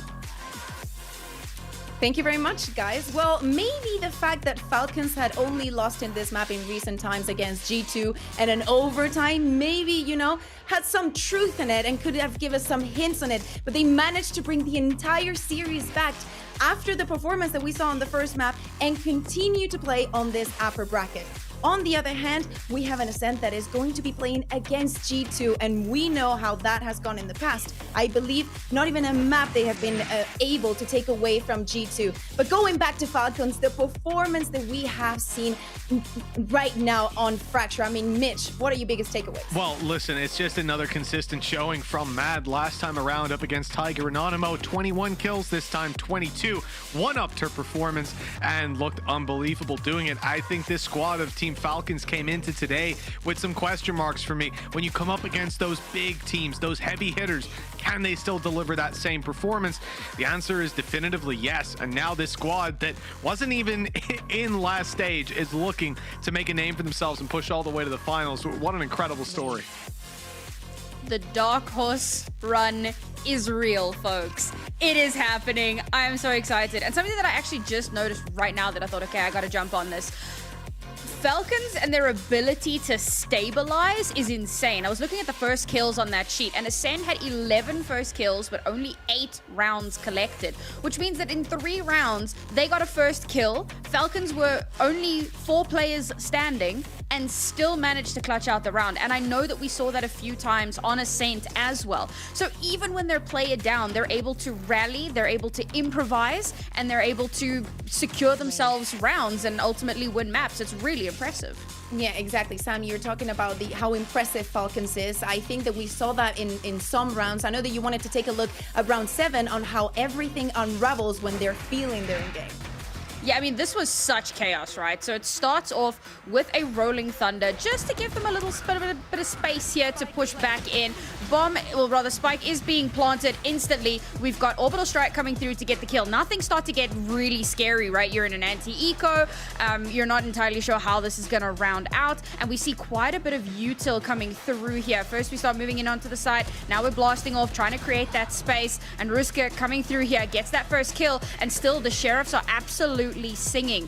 S8: Thank you very much, guys. Well, maybe the fact that Falcons had only lost in this map in recent times against G2 and an overtime, maybe, you know, had some truth in it and could have given us some hints on it, but they managed to bring the entire series back after the performance that we saw on the first map and continue to play on this upper bracket. On the other hand, we have an Ascent that is going to be playing against G2, and we know how that has gone in the past. I believe not even a map they have been able to take away from G2. But going back to Falcons, the performance that we have seen right now on Fracture, I mean, Mitch, what are your biggest takeaways?
S9: Well, listen, it's just another consistent showing from Mad. Last time around up against Tiger Anonymous, 21 kills, this time 22. One-upped her performance and looked unbelievable doing it. I think this squad of Team Falcons came into today with some question marks for me. When you come up against those big teams, those heavy hitters, can they still deliver that same performance? The answer is definitively yes. And now this squad that wasn't even in last stage is looking to make a name for themselves and push all the way to the finals. What an incredible story.
S10: The Dark Horse run is real, folks. It is happening. I am so excited. And something that I actually just noticed right now that I thought, okay, I gotta jump on this. Falcons and their ability to stabilize is insane. I was looking at the first kills on that sheet, and Ascend had 11 first kills, but only 8 rounds collected, which means that in 3 rounds, they got a first kill. Falcons were only 4 players standing and still managed to clutch out the round. And I know that we saw that a few times on Ascent as well. So even when they're player down, they're able to rally, they're able to improvise, and they're able to secure themselves rounds and ultimately win maps. It's really impressive.
S8: Yeah, exactly. Sam, you're talking about how impressive Falcons is. I think that we saw that in some rounds. I know that you wanted to take a look at round 7 on how everything unravels when they're feeling they're in game.
S10: Yeah, I mean, this was such chaos, right? So it starts off with a Rolling Thunder just to give them a little bit of space here to push back in. Bomb, well, rather Spike is being planted instantly. We've got Orbital Strike coming through to get the kill. Now things start to get really scary, right? You're in an anti-eco. You're not entirely sure how this is going to round out. And we see quite a bit of util coming through here. First, we start moving in onto the side. Now we're blasting off, trying to create that space. And Ruska coming through here gets that first kill. And still, the Sheriffs are absolutely singing.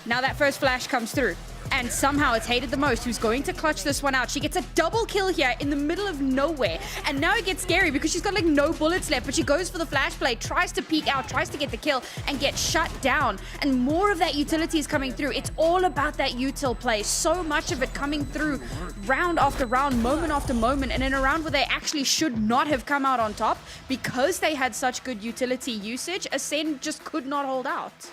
S10: Now that first flash comes through, and somehow it's Hated the Most who's going to clutch this one out. She gets a double kill here in the middle of nowhere, and now it gets scary because she's got like no bullets left, but she goes for the flash play, tries to peek out, tries to get the kill, and gets shut down. And more of that utility is coming through. It's all about that util play. So much of it coming through round after round, moment after moment, and in a round where they actually should not have come out on top because they had such good utility usage, Ascend just could not hold out.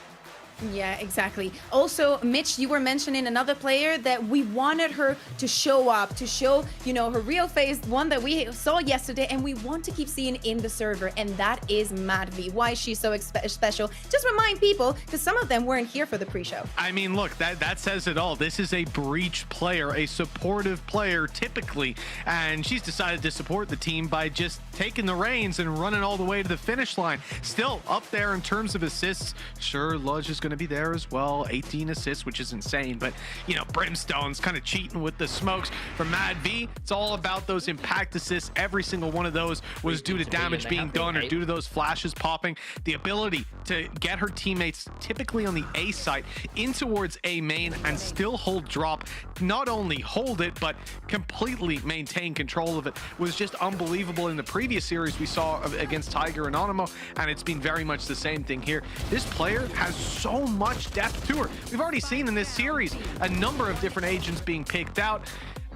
S8: Yeah, exactly. Also, Mitch, you were mentioning another player that we wanted her to show up, to show, you know, her real face, one that we saw yesterday, and we want to keep seeing in the server, and that is Madvi. Why is she so special? Just remind people, because some of them weren't here for the pre-show.
S9: I mean, look, that says it all. This is a breach player, a supportive player, typically, and she's decided to support the team by just taking the reins and running all the way to the finish line. Still up there in terms of assists. Sure, Ludge is going to be there as well, 18 assists, which is insane, but you know, Brimstone's kind of cheating with the smokes. For Mad V, it's all about those impact assists. Every single one of those was due to damage being done or due to those flashes popping. The ability to get her teammates, typically on the A site, in towards A main and still hold drop, not only hold it but completely maintain control of it, was just unbelievable. In the previous series we saw against Tiger and Anonymous, and it's been very much the same thing here. This player has so much depth to her. We've already seen in this series a number of different agents being picked out,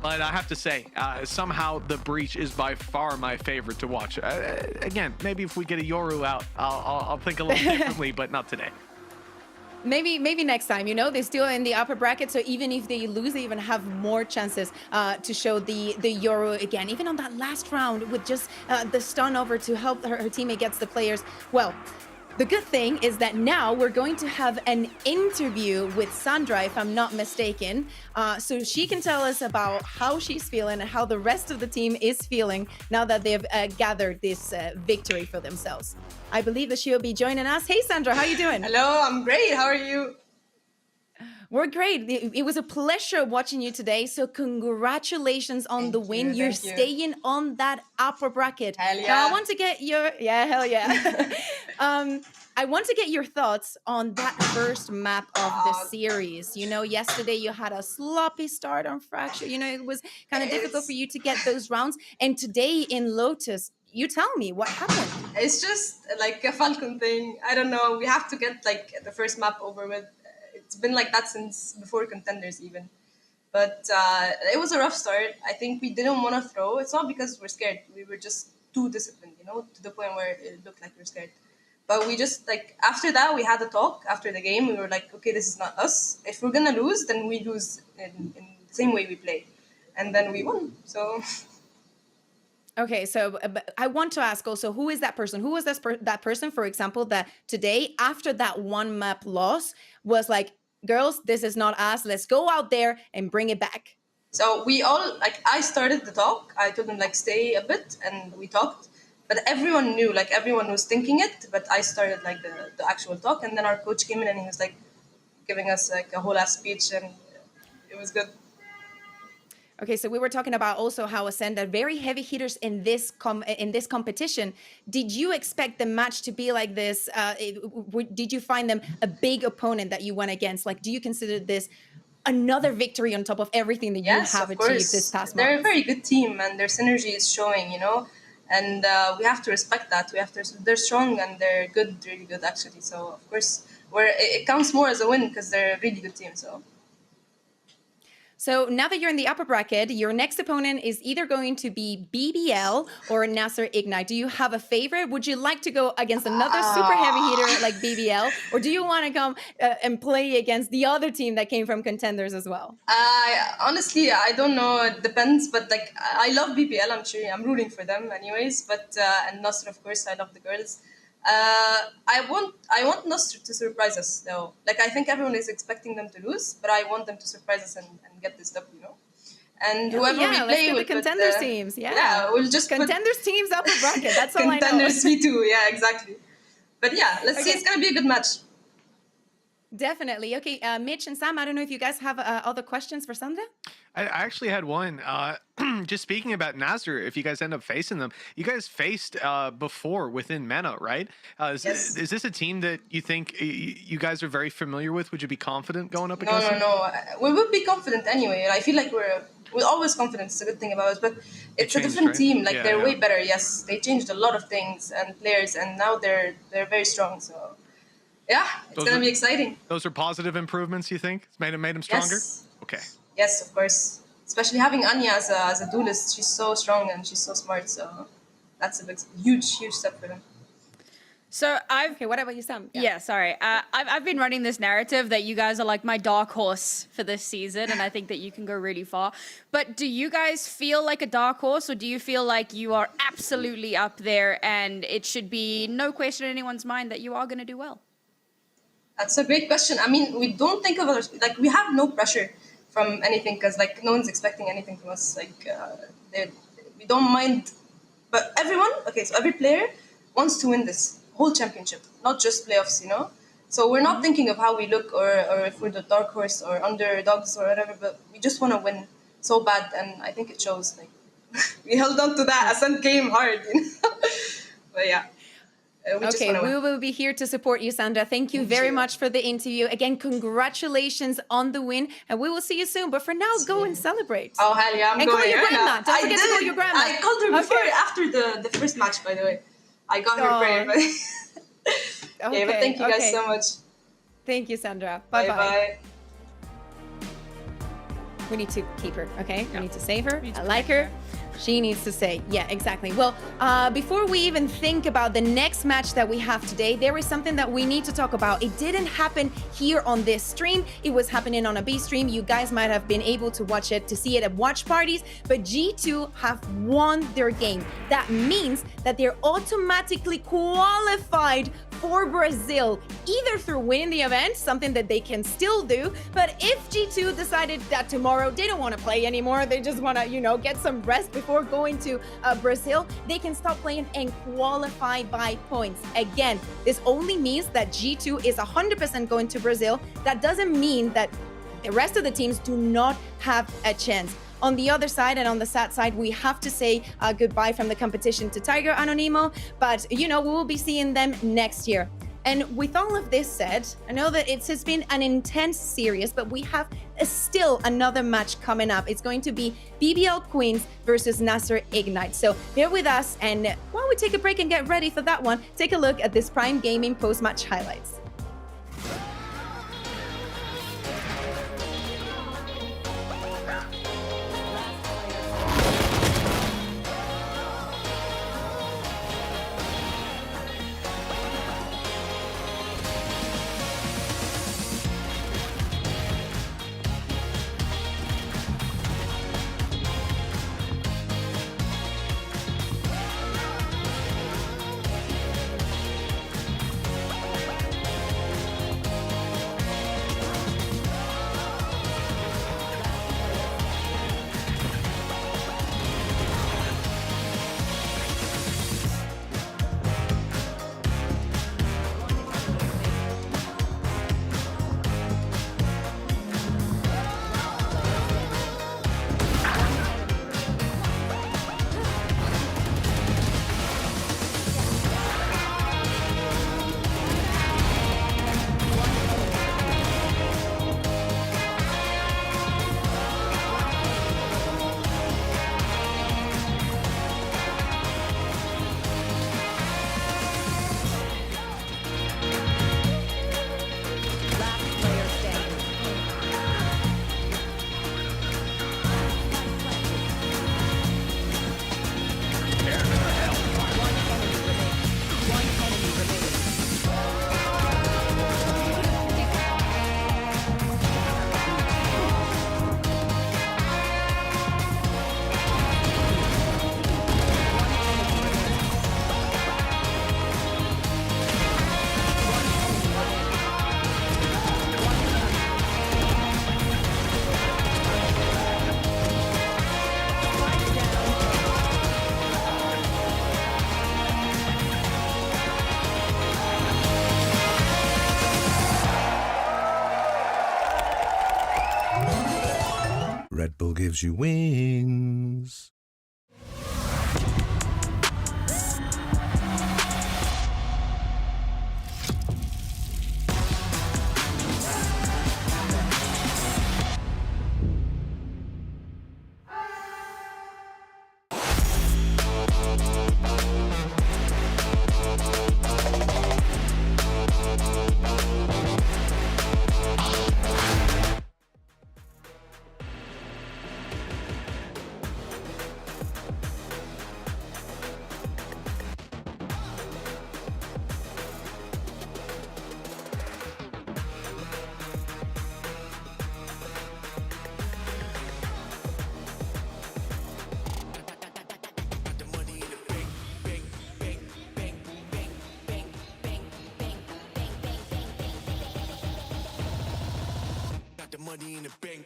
S9: but I have to say, somehow the breach is by far my favorite to watch. Again, maybe if we get a Yoru out, I'll think a little differently, but not today.
S8: Maybe next time, you know, they're still in the upper bracket, so even if they lose, they even have more chances to show the Yoru again. Even on that last round with just the stun over to help her teammate gets the players. Well, the good thing is that now we're going to have an interview with Sandra, if I'm not mistaken, so she can tell us about how she's feeling and how the rest of the team is feeling now that they've gathered this victory for themselves. I believe that she'll be joining us. Hey, Sandra, how you doing?
S12: Hello, I'm great. How are you?
S8: We're great. It was a pleasure watching you today. So congratulations on the win. You're staying on that upper bracket.
S12: Hell yeah.
S8: Now I want to get your, hell yeah. I want to get your thoughts on that first map of the series. You know, yesterday you had a sloppy start on Fracture. You know, it was kind of difficult for you to get those rounds. And today in Lotus, you tell me what happened.
S12: It's just like a Falcon thing. I don't know. We have to get like the first map over with. It's been like that since before Contenders even. But it was a rough start. I think we didn't want to throw. It's not because we're scared. We were just too disciplined, you know, to the point where it looked like we were scared. But we just, like, after that, we had a talk after the game. We were like, okay, this is not us. If we're going to lose, then we lose in the same way we play. And then we won, so...
S8: Okay, so I want to ask also, who is that person? Who was that person, for example, that today, after that one map loss, was like, girls, this is not us. Let's go out there and bring it back.
S12: So we all, like, I started the talk. I told them, like, stay a bit, and we talked. But everyone knew, like, everyone was thinking it, but I started, like, the actual talk. And then our coach came in and he was, like, giving us, like, a whole ass speech, and it was good.
S8: Okay, so we were talking about also how Ascend are very heavy hitters in this competition. Did you expect the match to be like this? Did you find them a big opponent that you went against? Like, do you consider this another victory on top of everything that
S12: Yes,
S8: you have
S12: of
S8: achieved
S12: course.
S8: this past
S12: They're
S8: month.
S12: a very good team, and their synergy is showing, you know. And we have to respect that. They're strong and they're good, really good actually. So of course, it counts more as a win because they're a really good team.
S8: So now that you're in the upper bracket, your next opponent is either going to be BBL or NASR Ignite. Do you have a favorite? Would you like to go against another super heavy hitter like BBL, or do you want to come and play against the other team that came from contenders as well?
S12: Honestly, I don't know. It depends, but like I love BBL. I'm rooting for them anyways. But and Nasr, of course, I love the girls. I want Nasr to surprise us though. Like I think everyone is expecting them to lose, but I want them to surprise us and get this dub, you know. And whoever we play
S8: let's get
S12: with
S8: the contenders teams.
S12: Yeah, we'll just
S8: contenders teams upper bracket. That's all I know.
S12: Contenders V2. Yeah, exactly. But yeah, let's see. It's gonna be a good match.
S8: Definitely. Okay, Mitch and Sam, I don't know if you guys have other questions for Sandra?
S9: I actually had one. Just speaking about NASR, if you guys end up facing them, you guys faced before within MENA, right?
S12: Yes.
S9: Is this a team that you think you guys are very familiar with? Would you be confident going up against them?
S12: No. We would be confident anyway. I feel like we're always confident. It's a good thing about us, but it's a different team. Like they're way better. Yes, they changed a lot of things and players, and now they're very strong. So yeah, it's gonna be exciting.
S9: Those are positive improvements, you think? It's made them stronger?
S12: Yes.
S9: Okay.
S12: Yes, of course. Especially having Anya as a duelist, she's so strong and she's so smart. So that's a huge step for them.
S10: So
S8: okay. What about you, Sam?
S10: Yeah, sorry. I've been running this narrative that you guys are like my dark horse for this season, and I think that you can go really far. But do you guys feel like a dark horse, or do you feel like you are absolutely up there, and it should be no question in anyone's mind that you are going to do well?
S12: That's a great question. I mean, we don't think of others, like we have no pressure from anything because like no one's expecting anything from us. Like we don't mind, but every player wants to win this whole championship, not just playoffs, you know. So we're not thinking of how we look or if we're the dark horse or underdogs or whatever, but we just want to win so bad, and I think it shows. Like we held on to that. Ascent came hard, you know. But yeah.
S8: Okay, we will be here to support you, Sandra. Thank you very much for the interview. Again, congratulations on the win, and we will see you soon. But for now, go and celebrate.
S12: Oh, hell yeah, I'm
S8: and
S12: going.
S8: Call your grandma. Don't forget to call your grandma.
S12: I called her before, after the first match, by the way. I got her prayer. But but thank you guys so much.
S8: Thank you, Sandra. Bye-bye. We need to keep her, okay? We need to save her. I like her. She needs to stay. Yeah, exactly. Well, before we even think about the next match that we have today, there is something that we need to talk about. It didn't happen here on this stream. It was happening on a B stream. You guys might have been able to watch it, to see it at watch parties, but G2 have won their game. That means that they're automatically qualified for Brazil, either through winning the event, something that they can still do, but if G2 decided that tomorrow they don't want to play anymore, they just want to, you know, get some rest before going to Brazil, they can stop playing and qualify by points. Again, this only means that G2 is 100% going to Brazil. That doesn't mean that the rest of the teams do not have a chance. On the other side and on the sad side, we have to say goodbye from the competition to Tiger Anonimo, but you know, we will be seeing them next year. And with all of this said, I know that it's been an intense series, but we have still another match coming up. It's going to be BBL Queens versus NASR Ignite. So bear with us, and while we take a break and get ready for that one, take a look at this Prime Gaming post-match highlights.
S16: gives you wings.
S2: Got the money in the bank.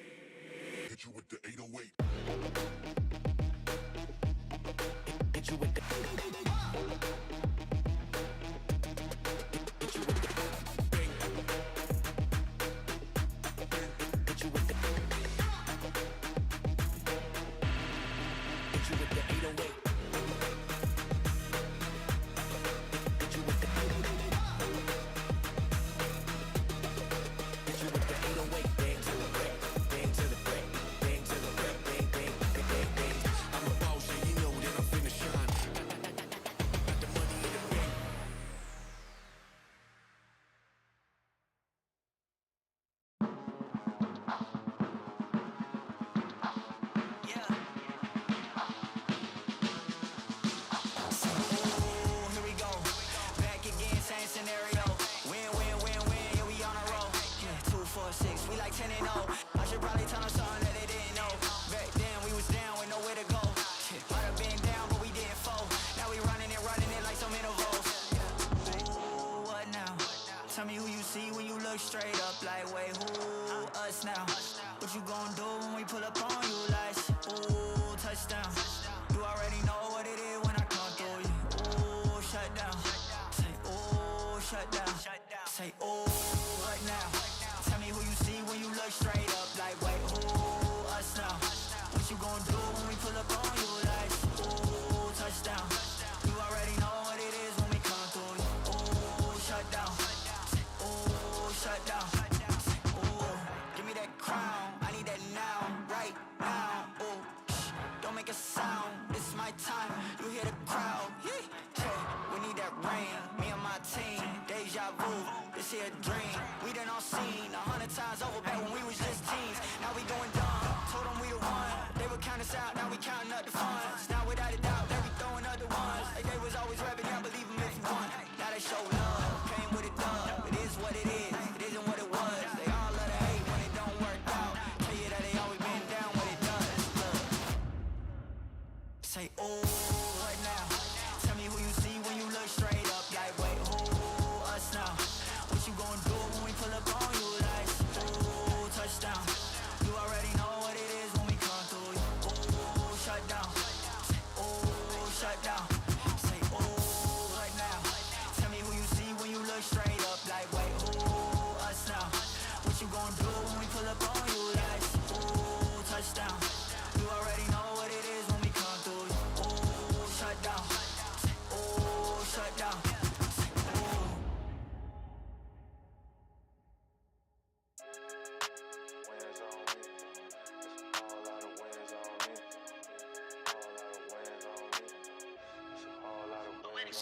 S2: Hit you with the 808. Hit you with the. Hit you with the bank. Hit you with the. Hit you with the 808. Hit you with the. Hit you with the 808. Bang to the break, bang to the break, bang to the break, bang, bang, bang, bang, bang. I'm a boss, and you know that I'm finna shine. Got the money in the bank.
S4: Ooh, here we go. Back again, same scenario. Win, win, win, win. Yeah, we on a roll. Yeah, 2, 4, 6. We like 10 and 0. I should probably tell them something that they didn't know. Back then, we was down with nowhere to go. Might have been down, but we didn't fold. Now we running it like some intervals. Ooh, what now? Tell me who you see when you look straight up. Like, wait, who? Us now. What you gonna do when we pull up on you? Like, ooh, touchdown. You already know what it is when I come through you. Ooh, shut down. Say, ooh, shut down. Say, ooh, what now? Tell me who you see when you look straight up. Like, wait, who? Us now. What you gonna do when we pull up on you? Like, ooh, touchdown. You already know what it is when we come through you. Ooh, shut down. Say, ooh, shut down. Say, ooh, give me that crown. I need that now, right now. Ooh, don't make a sound. This is my time. You hear the crowd. Hey, we need that rain. Me and my team. Deja vu. This here a dream. We done all seen 100 times over back when we was just teens. Now we going dumb. Told them we the one. They would count us out. Now we counting up the funds. Now without a doubt, they be throwing up the ones. Like they was always rapping. Now believe them if you want. Now they show love. Came with a dub. It is what it is. It isn't what it was. They all love to hate when it don't work out. Tell you that they always been down when it does. Look. Say, ooh, what now? Tell me who you see when you look straight up. Like, wait, who? Us now. What you gonna do when we pull up on you? Like, ooh, touchdown. You already know what it is when we come through you. Ooh, shut down. Say, ooh, shut down. Say, ooh, what now? Tell me who you see when you look straight up. Like, wait, who? Us now. What you gonna do when we pull up on you? Like, ooh, touchdown. You already know what it is when we come through you. Ooh, shut down. Say, ooh, shut down. Say, ooh.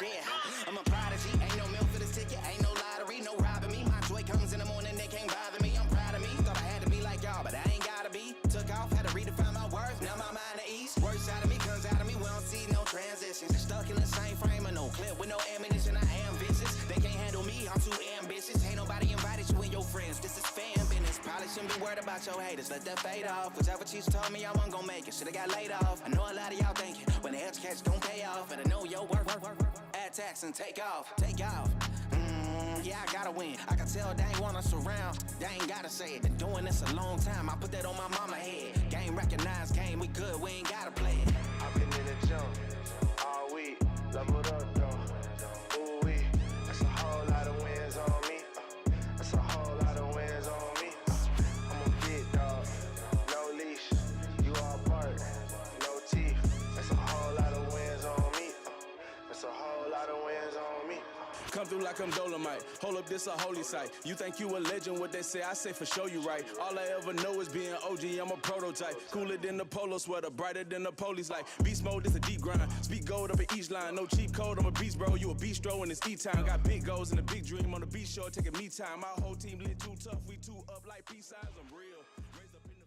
S20: Yeah, I'm a prodigy. Ain't no milk for this ticket, ain't no lottery, no robbing me. My joy comes in the morning, they can't bother me. I'm proud of me. Thought I had to be like y'all, but I ain't gotta be. Took off, had to redefine my worth. Now my mind at ease. Works out of me, comes out of me. We don't see no transitions. Stuck in the same frame of no clip with no ammunition. I am vicious. They can't handle me. I'm too ambitious. Ain't nobody invited you and your friends. This is fan business. Probably shouldn't be worried about your haters. Let that fade off. Whichever cheese told me I wasn't gonna make it. Should've got laid off. I know a lot of y'all thinking when the edge catch don't pay off. And I know your work. Add tax and take off. Take off. Yeah, I gotta win. I can tell they ain't want us around. They ain't gotta say it. Been doing this a long time. I put that on my mama head. Game recognized, game we good. We ain't gotta play it.
S21: I've been in the jump all week. Leveled up though. Ooh wee. That's a whole lot of wins on me. That's a whole lot of wins on me. I'm a big dog. No leash. You all
S2: Come through like I'm Dolomite. Hold up, this a holy site. You think you a legend, what they say, I say for sure you right. All I ever know is being OG, I'm a prototype. Cooler than the polo sweater, brighter than the police light. Beast mode, this a deep grind. Speak gold up at each line. No cheat code, I'm a beast, bro. You a bistro when it's E-time. Got big goals and a big dream on the beach shore, taking me time. My whole team lit too tough, we too up like peace signs. I'm real. Raised up in the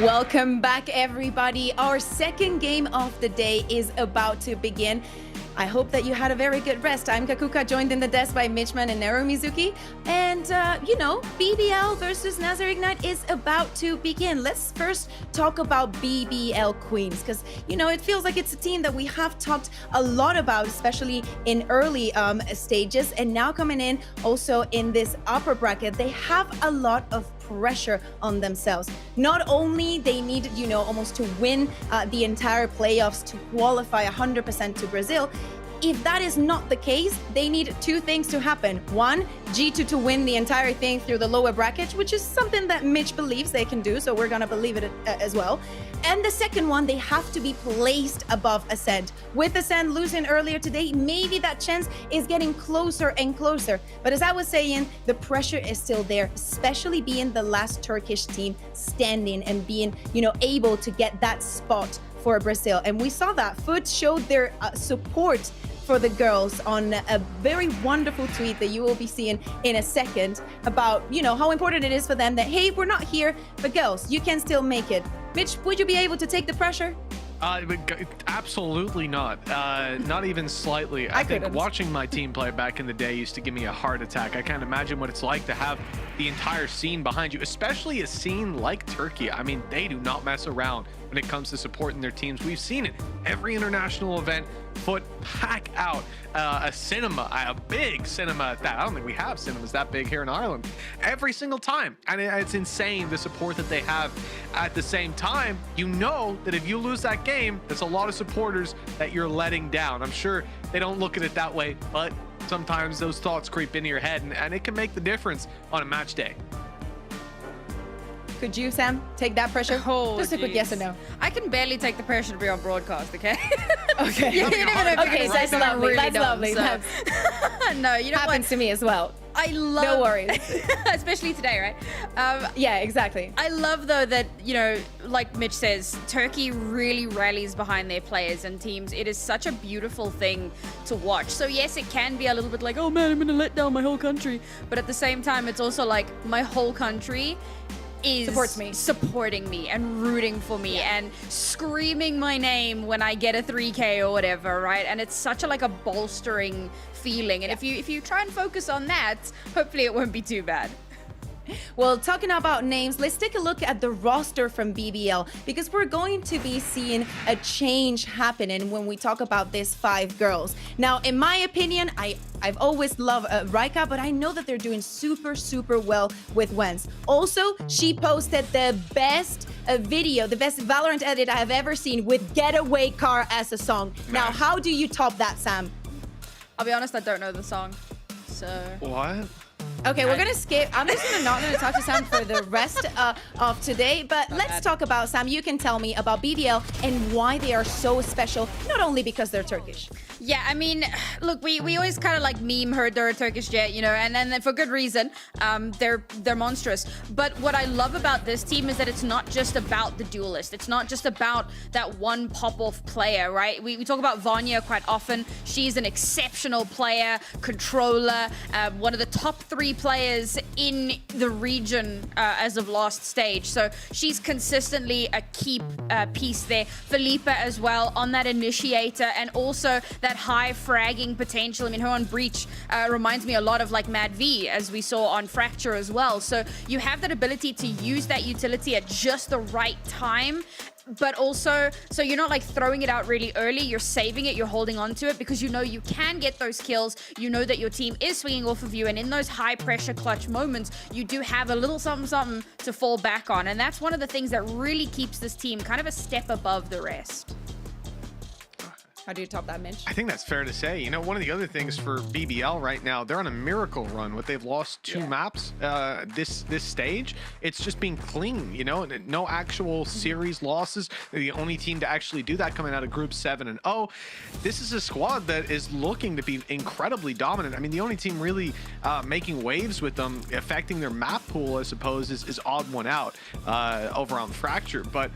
S8: Welcome back, everybody. Our second game of the day is about to begin. I hope that you had a very good rest. I'm Kakuka, joined in the desk by Mitchman and Nero Mizuki. And, BBL versus NASR Ignite is about to begin. Let's first talk about BBL Queens, because, it feels like it's a team that we have talked a lot about, especially in early stages. And now coming in also in this upper bracket, they have a lot of pressure on themselves. Not only they need, almost to win the entire playoffs to qualify 100% to Brazil. If that is not the case, they need two things to happen. One, G2 to win the entire thing through the lower bracket, which is something that Mitch believes they can do, so we're gonna believe it as well. And the second one, they have to be placed above Ascend. With Ascend losing earlier today, maybe that chance is getting closer and closer. But as I was saying, the pressure is still there, especially being the last Turkish team standing and being, able to get that spot for Brazil. And we saw that Foot showed their support for the girls on a very wonderful tweet that you will be seeing in a second about, how important it is for them that, hey, we're not here, but girls, you can still make it. Mitch, would you be able to take the pressure?
S9: Absolutely not. Not even slightly. I think watching my team play back in the day used to give me a heart attack. I can't imagine what it's like to have the entire scene behind you, especially a scene like Turkey. I mean, they do not mess around when it comes to supporting their teams. We've seen it every international event. Foot pack out a cinema, a big cinema at that. I don't think we have cinemas that big here in Ireland every single time, and it's insane the support that they have. At the same time, that if you lose that game, there's a lot of supporters that you're letting down. I'm sure they don't look at it that way, but sometimes those thoughts creep into your head, and it can make the difference on a match day.
S8: Could you, Sam, take that pressure? Just a quick yes or no.
S10: I can barely take the pressure to be on broadcast, okay?
S8: Okay. Okay, that's lovely. That's lovely.
S10: No, you know
S8: happens to me as well.
S10: I love.
S8: No worries.
S10: Especially today, right?
S8: Yeah, exactly.
S10: I love though that like Mitch says, Turkey really rallies behind their players and teams. It is such a beautiful thing to watch. So yes, it can be a little bit like, oh man, I'm gonna let down my whole country. But at the same time, it's also like my whole country is supporting me and rooting for me and screaming my name when I get a 3K or whatever, right? And it's such a bolstering feeling. And if you try and focus on that, hopefully it won't be too bad.
S8: Well, talking about names, let's take a look at the roster from BBL, because we're going to be seeing a change happening when we talk about these 5 girls. Now, in my opinion, I've always loved Raika, but I know that they're doing super well with Wens. Also, she posted the best video, the best Valorant edit I have ever seen with Getaway Car as a song. Now, how do you top that, Sam?
S10: I'll be honest, I don't know the song, so...
S9: What?
S8: Okay, we're gonna skip. I'm just not gonna talk to Sam for the rest of today, but let's talk about, Sam, you can tell me about BBL and why they are so special, not only because they're Turkish.
S10: Yeah, I mean, look, we always kind of meme her, they're a Turkish jet, and then for good reason. They're monstrous. But what I love about this team is that it's not just about the duelist. It's not just about that one pop-off player, right? We talk about Vanya quite often. She's an exceptional player, controller, one of the top 3 3 players in the region as of last stage. So she's consistently a key piece there. Philippa as well on that initiator and also that high fragging potential. I mean, her on Breach reminds me a lot of like Mad V, as we saw on Fracture as well. So you have that ability to use that utility at just the right time. But also, so you're not like throwing it out really early, you're saving it, you're holding on to it because you know you can get those kills, you know that your team is swinging off of you, and in those high pressure clutch moments, you do have a little something to fall back on. And that's one of the things that really keeps this team kind of a step above the rest.
S8: How do you top that, Mitch?
S9: I think that's fair to say. You know, one of the other things for BBL right now, they're on a miracle run. What they've lost 2 maps this stage. It's just being clean, you know, and no actual series losses. They're the only team to actually do that coming out of Group 7-0. This is a squad that is looking to be incredibly dominant. I mean, the only team really making waves with them, affecting their map pool, I suppose, is Odd One Out over on Fracture. But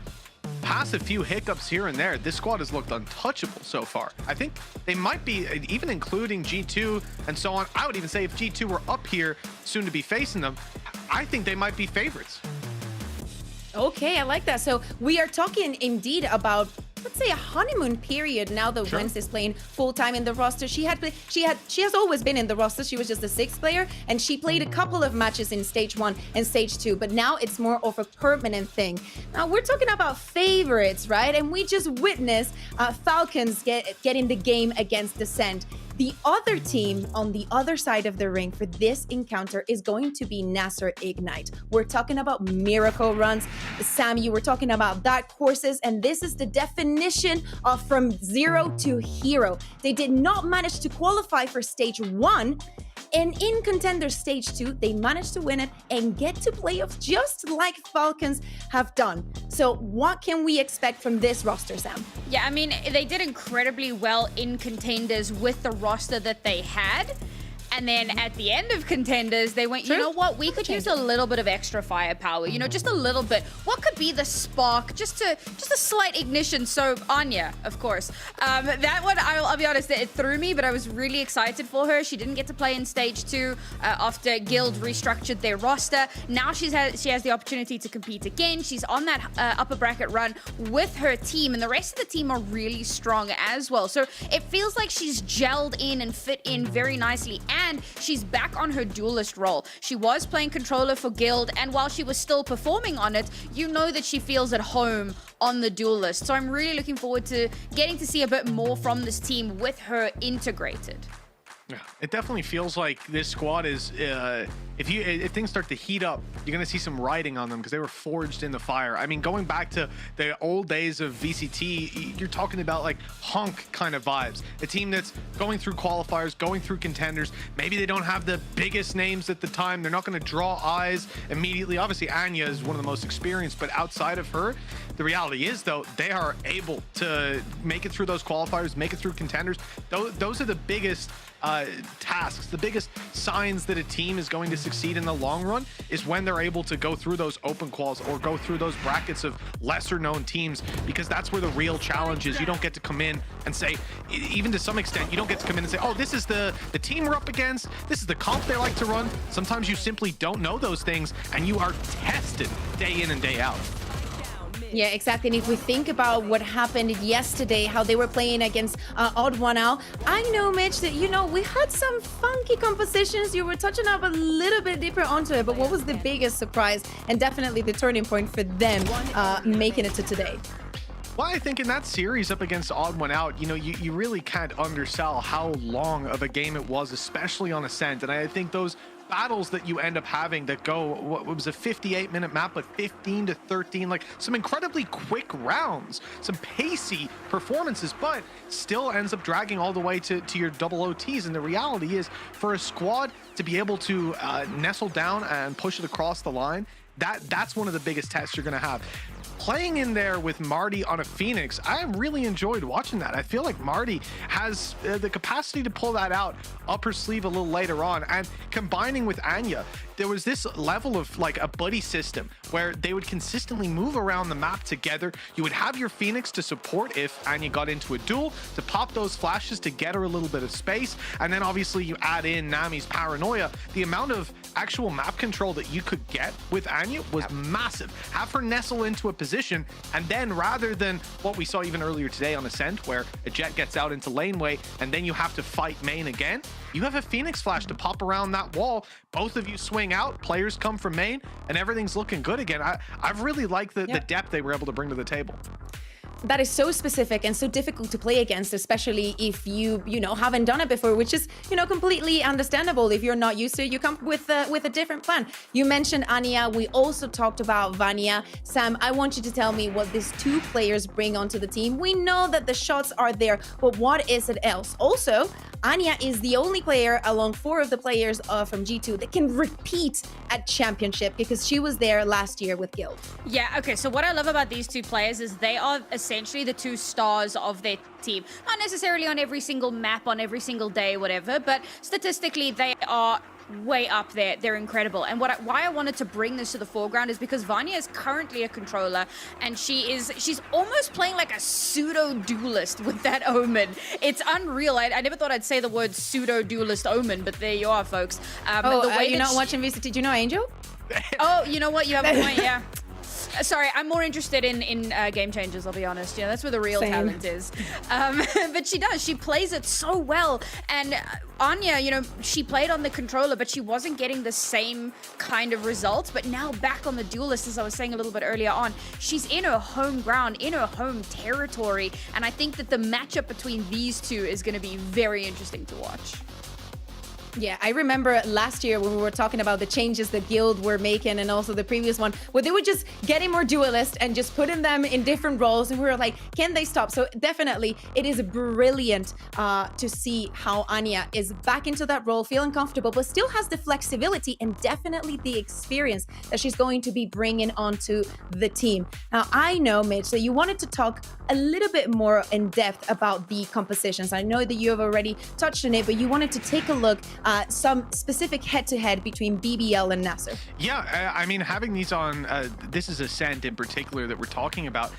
S9: past a few hiccups here and there, this squad has looked untouchable so far. I think they might be, even including G2 and so on, I would even say if G2 were up here soon to be facing them, I think they might be favorites.
S8: Okay, I like that. So we are talking indeed about, let's say, a honeymoon period now that Wentz is playing full-time in the roster. She has always been in the roster. She was just a 6th player, and she played a couple of matches in Stage 1 and Stage 2, but now it's more of a permanent thing. Now, we're talking about favorites, right? And we just witnessed Falcons getting the game against Descent. The other team on the other side of the ring for this encounter is going to be NASR Ignite. We're talking about miracle runs. Sam, you were talking about dark courses, and this is the definition of from 0 to hero. They did not manage to qualify for Stage 1, and in Contender Stage 2, they managed to win it and get to playoffs just like Falcons have done. So what can we expect from this roster, Sam?
S10: Yeah, I mean, they did incredibly well in Contenders with the roster that they had. And then at the end of Contenders, they went, you know what, we could use a little bit of extra firepower, you know, just a little bit. What could be the spark, just a slight ignition? So Anya, of course. That one, I'll be honest, it threw me, but I was really excited for her. She didn't get to play in Stage 2 after Guild restructured their roster. Now she has the opportunity to compete again. She's on that upper bracket run with her team, and the rest of the team are really strong as well. So it feels like she's gelled in and fit in very nicely. And she's back on her duelist role. She was playing controller for Guild, and while she was still performing on it, you know that she feels at home on the duelist. So I'm really looking forward to getting to see a bit more from this team with her integrated.
S9: Yeah, it definitely feels like this squad is, if things start to heat up, you're going to see some writing on them because they were forged in the fire. I mean, going back to the old days of VCT, you're talking about like Hunk kind of vibes. A team that's going through qualifiers, going through contenders. Maybe they don't have the biggest names at the time. They're not going to draw eyes immediately. Obviously, Anya is one of the most experienced, but outside of her, the reality is, though, they are able to make it through those qualifiers, make it through contenders. Those are the biggest tasks, the biggest signs that a team is going to succeed in the long run is when they're able to go through those open quals or go through those brackets of lesser known teams, because that's where the real challenge is. You don't get to come in and say, even to some extent, you don't get to come in and say, oh, this is the team we're up against, this is the comp they like to run. Sometimes you simply don't know those things, and you are tested day in and day out.
S8: Yeah, exactly. And if we think about what happened yesterday, how they were playing against Odd One Out, I know, Mitch, that, you know, we had some funky compositions. You were touching up a little bit deeper onto it, but what was the biggest surprise and definitely the turning point for them making it to today?
S9: Well, I think in that series up against Odd One Out, you know, you really can't undersell how long of a game it was, especially on Ascent. And I think those battles that you end up having that go, what was a 58-minute map, but 15 to 13, like some incredibly quick rounds, some pacey performances, but still ends up dragging all the way to your double OTs. And the reality is, for a squad to be able to nestle down and push it across the line, that's one of the biggest tests you're going to have. playing in there with Marty on a Phoenix, I really enjoyed watching that. I feel like Marty has the capacity to pull that out up her sleeve a little later on, and combining with Anya, there was this level of like a buddy system where they would consistently move around the map together. You would have your Phoenix to support if Anya got into a duel, to pop those flashes to get her a little bit of space, and then obviously you add in Nami's paranoia. The amount of actual map control that you could get with Anya was massive. Have her nestle into a position, and then rather than what we saw even earlier today on Ascent, where a Jet gets out into laneway and then you have to fight main again, you have a Phoenix flash to pop around that wall. Both of you swing out, players come from main, and everything's looking good again. I've really liked the depth they were able to bring to the table.
S8: That is so specific and so difficult to play against, especially if you know, haven't done it before, which is, you know, completely understandable. If you're not used to it, you come with a different plan. You mentioned Anya. We also talked about Vanya. Sam, I want you to tell me what these two players bring onto the team. We know that the shots are there, but what is it else? Also, Anya is the only player along 4 of the players from G2 that can repeat at championship, because she was there last year with Guild.
S10: Yeah, okay, so what I love about these two players is they are essentially the 2 stars of their team. Not necessarily on every single map, on every single day, whatever, but statistically they are way up there. They're incredible. And why I wanted to bring this to the foreground is because Vanya is currently a controller, and she's almost playing like a pseudo duelist with that Omen. It's unreal. I never thought I'd say the word pseudo duelist Omen, but there you are, folks.
S8: You're not watching VCT? Did you know Angel?
S10: Oh, you know what? You have a point. Yeah. Sorry, I'm more interested in Game Changers, I'll be honest. Yeah, that's where the real talent is. But she does. She plays it so well. And Anya, you know, she played on the controller, but she wasn't getting the same kind of results. But now back on the duelist, as I was saying a little bit earlier on, she's in her home ground, in her home territory. And I think that the matchup between these two is going to be very interesting to watch.
S8: Yeah, I remember last year when we were talking about the changes the Guild were making, and also the previous one, where they were just getting more duelists and just putting them in different roles, and we were like, can they stop? So definitely it is brilliant to see how Anya is back into that role, feeling comfortable, but still has the flexibility and definitely the experience that she's going to be bringing onto the team. Now, I know, Mitch, that you wanted to talk a little bit more in depth about the compositions. I know that you have already touched on it, but you wanted to take a look some specific head-to-head between BBL and NASR.
S9: Yeah, I mean, having these on, this is Ascent in particular that we're talking about.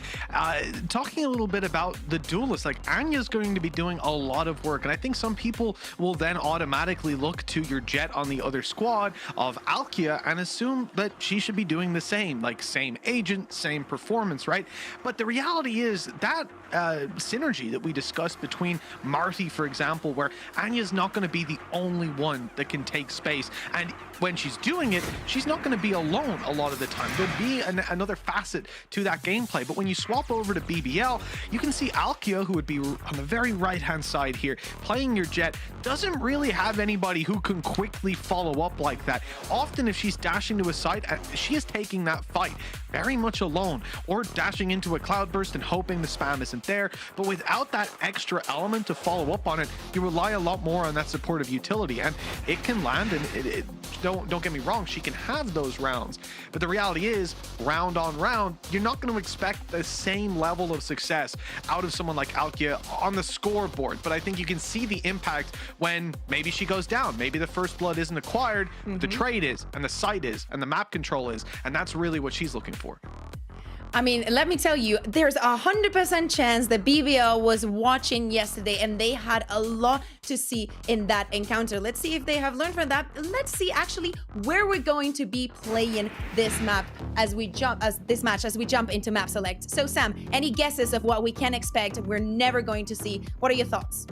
S9: Talking a little bit about the duelists, like Anya's going to be doing a lot of work, and I think some people will then automatically look to your Jet on the other squad of Alkia and assume that she should be doing the same, like same agent, same performance, right? But the reality is that synergy that we discussed between Marty, for example, where Anya's not going to be the only one that can take space, and when she's doing it, she's not going to be alone a lot of the time. There'll be another facet to that gameplay. But when you swap over to BBL, you can see Alkia, who would be on the very right-hand side here, playing your Jet, doesn't really have anybody who can quickly follow up like that. Often if she's dashing to a site, she is taking that fight very much alone, or dashing into a cloudburst and hoping the spam isn't there. But without that extra element to follow up on it, you rely a lot more on that supportive utility, and it can land. And don't get me wrong, she can have those rounds, but the reality is, round on round, you're not going to expect the same level of success out of someone like Alkia on the scoreboard. But I think you can see the impact when maybe she goes down, maybe the first blood isn't acquired, but the trade is, and the site is, and the map control is, and that's really what she's looking for.
S8: I mean, let me tell you, there's 100% chance that BBL was watching yesterday, and they had a lot to see in that encounter. Let's see if they have learned from that. Let's see actually where we're going to be playing this map as we jump into map select. So Sam, any guesses of what we can expect we're never going to see? What are your thoughts?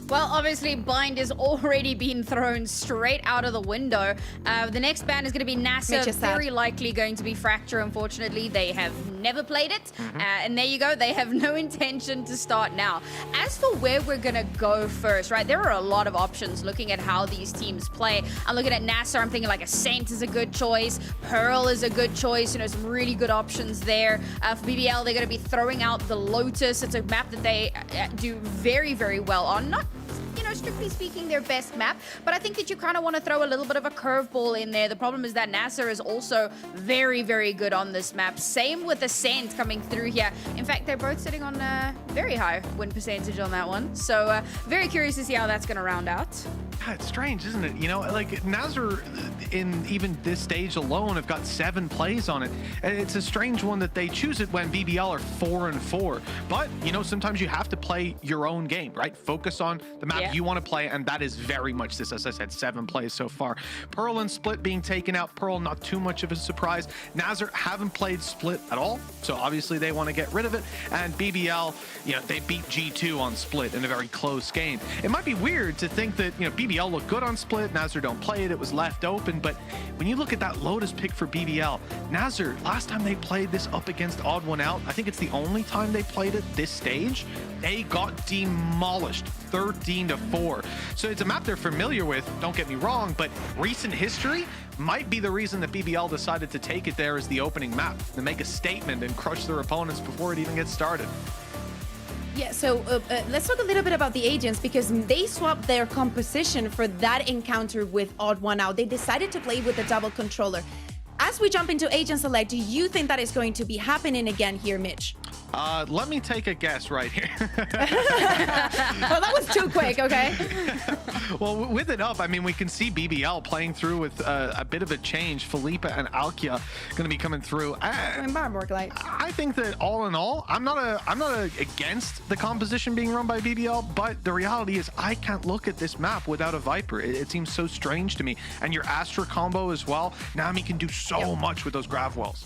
S10: Well, obviously, Bind has already been thrown straight out of the window. The next ban is going to be NASR, very likely going to be Fracture, unfortunately. They have never played it. And there you go. They have no intention to start now. As for where we're going to go first, right, there are a lot of options looking at how these teams play. I'm looking at NASR. I'm thinking like Ascent is a good choice. Pearl is a good choice. You know, some really good options there. For BBL, they're going to be throwing out the Lotus. It's a map that they do very, very well on. Not, you know, strictly speaking, their best map. But I think that you kind of want to throw a little bit of a curveball in there. The problem is that NASR is also very, very good on this map. Same with Ascent coming through here. In fact, they're both sitting on a very high win percentage on that one. So very curious to see how that's going to round out.
S9: God, it's strange, isn't it? You know, like NASR in even this stage alone have got 7 plays on it. And it's a strange one that they choose it when BBL are 4-4. But, you know, sometimes you have to play your own game, right? Focus on the map you want to play, and that is very much this. As I said, 7 plays so far. Pearl and Split being taken out. Pearl, not too much of a surprise. NASR haven't played Split at all, so obviously they want to get rid of it. And BBL, you know, they beat G2 on Split in a very close game. It might be weird to think that, you know, BBL looked good on Split, NASR don't play it, it was left open, but when you look at that Lotus pick for BBL, NASR, last time they played this up against Odd One Out, I think it's the only time they played it this stage, they got demolished 13-4. So it's a map they're familiar with, don't get me wrong, but recent history might be the reason that BBL decided to take it there as the opening map, to make a statement and crush their opponents before it even gets started.
S8: Yeah, so let's talk a little bit about the agents, because they swapped their composition for that encounter with Odd One Out. They decided to play with the double controller. As we jump into agent select, do you think that is going to be happening again here, Mitch?
S9: Let me take a guess right here.
S8: Well, that was too quick, okay?
S9: Well, with it up, I mean, we can see BBL playing through with a bit of a change. Felipe and Alkia going to be coming through. I think that all in all, I'm not against the composition being run by BBL, but the reality is I can't look at this map without a Viper. It seems so strange to me. And your Astra combo as well. Nami can do so much with those grav wells.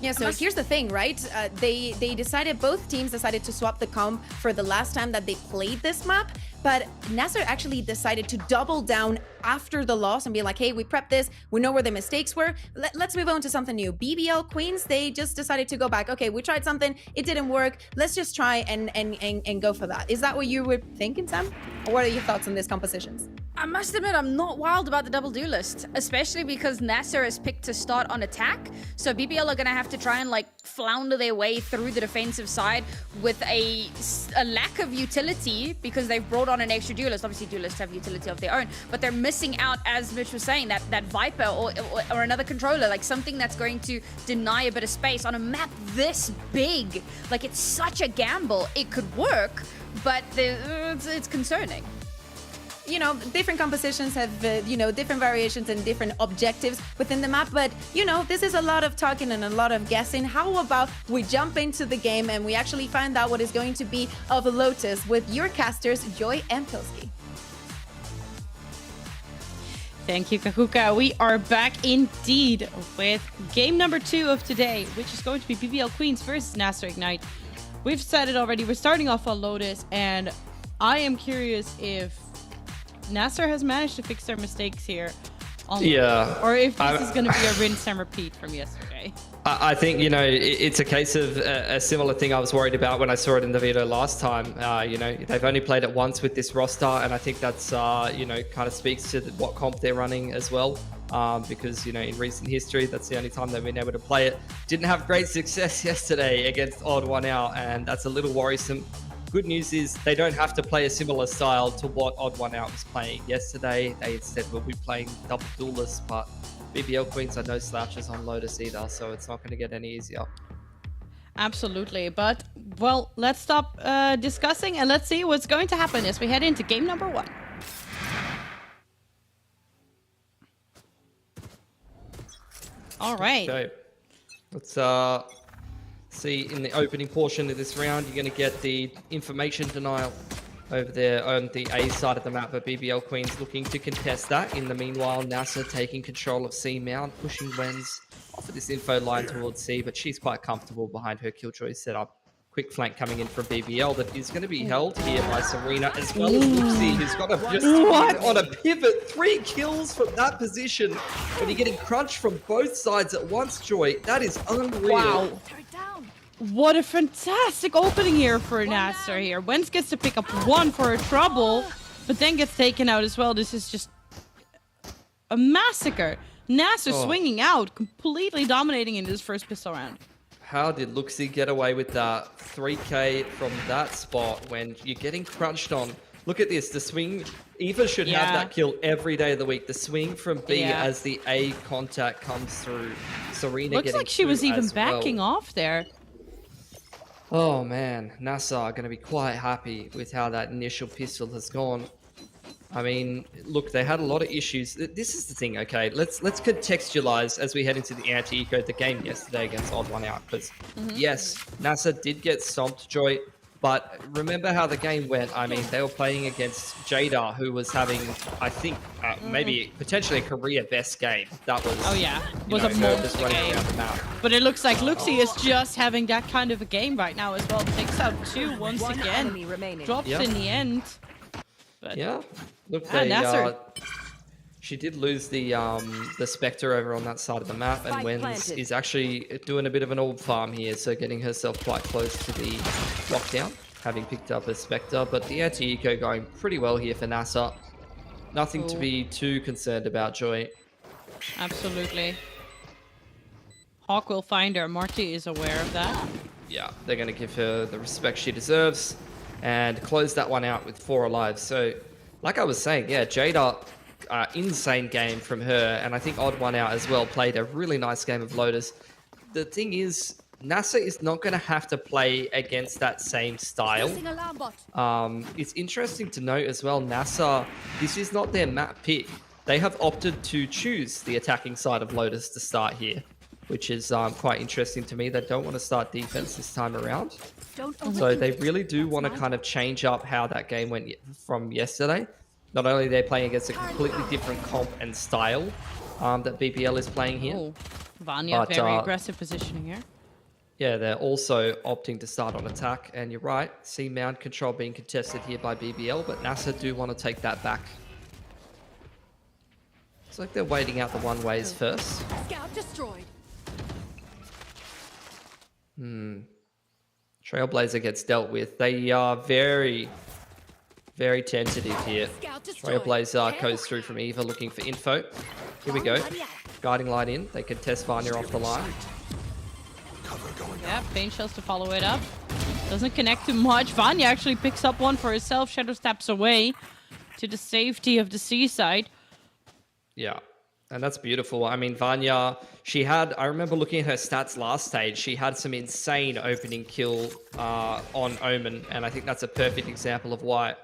S8: Yeah, so here's the thing, right? Both teams decided to swap the comp for the last time that they played this map, but NASR actually decided to double down after the loss and be like, hey, we prepped this, we know where the mistakes were, let's move on to something new. BBL Queens, they just decided to go back. Okay, we tried something, it didn't work, let's just try and go for that. Is that what you were thinking, Sam? Or what are your thoughts on these compositions?
S10: I must admit, I'm not wild about the double duelist, especially because NASR is picked to start on attack. So BBL are going to have to try and like flounder their way through the defensive side with a lack of utility, because they've brought on an extra duelist. Obviously, duelists have utility of their own, but they're missing out, as Mitch was saying, that Viper or another controller, like something that's going to deny a bit of space on a map this big. Like, it's such a gamble. It could work, but it's concerning.
S8: You know, different compositions have, you know, different variations and different objectives within the map. But, you know, this is a lot of talking and a lot of guessing. How about we jump into the game and we actually find out what is going to be of Lotus with your casters, Joy and Pilsky.
S13: Thank you, Kakuka. We are back indeed with game number 2 of today, which is going to be BBL Queens versus NASR Ignite. We've said it already. We're starting off on Lotus, and I am curious if NASR has managed to fix their mistakes here. Or if this is going to be a rinse and repeat from yesterday.
S14: I think, you know, it's a case of a similar thing I was worried about when I saw it in the video last time. You know, they've only played it once with this roster, and I think that's, you know, kind of speaks to what comp they're running as well. Because, you know, in recent history, that's the only time they've been able to play it. Didn't have great success yesterday against Odd One Out, and that's a little worrisome. Good news is they don't have to play a similar style to what Odd One Out was playing yesterday. They instead will be playing double duelists, but BBL Queens are no slouches on Lotus either, so it's not going to get any easier.
S13: Absolutely, but, well, let's stop discussing and let's see what's going to happen as we head into game number 1. All right.
S14: Okay. Let's see, in the opening portion of this round, you're going to get the information denial over there on the A side of the map, but BBL Queens looking to contest that. In the meanwhile, NASR taking control of C Mount, pushing Wenz off of this info line towards C, but she's quite comfortable behind her Killjoy setup. Quick flank coming in from BBL that is going to be held here by Serena, as well as Lucy, who's got just on a pivot. 3 kills from that position. When you're getting crunched from both sides at once, Joy, that is unreal.
S13: Wow. What a fantastic opening here for NASR here. Wenz gets to pick up 1 for her trouble, but then gets taken out as well. This is just a massacre. NASR swinging out, completely dominating in this first pistol round.
S14: How did Luxie get away with that 3K from that spot when you're getting crunched on look at this. The swing, Eva should have that kill every day of the week. The swing from B as the A contact comes through. Serena
S13: Looks
S14: getting
S13: like she was
S14: through
S13: even
S14: as well.
S13: backing off there.
S14: Oh man, NASR are going to be quite happy with how that initial pistol has gone. I mean, look, they had a lot of issues. This is the thing, okay? Let's contextualize as we head into the anti-eco, the game yesterday against Odd One Out. Because yes, NASR did get stomped, Joy. But remember how the game went. I mean, they were playing against Jada, who was having, I think, maybe potentially a career best game. That was,
S13: was a monster
S14: game.
S13: game. But it looks like Luxie is just having that kind of a game right now as well. Takes out 2 once again. Drops in the end. But
S14: look,
S13: NASR.
S14: She did lose the Spectre over on that side of the map, and Wenz is actually doing a bit of an orb farm here, so getting herself quite close to the lockdown, having picked up a Spectre. But the anti-eco going pretty well here for NASR. Nothing to be too concerned about, Joy.
S13: Absolutely. Hawk will find her. Marty is aware of that.
S14: Yeah, they're going to give her the respect she deserves and close that one out with 4 alive. So, like I was saying, yeah, Jada, insane game from her, and I think Odd One Out as well played a really nice game of Lotus. The thing is, NASR is not going to have to play against that same style. It's interesting to note as well, NASR, this is not their map pick. They have opted to choose the attacking side of Lotus to start here, which is quite interesting to me. They don't want to start defense this time around. So they really do want to kind of change up how that game went from yesterday. Not only are they playing against a completely different comp and style that BBL is playing here.
S13: Vanya, very aggressive positioning here.
S14: Yeah, they're also opting to start on attack. And you're right, C mount control being contested here by BBL, but NASR do want to take that back. It's like they're waiting out the one-ways first.
S18: Scout destroyed.
S14: Trailblazer gets dealt with. They are very, very tentative here. Trailblazer goes through from Eva looking for info. Here we go. Guiding light in. They can test Vanya off the line.
S13: Yeah, Pain Shells to follow it up. Doesn't connect too much. Vanya actually picks up one for herself. Shadow steps away to the safety of the seaside.
S14: Yeah. And that's beautiful. I mean, Vanya, she had, I remember looking at her stats last stage, she had some insane opening kill on Omen, and I think that's a perfect example of why.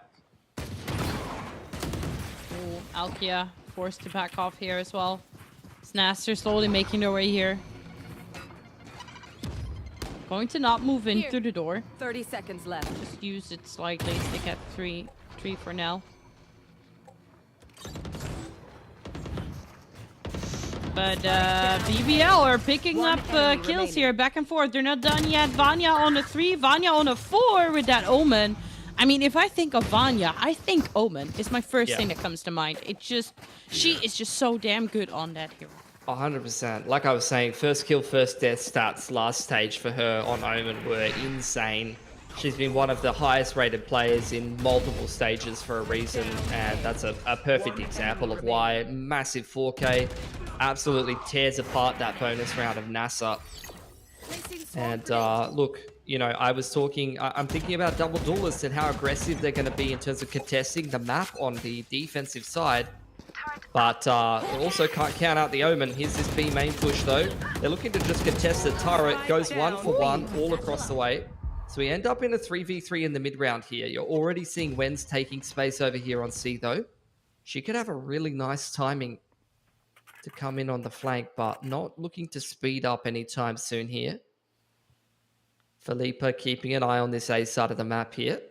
S13: Alkia forced to back off here as well. NASR slowly making their way here. Going to not move in through the door.
S17: 30 seconds left.
S13: Just use it slightly. Stick at three for now. But BBL are picking up kills here, back and forth. They're not done yet. Vanya on a 3, Vanya on a 4 with that Omen. I mean, if I think of Vanya, I think Omen is my first thing that comes to mind. It just, she is just so damn good on that hero.
S14: 100%. Like I was saying, first kill, first death stats last stage for her on Omen were insane. She's been one of the highest rated players in multiple stages for a reason, and that's a perfect example of why. Massive 4K, absolutely tears apart that bonus round of NASR. And look, you know, I was talking, I'm thinking about double duelists and how aggressive they're going to be in terms of contesting the map on the defensive side. But also can't count out the Omen. Here's this B main push though. They're looking to just contest the turret. Goes 1 for 1 all across the way. So we end up in a 3v3 in the mid round here. You're already seeing Wenz taking space over here on C though. She could have a really nice timing to come in on the flank, but not looking to speed up anytime soon here. Philippa keeping an eye on this A side of the map here.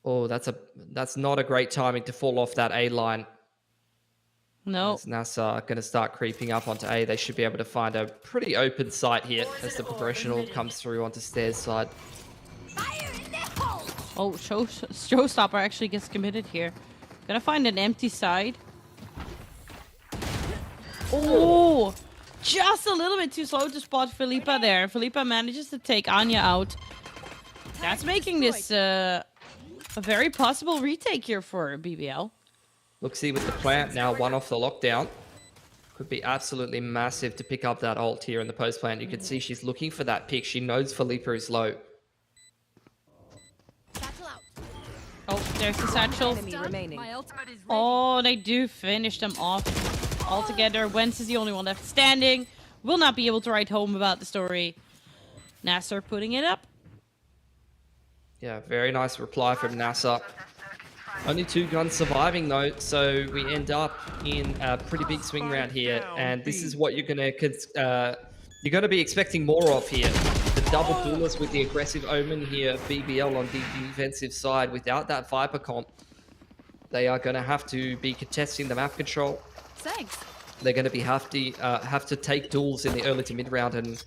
S14: Oh, that's not a great timing to fall off that A line.
S13: No.
S14: As NASR going to start creeping up onto A, they should be able to find a pretty open site here as the progressional comes through onto stairs side.
S13: Oh, Showstopper actually gets committed here. Gonna find an empty side. Oh, just a little bit too slow to spot Philippa there. Philippa manages to take Anya out. That's making this a very possible retake here for BBL.
S14: Luxie with the plant now, 1 off the lockdown. Could be absolutely massive to pick up that ult here in the post plant. You can see she's looking for that pick. She knows Philippa is low.
S13: Oh, There's the satchel.
S17: Enemy remaining.
S13: Oh, they do finish them off altogether. Wentz is the only one left standing. Will not be able to write home about the story. NASR putting it up.
S14: Yeah, very nice reply from NASR. Only 2 guns surviving though, so we end up in a pretty big swing round here, and this is what you're gonna be expecting more of here. The double duelist with the aggressive omen here, BBL on the defensive side. Without that Viper comp, they are gonna have to be contesting the map control.
S18: Thanks.
S14: They're gonna be have to take duels in the early to mid round and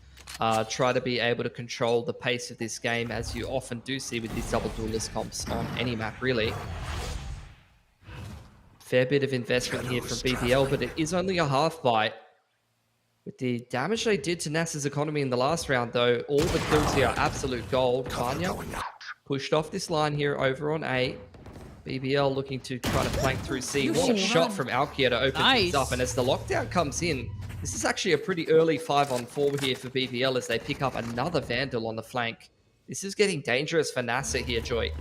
S14: try to be able to control the pace of this game, as you often do see with these double duelist comps on any map, really. Fair bit of investment here from BBL, but it is only a half bite. With the damage they did to NASR's economy in the last round, though, all the kills here are absolute gold. Vanya pushed off this line here over on A. BBL looking to try to flank through C. What a shot from Alkia to open things up. And as the lockdown comes in, this is actually a pretty early 5-on-4 here for BBL as they pick up another Vandal on the flank. This is getting dangerous for NASR here, Joy.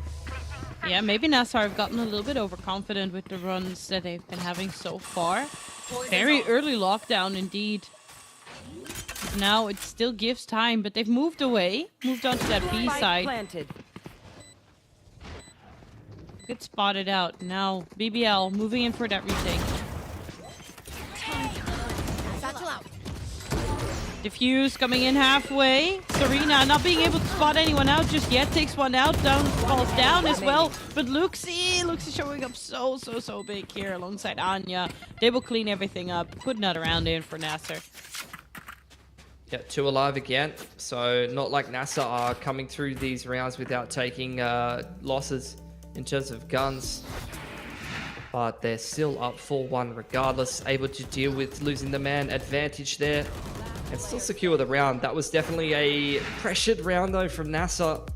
S13: Yeah, maybe NASR have gotten a little bit overconfident with the runs that they've been having so far. Very early lockdown indeed. Now it still gives time, but they've moved away. Moved on to that B side.
S17: Planted.
S13: Good spotted out. Now BBL moving in for that retake.
S18: Satchel out.
S13: Diffuse coming in halfway. Serena not being able to spot anyone out just yet. Takes one out. Down falls down as well. But Luxie showing up so big here alongside Anya. They will clean everything up. Put another round in for NASR.
S14: Yeah, 2 alive again. So not like NASR are coming through these rounds without taking losses in terms of guns. But they're still up 4-1 regardless. Able to deal with losing the man advantage there. And still secure the round. That was definitely a pressured round though from NASR.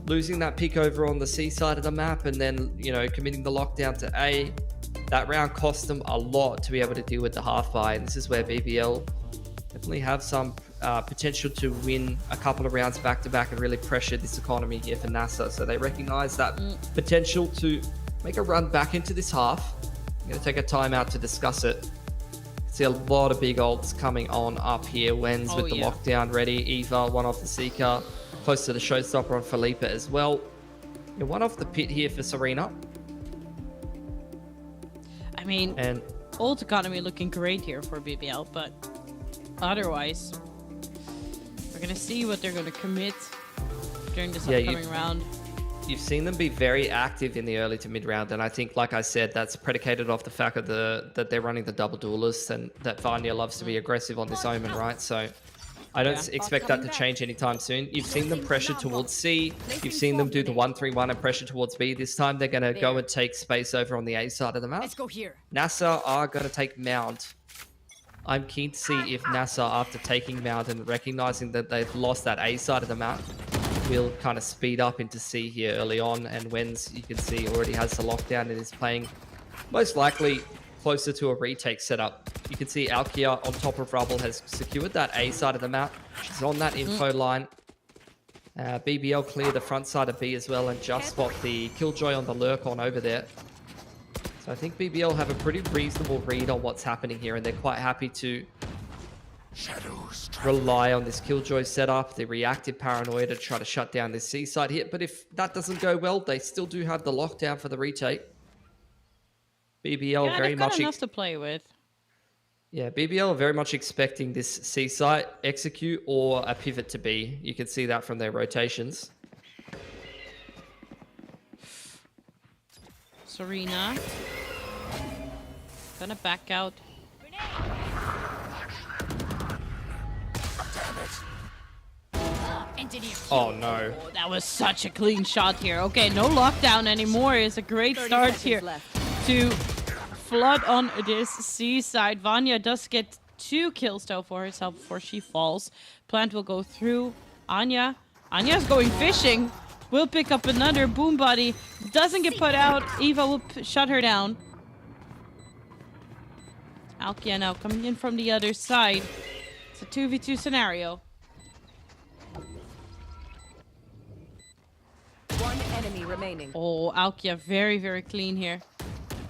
S14: Losing that pick over on the C side of the map and then, you know, committing the lockdown to A. That round cost them a lot to be able to deal with the half buy. And this is where BBL definitely have some potential to win a couple of rounds back to back and really pressure this economy here for NASR. So they recognize that potential to make a run back into this half. I'm going to take a timeout to discuss it. See a lot of big ults coming on up here. Wenz with the lockdown ready. Eva, one off the Seeker. Close to the showstopper on Felipe as well. You're one off the pit here for Serena.
S13: I mean,
S14: and
S13: ult economy looking great here for BBL, but otherwise, we're going to see what they're going to commit during this upcoming round.
S14: You've seen them be very active in the early to mid round, and I think, like I said, that's predicated off the fact of that they're running the double duelists and that Vanya loves to be aggressive on this omen, right? So I don't expect that to change anytime soon. You've seen them pressure towards C. You've seen them do the 1-3-1 and pressure towards B. This time they're going to go and take space over on the A side of the map.
S18: Let's go here.
S14: NASR are going to take Mount. I'm keen to see if NASR, after taking Mount and recognizing that they've lost that A side of the map, will kind of speed up into C here early on. And Wenz, you can see, already has the lockdown and is playing most likely closer to a retake setup. You can see Alkia on top of Rubble has secured that A side of the map. She's on that info line. BBL clear the front side of B as well and just spot the Killjoy on the lurk on over there. So I think BBL have a pretty reasonable read on what's happening here, and they're quite happy to rely on this Killjoy setup, the reactive paranoia to try to shut down this C side hit. But if that doesn't go well, they still do have the lockdown for the retake. BBL very much
S13: enough to play with.
S14: Yeah, BBL are very much expecting this C site execute or a pivot to B. You can see that from their rotations.
S13: Serena gonna back out.
S14: Oh no.
S13: Oh, that was such a clean shot here. Okay, no lockdown anymore. It's a great start here to flood on this C side. Vanya does get 2 kills though for herself before she falls. Plant will go through. Anya's going fishing. Will pick up another boom body. Doesn't get put out. Eva will shut her down. Alkia now coming in from the other side. It's a 2v2 scenario.
S17: One enemy remaining. remaining.
S13: Oh, Alkia, very, very clean here.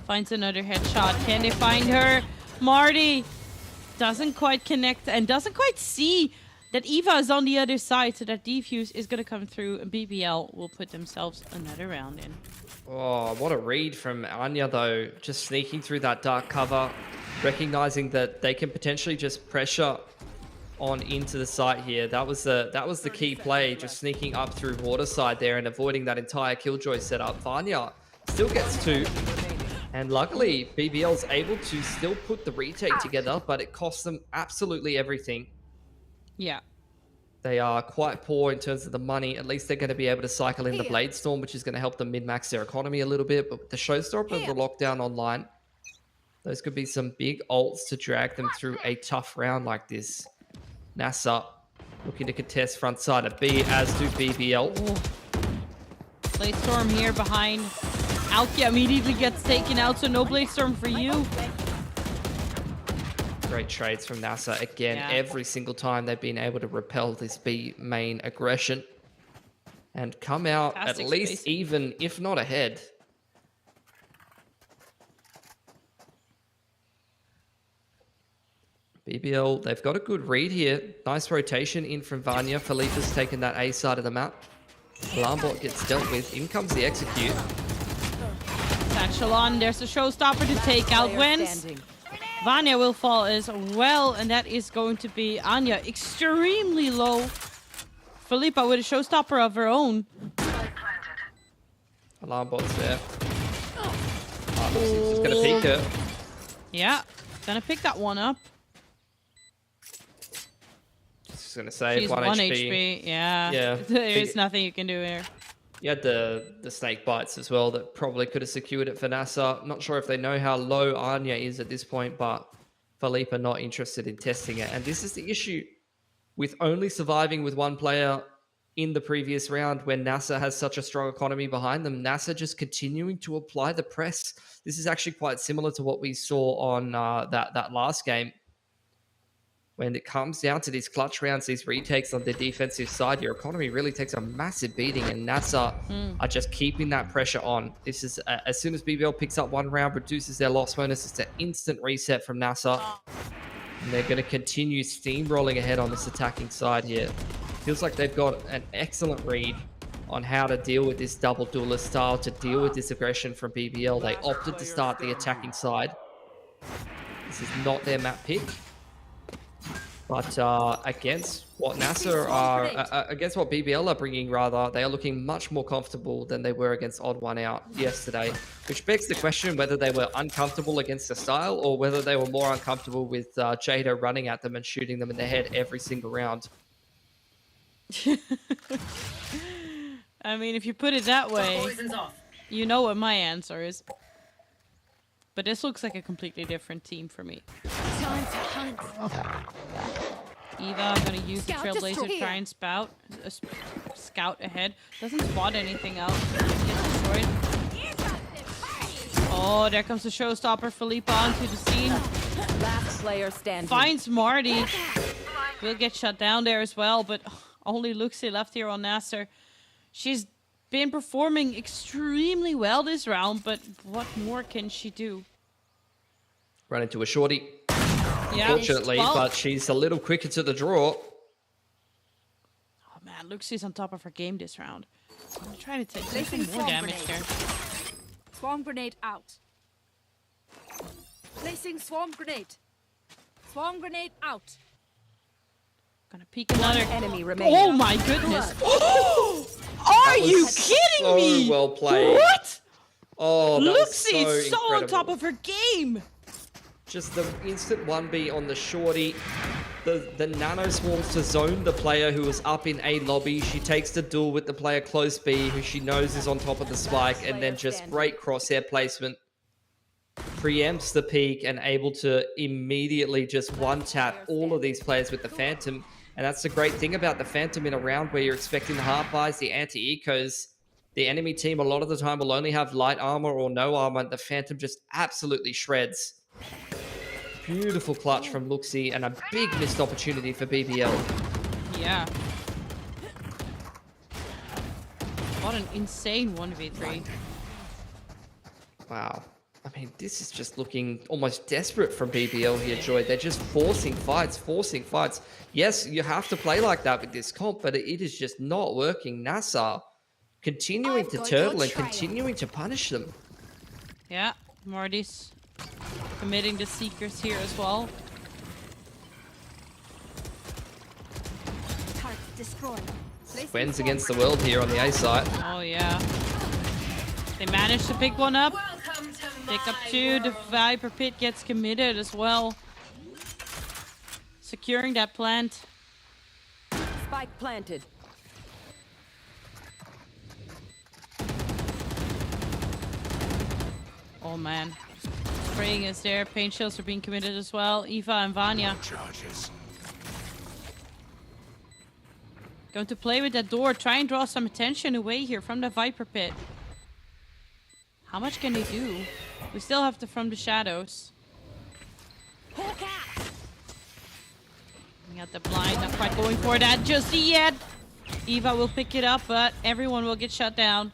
S13: Finds another headshot. Can they find her? Marty doesn't quite connect and doesn't quite see that Eva is on the other side, so that defuse is going to come through, and BBL will put themselves another round in.
S14: Oh, what a read from Anya, though. Just sneaking through that dark cover, recognizing that they can potentially just pressure on into the site here. That was the key play, just sneaking up through water side there and avoiding that entire killjoy setup. Vanya still gets 2. And luckily, BBL's able to still put the retake together, but it costs them absolutely everything.
S13: Yeah.
S14: They are quite poor in terms of the money. At least they're going to be able to cycle in the Blade Storm, which is going to help them min-max their economy a little bit. But with the Showstopper and the Lockdown online, those could be some big ults to drag them through a tough round like this. NASR looking to contest front side of B, as do BBL.
S13: Blade Storm here behind. Alkia immediately gets taken out, so no Blade Storm for you.
S14: Great trades from NASR. Again,
S13: Yeah.
S14: every single time they've been able to repel this B main aggression and come out
S13: Fantastic
S14: at least
S13: space.
S14: even, if not ahead. BBL, they've got a good read here. Nice rotation in from Vanya. Felipe's taken that A side of the map. Alarmbot gets dealt with. In comes the execute.
S13: Satchel on. There's a showstopper to take out Wens. Vanya will fall as well, and that is going to be Anya. Extremely low. Felipa with a showstopper of her own.
S14: Alarmbot's there. Lucy's just going to peek her.
S13: Yeah, gonna pick that one up.
S14: Just going to say
S13: She's
S14: 1
S13: 1
S14: HP.
S13: HP. Yeah.
S14: Yeah.
S13: There's nothing you can do here.
S14: You had the snake bites as well that probably could have secured it for NASR. Not sure if they know how low Anya is at this point, but Felipe not interested in testing it. And this is the issue with only surviving with one player in the previous round when NASR has such a strong economy behind them. NASR just continuing to apply the press. This is actually quite similar to what we saw on that last game. When it comes down to these clutch rounds, these retakes on the defensive side, your economy really takes a massive beating, and NASR are just keeping that pressure on. This is, as soon as BBL picks up one round, reduces their loss bonus, it's an instant reset from NASR. And they're going to continue steamrolling ahead on this attacking side here. Feels like they've got an excellent read on how to deal with this double duelist style, to deal with this aggression from BBL. They opted to start the attacking side. This is not their map pick. But against what NASR are, against what BBL are bringing, rather, they are looking much more comfortable than they were against Odd One Out yesterday, which begs the question whether they were uncomfortable against the style or whether they were more uncomfortable with Jada running at them and shooting them in the head every single round.
S13: I mean, if you put it that way, you know what my answer is. But this looks like a completely different team for me.
S18: Time to hunt.
S13: Eva, I'm gonna use the Trailblazer to try and scout ahead. Doesn't spot anything else. Gets destroyed. Oh, there comes the showstopper. Felipe onto the scene.
S17: Last player standing.
S13: Finds Marty. Will get shut down there as well, but only Luxie left here on NASR. She's been performing extremely well this round, but what more can she do?
S14: Run into a shorty.
S13: Yeah,
S14: Fortunately, but she's a little quicker to the draw.
S13: Oh man, Luxie's on top of her game this round. I'm gonna try to take some more damage here.
S15: Swarm grenade out. Placing swarm grenade. Swarm grenade out.
S13: Gonna peek another
S17: enemy remaining.
S13: Oh my goodness! Are you kidding
S14: so
S13: me?
S14: well played.
S13: What?
S14: Oh, that was so
S13: Luxie's so on
S14: incredible.
S13: top of her game.
S14: Just the instant 1B on the shorty. The nano swarms to zone the player who was up in A lobby. She takes the duel with the player close B, who she knows is on top of the spike, and then just great crosshair placement. Preempts the peak and able to immediately just one-tap all of these players with the Phantom. And that's the great thing about the Phantom in a round where you're expecting the heart buys, the anti-ecos. The enemy team a lot of the time will only have light armor or no armor, and the Phantom just absolutely shreds. Beautiful clutch from Luxie and a big missed opportunity for BBL.
S13: Yeah. What an insane 1v3.
S14: Wow. I mean, this is just looking almost desperate from BBL here, Joy. They're just forcing fights, forcing fights. Yes, you have to play like that with this comp, but it is just not working. NASR continuing to turtle and continuing to punish them.
S13: Yeah, Marty's committing the Seekers here as well.
S18: Destroyed.
S14: Wins against the world here on the A side.
S13: Oh yeah. They managed to pick one up. Pick up 2. The Viper Pit gets committed as well. Securing that plant.
S17: Spike planted.
S13: Oh man. Spraying is there. Pain shells are being committed as well. Eva and Vanya. Going to play with that door. Try and draw some attention away here from the Viper Pit. How much can they do? We still have to from the shadows. We got the blind. Not quite going for that just yet. Eva will pick it up, but everyone will get shut down.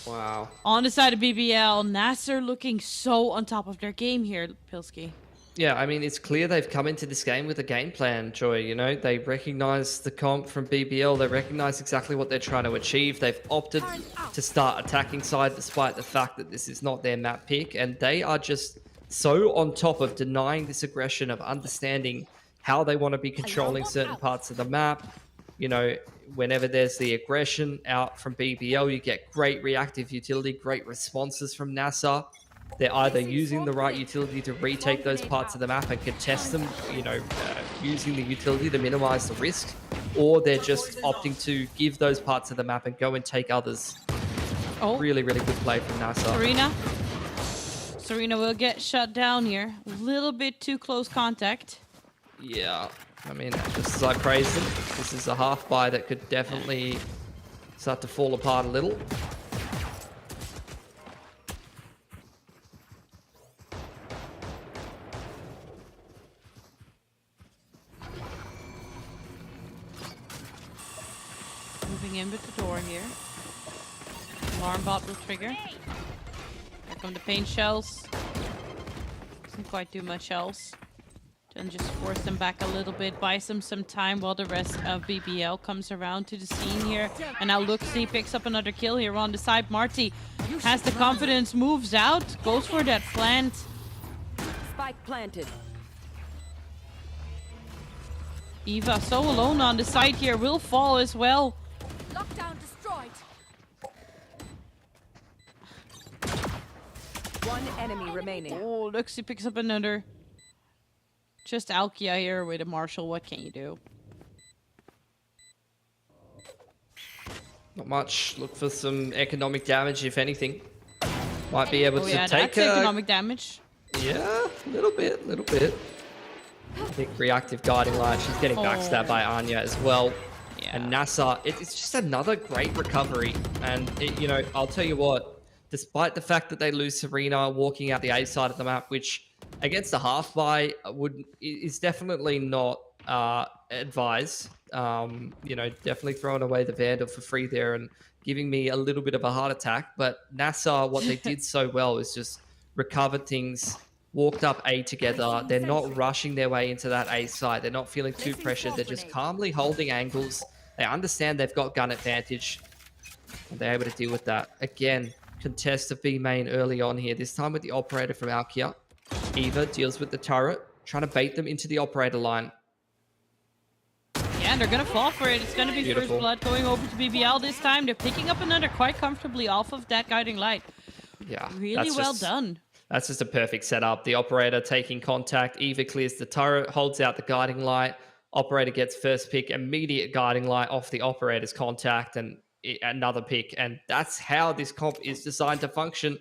S14: Wow.
S13: On the side of BBL, NASR looking so on top of their game here, Pilski.
S14: Yeah, I mean, it's clear they've come into this game with a game plan, Joy. You know, they recognize the comp from BBL. They recognize exactly what they're trying to achieve. They've opted to start attacking side despite the fact that this is not their map pick. And they are just so on top of denying this aggression, of understanding how they want to be controlling certain parts of the map. You know, whenever there's the aggression out from BBL, you get great reactive utility, great responses from NASR. They're either using the right utility to retake those parts of the map and contest them, you know, using the utility to minimize the risk, or they're just opting to give those parts of the map and go and take others.
S13: Oh.
S14: Really, really good play from NASR.
S13: Serena will get shut down here. A little bit too close contact.
S14: Yeah, I mean, just as I praised them, this is a half buy that could definitely start to fall apart a little.
S13: Moving in with the door here. Alarm bot will trigger. Here come the paint shells. Doesn't quite do much else. Then just force them back a little bit, buys them some time while the rest of BBL comes around to the scene here. And now Luxie picks up another kill here on the side. Marty has the confidence, moves out, goes for that plant.
S17: Spike planted.
S13: Eva so alone on the side here, will fall as well.
S18: Lockdown destroyed.
S17: One enemy remaining.
S13: Oh, Luxie picks up another. Just Alkia here with a Marshall. What can you do?
S14: Not much. Look for some economic damage, if anything. Might be able to take
S13: that's economic damage.
S14: Yeah, a little bit, little bit. I think reactive guiding light. She's getting backstabbed by Anya as well.
S13: Yeah.
S14: And NASR, it's just another great recovery. And, you know, I'll tell you what, despite the fact that they lose Serena walking out the A side of the map, which against the half buy is definitely not advised. You know, definitely throwing away the Vandal for free there and giving me a little bit of a heart attack. But NASR, what they did so well is just recovered things, walked up A together. They're not rushing their way into that A side. They're not feeling too pressured. They're just calmly holding angles. They understand they've got gun advantage. And they're able to deal with that. Again, contest of B main early on here. This time with the operator from Alkia. Eva deals with the turret, trying to bait them into the operator line.
S13: Yeah, and they're going to fall for it. It's going to be
S14: Beautiful.
S13: First Blood going over to BBL this time. They're picking up another quite comfortably off of that guiding light.
S14: Yeah.
S13: Really well done.
S14: That's just a perfect setup. The operator taking contact. Eva clears the turret, holds out the guiding light. Operator gets first pick, immediate guiding light off the operator's contact, and another pick. And that's how this comp is designed to function.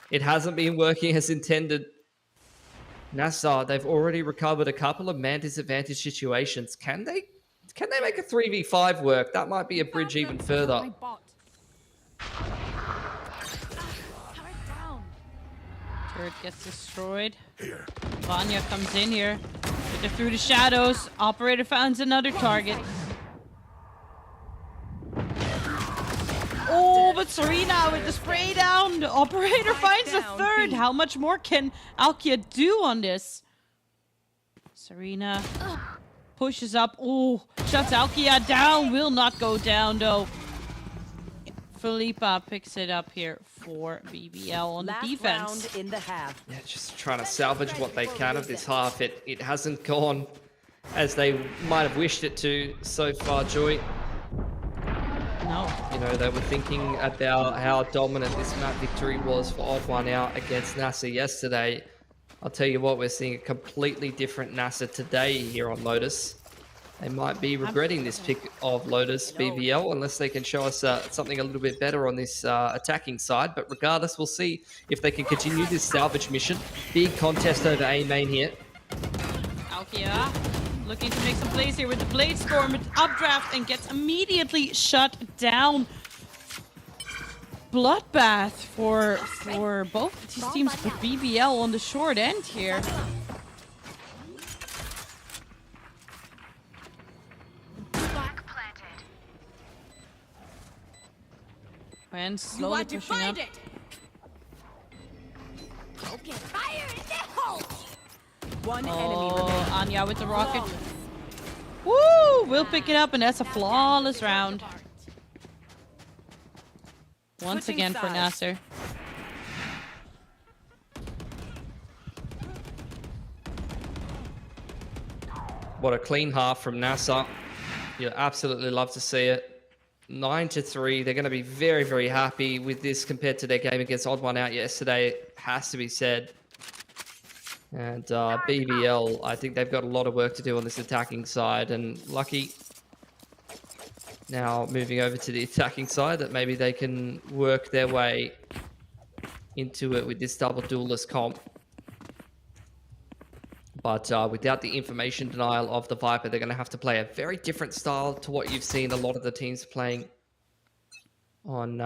S14: It hasn't been working as intended. NASR, they've already recovered a couple of man disadvantage situations. Can they make a 3v5 work? That might be a bridge even further.
S13: Turret gets destroyed. Vanya comes in here. They're through the shadows. Operator finds another target. Oh! Oh, but Serena with the spray down. The operator finds a third. How much more can Alkia do on this? Serena pushes up. Oh, shuts Alkia down. Will not go down though. Felipa picks it up here for BBL on the defense.
S17: Round in the half.
S14: Yeah, just trying to salvage what they can of this half. It hasn't gone as they might have wished it to so far, Joy.
S13: No.
S14: You know, they were thinking about how dominant this map victory was for Odd One Out against NASR yesterday. I'll tell you what, we're seeing a completely different NASR today here on Lotus. They might be regretting this pick of Lotus BBL unless they can show us something a little bit better on this attacking side. But regardless, we'll see if they can continue this salvage mission. Big contest over A main here.
S13: Alkia looking to make some plays here with the Blade Storm updraft and gets immediately shut down. Bloodbath for both these teams, but BBL on the short end here. And slowly pushing up.
S18: Okay, fire in the hole.
S17: One enemy remaining.
S13: Anya with the rocket. Woo! We'll pick it up, and that's a flawless round. Once again for NASR.
S14: What a clean half from NASR. You absolutely love to see it. 9-3. They're going to be very, very happy with this compared to their game against Odd One Out yesterday. It has to be said. And BBL, I think they've got a lot of work to do on this attacking side. And lucky now moving over to the attacking side that maybe they can work their way into it with this double duelist comp. But without the information denial of the Viper, they're going to have to play a very different style to what you've seen a lot of the teams playing on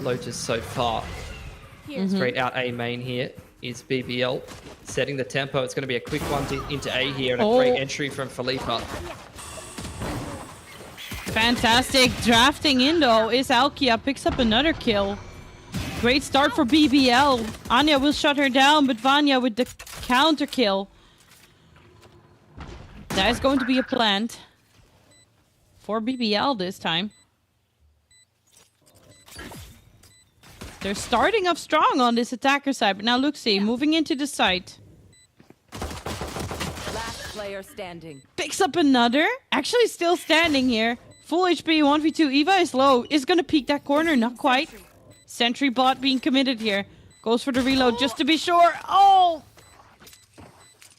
S14: Lotus so far. Straight out A main here is BBL. Setting the tempo. It's going to be a quick one into A here, and a great entry from Felipa.
S13: Fantastic drafting in though is Alkia. Picks up another kill. Great start for BBL. Anya will shut her down, but Vanya with the counter kill. That is going to be a plant for BBL this time. They're starting off strong on this attacker side, but now Luxie moving into the site.
S17: Last player standing.
S13: Picks up another. Actually still standing here. Full HP, 1v2. Eva is low. Is going to peek that corner. Not quite. Sentry bot being committed here. Goes for the reload just to be sure. Oh!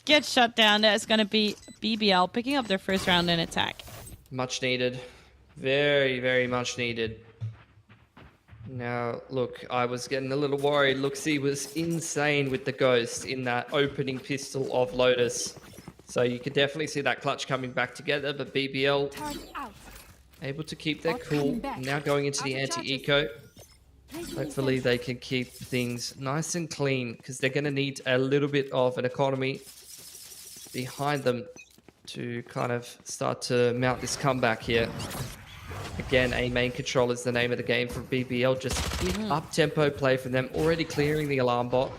S13: Gets shut down. That's going to be BBL picking up their first round in attack.
S14: Much needed. Very, very much needed. Now, look, I was getting a little worried. Luxie was insane with the Ghost in that opening pistol of Lotus. So you could definitely see that clutch coming back together, but BBL able to keep their cool. Now going into the anti-eco. Hopefully they can keep things nice and clean because they're going to need a little bit of an economy behind them to kind of start to mount this comeback here. Again, A main control is the name of the game for BBL. Just up-tempo play from them, already clearing the alarm bot.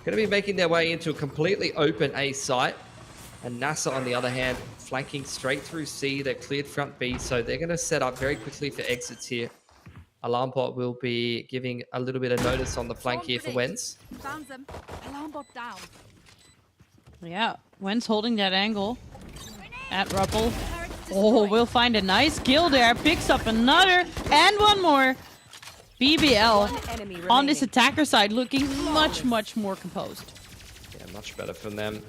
S14: Going to be making their way into a completely open A site. And NASR, on the other hand, flanking straight through C. They're cleared front B, so they're going to set up very quickly for exits here. Alarm bot will be giving a little bit of notice on the flank here for Wens.
S18: Found them. Alarm bot down.
S13: Yeah, Wens holding that angle at Ruppel. Oh, we'll find a nice kill there. Picks up another and one more. BBL on this attacker side looking much, much more composed.
S14: Yeah, much better from them.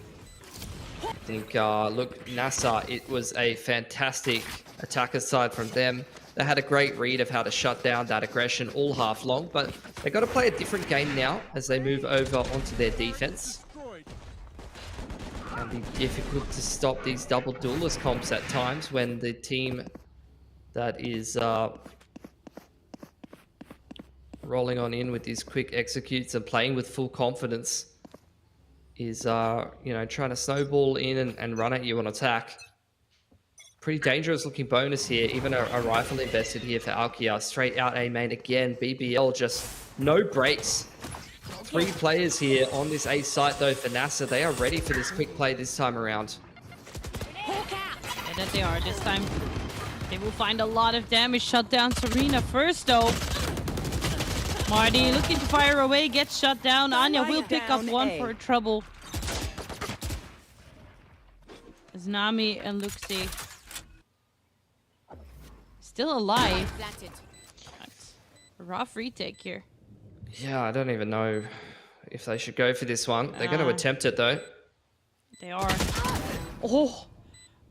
S14: I think, look, NASR, it was a fantastic attacker side from them. They had a great read of how to shut down that aggression all half long, but they've got to play a different game now as they move over onto their defense. It can be difficult to stop these double duelist comps at times when the team that is rolling on in with these quick executes and playing with full confidence is, you know, trying to snowball in and run at you on attack. Pretty dangerous looking bonus here. Even a rifle invested here for Alkia. Straight out A main again. BBL just no breaks. 3 players here on this A site though for NASR. They are ready for this quick play this time around.
S13: Yeah, that they are this time. They will find a lot of damage. Shut down Serena first though. Marty looking to fire away, gets shut down. Anya will pick up one for trouble. As Nami and Luxi still alive. A rough retake here.
S14: Yeah, I don't even know if they should go for this one. They're going to attempt it though.
S13: They are. Oh,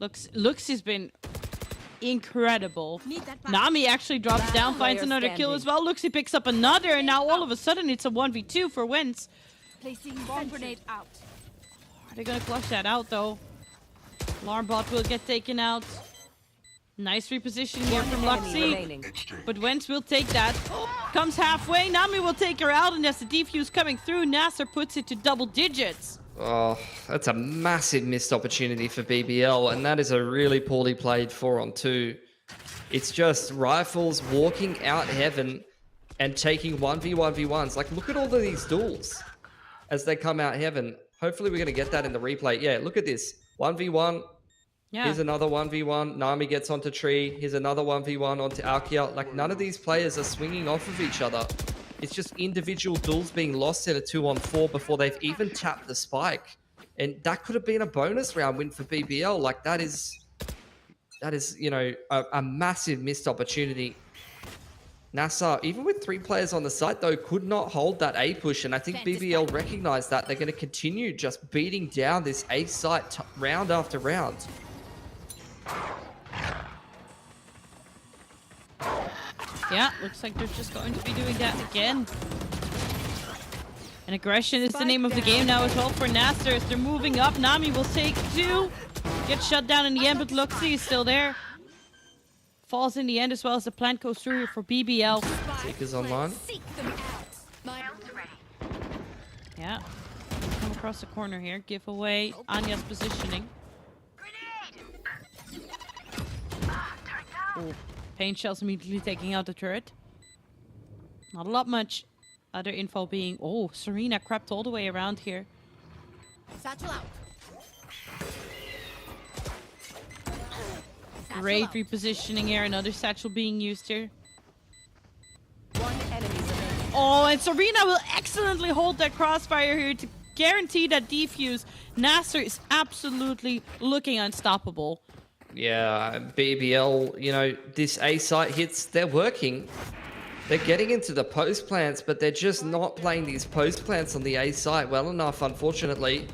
S13: Luxi's been incredible. Nami actually drops down, finds another kill as well. Luxi picks up another, and now all of a sudden it's a 1v2 for Wentz.
S18: Placing bomb grenade out.
S13: Are they gonna clutch that out though? Alarm bot will get taken out. Nice reposition here from Luxi, but Wentz will take that. Comes halfway, Nami will take her out, and as the defuse coming through, NASR puts it to double digits.
S14: Oh, that's a massive missed opportunity for BBL, and that is a really poorly played 4-on-2. It's just rifles walking out heaven and taking 1v1v1s. Like, look at all of these duels as they come out heaven. Hopefully we're going to get that in the replay. Yeah, look at this. 1v1. Yeah. Here's another 1v1. Nami gets onto Tree. Here's another 1v1 onto Alkia. Like, none of these players are swinging off of each other. It's just individual duels being lost in a 2-on-4 before they've even tapped the spike. And that could have been a bonus round win for BBL. Like, that is you know, a massive missed opportunity. NASR, even with 3 players on the site, though, could not hold that A push. And I think BBL recognized that. They're going to continue just beating down this A site round after round.
S13: Yeah, looks like they're just going to be doing that again. And aggression is the name of the game now as well for NASR. As they're moving up, Nami will take 2. Gets shut down in the end, but Luxi is still there. Falls in the end as well as the plant goes through here for BBL.
S14: Seekers online.
S13: Yeah. Come across the corner here. Give away Anya's positioning. Oh. Pain shells immediately taking out the turret. Not a lot much. Other info being, oh, Serena crept all the way around here.
S18: Satchel out.
S13: Great repositioning here. Another satchel being used here. Oh, and Serena will excellently hold that crossfire here to guarantee that defuse. NASR is absolutely looking unstoppable.
S14: Yeah, BBL, you know, this A site hits, they're working. They're getting into the post plants, but they're just not playing these post plants on the A site well enough, unfortunately.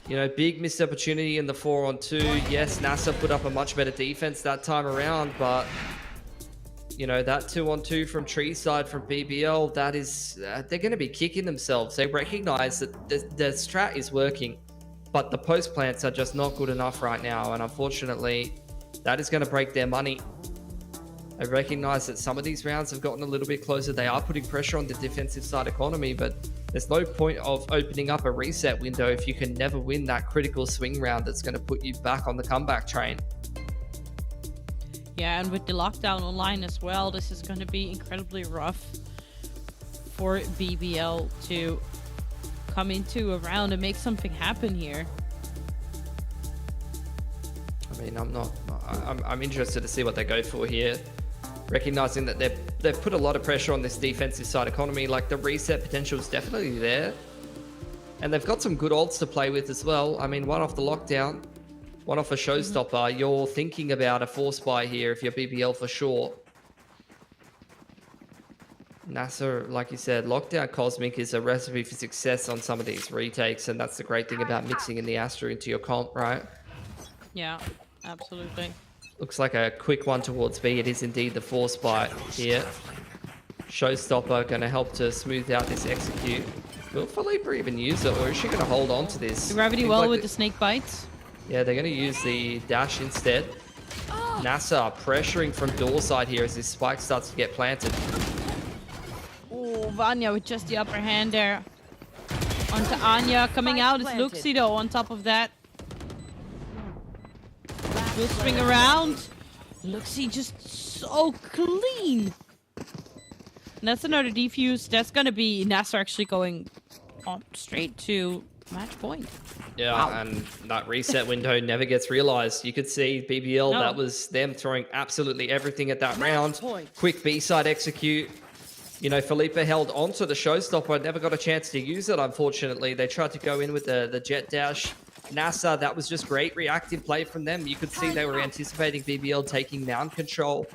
S14: You know, big missed opportunity in the 4-on-2. Yes, NASR put up a much better defense that time around, but, you know, that 2-on-2 from Tree side from BBL, that is, they're going to be kicking themselves. They recognize that the strat is working, but the post plants are just not good enough right now. And unfortunately, that is going to break their money. I recognize that some of these rounds have gotten a little bit closer. They are putting pressure on the defensive side economy, but there's no point of opening up a reset window if you can never win that critical swing round that's going to put you back on the comeback train.
S13: Yeah, and with the lockdown online as well, this is going to be incredibly rough for BBL to come into a round and make something happen here.
S14: I mean, I'm interested to see what they go for here. Recognizing that they've put a lot of pressure on this defensive side economy. Like, the reset potential is definitely there. And they've got some good ults to play with as well. I mean, one off the lockdown, one off a showstopper. You're thinking about a force buy here if you're BBL for sure. NASR, like you said, lockdown Cosmic is a recipe for success on some of these retakes. And that's the great thing about mixing in the Astra into your comp, right?
S13: Yeah, absolutely.
S14: Looks like a quick one towards B. It is indeed the force buy here. Showstopper going to help to smooth out this execute. Will Philippa even use it, or is she going to hold on to this?
S13: The gravity well with the snake bites.
S14: Yeah, they're going to use the dash instead. NASR pressuring from door side here as this spike starts to get planted.
S13: Oh, Vanya with just the upper hand there. Onto Anya coming out. It's Luxi though on top of that. We'll swing around. Luxie just so clean. And that's another defuse. That's gonna be NASR actually going on straight to match point.
S14: Yeah,
S13: Wow.
S14: and that reset window never gets realized. You could see BBL,
S13: No.
S14: that was them throwing absolutely everything at that round. Quick B-side execute. You know, Felipe held onto the showstopper, never got a chance to use it, unfortunately. They tried to go in with the jet dash. NASR, that was just great reactive play from them. You could see they were anticipating BBL taking mound control,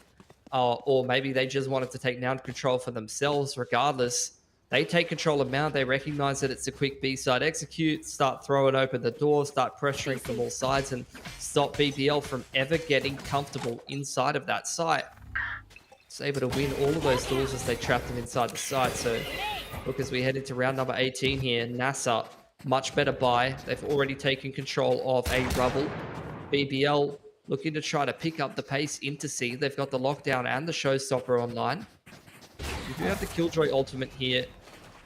S14: or maybe they just wanted to take mound control for themselves. Regardless, they take control of mound. They recognize that it's a quick B-side execute, start throwing open the door, start pressuring from all sides, and stop BBL from ever getting comfortable inside of that site. It's able to win all of those doors as they trap them inside the site. So look, as we head into round number 18 here, NASR, much better buy. They've already taken control of a rubble. BBL looking to try to pick up the pace into C. They've got the lockdown and the showstopper online. You do have the Killjoy ultimate here.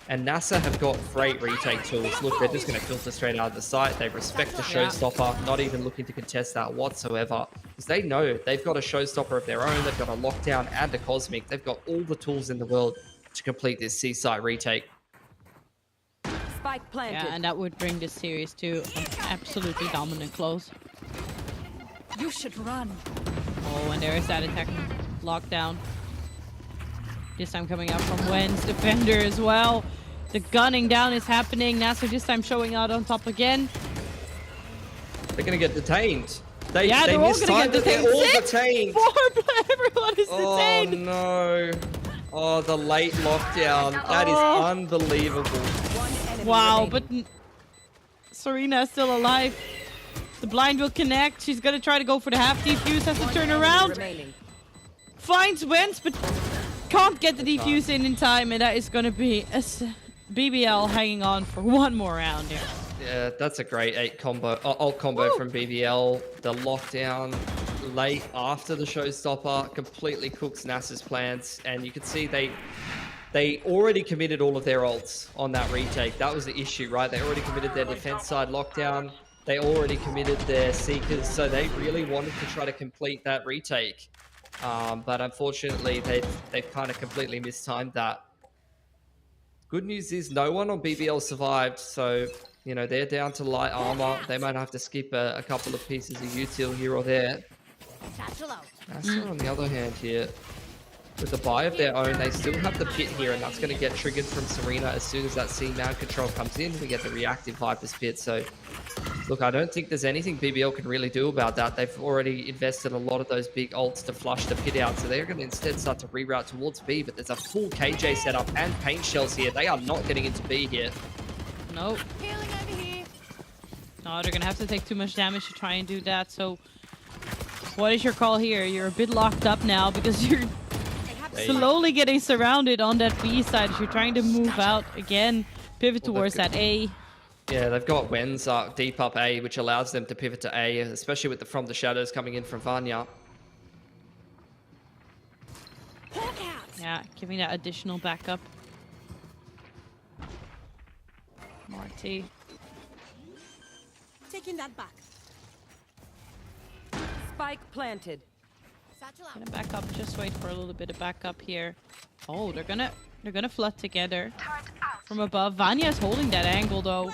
S14: And NASR have got great retake tools. Look, they're just going to filter straight out of the site. They respect the showstopper, not even looking to contest that whatsoever. Because they know they've got a showstopper of their own. They've got a lockdown and a cosmic. They've got all the tools in the world to complete this C-site retake.
S17: Spike planted.
S13: Yeah, and that would bring this series to an absolutely dominant close.
S17: You should run.
S13: Oh, and there is that attack lockdown. This time coming out from Wen's defender as well. The gunning down is happening. NASR this time showing out on top again.
S14: They're going to get detained. They're
S13: all going to get detained.
S14: They're all detained.
S13: Everyone is detained.
S14: Oh, no. Oh, the late lockdown. That is unbelievable.
S13: Wow, but Serena is still alive. The blind will connect. She's going to try to go for the half defuse. Has to turn around. Finds Wentz, but can't get the defuse in time. And that is going to be a BBL hanging on for one more round here.
S14: Yeah, that's a great ult combo from BBL. The lockdown late after the showstopper completely cooks NASR's plans. And you can see they already committed all of their ults on that retake. That was the issue, right? They already committed their defense side lockdown. They already committed their seekers. So they really wanted to try to complete that retake. But unfortunately, they've kind of completely mistimed that. Good news is no one on BBL survived. So, you know, they're down to light armor. They might have to skip a couple of pieces of util here or there. NASR, on the other hand here, with the buy of their own, they still have the pit here, and that's going to get triggered from Serena as soon as that C-mount control comes in. We get the reactive Viper's pit. So, look, I don't think there's anything BBL can really do about that. They've already invested a lot of those big ults to flush the pit out, so they're going to instead start to reroute towards B, but there's a full KJ setup and paint shells here. They are not getting into B here.
S13: Nope. No, they're going to have to take too much damage to try and do that, so what is your call here? You're a bit locked up now because you're slowly getting surrounded on that B side as you're trying to move out again, pivot towards that A.
S14: Yeah, they've got Wen's deep up A, which allows them to pivot to A, especially with the From the Shadows coming in from Vanya.
S13: Yeah, giving that additional backup. Marty.
S17: Taking that back. Spike planted.
S13: Gonna back up, just wait for a little bit of backup here. Oh, they're gonna flood together from above. Vanya's holding that angle though.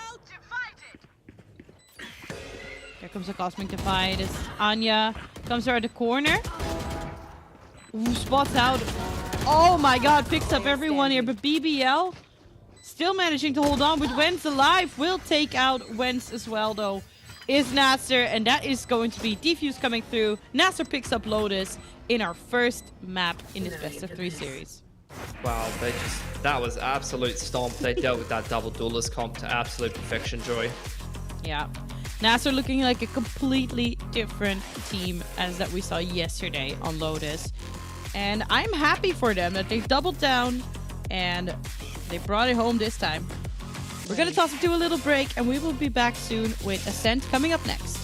S13: Here comes a Cosmic Divide as Anya comes around the corner. Ooh, spots out. Oh my god, picks up everyone here, but BBL still managing to hold on with Wentz alive. Will take out Wentz as well though. Is NASR, and that is going to be defuse coming through. NASR picks up Lotus in our first map in this best of 3 series.
S14: Wow, that was absolute stomp. They dealt with that double duelist comp to absolute perfection, Joy.
S13: Yeah. NASR looking like a completely different team as that we saw yesterday on Lotus. And I'm happy for them that they doubled down and they brought it home this time. We're going to toss it to a little break, and we will be back soon with Ascent coming up next.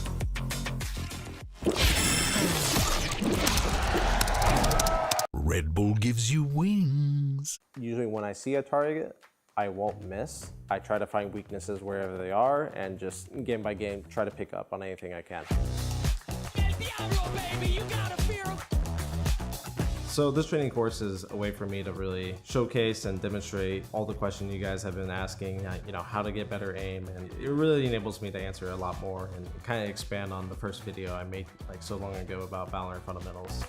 S16: Red Bull gives you wings.
S3: Usually when I see a target, I won't miss. I try to find weaknesses wherever they are and just game by game try to pick up on anything I can. So this training course is a way for me to really showcase and demonstrate all the questions you guys have been asking, you know, how to get better aim, and it really enables me to answer a lot more and kind of expand on the first video I made like so long ago about VALORANT fundamentals.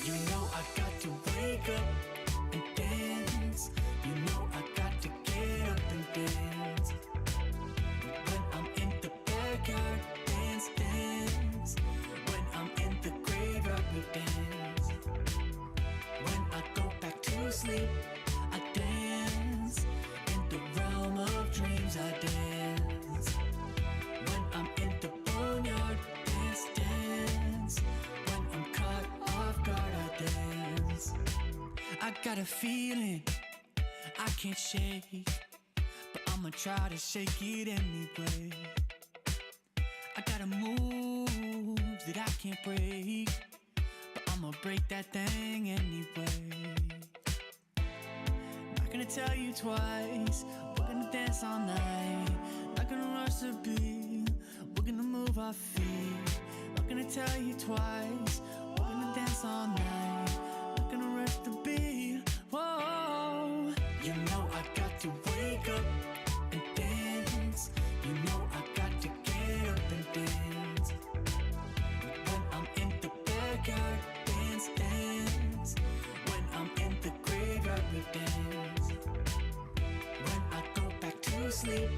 S2: You know I got to wake up and dance. You know I got to get up and dance. When I'm in the backyard, dance, dance. When I'm in the graveyard, we dance. When I go back to sleep, I dance. In the realm of dreams, I dance. When I'm in the boneyard, dance, dance. When I'm caught off guard, I dance. I got a feeling I can't shake, but I'ma try to shake it anyway. I got a move that I can't break, but I'ma break that thing anyway. Not gonna tell you twice, we're gonna dance all night. Not gonna rush the beat, we're gonna move our feet. Not gonna tell you twice, we're gonna dance all night. Not gonna rush the beat, whoa. You know I got to wake up and dance. You know I got to get up and dance. When I'm in the backyard, dance, dance. When I'm in the graveyard, we dance. When I go back to sleep,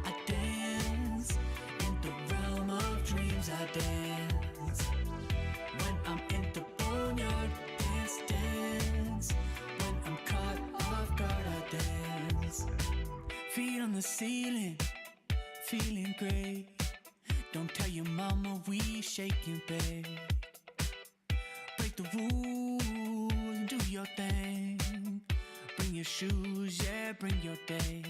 S2: I dance. In the realm of dreams, I dance. When I'm in the boneyard, dance, dance. When I'm caught off guard, I dance. Feet on the ceiling, feeling great. Don't tell your mama we shaking, babe. Break the rules and do your thing. Bring your shoes, yeah, bring your date.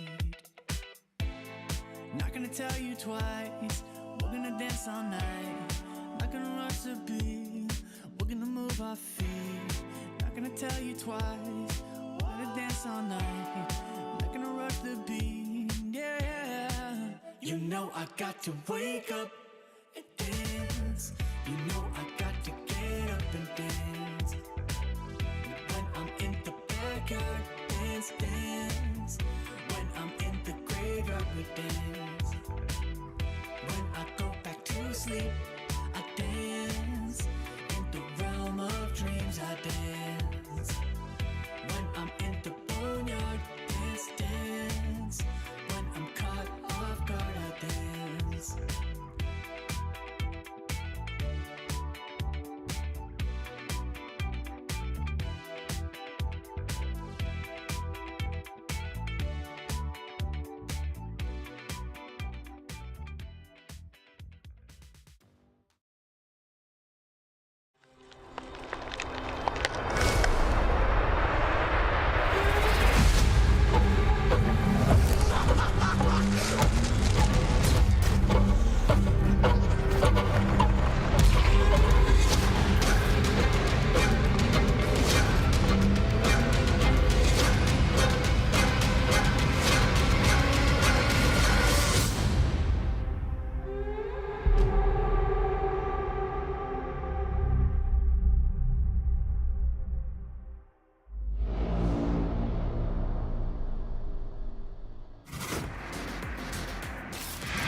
S2: Not gonna tell you twice, we're gonna dance all night. Not gonna rush the beat, we're gonna move our feet. Not gonna tell you twice, we're gonna dance all night. Not gonna rush the beat, yeah. You know I got to wake up and dance. You know I got to get up and dance. When I'm in the backyard, dance, dance. When I'm in the graveyard, we dance. When I go back to sleep, I dance. In the realm of dreams, I dance. When I'm in the boneyard, dance, dance. When I'm caught off guard, I dance.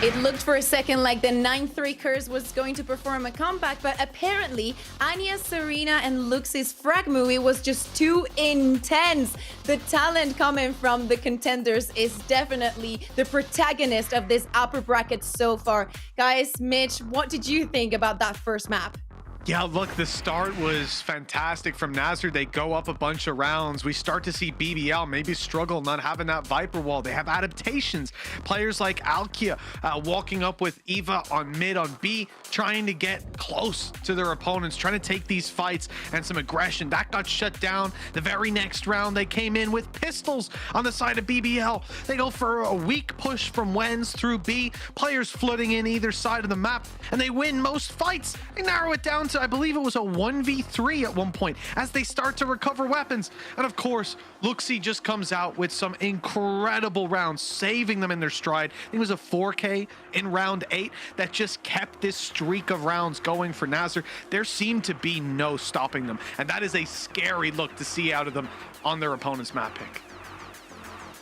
S8: It looked for a second like the 9-3 curse was going to perform a comeback, but apparently Anya, Serena, and Lux's frag movie was just too intense. The talent coming from the contenders is definitely the protagonist of this upper bracket so far. Guys, Mitch, what did you think about that first map?
S9: Yeah, look, the start was fantastic from NASR. They go up a bunch of rounds. We start to see BBL maybe struggle not having that Viper wall. They have adaptations. Players like Alkia walking up with Eva on mid on B, trying to get close to their opponents, trying to take these fights and some aggression. That got shut down. The very next round, they came in with pistols on the side of BBL. They go for a weak push from Wens through B. Players flooding in either side of the map, and they win most fights. They narrow it down to, I believe it was a 1v3 at one point as they start to recover weapons. And of course, Luxi just comes out with some incredible rounds, saving them in their stride. I think it was a 4K in round 8 that just kept this streak of rounds going for NASR. There seemed to be no stopping them. And that is a scary look to see out of them on their opponent's map pick.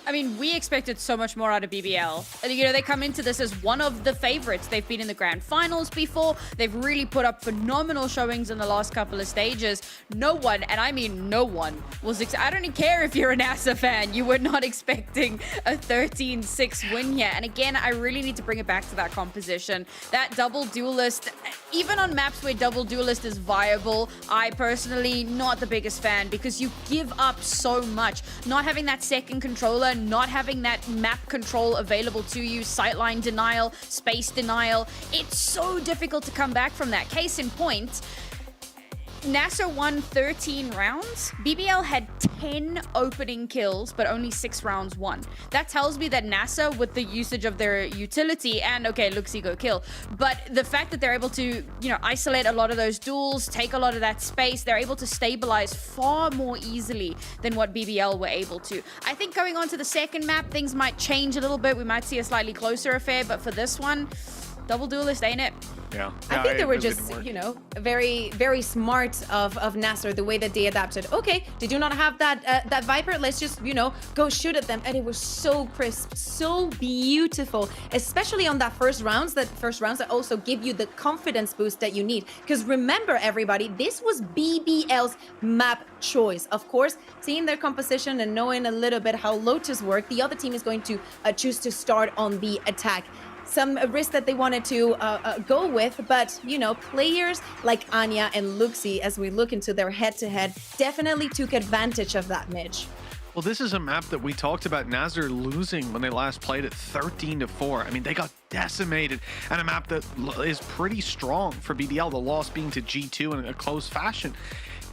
S10: I mean, we expected so much more out of BBL. And, you know, they come into this as one of the favorites. They've been in the grand finals before. They've really put up phenomenal showings in the last couple of stages. No one, and I mean no one, was I don't even care if you're a NASR fan, you were not expecting a 13-6 win here. And again, I really need to bring it back to that composition. That double duelist, even on maps where double duelist is viable, I personally not the biggest fan because you give up so much. Not having that second controller, not having that map control available to you, sightline denial, space denial. It's so difficult to come back from that. Case in point, NASR won 13 rounds. BBL had 10 opening kills, but only 6 rounds won. That tells me that NASR, with the usage of their utility, and okay, Luxi go kill, but the fact that they're able to, you know, isolate a lot of those duels, take a lot of that space, they're able to stabilize far more easily than what BBL were able to. I think going on to the second map, things might change a little bit. We might see a slightly closer affair, but for this one, double duelist, ain't it?
S9: Yeah.
S8: I think they were just, you know, very, very smart of NASR, the way that they adapted. Okay, they do not have that Viper. Let's just, you know, go shoot at them. And it was so crisp, so beautiful, especially on that first rounds that also give you the confidence boost that you need. Because remember, everybody, this was BBL's map choice. Of course, seeing their composition and knowing a little bit how Lotus work, the other team is going to choose to start on the attack. Some risk that they wanted to go with, but you know, players like Anya and Luxi, as we look into their head-to-head, definitely took advantage of that, Mitch.
S9: Well, this is a map that we talked about NASR losing when they last played it 13-4. I mean, they got decimated, and a map that is pretty strong for BBL, the loss being to G2 in a close fashion.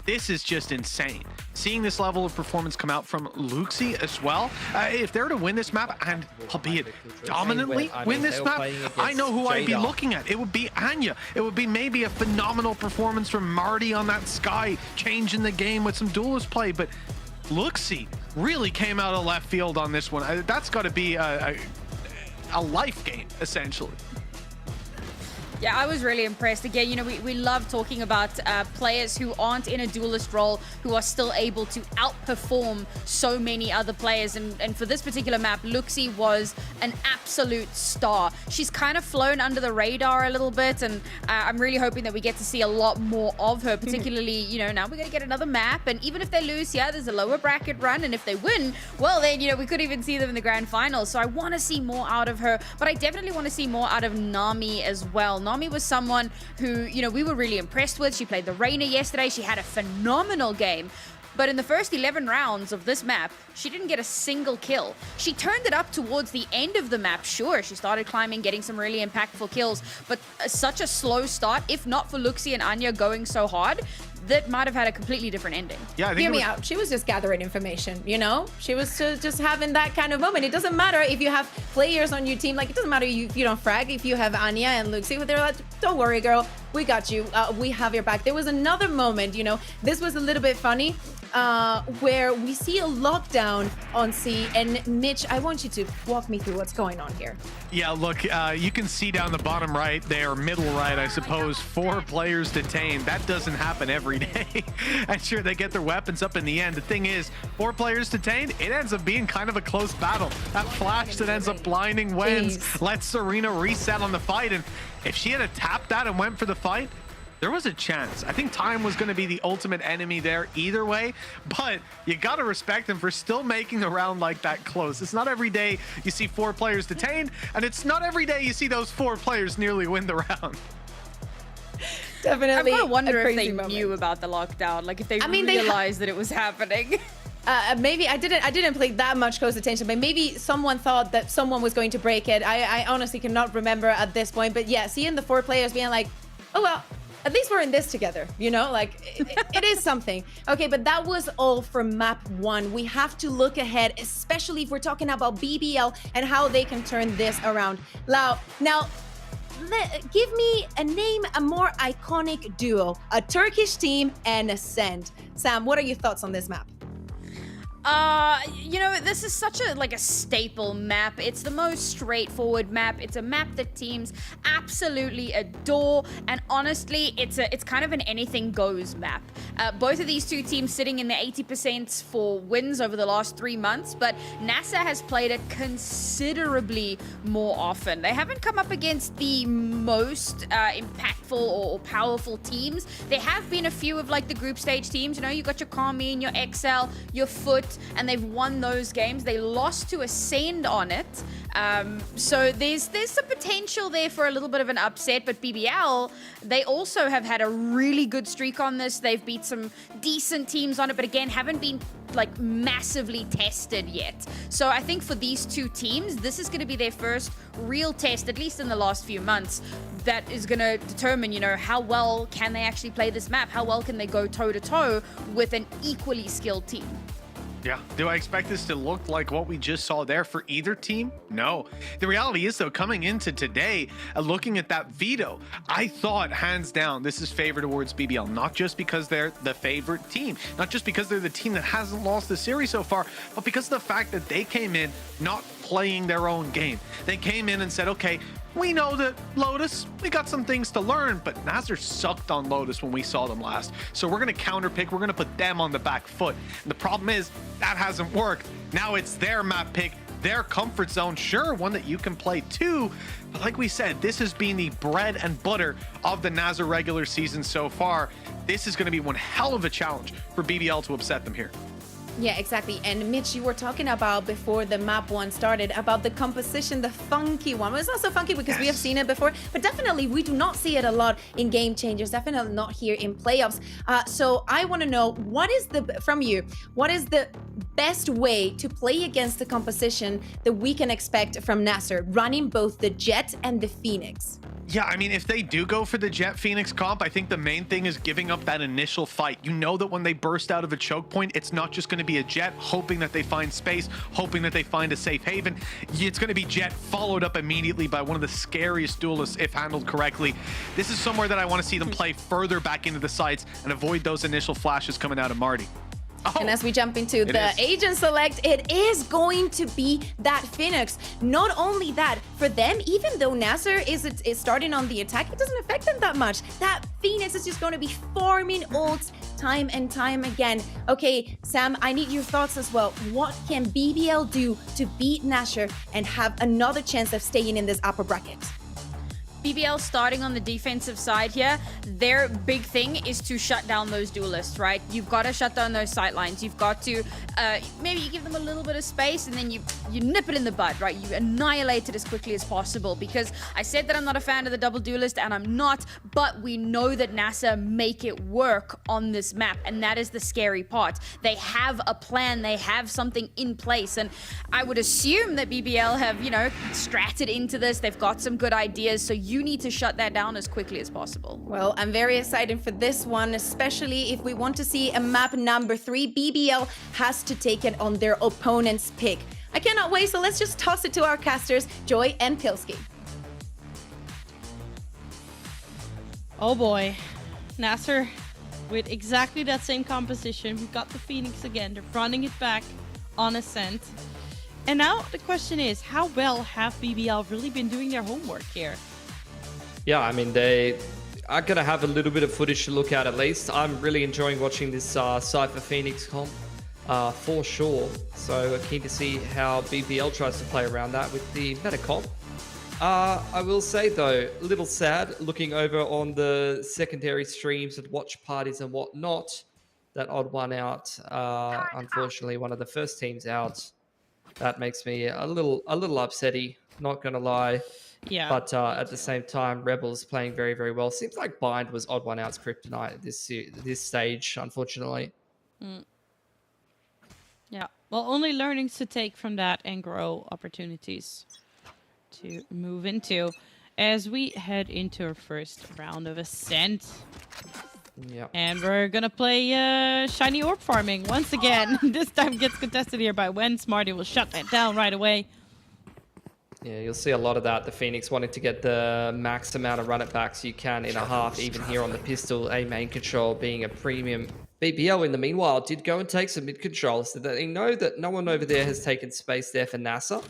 S9: This is just insane. Seeing this level of performance come out from Luxi as well. If they're to win this map, and albeit dominantly win this map, I know who I'd be looking at. It would be Anya. It would be maybe a phenomenal performance from Marty on that Sky, changing the game with some duelist play. But Luxi really came out of left field on this one. That's got to be a life game, essentially.
S10: Yeah, I was really impressed. Again, you know, we love talking about players who aren't in a duelist role, who are still able to outperform so many other players. And for this particular map, Luxi was an absolute star. She's kind of flown under the radar a little bit, and I'm really hoping that we get to see a lot more of her, particularly, you know, now we're going to get another map. And even if they lose, yeah, there's a lower bracket run. And if they win, well, then, you know, we could even see them in the grand finals. So I want to see more out of her, but I definitely want to see more out of Nami as well. Nami was someone who, you know, we were really impressed with. She played the Reina yesterday. She had a phenomenal game. But in the first 11 rounds of this map, she didn't get a single kill. She turned it up towards the end of the map, sure. She started climbing, getting some really impactful kills. But such a slow start, if not for Luxi and Anya going so hard, that might have had a completely different ending.
S9: Yeah, I think
S8: hear me out. She was just gathering information, you know? She was just having that kind of moment. It doesn't matter if you have players on your team. Like, it doesn't matter if you don't frag. If you have Anya and Luxi, they're like, don't worry, girl. We got you. We have your back. There was another moment, you know? This was a little bit funny. Where we see a lockdown on C, and Mitch, I want you to walk me through what's going on here.
S9: Yeah, look, you can see down the bottom right there, middle right, I suppose, 4 players detained. That doesn't happen every day. And sure, they get their weapons up in the end. The thing is, 4 players detained, it ends up being kind of a close battle. That flash that ends up blinding Wens lets Serena reset on the fight, and if she had tapped that and went for the fight, there was a chance. I think time was going to be the ultimate enemy there either way, but you got to respect them for still making the round like that close. It's not every day you see 4 players detained, and it's not every day you see those 4 players nearly win the round.
S8: Definitely.
S10: I wonder if they knew about the lockdown, like if they realized that it was happening.
S8: Maybe I didn't pay that much close attention, but maybe someone thought that someone was going to break it. I honestly cannot remember at this point, but yeah, seeing the 4 players being like, oh well, at least we're in this together, you know, like it is something. Okay, but that was all for map 1. We have to look ahead, especially if we're talking about BBL and how they can turn this around. Now, give me a more iconic duo, a Turkish team and Ascend. Sam, what are your thoughts on this map?
S10: You know, this is such a staple map. It's the most straightforward map. It's a map that teams absolutely adore, and honestly, it's kind of an anything goes map. Both of these two teams sitting in the 80% for wins over the last 3 months, but NASR has played it considerably more often. They haven't come up against the most impactful or powerful teams. There have been a few of like the group stage teams. You know, you got your Carmine, your XL, your Foot, and they've won those games. They lost to Ascend on it. So there's some potential there for a little bit of an upset, but BBL, they also have had a really good streak on this. They've beat some decent teams on it, but again, haven't been like massively tested yet. So I think for these two teams, this is going to be their first real test, at least in the last few months, that is going to determine, you know, how well can they actually play this map? How well can they go toe-to-toe with an equally skilled team?
S9: Yeah. Do I expect this to look like what we just saw there for either team? No. The reality is, though, coming into today, looking at that veto, I thought hands down this is favored towards BBL, not just because they're the favorite team, not just because they're the team that hasn't lost the series so far, but because of the fact that they came in not playing their own game. They came in and said, okay, we know that Lotus, we got some things to learn, but NASR sucked on Lotus when we saw them last. So we're going to counterpick, we're going to put them on the back foot. And the problem is that hasn't worked. Now it's their map pick, their comfort zone. Sure, one that you can play too. But like we said, this has been the bread and butter of the NASR regular season so far. This is going to be one hell of a challenge for BBL to upset them here.
S8: Yeah, exactly. And Mitch, you were talking about before the map one started about the composition, the funky one. Well, it's not so funky because we have seen it before, but definitely we do not see it a lot in Game Changers, definitely not here in playoffs. So I want to know, what is the best way to play against the composition that we can expect from NASR, running both the Jet and the Phoenix?
S9: Yeah, I mean, if they do go for the Jet Phoenix comp, I think the main thing is giving up that initial fight. You know that when they burst out of a choke point, it's not just going to be a Jet hoping that they find space, hoping that they find a safe haven. It's going to be Jet followed up immediately by one of the scariest duelists if handled correctly. This is somewhere that I want to see them play further back into the sites and avoid those initial flashes coming out of Marty.
S8: And as we jump into the agent select, it is going to be that Phoenix. Not only that, for them, even though NASR is starting on the attack, it doesn't affect them that much. That Phoenix is just going to be farming ults time and time again. Okay, Sam, I need your thoughts as well. What can BBL do to beat NASR and have another chance of staying in this upper bracket?
S10: BBL starting on the defensive side here, their big thing is to shut down those duelists, right? You've got to shut down those sightlines. You've got to, maybe you give them a little bit of space and then you nip it in the bud, right? You annihilate it as quickly as possible, because I said that I'm not a fan of the double duelist, and I'm not, but we know that NASR make it work on this map, and that is the scary part. They have a plan, they have something in place, and I would assume that BBL have, you know, stratted into this. They've got some good ideas, so you need to shut that down as quickly as possible.
S8: Well, I'm very excited for this one, especially if we want to see a map number 3. BBL has to take it on their opponent's pick. I cannot wait, so let's just toss it to our casters, Joy and Pilsky.
S13: Oh boy, NASR with exactly that same composition. We've got the Phoenix again. They're running it back on Ascent. And now the question is, how well have BBL really been doing their homework here?
S14: Yeah, I mean, they are going to have a little bit of footage to look at least. I'm really enjoying watching this Cypher Phoenix comp for sure. So keen to see how BBL tries to play around that with the meta comp. I will say, though, a little sad looking over on the secondary streams and watch parties and whatnot. That odd one out, unfortunately, one of the first teams out. That makes me a little upsetty, not going to lie.
S13: Yeah.
S14: But at the same time, Rebels playing very, very well. Seems like Bind was odd one out's kryptonite at this stage, unfortunately.
S13: Yeah. Well, only learnings to take from that and grow opportunities to move into as we head into our first round of Ascent.
S14: Yeah.
S13: And we're gonna play shiny orb farming once again. This time gets contested here by Wen. Smarty will shut that down right away.
S14: Yeah, you'll see a lot of that. The Phoenix wanting to get the max amount of run it backs you can in a half, even here on the pistol. A main control being a premium. BBL in the meanwhile did go and take some mid controls so that they know that no one over there has taken space there for NASR.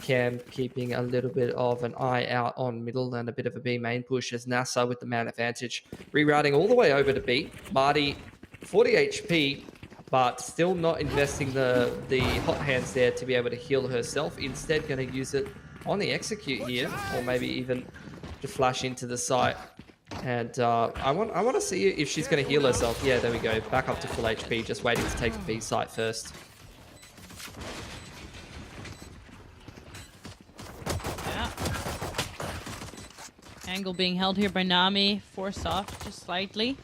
S14: Cam keeping a little bit of an eye out on middle and a bit of a B main push as NASR with the man advantage. Rerouting all the way over to B. Marty, 40 HP, but still not investing the hot hands there to be able to heal herself. Instead, going to use it on the execute here, or maybe even to flash into the site. And I want to see if she's going to heal herself. Yeah, there we go. Back up to full HP, just waiting to take the B site first.
S13: Angle being held here by Nami. Forced off just slightly.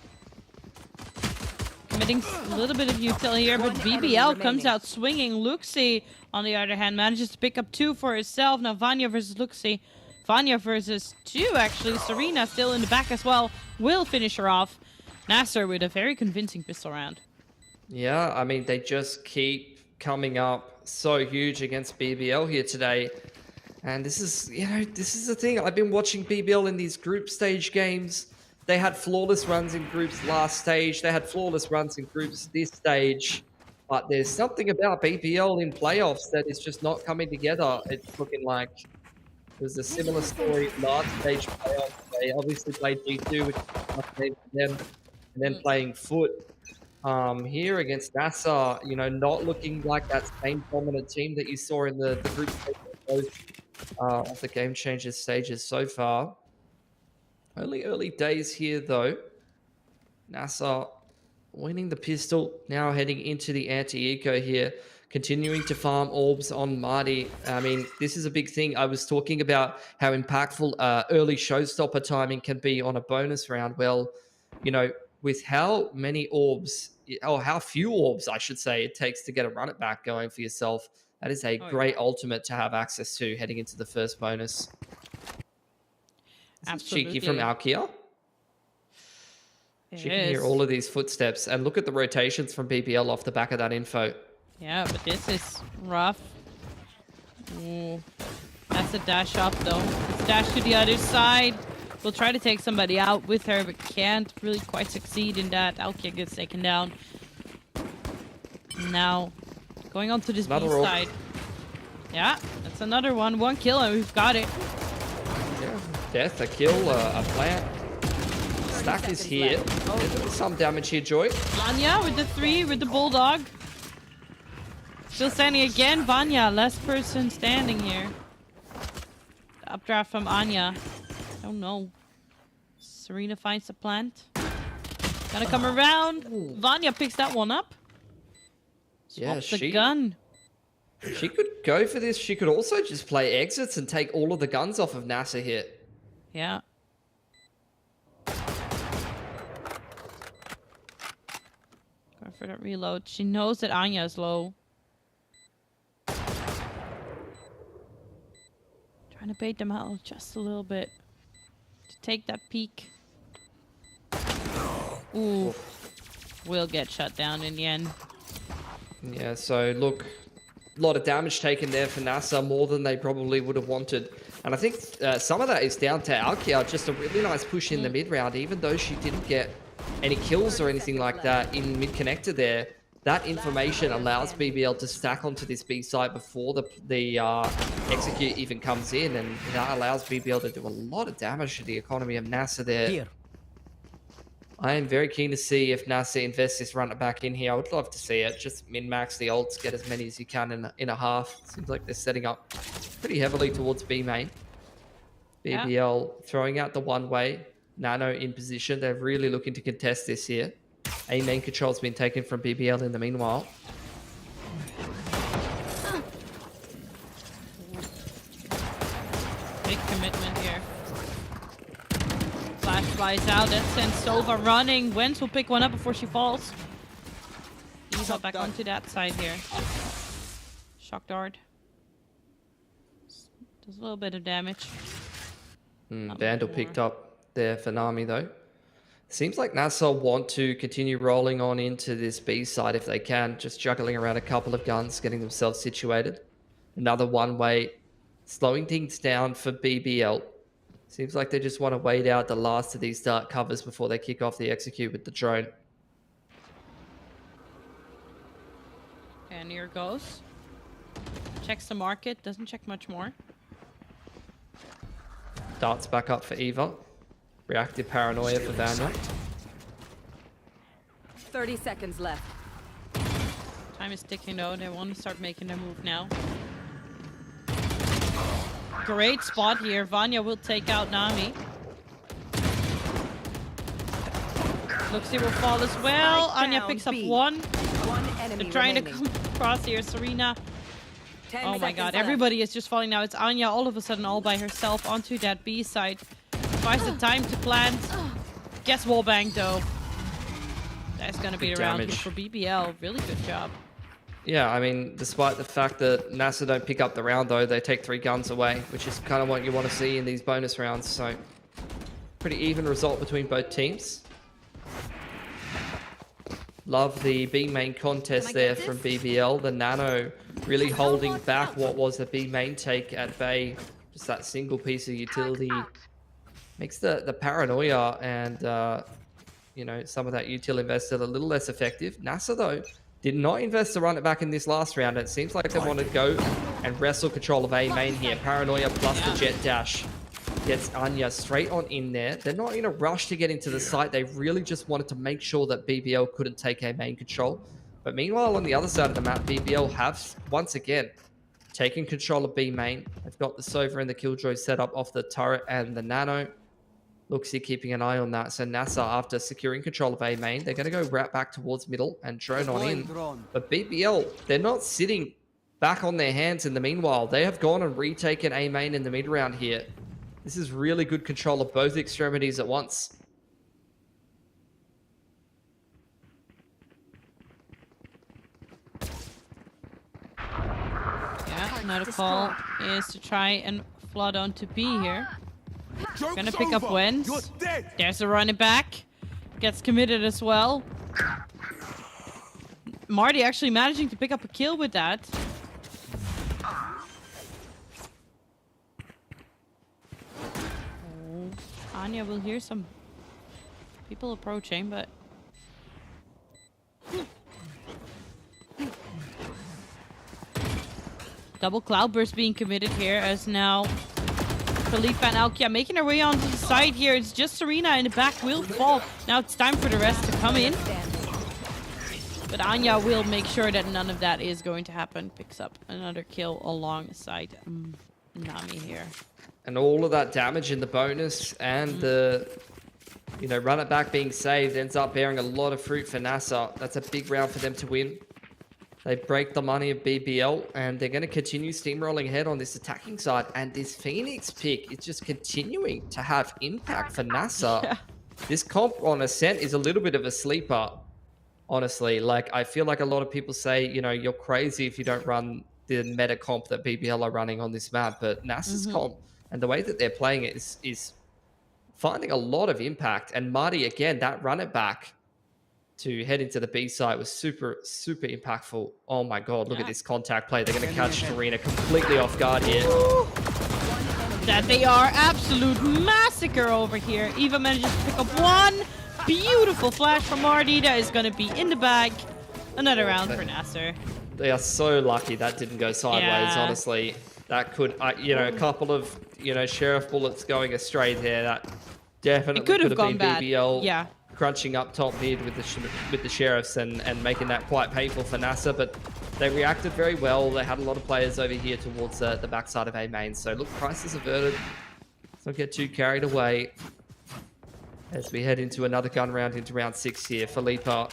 S13: Committing a little bit of util here, but BBL comes out swinging. Luxie, on the other hand, manages to pick up 2 for herself. Now Vanya versus Luxie. Vanya versus 2, actually. Serena still in the back as well. Will finish her off. NASR with a very convincing pistol round.
S14: Yeah, I mean, they just keep coming up so huge against BBL here today. And this is, this is the thing. I've been watching BBL in these group stage games. They had flawless runs in groups last stage. They had flawless runs in groups this stage. But there's something about BBL in playoffs that is just not coming together. It's looking like it was a similar story last stage playoffs. They obviously played G2, which is much better for them, and then playing Foot here against NASR, not looking like that same dominant team that you saw in the group stage of the Game Changers stages so far. Early days here, though. NASR winning the pistol, now heading into the anti-eco here, continuing to farm orbs on Marty. I mean, this is a big thing. I was talking about how impactful early showstopper timing can be on a bonus round. Well, with how many orbs, or how few orbs, I should say, it takes to get a run it back going for yourself, that is a great ultimate to have access to heading into the first bonus.
S13: Absolutely.
S14: Cheeky from Alkia. She can hear all of these footsteps and look at the rotations from BBL off the back of that info.
S13: Yeah, but this is rough. Ooh. That's a dash up though. It's dash to the other side. We'll try to take somebody out with her, but can't really quite succeed in that. Alkia gets taken down. Now, going on to this B side. Yeah, that's another one. 1 kill and we've got it.
S14: Yeah, death, a kill, a plant. Stack is here. Some damage here, Joy.
S13: Vanya with the 3, with the Bulldog. Still standing again. Vanya, last person standing here. The updraft from Anya. I don't know. Serena finds the plant. Gonna come around. Vanya picks that one up. Swaps the gun.
S14: She could go for this. She could also just play exits and take all of the guns off of NASR here.
S13: Yeah. Go for that reload. She knows that Anya is low. Trying to bait them out just a little bit. To take that peek. Ooh. Will get shut down in the end.
S14: Yeah, so look, a lot of damage taken there for NASR, more than they probably would have wanted. And I think some of that is down to Alkia, just a really nice push in the mid round, even though she didn't get any kills or anything like that in mid connector there. That information allows BBL to stack onto this B site before the execute even comes in, and that allows BBL to do a lot of damage to the economy of NASR there. Here. I am very keen to see if NASR invests this run it back in here. I would love to see it. Just min-max the ults, get as many as you can in a half. Seems like they're setting up pretty heavily towards B main. BBL throwing out the one-way. Nano in position. They're really looking to contest this here. A main control's been taken from BBL in the meanwhile.
S13: Big commitment here. Flash flies out. That sends Sova running. Wentz will pick one up before she falls. Eva back onto that side here. Shock dart. Does a little bit of damage.
S14: Vandal picked up there for Nami though. Seems like NASR want to continue rolling on into this B side if they can, just juggling around a couple of guns, getting themselves situated. Another one-way slowing things down for BBL. Seems like they just want to wait out the last of these dark covers before they kick off the execute with the drone.
S13: And here goes. Checks the market, doesn't check much more.
S14: Darts back up for Eva. Reactive paranoia for Vanya.
S17: 30 seconds left.
S13: Time is ticking though. They want to start making their move now. Great spot here. Vanya will take out Nami. Luxie will fall as well. Anya picks up one. They're trying to come across here. Serena. Oh my god, everybody is just falling now. It's Anya all of a sudden all by herself onto that B side. Buys the time to plant. Gets wallbang though. That's gonna be the round here for BBL. Really good job.
S14: Yeah, I mean, despite the fact that NASR don't pick up the round though, they take 3 guns away, which is kind of what you want to see in these bonus rounds. So, pretty even result between both teams. Love the B main contest there from BBL. The Nano really holding back what was the B main take at bay. Just that single piece of utility makes the paranoia and you know, some of that util invested a little less effective. NASR though did not invest to run it back in this last round. It seems like they want to go and wrestle control of A main here. Paranoia plus the jet dash gets Anya straight on in there. They're not in a rush to get into the site. They really just wanted to make sure that BBL couldn't take A main control. But meanwhile, on the other side of the map, BBL have once again taken control of B main. They've got the Sova and the Killjoy set up off the turret and the Nano. Luxie keeping an eye on that. So NASR, after securing control of A main, they're going to go right back towards middle and drone on in. But BBL, they're not sitting back on their hands in the meanwhile. They have gone and retaken A main in the mid round here. This is really good control of both extremities at once.
S13: Yeah, another call is to try and flood onto B here. Gonna pick up Wens. There's a running back. Gets committed as well. Marty actually managing to pick up a kill with that. Oh, Anya will hear some people approaching, but... Double cloudburst being committed here as now Philippe and Alkia making their way onto the side here. It's just Serena in the back will fall. Now it's time for the rest to come in. But Anya will make sure that none of that is going to happen. Picks up another kill alongside Nami here.
S14: And all of that damage in the bonus and the, you know, run it back being saved ends up bearing a lot of fruit for NASR. That's a big round for them to win. They break the money of BBL, and they're going to continue steamrolling ahead on this attacking side. And this Phoenix pick is just continuing to have impact for NASR. Yeah. This comp on Ascent is a little bit of a sleeper, honestly. Like, I feel like a lot of people say, you know, you're crazy if you don't run the meta comp that BBL are running on this map. But NASR's comp and the way that they're playing it is finding a lot of impact. And Marty, again, that run it back to head into the B site was super, super impactful. Oh my god, look at this contact play. They're going to catch Serena completely off guard here.
S13: That they are absolute massacre over here. Eva manages to pick up one. Beautiful flash from Marty. That is going to be in the bag. Another round for NASR.
S14: They are so lucky that didn't go sideways, honestly. That could, you know, a couple of, you know, sheriff bullets going astray there. That definitely could have been
S13: bad.
S14: BBL. Crunching up top mid with the sheriffs and making that quite painful for NASR, but they reacted very well. They had a lot of players over here towards the backside of A main. So look, crisis averted. Let's not get too carried away as we head into another gun round into round 6 here. Philippa,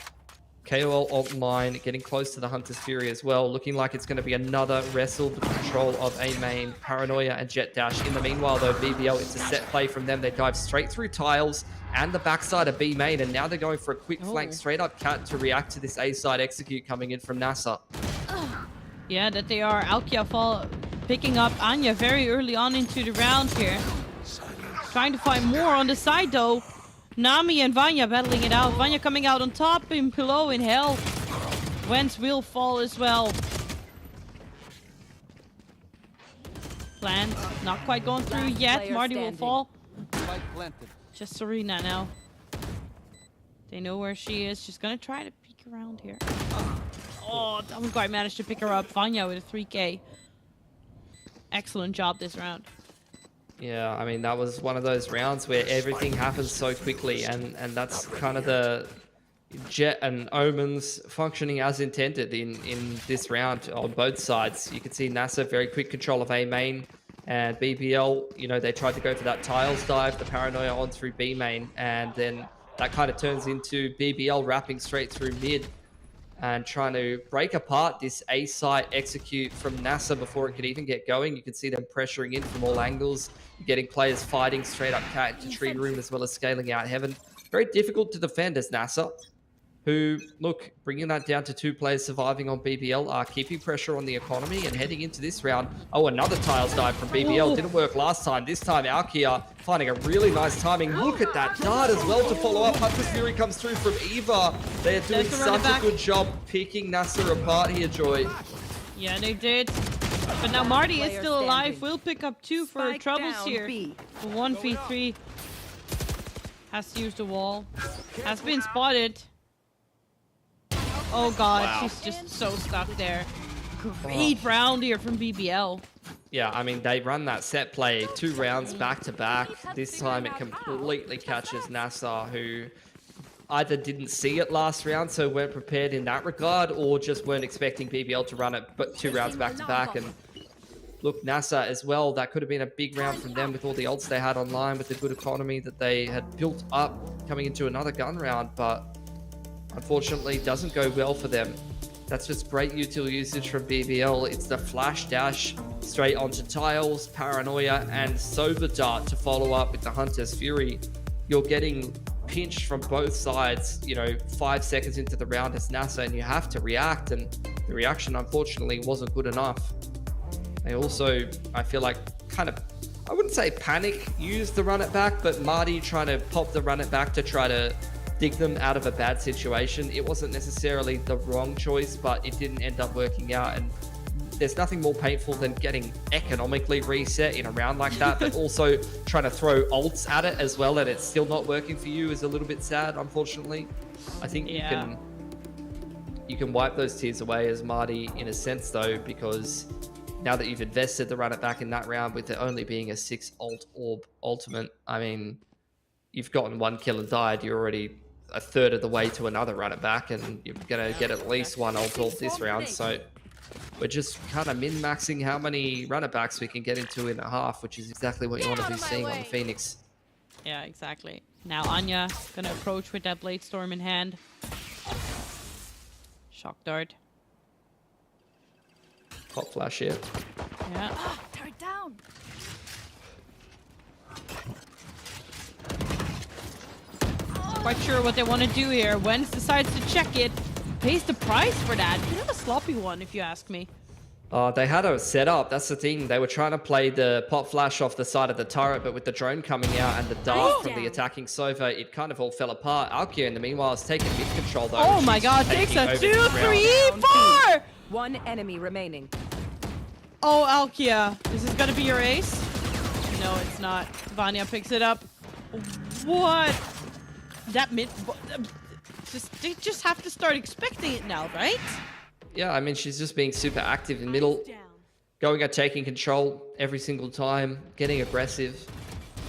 S14: KOL online, getting close to the Hunter's Fury as well. Looking like it's going to be another wrestle for control of A main, Paranoia and Jet Dash. In the meanwhile though, BBL, it's a set play from them. They dive straight through tiles and the backside of B main, and now they're going for a quick flank straight up cat to react to this A side execute coming in from NASR.
S13: Yeah, that they are. Alkia picking up Anya very early on into the round here. Trying to find more on the side though. Nami and Vanya battling it out. Vanya coming out on top, and below in hell. Wens will fall as well. Plant not quite going through yet.
S17: player
S13: Marty will
S17: standing.
S13: fall.
S1: Spike planted.
S13: Just Serena now. They know where she is. She's gonna try to peek around here. Oh, doesn't quite manage to pick her up. Vanya with a 3K. Excellent job this round.
S14: Yeah, I mean, that was one of those rounds where everything happens so quickly, and that's kind of the Jet and Omen's functioning as intended in this round on both sides. You can see NASR very quick control of A main, and BBL, you know, they tried to go for that tiles dive, the paranoia on through B main, and then that kind of turns into BBL wrapping straight through mid and trying to break apart this A site execute from NASR before it could even get going. You can see them pressuring in from all angles. You're getting players fighting straight up cat to tree room as well as scaling out heaven. Very difficult to defend as NASR, who, look, bringing that down to 2 players surviving on BBL, are keeping pressure on the economy and heading into this round. Oh, another tiles dive from BBL. Didn't work last time. This time, Alkia finding a really nice timing. Look at that dart as well to follow up. Hunter's Fury comes through from Eva. They are doing such a good job picking NASR apart here, Joy.
S13: Yeah, they did. But now Marty is still alive. We'll pick up 2 for
S17: Spike
S13: troubles
S17: down,
S13: here.
S17: B.
S13: 1v3. Has to use the wall. Has been spotted. Oh god,
S14: Wow.
S13: she's just so stuck there. Great round here from BBL.
S14: Yeah, I mean, they run that set play 2 rounds back to back. This time it completely catches NASR, who either didn't see it last round, so weren't prepared in that regard, or just weren't expecting BBL to run it but 2 rounds back to back. And look, NASR as well, that could have been a big round from them with all the ults they had online, with the good economy that they had built up coming into another gun round, but unfortunately doesn't go well for them. That's just great util usage from BBL. It's the flash dash straight onto tiles, paranoia, and Sova dart to follow up with the Hunter's Fury. You're getting pinched from both sides, you know, 5 seconds into the round as NASR, and you have to react, and the reaction unfortunately wasn't good enough. They also, I feel like, kind of, I wouldn't say panic, used the run it back, but Marty trying to pop the run it back to try to dig them out of a bad situation. It wasn't necessarily the wrong choice, but it didn't end up working out. And there's nothing more painful than getting economically reset in a round like that, but also trying to throw ults at it as well, and it's still not working for you is a little bit sad, unfortunately. I think you can wipe those tears away as Marty in a sense though, because now that you've invested the run it back in that round with it only being a 6 ult orb ultimate, I mean, you've gotten 1 kill and died, you're already a third of the way to another run it back, and you're gonna get at least 1 ult orb this round. So we're just kind of min-maxing how many run it backs we can get into in a half, which is exactly what you want to be seeing on the Phoenix.
S13: Yeah, exactly. Now Anya gonna approach with that Blade Storm in hand. Shock dart.
S14: Hot flash here.
S13: Yeah.
S17: Tear it down.
S13: Quite sure what they want to do here. Wens decides to check it. Pays the price for that. Kind of a sloppy one, if you ask me.
S14: They had a setup. That's the thing. They were trying to play the pop flash off the side of the turret, but with the drone coming out and the dart from the attacking Sova, it kind of all fell apart. Alkia, in the meanwhile, has taken mid control though.
S13: Oh my god, takes a 2-3-4!
S17: 1 enemy remaining.
S13: Oh, Alkia. Is this gonna be your ace? No, it's not. Vanya picks it up. What? That mid... They just have to start expecting it now, right?
S14: Yeah, I mean, she's just being super active in middle, going at taking control every single time, getting aggressive.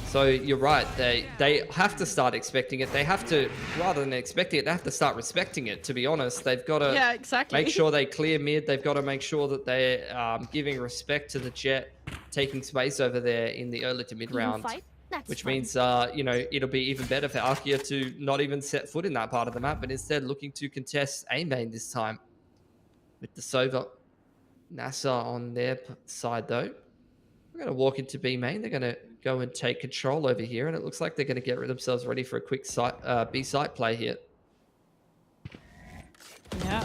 S14: So you're right, they have to start expecting it. They have to, rather than expecting it, they have to start respecting it, to be honest. They've got to make sure they clear mid. They've got to make sure that they're giving respect to the Jet, taking space over there in the early to mid round. Which means, you know, it'll be even better for Alkia to not even set foot in that part of the map, but instead looking to contest A main this time. With the Sova, NASR on their side though. We're going to walk into B main. They're going to go and take control over here, and it looks like they're going to get themselves ready for a quick site, B site play here.
S13: Yeah.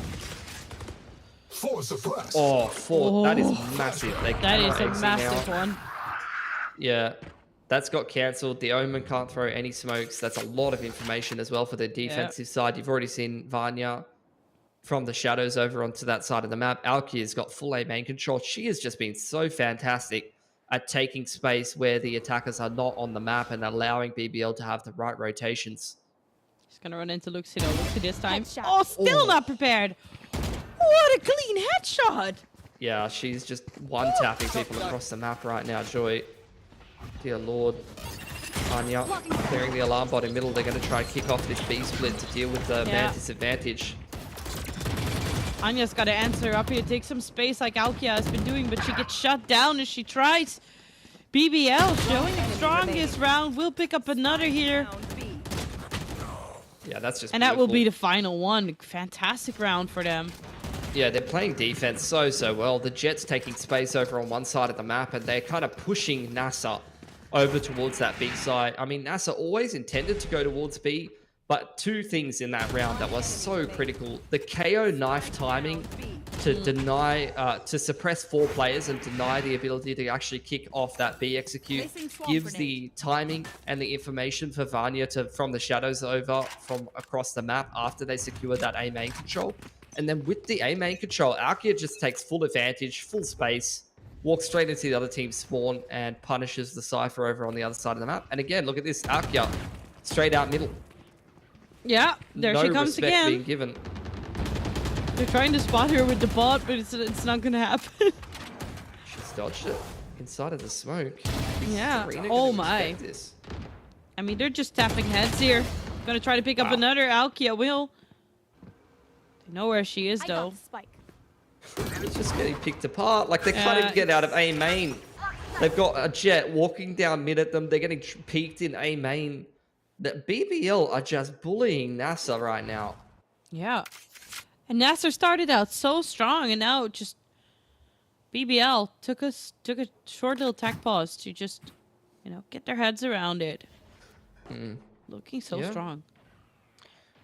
S14: Oh, that is massive.
S13: That is a massive one.
S14: Yeah, that's got cancelled. The Omen can't throw any smokes. That's a lot of information as well for the defensive side. You've already seen Vanya from the shadows over onto that side of the map. Alkia's got full A main control. She has just been so fantastic at taking space where the attackers are not on the map and allowing BBL to have the right rotations.
S13: He's gonna run into Luxie though. Luxie this time. Oh, still not prepared. What a clean headshot.
S14: Yeah, she's just one-tapping people across the map right now, Joy. Dear Lord. Anya clearing the alarm bot in middle. They're going to try to kick off this B split to deal with the Mantis advantage.
S13: Anya's got to answer up here, take some space like Alkia has been doing, but she gets shut down as she tries. BBL showing the strongest round. We'll pick up another here.
S14: Yeah, that's just
S13: And that will be the final one. Fantastic round for them.
S14: Yeah, they're playing defense so well. The Jets taking space over on one side of the map, and they're kind of pushing NASR over towards that B side. I mean, NASR always intended to go towards B, but two things in that round that was so critical. The KO knife timing to deny, to suppress 4 players and deny the ability to actually kick off that B execute gives the timing and the information for Vanya to, from the shadows over from across the map after they secure that A main control. And then with the A main control, Alkia just takes full advantage, full space, walks straight into the other team's spawn and punishes the Cypher over on the other side of the map. And again, look at this, Alkia, straight out middle.
S13: Yeah, there she comes
S14: respect
S13: again.
S14: being given.
S13: They're trying to spot her with the bot, but it's not gonna happen.
S14: She's dodged it inside of the smoke.
S13: Yeah.
S14: Serena
S13: Oh
S14: gonna
S13: my.
S14: respect this.
S13: I mean, they're just tapping heads here. Gonna try to pick up another. Alkia will. They know where she is though.
S14: It's just getting picked apart. Like they can't even get out of A main. They've got a Jet walking down mid at them. They're getting peeked in A main. The BBL are just bullying NASR right now.
S13: Yeah. And NASR started out so strong, and now just BBL took a short little tech pause to just, you know, get their heads around it. Looking so strong.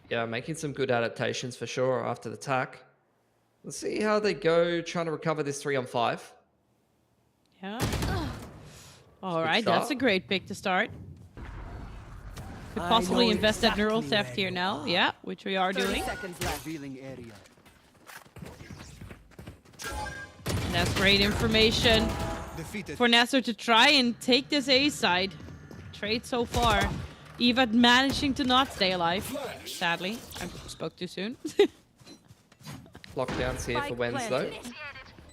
S14: Yeah, making some good adaptations for sure after the attack. Let's see how they go trying to recover this 3-on-5.
S13: Yeah. All right, that's a great pick to start. Could possibly invest that neural theft here now. Yeah, which we are doing. And that's great information for NASR to try and take this A side. Trade so far. Eva managing to not stay alive. Sadly, I spoke too soon.
S14: Lockdowns here for Wens though.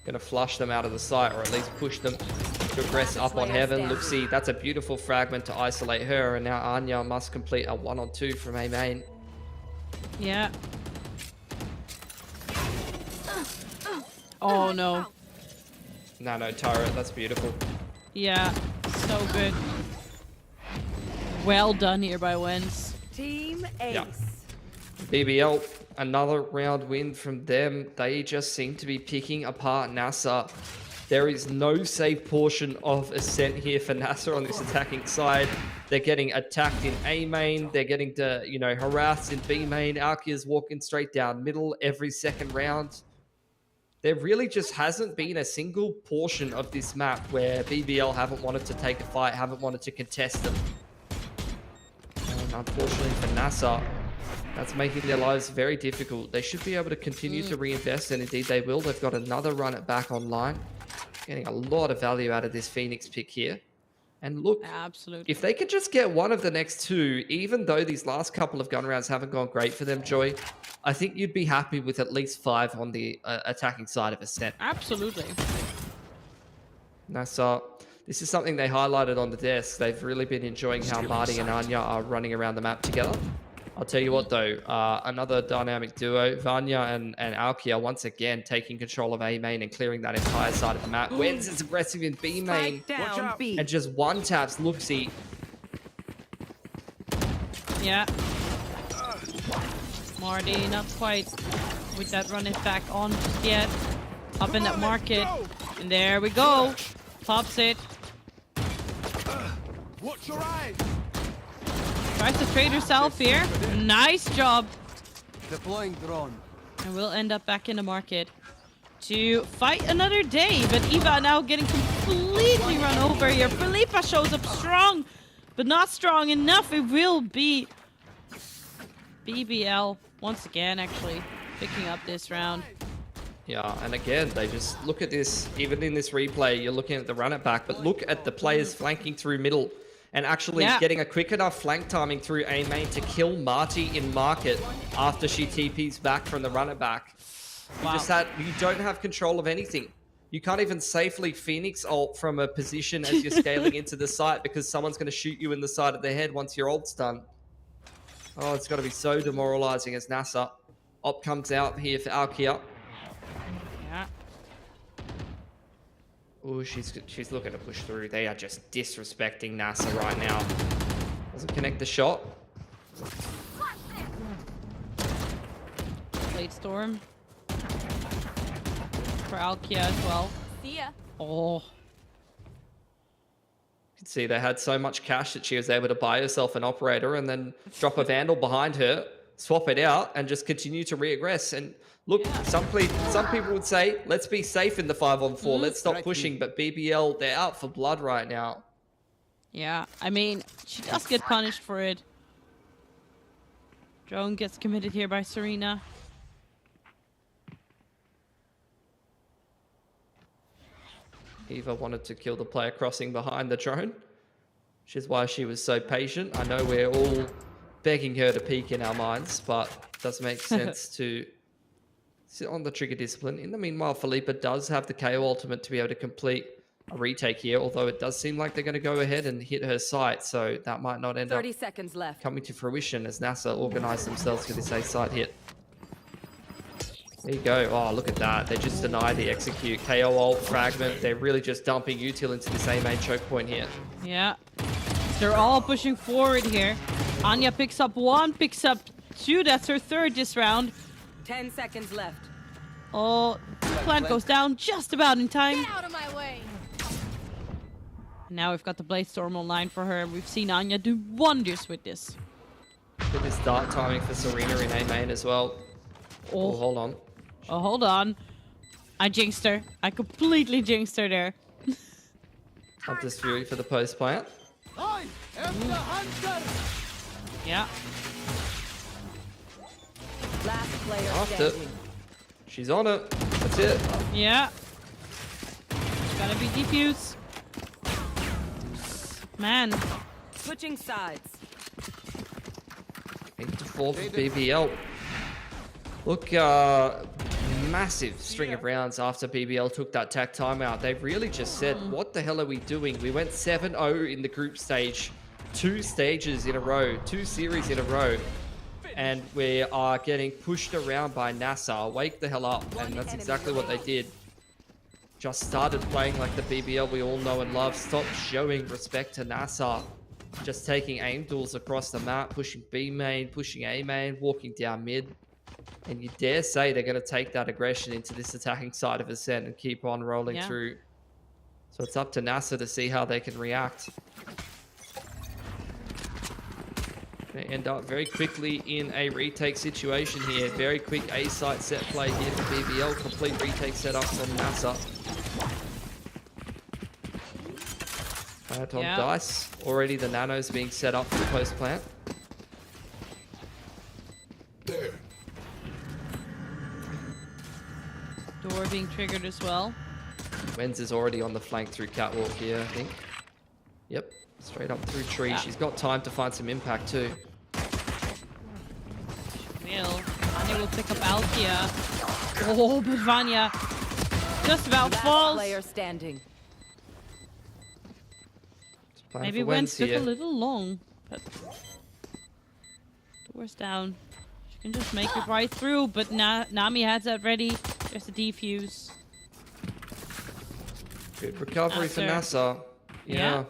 S14: Gonna flush them out of the site, or at least push them to aggress up on Heaven. Luxie, that's a beautiful fragment to isolate her, and now Anya must complete a 1-on-2 from A main.
S13: Yeah. Oh no.
S14: No, turret, that's beautiful.
S13: Yeah, so good. Well done here by Wens.
S17: Team Ace.
S14: Yeah. BBL, another round win from them. They just seem to be picking apart NASR. There is no safe portion of Ascent here for NASR on this attacking side. They're getting attacked in A main. They're getting to, you know, harassed in B main. Alkia's walking straight down middle every second round. There really just hasn't been a single portion of this map where BBL haven't wanted to take a fight, haven't wanted to contest them. And unfortunately for NASR, that's making their lives very difficult. They should be able to continue to reinvest, and indeed they will. They've got another run it back online. Getting a lot of value out of this Phoenix pick here. And look,
S13: absolutely,
S14: if they could just get one of the next two, even though these last couple of gun rounds haven't gone great for them, Joy, I think you'd be happy with at least 5 on the attacking side of Ascent.
S13: Absolutely.
S14: NASR, this is something they highlighted on the desk. They've really been enjoying how Marty and Anya are running around the map together. I'll tell you what though, another dynamic duo, Vanya and Alkia once again taking control of A main and clearing that entire side of the map. Wens is aggressive in B main and just one taps Luxie.
S13: Yeah. Marty not quite with that run it back on just yet. Up in that market. And there we go. Pops it.
S5: Watch your eyes.
S13: Tries to trade herself here. Nice job.
S1: Deploying drone.
S13: And we'll end up back in the market to fight another day. But Eva now getting completely run over here. Felipa shows up strong, but not strong enough. It will be BBL once again, actually, picking up this round.
S14: Yeah, and again, they just look at this. Even in this replay, you're looking at the run it back, but look at the players flanking through middle and actually getting a quick enough flank timing through A main to kill Marty in market after she TPs back from the run it back. You don't have control of anything. You can't even safely Phoenix ult from a position as you're scaling into the site because someone's going to shoot you in the side of the head once your ult's done. Oh, it's got to be so demoralizing as NASR. Op comes out here for Alkia.
S13: Yeah.
S14: Oh, she's looking to push through. They are just disrespecting NASR right now. Doesn't connect the shot.
S13: Blade Storm. For Alkia as well.
S18: See ya.
S13: Oh.
S14: You can see they had so much cash that she was able to buy herself an operator and then drop a Vandal behind her, swap it out, and just continue to re-aggress. And look, some people would say, let's be safe in the 5-on-4. Let's stop pushing. But BBL, they're out for blood right now.
S13: Yeah, I mean, she does get punished for it. Drone gets committed here by Serena.
S14: Eva wanted to kill the player crossing behind the drone, which is why she was so patient. I know we're all begging her to peek in our minds, but it does make sense to sit on the trigger discipline. In the meanwhile, Felipe does have the KO ultimate to be able to complete a retake here, although it does seem like they're going to go ahead and hit her site, so that might not end up
S17: 30 seconds left.
S14: coming to fruition as NASR organize themselves for this A site hit. There you go. Oh, look at that. They just deny the execute. KO ult, fragment. They're really just dumping util into this A main choke point here.
S13: Yeah. They're all pushing forward here. Anya picks up 1, picks up 2. That's her 3rd this round.
S17: 10 seconds left.
S13: Oh, plant goes down just about in time.
S18: Get out of my way.
S13: Now we've got the Blade Storm online for her. We've seen Anya do wonders with this.
S14: Look at this dart timing for Serena in A main as well. Oh, hold on.
S13: Oh, hold on. I jinxed her. I completely jinxed her there.
S14: Hunter's Fury for the post plant.
S1: I am the hunter.
S13: Yeah.
S17: Last player
S14: After.
S17: standing.
S14: She's on it. That's it.
S13: Yeah. It's gotta be defuse. Man.
S17: Switching sides.
S14: 8-4 for BBL. Look, massive string of rounds after BBL took that tech timeout. They really just said, what the hell are we doing? We went 7-0 in the group stage, 2 stages in a row, 2 series in a row. And we are getting pushed around by NASR. Wake the hell up. And that's exactly what they did. Just started playing like the BBL we all know and love. Stop showing respect to NASR. Just taking aim duels across the map, pushing B main, pushing A main, walking down mid. And you dare say they're going to take that aggression into this attacking side of Ascent and keep on rolling through. So it's up to NASR to see how they can react. They end up very quickly in a retake situation here. Very quick A site set play here for BBL. Complete retake setup from NASR. On Dice. Already the nanos being set up for the post plant.
S13: Door being triggered as well.
S14: Wenz is already on the flank through catwalk here, I think. Yep, straight up through tree. She's got time to find some impact too.
S13: Vanya will pick up Alkia. Oh, but Vanya just about falls.
S17: Player standing.
S13: Maybe Wenz took a little long, but door's down. She can just make it right through, but Nami has that ready. There's a defuse.
S14: Good recovery for NASR. Yeah.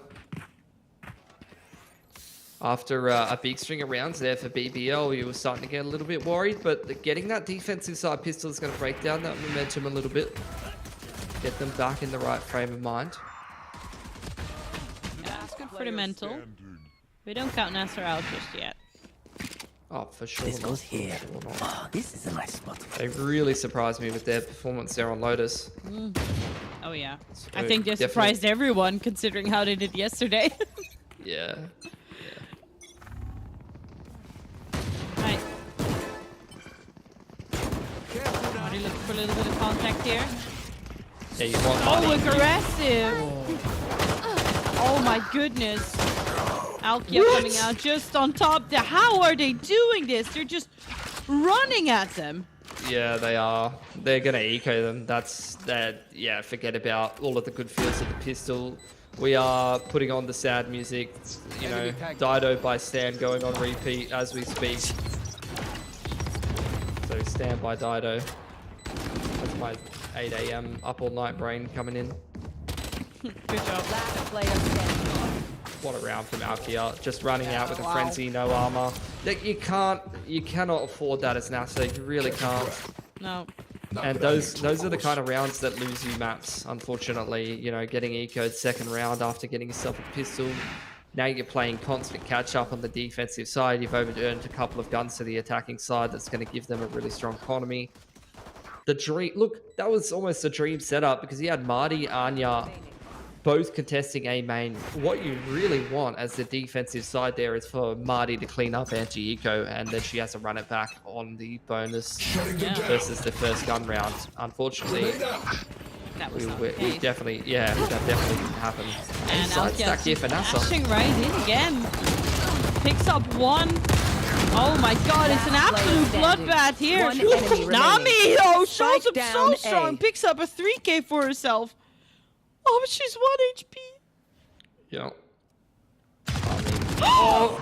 S14: After a big string of rounds there for BBL, you were starting to get a little bit worried, but getting that defensive side pistol is going to break down that momentum a little bit. Get them back in the right frame of mind.
S13: Yeah, it's good for the mental. We don't count NASR out just yet.
S14: Oh, for sure.
S7: This goes here. Oh, this is a nice spot.
S14: They really surprised me with their performance there on Lotus.
S13: Oh yeah.
S14: So
S13: I think they surprised everyone considering how they did yesterday.
S14: Yeah.
S13: Right. Already looking for a little bit of contact here.
S14: Yeah, you want
S13: So
S14: money.
S13: aggressive. Oh my goodness. Alkia coming out just on top there. How are they doing this? They're just running at them.
S14: Yeah, they are. They're gonna eco them. That's that. Yeah, forget about all of the good feels of the pistol. We are putting on the sad music. You know, Dido by Stan going on repeat as we speak. So Stand by Dido. That's my 8 AM up all night brain coming in.
S13: Good job.
S17: Last player standing.
S14: What a round from Alkia. Just running out with a frenzy, no armor. Like, you cannot afford that as NASR. You really can't.
S13: No.
S14: And those are the kind of rounds that lose you maps, unfortunately. You know, getting eco'd second round after getting yourself a pistol. Now you're playing constant catch up on the defensive side. You've overturned a couple of guns to the attacking side. That's going to give them a really strong economy. The dream, look, that was almost a dream setup because you had Marty, Anya, both contesting A main. What you really want as the defensive side there is for Marty to clean up anti-eco, and then she has to run it back on the bonus versus the first gun round. Unfortunately, we definitely, that definitely didn't happen.
S13: And
S14: Side stack here for NASA.
S13: Dashing right in again. Picks up one. Oh my god, it's an absolute bloodbath here.
S17: One enemy
S13: Nami, though, shows
S17: Strike
S13: up so
S17: down
S13: strong.
S17: A.
S13: Picks up a 3K for herself. Oh, but she's 1 HP.
S14: Yeah. Oh,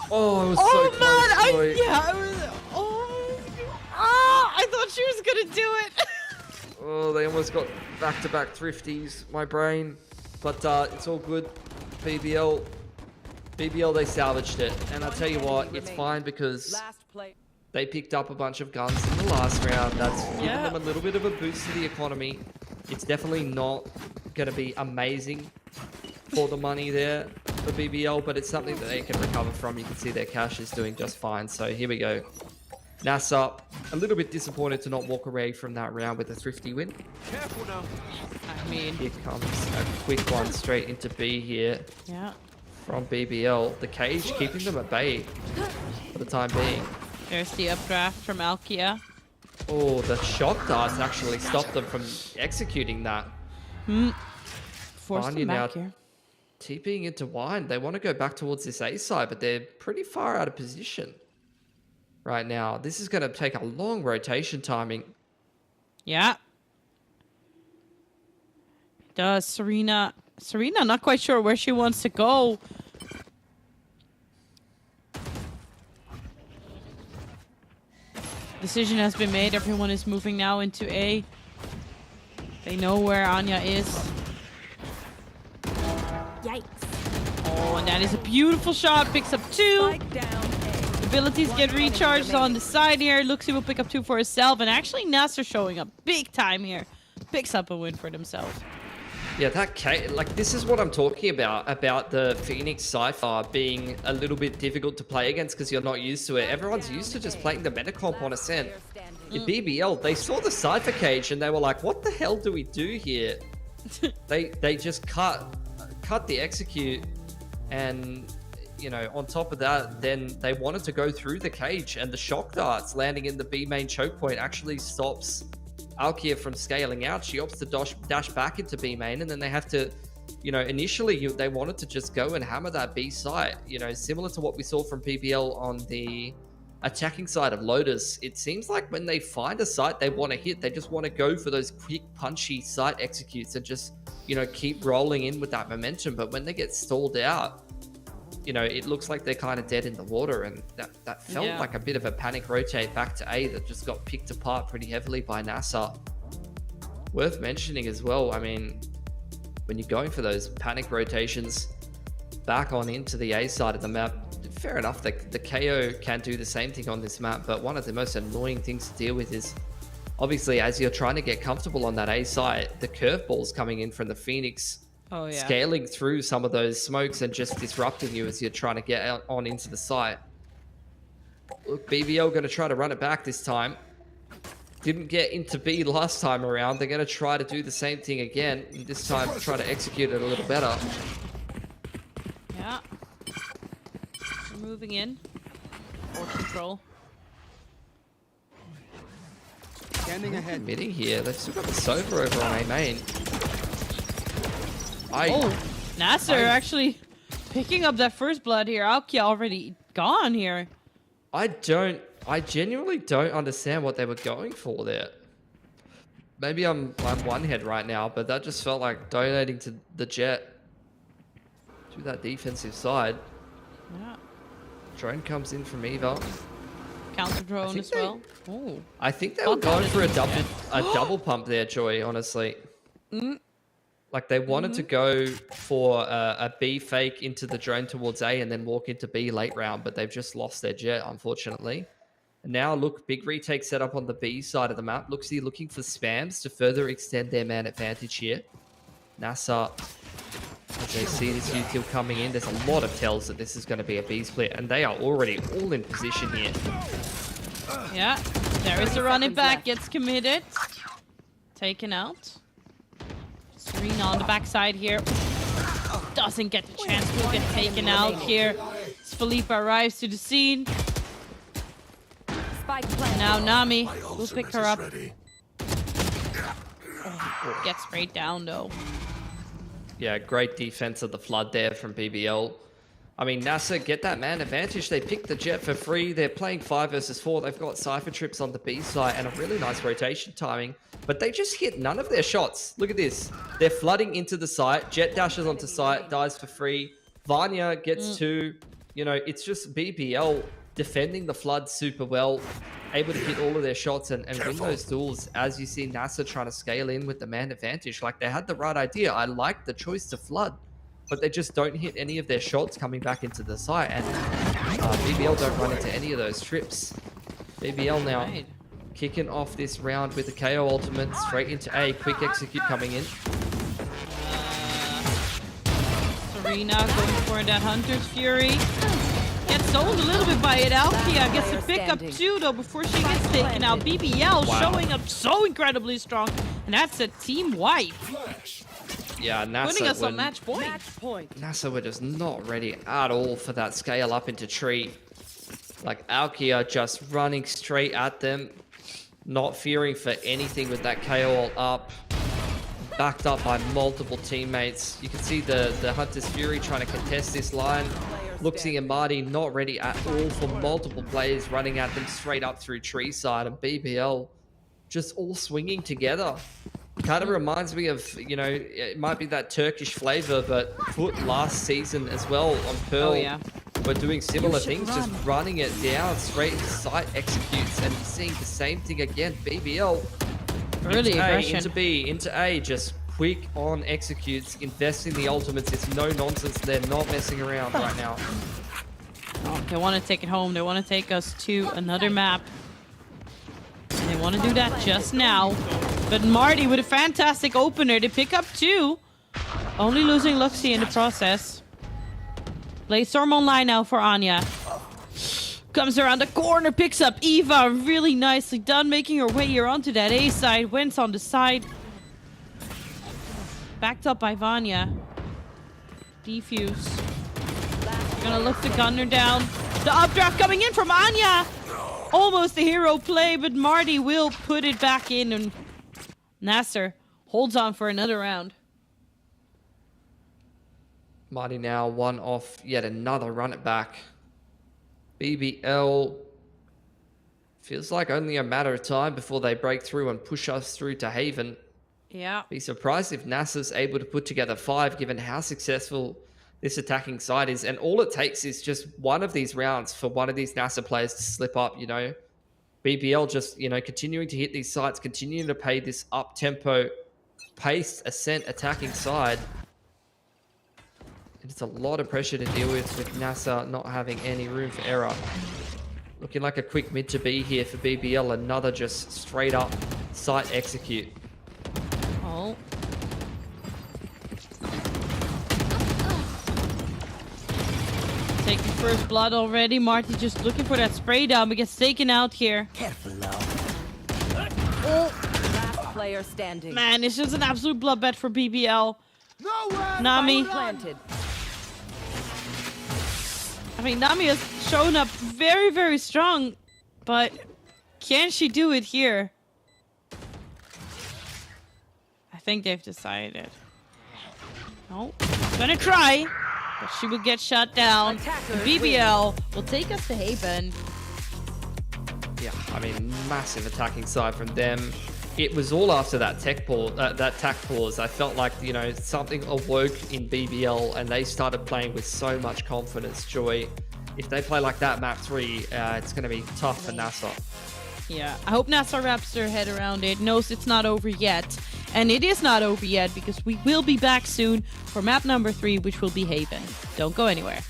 S14: it was so close.
S13: Man, I thought she was gonna do it.
S14: Oh, they almost got back-to-back thrifties, my brain. But it's all good. BBL, they salvaged it. And I'll tell you what, it's fine because they picked up a bunch of guns in the last round. That's given them a little bit of a boost to the economy. It's definitely not going to be amazing for the money there for BBL, but it's something that they can recover from. You can see their cash is doing just fine. So here we go. NASR, a little bit disappointed to not walk away from that round with a thrifty win.
S1: Careful now.
S13: I mean,
S14: Here comes a quick one straight into B here from BBL. The cage keeping them at bay for the time being.
S13: There's the updraft from Alkia.
S14: Oh, the shock darts actually stopped them from executing that.
S13: Force them back here.
S14: TPing into Wine. They want to go back towards this A side, but they're pretty far out of position right now. This is going to take a long rotation timing.
S13: Yeah. Does Serena, not quite sure where she wants to go. Decision has been made. Everyone is moving now into A. They know where Anya is.
S15: Yikes.
S13: Oh, and that is a beautiful shot. Picks up 2. Abilities get recharged on the side here. Luxie will pick up 2 for herself. And actually, NASR showing up big time here. Picks up a win for themselves.
S14: Yeah, this is what I'm talking about the Phoenix Cypher being a little bit difficult to play against because you're not used to it. Everyone's used to just playing the meta comp on Ascent. In BBL, they saw the Cypher cage and they were like, what the hell do we do here? they just cut the execute, and you know, on top of that, then they wanted to go through the cage, and the shock darts landing in the B main choke point actually stops Alkia from scaling out. She opts to dash back into B main, and then they have to, you know, initially they wanted to just go and hammer that B site, you know, similar to what we saw from BBL on the attacking side of Lotus. It seems like when they find a site they want to hit, they just want to go for those quick punchy site executes and just, you know, keep rolling in with that momentum. But when they get stalled out, you know, it looks like they're kind of dead in the water, and that felt like a bit of a panic rotate back to A that just got picked apart pretty heavily by NASR. Worth mentioning as well, I mean, when you're going for those panic rotations back on into the A side of the map, fair enough, the KO can do the same thing on this map, but one of the most annoying things to deal with is obviously as you're trying to get comfortable on that A side, the curveballs coming in from the Phoenix, scaling through some of those smokes and just disrupting you as you're trying to get out on into the site. Look, BBL going to try to run it back this time. Didn't get into B last time around. They're going to try to do the same thing again, and this time try to execute it a little better.
S13: Yeah. We're moving in. For control.
S1: Scanning ahead.
S14: Committing here. They've still got the Sova over on A main.
S13: NASR actually picking up that first blood here. Alkia already gone here.
S14: I genuinely don't understand what they were going for there. Maybe I'm one head right now, but that just felt like donating to the Jet to that defensive side.
S13: Yeah.
S14: Drone comes in from Eva.
S13: Counter drone as well. Oh.
S14: I think they were going for a double pump there, Joy, honestly. Like they wanted to go for a B fake into the drone towards A and then walk into B late round, but they've just lost their Jet, unfortunately. And now look, big retake set up on the B side of the map. Looking for spams to further extend their man advantage here. NASR, as they see this util coming in, there's a lot of tells that this is going to be a B split, and they are already all in position here.
S13: Yeah, there is the running back, gets committed. Taken out. Serena on the backside here. Doesn't get the chance to get taken out here. As Felipe arrives to the scene. Now Nami will pick her up. Oh, gets sprayed down though.
S14: Yeah, great defense of the flood there from BBL. I mean, NASR get that man advantage. They pick the Jet for free. They're playing 5 versus 4. They've got Cypher trips on the B side and a really nice rotation timing. But they just hit none of their shots. Look at this. They're flooding into the site. Jet dashes onto site, dies for free. Vanya gets 2. You know, it's just BBL defending the flood super well. Able to hit all of their shots and win those duels, as you see NASR trying to scale in with the man advantage. Like, they had the right idea. I like the choice to flood, but they just don't hit any of their shots coming back into the site, and BBL don't run into any of those trips. BBL now kicking off this round with the KO ultimate straight into A. Quick execute coming in.
S13: Serena going for that Hunter's Fury. Gets sold a little bit by it. Alkia gets a pick up too though before she gets taken out. BBL showing up so incredibly strong, and that's a team wipe.
S14: Yeah, NASR
S13: putting us on match point.
S14: NASR were just not ready at all for that scale up into tree. Like, Alkia just running straight at them, not fearing for anything with that KO ult up. Backed up by multiple teammates. You can see the Hunter's Fury trying to contest this line. Luxie and Marty not ready at all for multiple players running at them straight up through tree side, and BBL just all swinging together. Kind of reminds me of, you know, it might be that Turkish flavor, but Foot last season as well on Pearl.
S13: Oh, yeah.
S14: We're doing similar things, just running it down straight into site executes, and seeing the same thing again. BBL
S13: early
S14: into
S13: aggression.
S14: A, into B, into A, just quick on executes, investing the ultimates. It's no nonsense. They're not messing around right now.
S13: Oh, they want to take it home. They want to take us to another map. And they want to do that just now. But Marty with a fantastic opener. They pick up 2. Only losing Luxie in the process. Blaze-Storm online now for Anya. Comes around the corner, picks up Eva. Really nicely done, making her way here onto that A side. Wentz on the side. Backed up by Vanya. Defuse. Gonna look to gun her down. The updraft coming in from Anya. Almost a hero play, but Marty will put it back in, and NASR holds on for another round.
S14: Marty now one off yet another run it back. BBL feels like only a matter of time before they break through and push us through to Haven.
S13: Yeah.
S14: Be surprised if NASR's able to put together 5, given how successful this attacking side is. And all it takes is just one of these rounds for one of these NASR players to slip up, you know. BBL just, you know, continuing to hit these sites, continuing to play this up-tempo, paced, ascent attacking side. And it's a lot of pressure to deal with NASR not having any room for error. Looking like a quick mid to B here for BBL. Another just straight up site execute.
S13: Oh. Taking first blood already. Marty just looking for that spray down, but gets taken out here.
S7: Careful now.
S17: Last player standing.
S13: Man, it's just an absolute bloodbath for BBL. Nami.
S17: Planted.
S13: I mean, Nami has shown up very, very strong, but can she do it here? think they've decided. No, gonna try, but she will get shut down. BBL will take us to Haven.
S14: Yeah, I mean, massive attacking side from them. It was all after that tack pause. I felt like, you know, something awoke in BBL and they started playing with so much confidence. Joy, if they play like that map 3, it's going to be tough for NASR.
S13: Yeah, I hope NASR wraps their head around it, knows it's not over yet. And it is not over yet because we will be back soon for map number 3, which will be Haven. Don't go anywhere.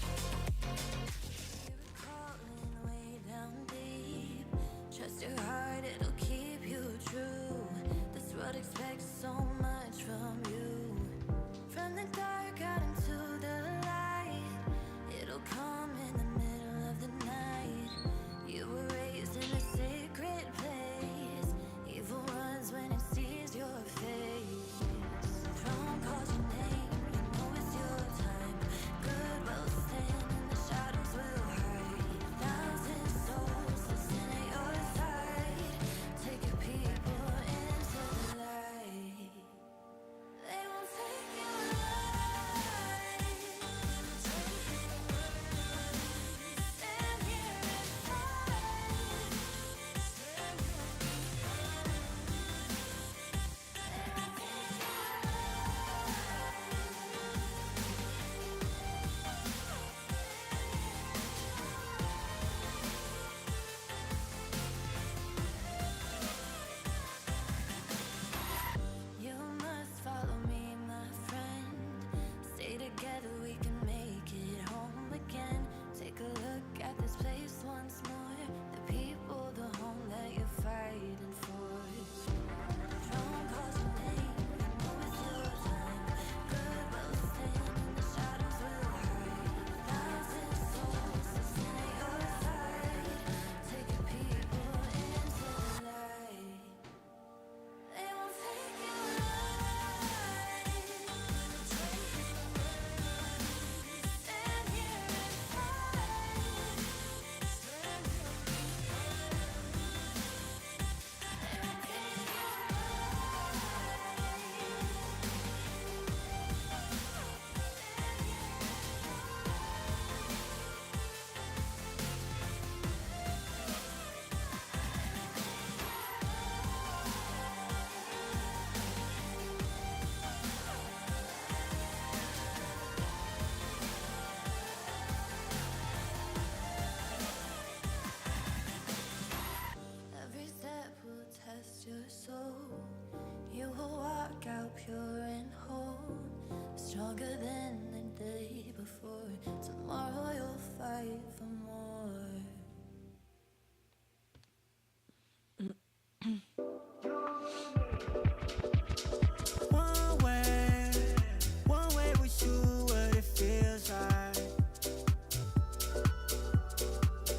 S6: Trust your heart, it'll keep you true. This world expects so much from you. From the dark out into the light, it'll come in the middle of the night. You were raised in a sacred place. Evil runs when it sees your face. Throne calls your name, you know it's your time. Good will stand and the shadows will hide. Thousand souls listen at your side. Take your people into the light. They won't take you alive. Stand here and You must follow me, my friend. Stay together, we can make it home again. Take a look at this place once more. The people, the home that you're fighting for. Throne calls your name, you know it's your time. Good will stand and the shadows will hide. Thousand souls listen at your side. Take your people into the light. They won't take you alive. Stand here and every step will test your soul. You will walk out pure and whole, stronger than the day before. Tomorrow you'll fight for more.
S4: One way with you, what it feels like.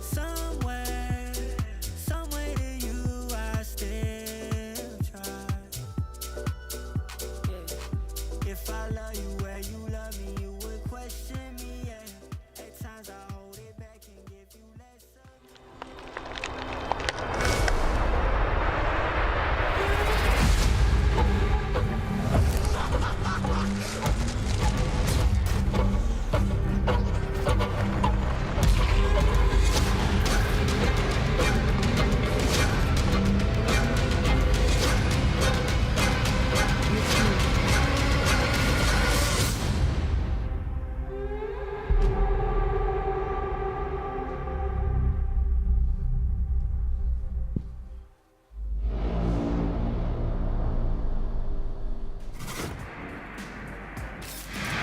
S4: Somewhere to you, I still try. If I love you where you love me, you would question me. Yeah. At times I hold it back and give you less of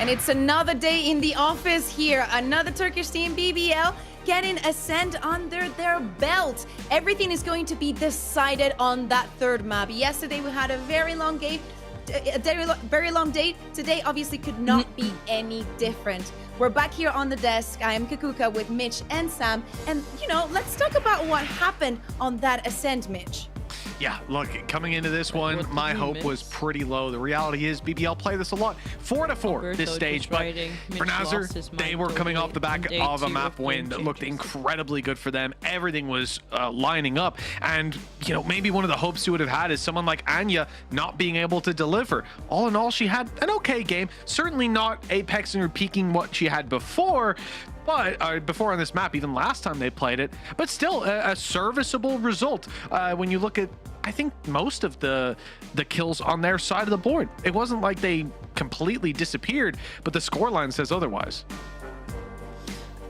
S8: And it's another day in the office here. Another Turkish team, BBL, getting Ascend under their belt. Everything is going to be decided on that third map. Yesterday we had a very long game, very long day. Today obviously could not be any different. We're back here on the desk. I am Kakuka with Mitch and Sam. And, you know, let's talk about what happened on that Ascend, Mitch.
S9: Yeah, look, coming into this one, my hope was pretty low. The reality is BBL play this a lot. 4-4 this stage, but for NASR, they were coming off the back of a map win that looked incredibly good for them. Everything was lining up, and you know, maybe one of the hopes you would have had is someone like Anya not being able to deliver. All in all, she had an okay game. Certainly not apexing or peaking what she had before, but before on this map, even last time they played it, but still a serviceable result when you look at, I think, most of the kills on their side of the board. It wasn't like they completely disappeared, but the scoreline says otherwise.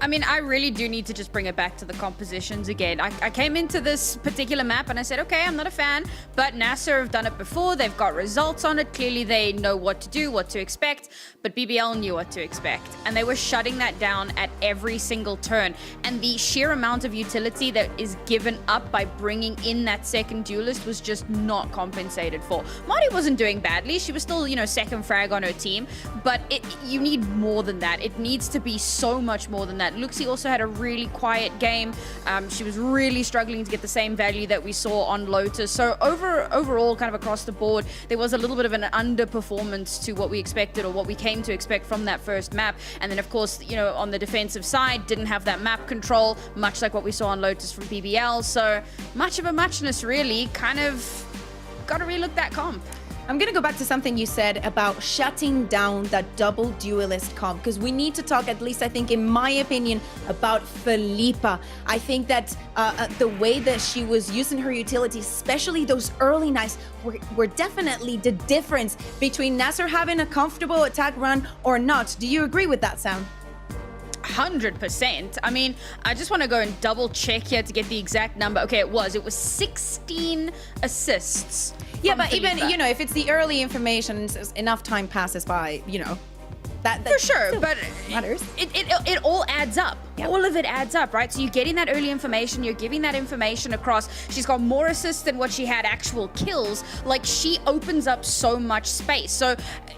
S10: I mean, I really do need to just bring it back to the compositions again. I came into this particular map and I said, okay, I'm not a fan, but NASR have done it before. They've got results on it. Clearly, they know what to do, what to expect, but BBL knew what to expect. And they were shutting that down at every single turn. And the sheer amount of utility that is given up by bringing in that second duelist was just not compensated for. Marty wasn't doing badly. She was still, you know, second frag on her team, but you need more than that. It needs to be so much more than that. Luxie also had a really quiet game. She was really struggling to get the same value that we saw on Lotus. So overall, kind of across the board, there was a little bit of an underperformance to what we expected or what we came to expect from that first map. And then, of course, you know, on the defensive side, didn't have that map control, much like what we saw on Lotus from BBL. So much of a muchness, really. Kind of got to relook that comp.
S8: I'm going to go back to something you said about shutting down that double duelist comp, because we need to talk, at least I think in my opinion, about Felipa. I think that the way that she was using her utility, especially those early knives, were definitely the difference between NASR having a comfortable attack run or not. Do you agree with that, Sam?
S10: 100%. I mean, I just want to go and double check here to get the exact number. Okay, it was 16 assists.
S8: Yeah, but even, you know, if it's the early information, enough time passes by, you know, that
S10: for sure, but
S8: matters.
S10: It all adds up.
S8: Yeah.
S10: All of it adds up, right? So you're getting that early information, you're giving that information across. She's got more assists than what she had actual kills. Like, she opens up so much space. So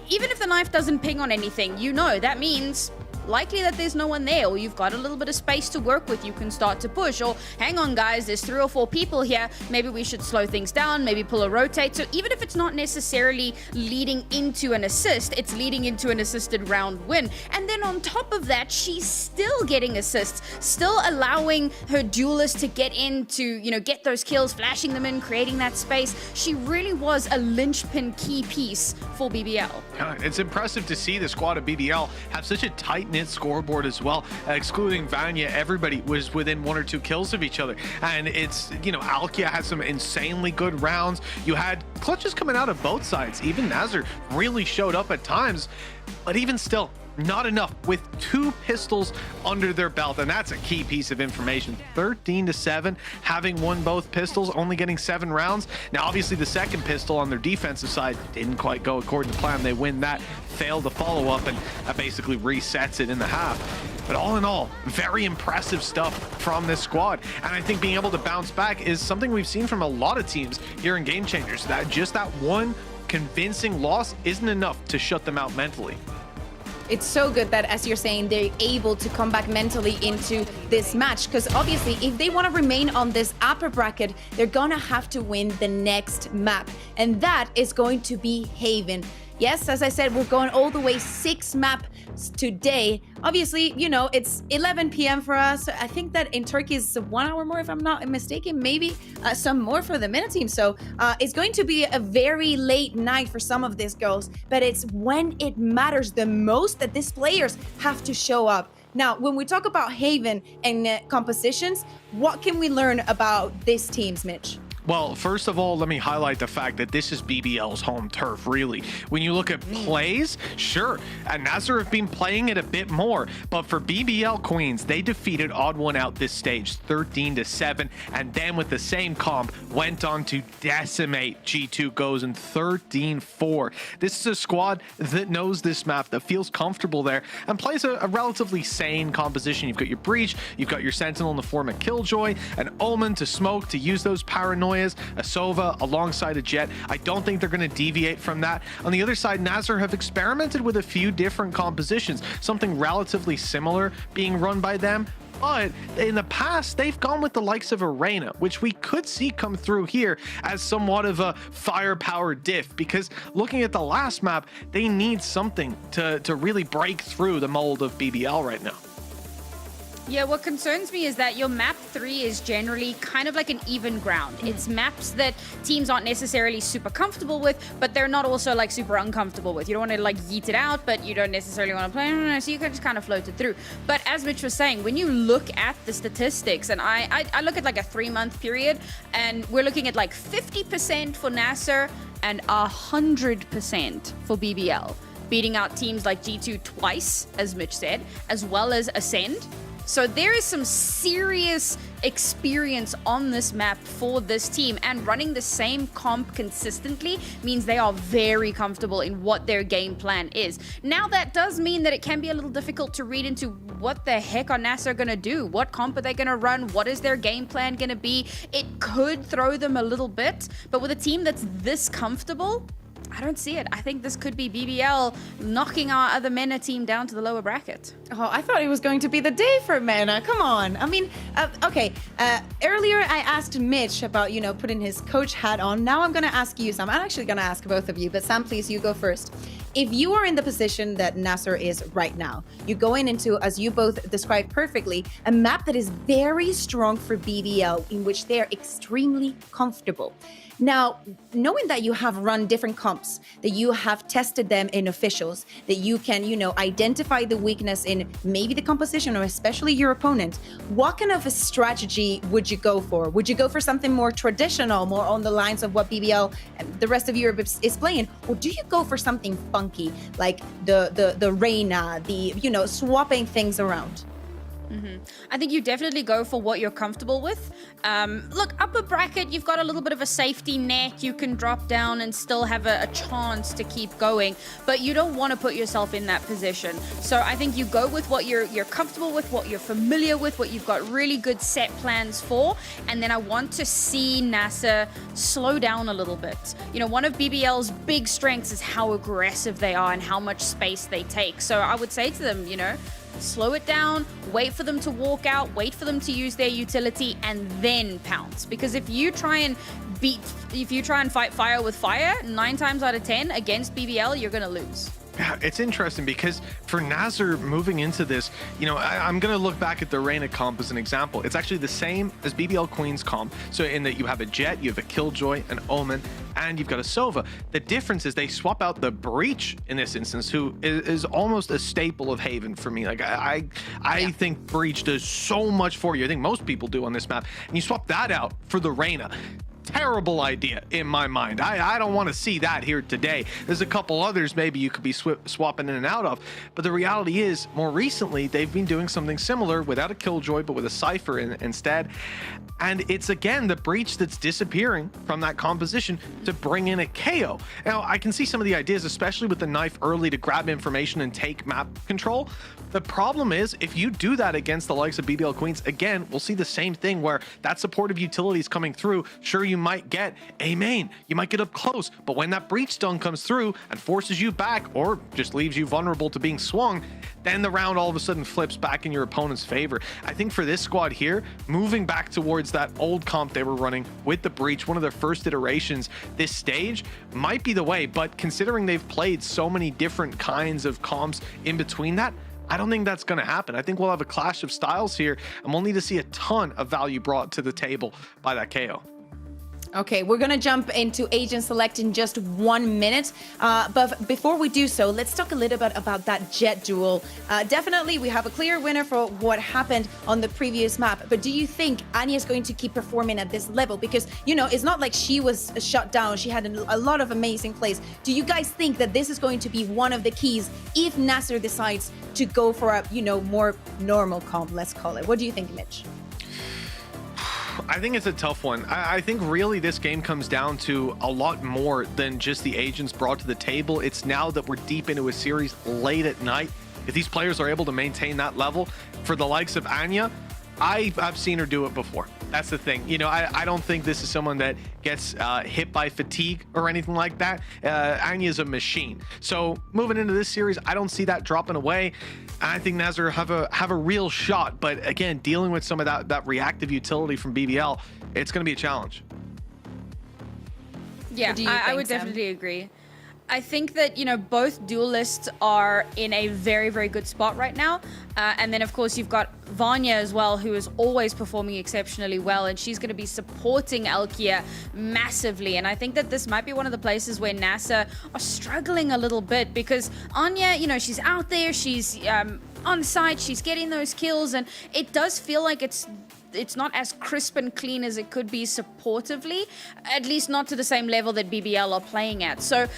S10: even if the knife doesn't ping on anything, you know, that means likely that there's no one there, or you've got a little bit of space to work with. You can start to push, or hang on guys, there's 3 or 4 people here, maybe we should slow things down, maybe pull a rotate. So even if it's not necessarily leading into an assist, it's leading into an assisted round win. And then on top of that, she's still getting assists, still allowing her duelist to get into, you know, get those kills, flashing them in, creating that space. She really was a linchpin key piece for BBL.
S9: It's impressive to see the squad of BBL have such a tight-knit scoreboard as well. Excluding Vanya, everybody was within 1 or 2 kills of each other. And it's, you know, Alkia had some insanely good rounds. You had clutches coming out of both sides. Even NASR really showed up at times, but even still, not enough with 2 pistols under their belt, and that's a key piece of information. 13-7, having won both pistols, only getting 7 rounds. Now, obviously, the second pistol on their defensive side didn't quite go according to plan. They win that, fail the follow-up, and that basically resets it in the half. But all in all, very impressive stuff from this squad. And I think being able to bounce back is something we've seen from a lot of teams here in Game Changers. That just that one convincing loss isn't enough to shut them out mentally.
S8: It's so good that, as you're saying, they're able to come back mentally into this match, because obviously if they want to remain on this upper bracket, they're gonna have to win the next map, and that is going to be Haven. Yes, as I said, we're going all the way 6 maps today. Obviously, you know, it's 11 p.m. for us. I think that in Turkey is 1 hour more, if I'm not mistaken, maybe some more for the MENA team. So it's going to be a very late night for some of these girls, but it's when it matters the most that these players have to show up. Now, when we talk about Haven and compositions, what can we learn about these teams, Mitch?
S9: Well, first of all, let me highlight the fact that this is BBL's home turf, really. When you look at plays, sure, and NASR have been playing it a bit more, but for BBL Queens, they defeated Odd One Out this stage 13-7, and then with the same comp, went on to decimate G2 Goes in 13-4. This is a squad that knows this map, that feels comfortable there, and plays a relatively sane composition. You've got your Breach, you've got your Sentinel in the form of Killjoy, an Omen to smoke, to use those paranoid is, a Sova alongside a Jet. I don't think they're going to deviate from that. On the other side, NASR have experimented with a few different compositions, something relatively similar being run by them. But in the past, they've gone with the likes of Arena, which we could see come through here as somewhat of a firepower diff, because looking at the last map, they need something to really break through the mold of BBL right now.
S10: Yeah, what concerns me is that your map 3 is generally kind of like an even ground. It's maps that teams aren't necessarily super comfortable with, but they're not also like super uncomfortable with. You don't want to like yeet it out, but you don't necessarily want to play, so you can just kind of float it through. But as Mitch was saying, when you look at the statistics, and I look at like a 3-month period, and we're looking at like 50% for NASR and 100% for BBL, beating out teams like G2 twice, as Mitch said, as well as Ascend. So there is some serious experience on this map for this team, and running the same comp consistently means they are very comfortable in what their game plan is. Now that does mean that it can be a little difficult to read into what the heck are NASR going to do? What comp are they going to run? What is their game plan going to be? It could throw them a little bit, but with a team that's this comfortable, I don't see it. I think this could be BBL knocking our other MENA team down to the lower bracket.
S8: Oh, I thought it was going to be the day for MENA. Come on. I mean, okay. Earlier I asked Mitch about, putting his coach hat on. Now I'm going to ask you, Sam. I'm actually going to ask both of you, but Sam, please, you go first. If you are in the position that NASR is right now, you're going into, as you both described perfectly, a map that is very strong for BBL, in which they're extremely comfortable. Now, knowing that you have run different comps, that you have tested them in officials, that you can, identify the weakness in maybe the composition or especially your opponent, what kind of a strategy would you go for? Would you go for something more traditional, more on the lines of what BBL and the rest of Europe is playing? Or do you go for something funky, like the Reyna, swapping things around?
S10: I think you definitely go for what you're comfortable with. Look, upper bracket, you've got a little bit of a safety net. You can drop down and still have a chance to keep going, but you don't want to put yourself in that position. So I think you go with what you're comfortable with, what you're familiar with, what you've got really good set plans for, and then I want to see NASR slow down a little bit. One of BBL's big strengths is how aggressive they are and how much space they take. So I would say to them, slow it down, wait for them to walk out, wait for them to use their utility, and then pounce. Because if you try and fight fire with fire, 9 times out of 10 against BBL, you're gonna lose.
S9: Yeah, it's interesting because for NASR moving into this, I'm going to look back at the Reyna comp as an example. It's actually the same as BBL Queen's comp. So in that you have a Jet, you have a Killjoy, an Omen, and you've got a Sova. The difference is they swap out the Breach in this instance, who is almost a staple of Haven for me. Like I think Breach does so much for you. I think most people do on this map. And you swap that out for the Reyna. Terrible idea in my mind. I don't want to see that here today. There's a couple others maybe you could be swapping in and out of, but the reality is more recently they've been doing something similar without a Killjoy but with a Cypher instead, and it's again the Breach that's disappearing from that composition to bring in a KO. Now I can see some of the ideas, especially with the knife early to grab information and take map control. The problem is if you do that against the likes of BBL Queens, again we'll see the same thing where that supportive utility is coming through. Sure, you might get a main, you might get up close, but when that breach stun comes through and forces you back or just leaves you vulnerable to being swung, then the round all of a sudden flips back in your opponent's favor. I think for this squad here, moving back towards that old comp they were running with the breach, one of their first iterations, this stage might be the way, but considering they've played so many different kinds of comps in between that, I don't think that's going to happen. I think we'll have a clash of styles here, and we'll need to see a ton of value brought to the table by that KO.
S8: Okay, we're going to jump into agent select in just 1 minute. But before we do so, let's talk a little bit about that Jet duel. Definitely, we have a clear winner for what happened on the previous map. But do you think Anya is going to keep performing at this level? Because, it's not like she was shut down. She had a lot of amazing plays. Do you guys think that this is going to be one of the keys if NASR decides to go for a, more normal comp, let's call it? What do you think, Mitch?
S9: I think it's a tough one. I think really this game comes down to a lot more than just the agents brought to the table. It's now that we're deep into a series late at night. If these players are able to maintain that level, for the likes of Anya, I've seen her do it before. That's the thing. You know, I don't think this is someone that gets hit by fatigue or anything like that. Anya's a machine. So moving into this series, I don't see that dropping away. I think NASR have a real shot. But again, dealing with some of that reactive utility from BBL, it's going to be a challenge.
S10: Yeah, I would definitely agree. I think that, you know, both duelists are in a very, very good spot right now. And then, of course, you've got Vanya as well, who is always performing exceptionally well. And she's going to be supporting Alkia massively. And I think that this might be one of the places where NASR are struggling a little bit because Anya, you know, she's out there, she's on site, she's getting those kills. And it does feel like it's not as crisp and clean as it could be supportively, at least not to the same level that BBL are playing at. So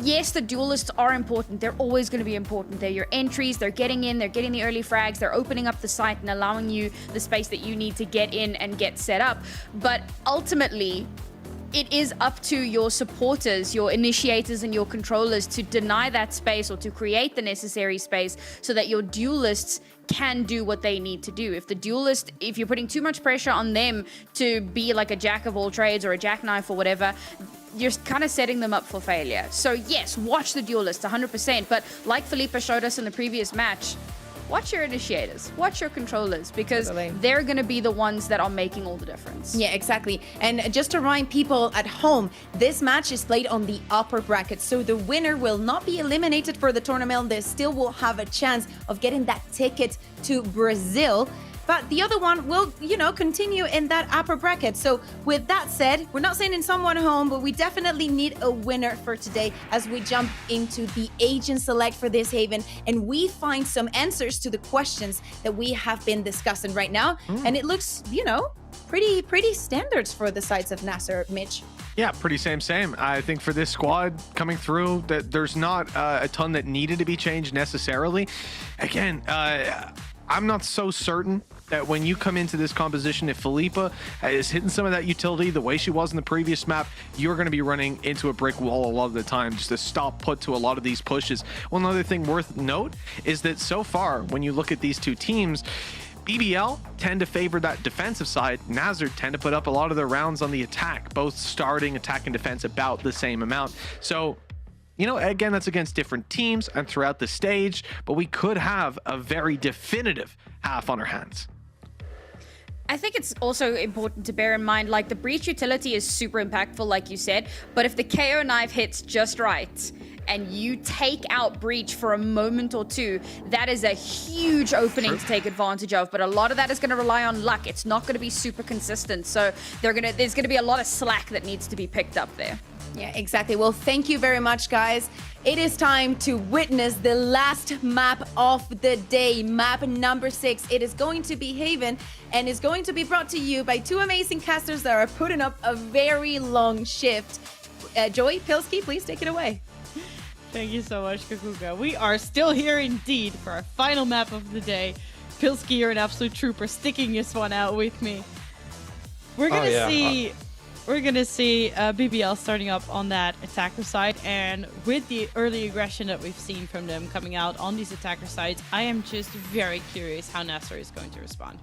S10: yes, the duelists are important. They're always going to be important. They're your entries. They're getting in. They're getting the early frags. They're opening up the site and allowing you the space that you need to get in and get set up. But ultimately, it is up to your supporters, your initiators and your controllers to deny that space or to create the necessary space so that your duelists can do what they need to do. If you're putting too much pressure on them to be like a jack of all trades or a jackknife or whatever, you're kind of setting them up for failure. So yes, watch the duelists 100%, but like Felipe showed us in the previous match, watch your initiators, watch your controllers, because they're going to be the ones that are making all the difference.
S8: Yeah, exactly. And just to remind people at home, this match is played on the upper bracket, so the winner will not be eliminated for the tournament. They still will have a chance of getting that ticket to Brazil. But the other one will, you know, continue in that upper bracket. So with that said, we're not sending someone home, but we definitely need a winner for today as we jump into the agent select for this Haven and we find some answers to the questions that we have been discussing right now. And it looks, you know, pretty standards for the sides of NASR, Mitch.
S9: Yeah, pretty same. I think for this squad coming through, that there's not a ton that needed to be changed necessarily. Again, I'm not so certain that when you come into this composition, if Felipe is hitting some of that utility the way she was in the previous map, you're going to be running into a brick wall a lot of the time, just a stop put to a lot of these pushes. One other thing worth note is that so far, when you look at these two teams, BBL tend to favor that defensive side. NASR tend to put up a lot of their rounds on the attack, both starting attack and defense about the same amount. So, you know, again, that's against different teams and throughout the stage, but we could have a very definitive half on our hands.
S10: I think it's also important to bear in mind, like, the breach utility is super impactful, like you said, but if the KO knife hits just right and you take out breach for a moment or two, that is a huge opening to take advantage of. But a lot of that is going to rely on luck. It's not going to be super consistent. So there's going to be a lot of slack that needs to be picked up there.
S8: Yeah, exactly. Well, thank you very much, guys. It is time to witness the last map of the day, map number 6. It is going to be Haven and is going to be brought to you by two amazing casters that are putting up a very long shift. Joey, Pilsky, please take it away.
S13: Thank you so much, Kakuka. We are still here indeed for our final map of the day. Pilsky, you're an absolute trooper, sticking this one out with me. We're gonna see... We're going to see BBL starting up on that attacker side, and with the early aggression that we've seen from them coming out on these attacker sides, I am just very curious how NASR is going to respond.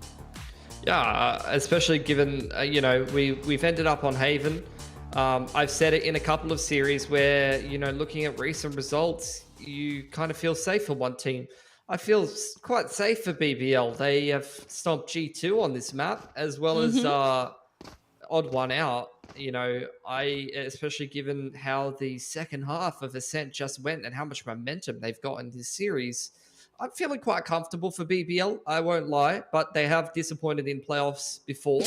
S14: Yeah, especially given, you know, we've ended up on Haven. I've said it in a couple of series where, you know, looking at recent results, you kind of feel safe for one team. I feel quite safe for BBL. They have stomped G2 on this map, as well as odd one out. You know, especially given how the second half of Ascent just went and how much momentum they've got in this series, I'm feeling quite comfortable for BBL, I won't lie, but they have disappointed in playoffs before,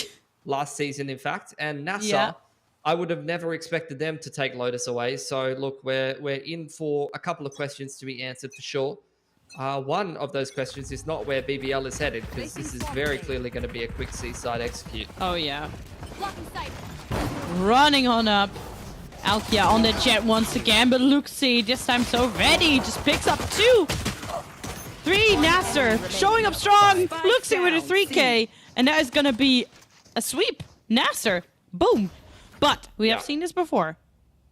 S14: last season in fact, and NASR, I would have never expected them to take Lotus away. So look, we're in for a couple of questions to be answered for sure. One of those questions is not where BBL is headed, because this is very clearly going to be a quick C-side execute.
S13: Oh yeah. Running on up. Alkia on the jet once again, but Luxi this time so ready. Just picks up 2. 3, NASR showing up strong. Luxi with a 3K. And that is going to be a sweep. NASR. Boom. But we have seen this before.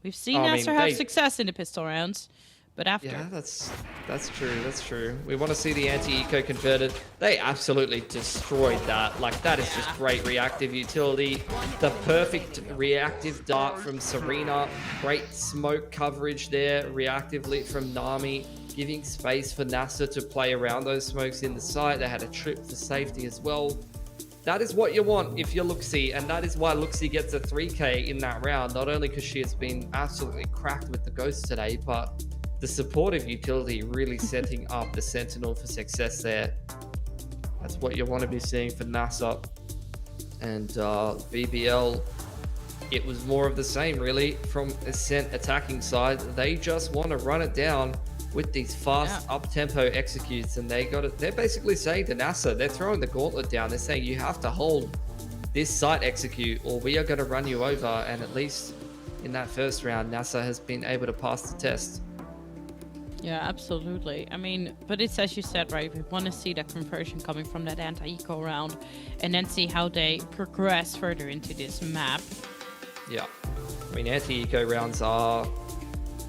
S13: We've seen NASR have success in the pistol rounds. But after.
S14: Yeah, that's true. That's true. We want to see the anti-eco converted. They absolutely destroyed that. Like, that is just great reactive utility. The perfect reactive dart from Serena. Great smoke coverage there. Reactive lit from Nami, giving space for NASR to play around those smokes in the site. They had a trip for safety as well. That is what you want if you're Luxie, and that is why Luxie gets a 3K in that round. Not only because she has been absolutely cracked with the Ghost today, but the supportive utility really setting up the Sentinel for success there. That's what you want to be seeing for NASR. And BBL, it was more of the same really from Ascent attacking side. They just want to run it down with these fast up-tempo executes, and they're basically saying to NASR, they're throwing the gauntlet down. They're saying you have to hold this site execute or we are going to run you over. And at least in that first round, NASR has been able to pass the test.
S13: Yeah, absolutely. I mean, but it's as you said, right? We want to see that conversion coming from that anti-eco round and then see how they progress further into this map.
S14: Yeah. I mean, anti-eco rounds are,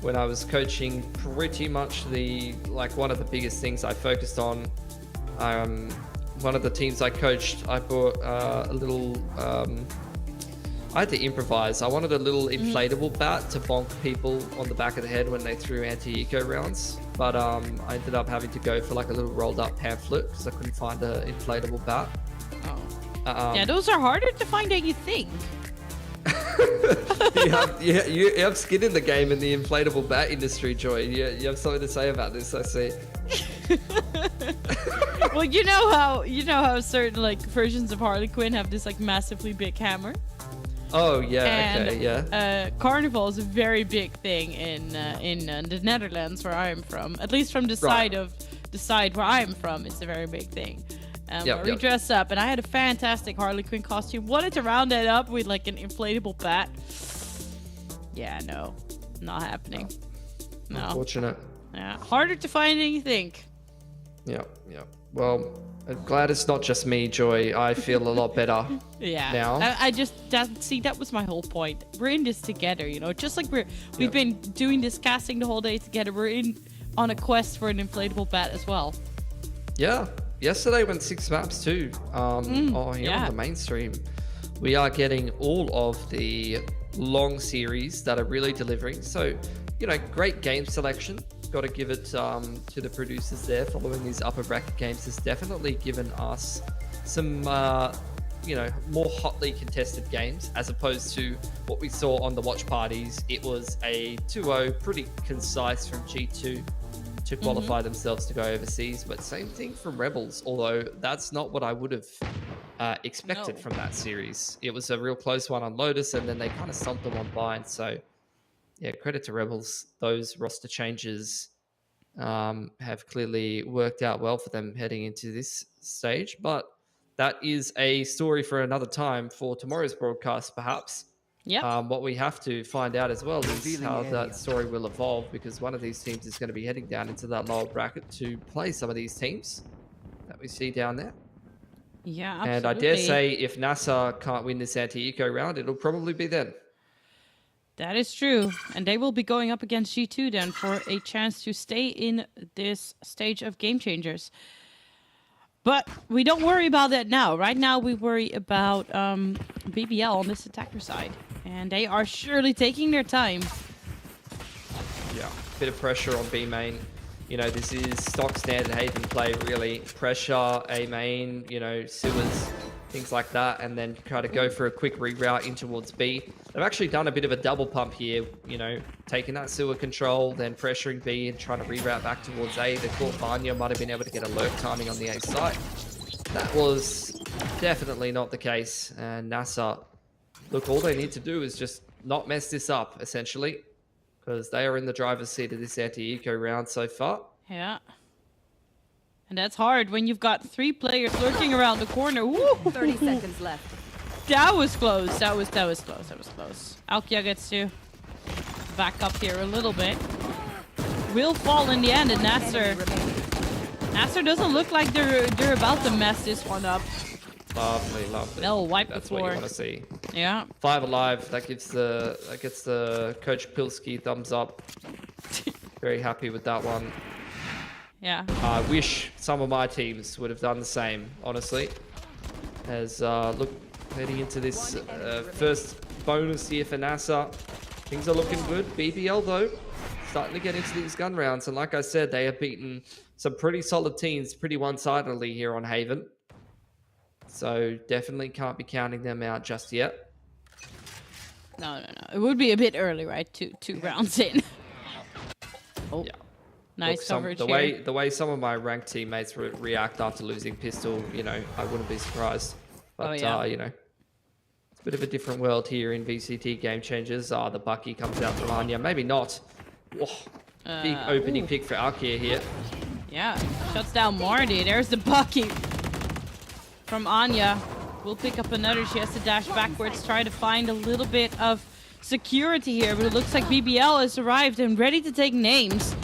S14: when I was coaching, pretty much one of the biggest things I focused on. One of the teams I coached, I bought a little... I had to improvise. I wanted a little inflatable bat to bonk people on the back of the head when they threw anti-eco rounds. But I ended up having to go for like a little rolled up pamphlet because I couldn't find an inflatable bat.
S13: Yeah, those are harder to find than you think.
S14: you have skin in the game in the inflatable bat industry, Joy. You have something to say about this, I see.
S13: Well, you know how certain like versions of Harley Quinn have this like massively big hammer.
S14: Oh yeah,
S13: and,
S14: okay, yeah.
S13: Carnival is a very big thing in the Netherlands where I am from. At least from the side where I am from, it's a very big thing. Where we dress up, and I had a fantastic Harley Quinn costume. Wanted to round that up with like an inflatable bat. Yeah, no, not happening. No.
S14: Unfortunate.
S13: Yeah, harder to find than you think.
S14: Yeah. Well, I'm glad it's not just me, Joy. I feel a lot better.
S13: Yeah.
S14: Now.
S13: That was my whole point. We're in this together, you know. Just like we've been doing this casting the whole day together. We're on a quest for an inflatable bat as well.
S14: Yeah. Yesterday went 6 maps too. On the mainstream, we are getting all of the long series that are really delivering. So, great game selection. Got to give it to the producers there. Following these upper bracket games has definitely given us some, more hotly contested games as opposed to what we saw on the watch parties. It was a 2-0, pretty concise from G2 to qualify themselves to go overseas. But same thing from Rebels, although that's not what I would have expected from that series. It was a real close one on Lotus, and then they kind of stomped them on Bind. So yeah, credit to Rebels. Those roster changes have clearly worked out well for them heading into this stage. But that is a story for another time for tomorrow's broadcast, perhaps.
S13: Yeah.
S14: What we have to find out as well is how that story will evolve, because one of these teams is going to be heading down into that lower bracket to play some of these teams that we see down there.
S13: Yeah, absolutely.
S14: And I dare say if NASR can't win this anti-eco round, it'll probably be them.
S13: That is true. And they will be going up against G2 then for a chance to stay in this stage of Game Changers. But we don't worry about that now. Right now we worry about BBL on this attacker side. And they are surely taking their time.
S14: Yeah, bit of pressure on B main. This is stock standard Haven play, really. Pressure, A main, sewers, things like that, and then try to go for a quick reroute in towards B. They've actually done a bit of a double pump here, taking that sewer control, then pressuring B and trying to reroute back towards A. They thought Vanya might have been able to get alert timing on the A site. That was definitely not the case, and NASR, look, all they need to do is just not mess this up, essentially, because they are in the driver's seat of this anti-eco round so far.
S13: Yeah. And that's hard when you've got 3 players lurking around the corner. Woo!
S17: 30 seconds left.
S13: That was close. That was close. Alkia gets to back up here a little bit. Will fall in the end, and NASR doesn't look like they're about to mess this one up.
S14: Lovely.
S13: They'll wipe
S14: That's
S13: the floor.
S14: what you want to see.
S13: Yeah.
S14: 5 alive. That gets the Coach Pilski thumbs up. Very happy with that one.
S13: Yeah.
S14: I wish some of my teams would have done the same, honestly. As look, heading into this first bonus here for NASR, things are looking good. BBL though, starting to get into these gun rounds, and like I said, they have beaten some pretty solid teams pretty one-sidedly here on Haven. So definitely can't be counting them out just yet.
S13: No. It would be a bit early, right? Two rounds in. Oh,
S14: yeah.
S13: Nice
S14: Look,
S13: coverage
S14: the way some of my ranked teammates react after losing pistol, you know, I wouldn't be surprised. But you know, it's a bit of a different world here in VCT Game Changers. The Bucky comes out from Anya. Maybe not. Whoa, big opening pick for Alkia here.
S13: Yeah, shuts down Marty. There's the Bucky from Anya. We'll pick up another. She has to dash backwards, try to find a little bit of security here. But it looks like BBL has arrived and ready to take names.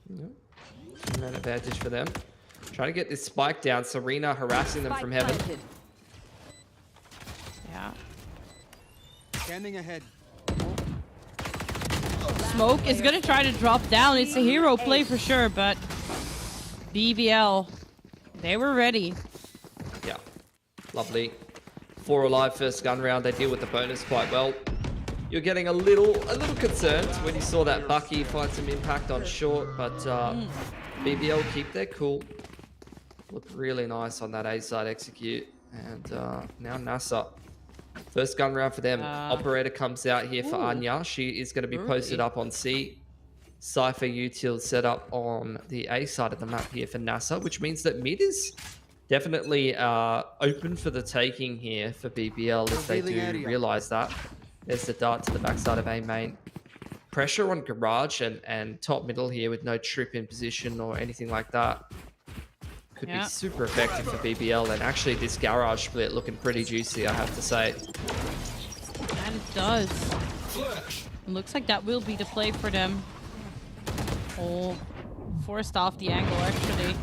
S14: And an advantage for them. Trying to get this spike down. Serena harassing them from heaven.
S13: Yeah.
S1: Scanning ahead.
S13: Smoke is gonna try to drop down. It's a hero play for sure, but BBL, they were ready.
S14: Yeah, lovely. 4 alive first gun round. They deal with the bonus quite well. You're getting a little concerned when you saw that Bucky find some impact on short, but BBL keep their cool. Looked really nice on that A side execute, and now NASR. First gun round for them. Operator comes out here for Anya. She is going to be posted up on C. Cypher util set up on the A side of the map here for NASR, which means that mid is definitely open for the taking here for BBL if they do realize that. There's the dart to the backside of A main. Pressure on garage and top middle here with no trip in position or anything like that. Could be super effective for BBL, and actually this garage split looking pretty juicy, I have to say.
S13: And it does. It looks like that will be the play for them. Oh, forced off the angle actually.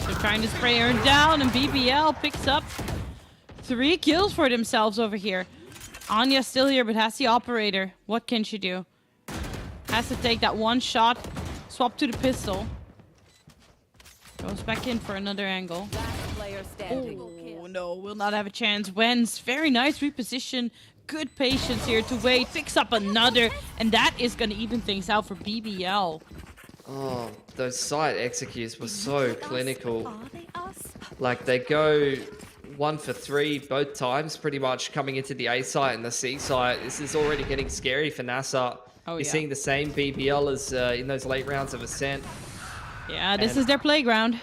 S13: They're trying to spray her down, and BBL picks up 3 kills for themselves over here. Anya's still here, but has the operator. What can she do? Has to take that one shot, swap to the pistol. Goes back in for another angle. Oh no, will not have a chance. Wins. Very nice reposition. Good patience here to wait. Picks up another, and that is going to even things out for BBL.
S14: Oh, those side executes were so clinical. Like they go 1 for 3 both times, pretty much coming into the A site and the C site. This is already getting scary for NASR. You're seeing the same BBL as in those late rounds of Ascent.
S13: Yeah, this is their playground.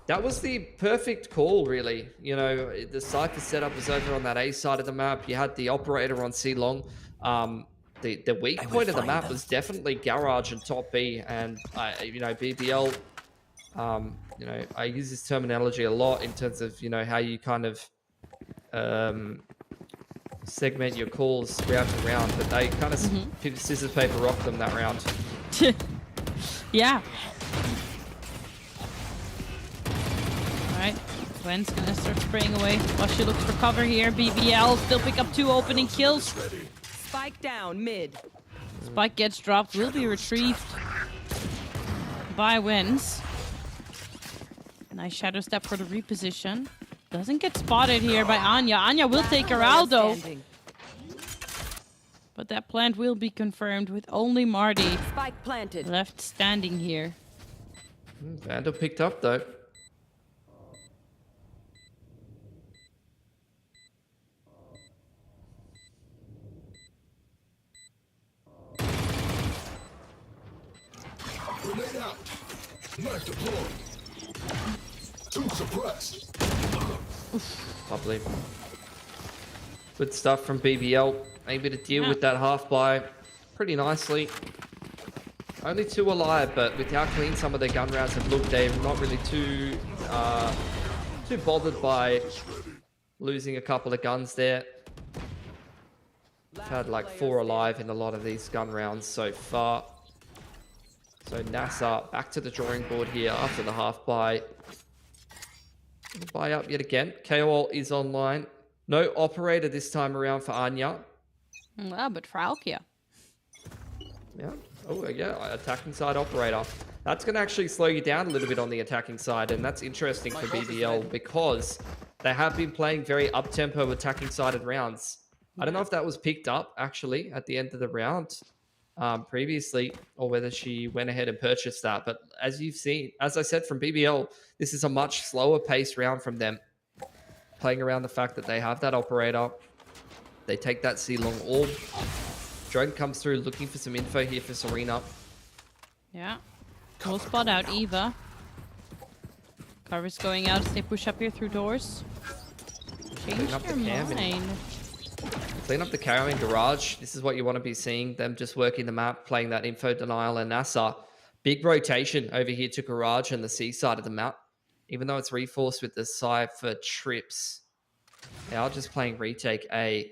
S14: That was the perfect call, really. You know, the Cypher setup was over on that A side of the map. You had the operator on C long. The weak point of the map was definitely garage and top B, and you know, BBL. You know, I use this terminology a lot in terms of, you know, how you kind of segment your calls round to round, but they kind of scissors paper rock them that round.
S13: Yeah. Alright, Gwen's gonna start spraying away while she looks for cover here. BBL still pick up 2 opening kills.
S17: Spike down mid.
S13: Spike gets dropped, will be retrieved by Wins. Nice shadow step for the reposition. Doesn't get spotted here by Anya. Anya will take her out though. But that plant will be confirmed with only Marty
S17: Spike planted.
S13: left standing here.
S14: Vandal picked up though.
S5: Grenade out. Knife deployed. 2 suppressed.
S14: Lovely. Good stuff from BBL. Able to deal with that half buy pretty nicely. Only 2 alive, but with how clean some of their gun rounds have looked, they're not really too bothered by losing a couple of guns there. We've had like 4 alive in a lot of these gun rounds so far. So NASR back to the drawing board here after the half buy. Buy up yet again. KOL is online. No operator this time around for Anya.
S13: Well, but for Alkia.
S14: Yeah. Oh, yeah. Attacking side operator. That's going to actually slow you down a little bit on the attacking side, and that's interesting for BBL because they have been playing very up-tempo attacking sided rounds. I don't know if that was picked up, actually, at the end of the round previously, or whether she went ahead and purchased that. But as you've seen, as I said from BBL, this is a much slower paced round from them. Playing around the fact that they have that operator. They take that C-long orb. Drone comes through looking for some info here for Serena.
S13: Yeah. We'll spot out Eva. Carver's going out as they push up here through doors. Change
S14: up
S13: their
S14: the cam
S13: mind.
S14: Clean up the carrying garage. This is what you want to be seeing. Them just working the map, playing that info denial and NASR. Big rotation over here to garage and the C side of the map. Even though it's reinforced with the Cypher trips. They are just playing retake A.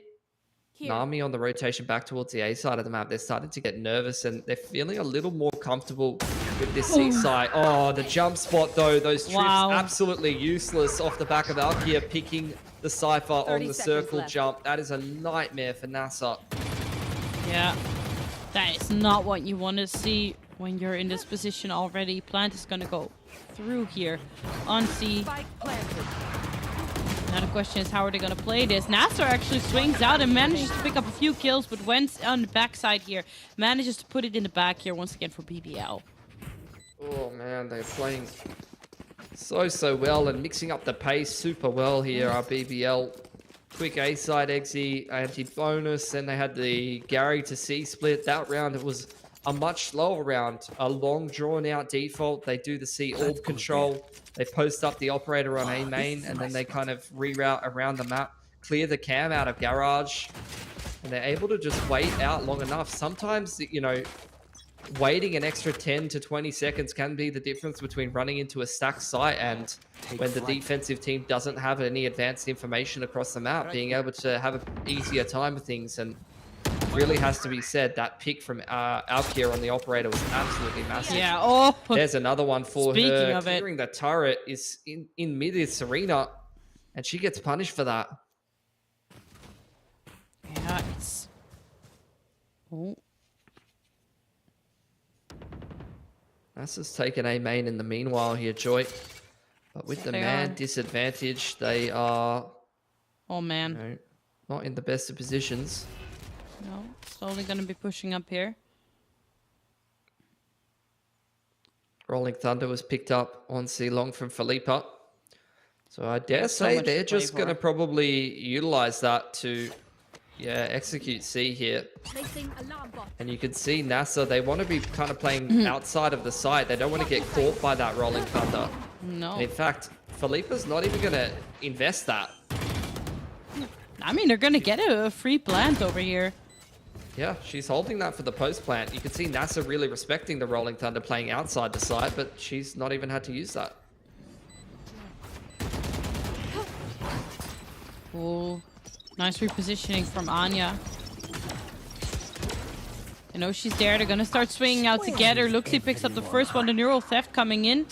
S14: Nami on the rotation back towards the A side of the map. They're starting to get nervous and they're feeling a little more comfortable with this C side. Oh, the jump spot though. Those trips absolutely useless off the back of Alkia picking the Cypher on the circle jump. That is a nightmare for NASR.
S13: Yeah, that is not what you want to see when you're in this position already. Plant is going to go through here on C. Now the question is, how are they going to play this? NASR actually swings out and manages to pick up a few kills, but Wentz on the backside here manages to put it in the back here once again for BBL.
S14: Oh man, they're playing so well and mixing up the pace super well here. Our BBL quick A side exit, anti-bonus, and they had the Gary to C split. That round it was a much slower round, a long drawn out default. They do the C orb control. They post up the operator on A main, and then they kind of reroute around the map, clear the cam out of garage, and they're able to just wait out long enough. Sometimes, you know, waiting an extra 10 to 20 seconds can be the difference between running into a stacked site and when the defensive team doesn't have any advanced information across the map, being able to have an easier time with things. And really has to be said, that pick from Alkia on the operator was absolutely massive.
S13: Yeah, oh.
S14: There's another one for
S13: Speaking
S14: her.
S13: of it.
S14: Clearing the turret is in mid is Serena, and she gets punished for that.
S13: Yeah, it's... Oh.
S14: NASR's taken A main in the meanwhile here, Joy. But with the man disadvantage, they are...
S13: Oh, man.
S14: You know, not in the best of positions.
S13: No, slowly going to be pushing up here.
S14: Rolling Thunder was picked up on C-Long from Philippa. So I dare say they're just going to probably utilize that to, execute C here. And you can see NASR, they want to be kind of playing outside of the site. They don't want to get caught by that Rolling Thunder.
S13: No.
S14: And in fact, Philippa's not even going to invest that.
S13: I mean, they're going to get a free plant over here.
S14: Yeah, she's holding that for the post plant. You can see NASR really respecting the Rolling Thunder playing outside the site, but she's not even had to use that.
S13: Oh, nice repositioning from Anya. You know, she's there. They're going to start swinging out together. Luxie picks up the first one. The neural theft coming in.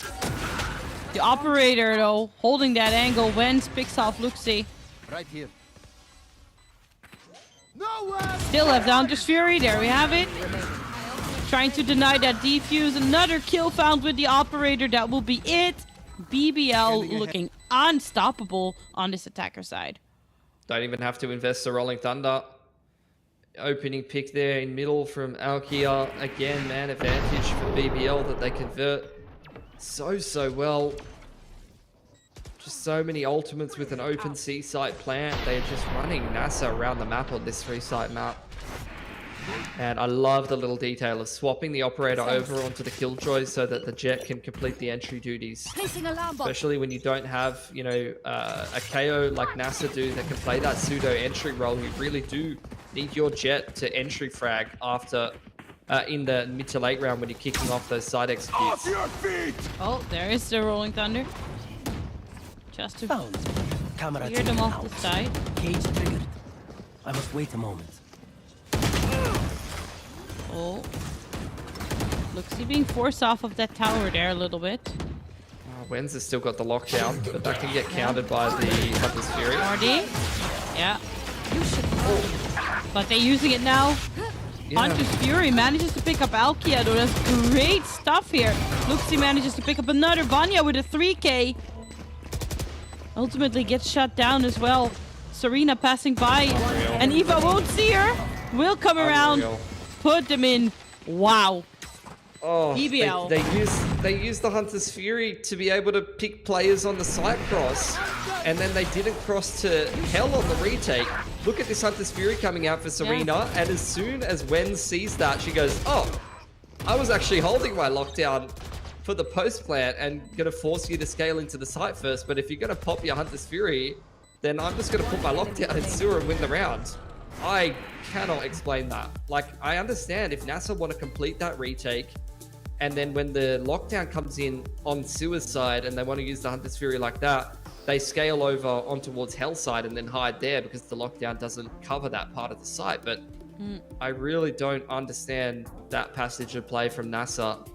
S13: The operator, though, holding that angle. Wentz picks off Luxie.
S1: Right here.
S13: Still have Dante's Fury. There we have it. Trying to deny that defuse. Another kill found with the operator. That will be it. BBL looking unstoppable on this attacker side.
S14: Don't even have to invest the Rolling Thunder. Opening pick there in middle from Alkia. Again, man advantage for BBL that they convert so well. Just so many ultimates with an open C site plant. They're just running NASR around the map on this 3-site map. And I love the little detail of swapping the operator over onto the Killjoy so that the Jet can complete the entry duties. Especially when you don't have, you know, a KO like NASR do that can play that pseudo entry role. You really do need your Jet to entry frag after in the mid to late round when you're kicking off those side executes.
S5: Off your feet!
S13: Oh, there is the Rolling Thunder. Just to
S7: Camera
S13: clear them off the side.
S7: Cage triggered. I must wait a moment.
S13: Oh. Looks he being forced off of that tower there a little bit.
S14: Wenz has still got the lockdown, but that can get countered by the Hunter's Fury.
S13: RD. Yeah. But they're using it now. Hunter's Fury manages to pick up Alkia, though. That's great stuff here. Luxi manages to pick up another Vanya with a 3K. Ultimately gets shut down as well. Serena passing by, and Eva won't see her. Will come around, put them in. Wow.
S14: Oh,
S13: BBL.
S14: They use the Hunter's Fury to be able to pick players on the side cross, and then they didn't cross to hell on the retake. Look at this Hunter's Fury coming out for Serena, and as soon as Wen sees that, she goes, oh, I was actually holding my lockdown for the post plant and gonna force you to scale into the site first, but if you're gonna pop your Hunter's Fury, then I'm just gonna put my lockdown in sewer and win the round. I cannot explain that. Like, I understand if NASR want to complete that retake, and then when the lockdown comes in on Sewer's side and they want to use the Hunter's Fury like that, they scale over on towards Hell's side and then hide there because the lockdown doesn't cover that part of the site. But I really don't understand that passage of play from NASR.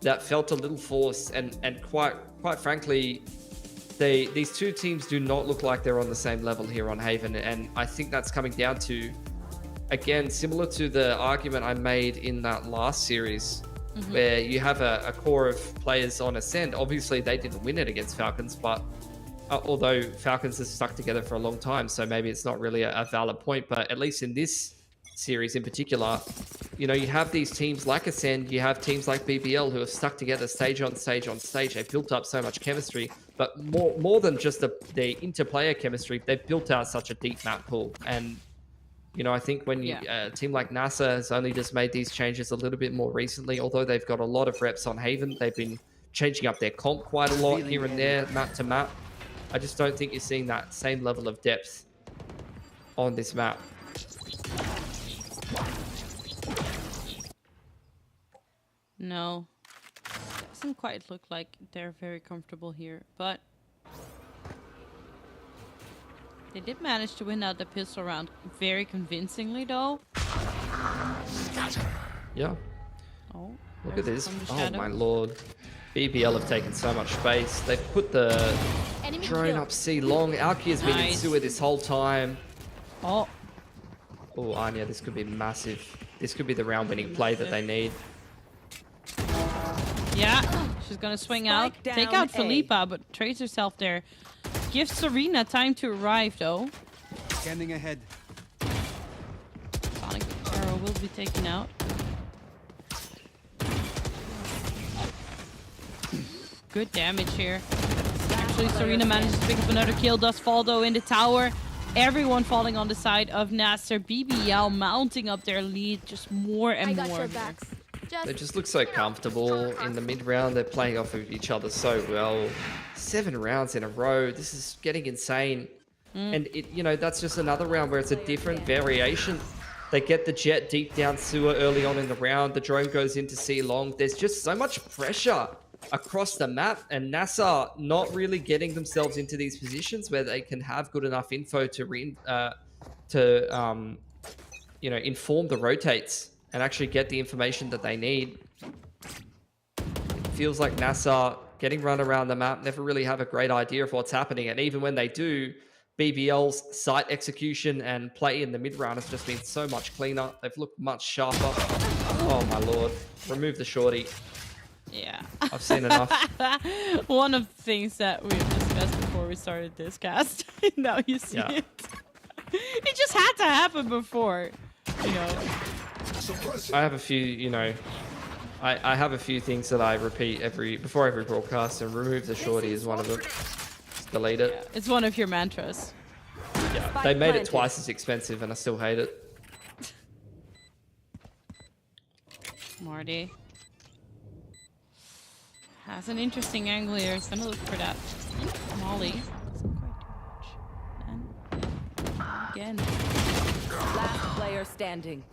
S14: That felt a little forced, and quite frankly, these two teams do not look like they're on the same level here on Haven, and I think that's coming down to, again, similar to the argument I made in that last series, where you have a core of players on Ascend. Obviously, they didn't win it against Falcons, but although Falcons has stuck together for a long time, so maybe it's not really a valid point, but at least in this series in particular, you know, you have these teams like Ascend, you have teams like BBL who have stuck together stage on stage on stage. They've built up so much chemistry, but more than just the interplayer chemistry, they've built out such a deep map pool. And, you know, I think when a team like NASR has only just made these changes a little bit more recently, although they've got a lot of reps on Haven, they've been changing up their comp quite a lot here and there, map to map. I just don't think you're seeing that same level of depth on this map.
S13: No. Doesn't quite look like they're very comfortable here, but they did manage to win out the pistol round very convincingly, though.
S14: Yeah.
S13: Oh,
S14: look at this. Oh my lord. BBL have taken so much space. They've put the drone up C long. Alkia's been in sewer this whole time.
S13: Oh,
S14: Anya, this could be massive. This could be the round-winning play that they need.
S13: Yeah, she's gonna swing out, take out Philippa, but trades herself there. Gives Serena time to arrive, though.
S1: Scanning ahead.
S13: Sonic Arrow will be taken out. Good damage here. Actually, Serena manages to pick up another kill. Does fall, though, in the tower. Everyone falling on the side of NASR. BBL mounting up their lead just more and more.
S14: They just look so comfortable in the mid-round. They're playing off of each other so well. 7 rounds in a row. This is getting insane. And, you know, that's just another round where it's a different variation. They get the jet deep down sewer early on in the round. The drone goes into C long. There's just so much pressure across the map, and NASR not really getting themselves into these positions where they can have good enough info to you know, inform the rotates and actually get the information that they need. It feels like NASR getting run around the map, never really have a great idea of what's happening, and even when they do, BBL's site execution and play in the mid round has just been so much cleaner. They've looked much sharper. Oh my lord, remove the shorty.
S13: Yeah.
S14: I've seen enough.
S13: One of the things that we've discussed before we started this cast. Now you see it. It just had to happen before, you know.
S14: I have a few, you know, I have a few things that I repeat before every broadcast, and remove the shorty is one of them. Just delete it.
S13: Yeah, it's one of your mantras.
S14: Yeah, they made it twice as expensive and I still hate it.
S13: Marty has an interesting angle here. He's gonna look for that Molly. Doesn't quite do much. And again.
S17: Last player standing.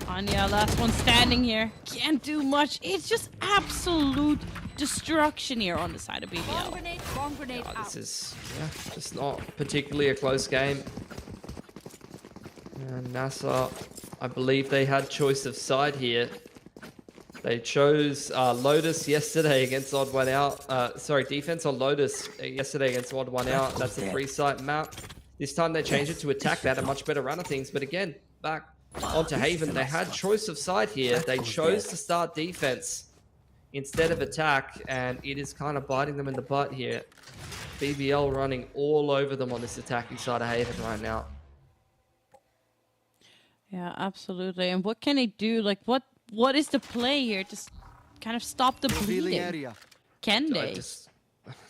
S13: Anya, last one standing here. Can't do much. It's just absolute destruction here on the side of BBL.
S18: Bomb grenade out.
S14: This is just not particularly a close game. And NASR, I believe they had choice of side here. They chose Lotus yesterday against Odd One Out. Sorry, defense on Lotus yesterday against Odd One Out. That's a 3-site map. This time they changed it to attack. They had a much better run of things. But again, back onto Haven. They had choice of side here. They chose to start defense instead of attack, and it is kind of biting them in the butt here. BBL running all over them on this attacking side of Haven right now.
S13: Yeah, absolutely. And what can they do? Like, what is the play here to kind of stop the bleeding? Can they?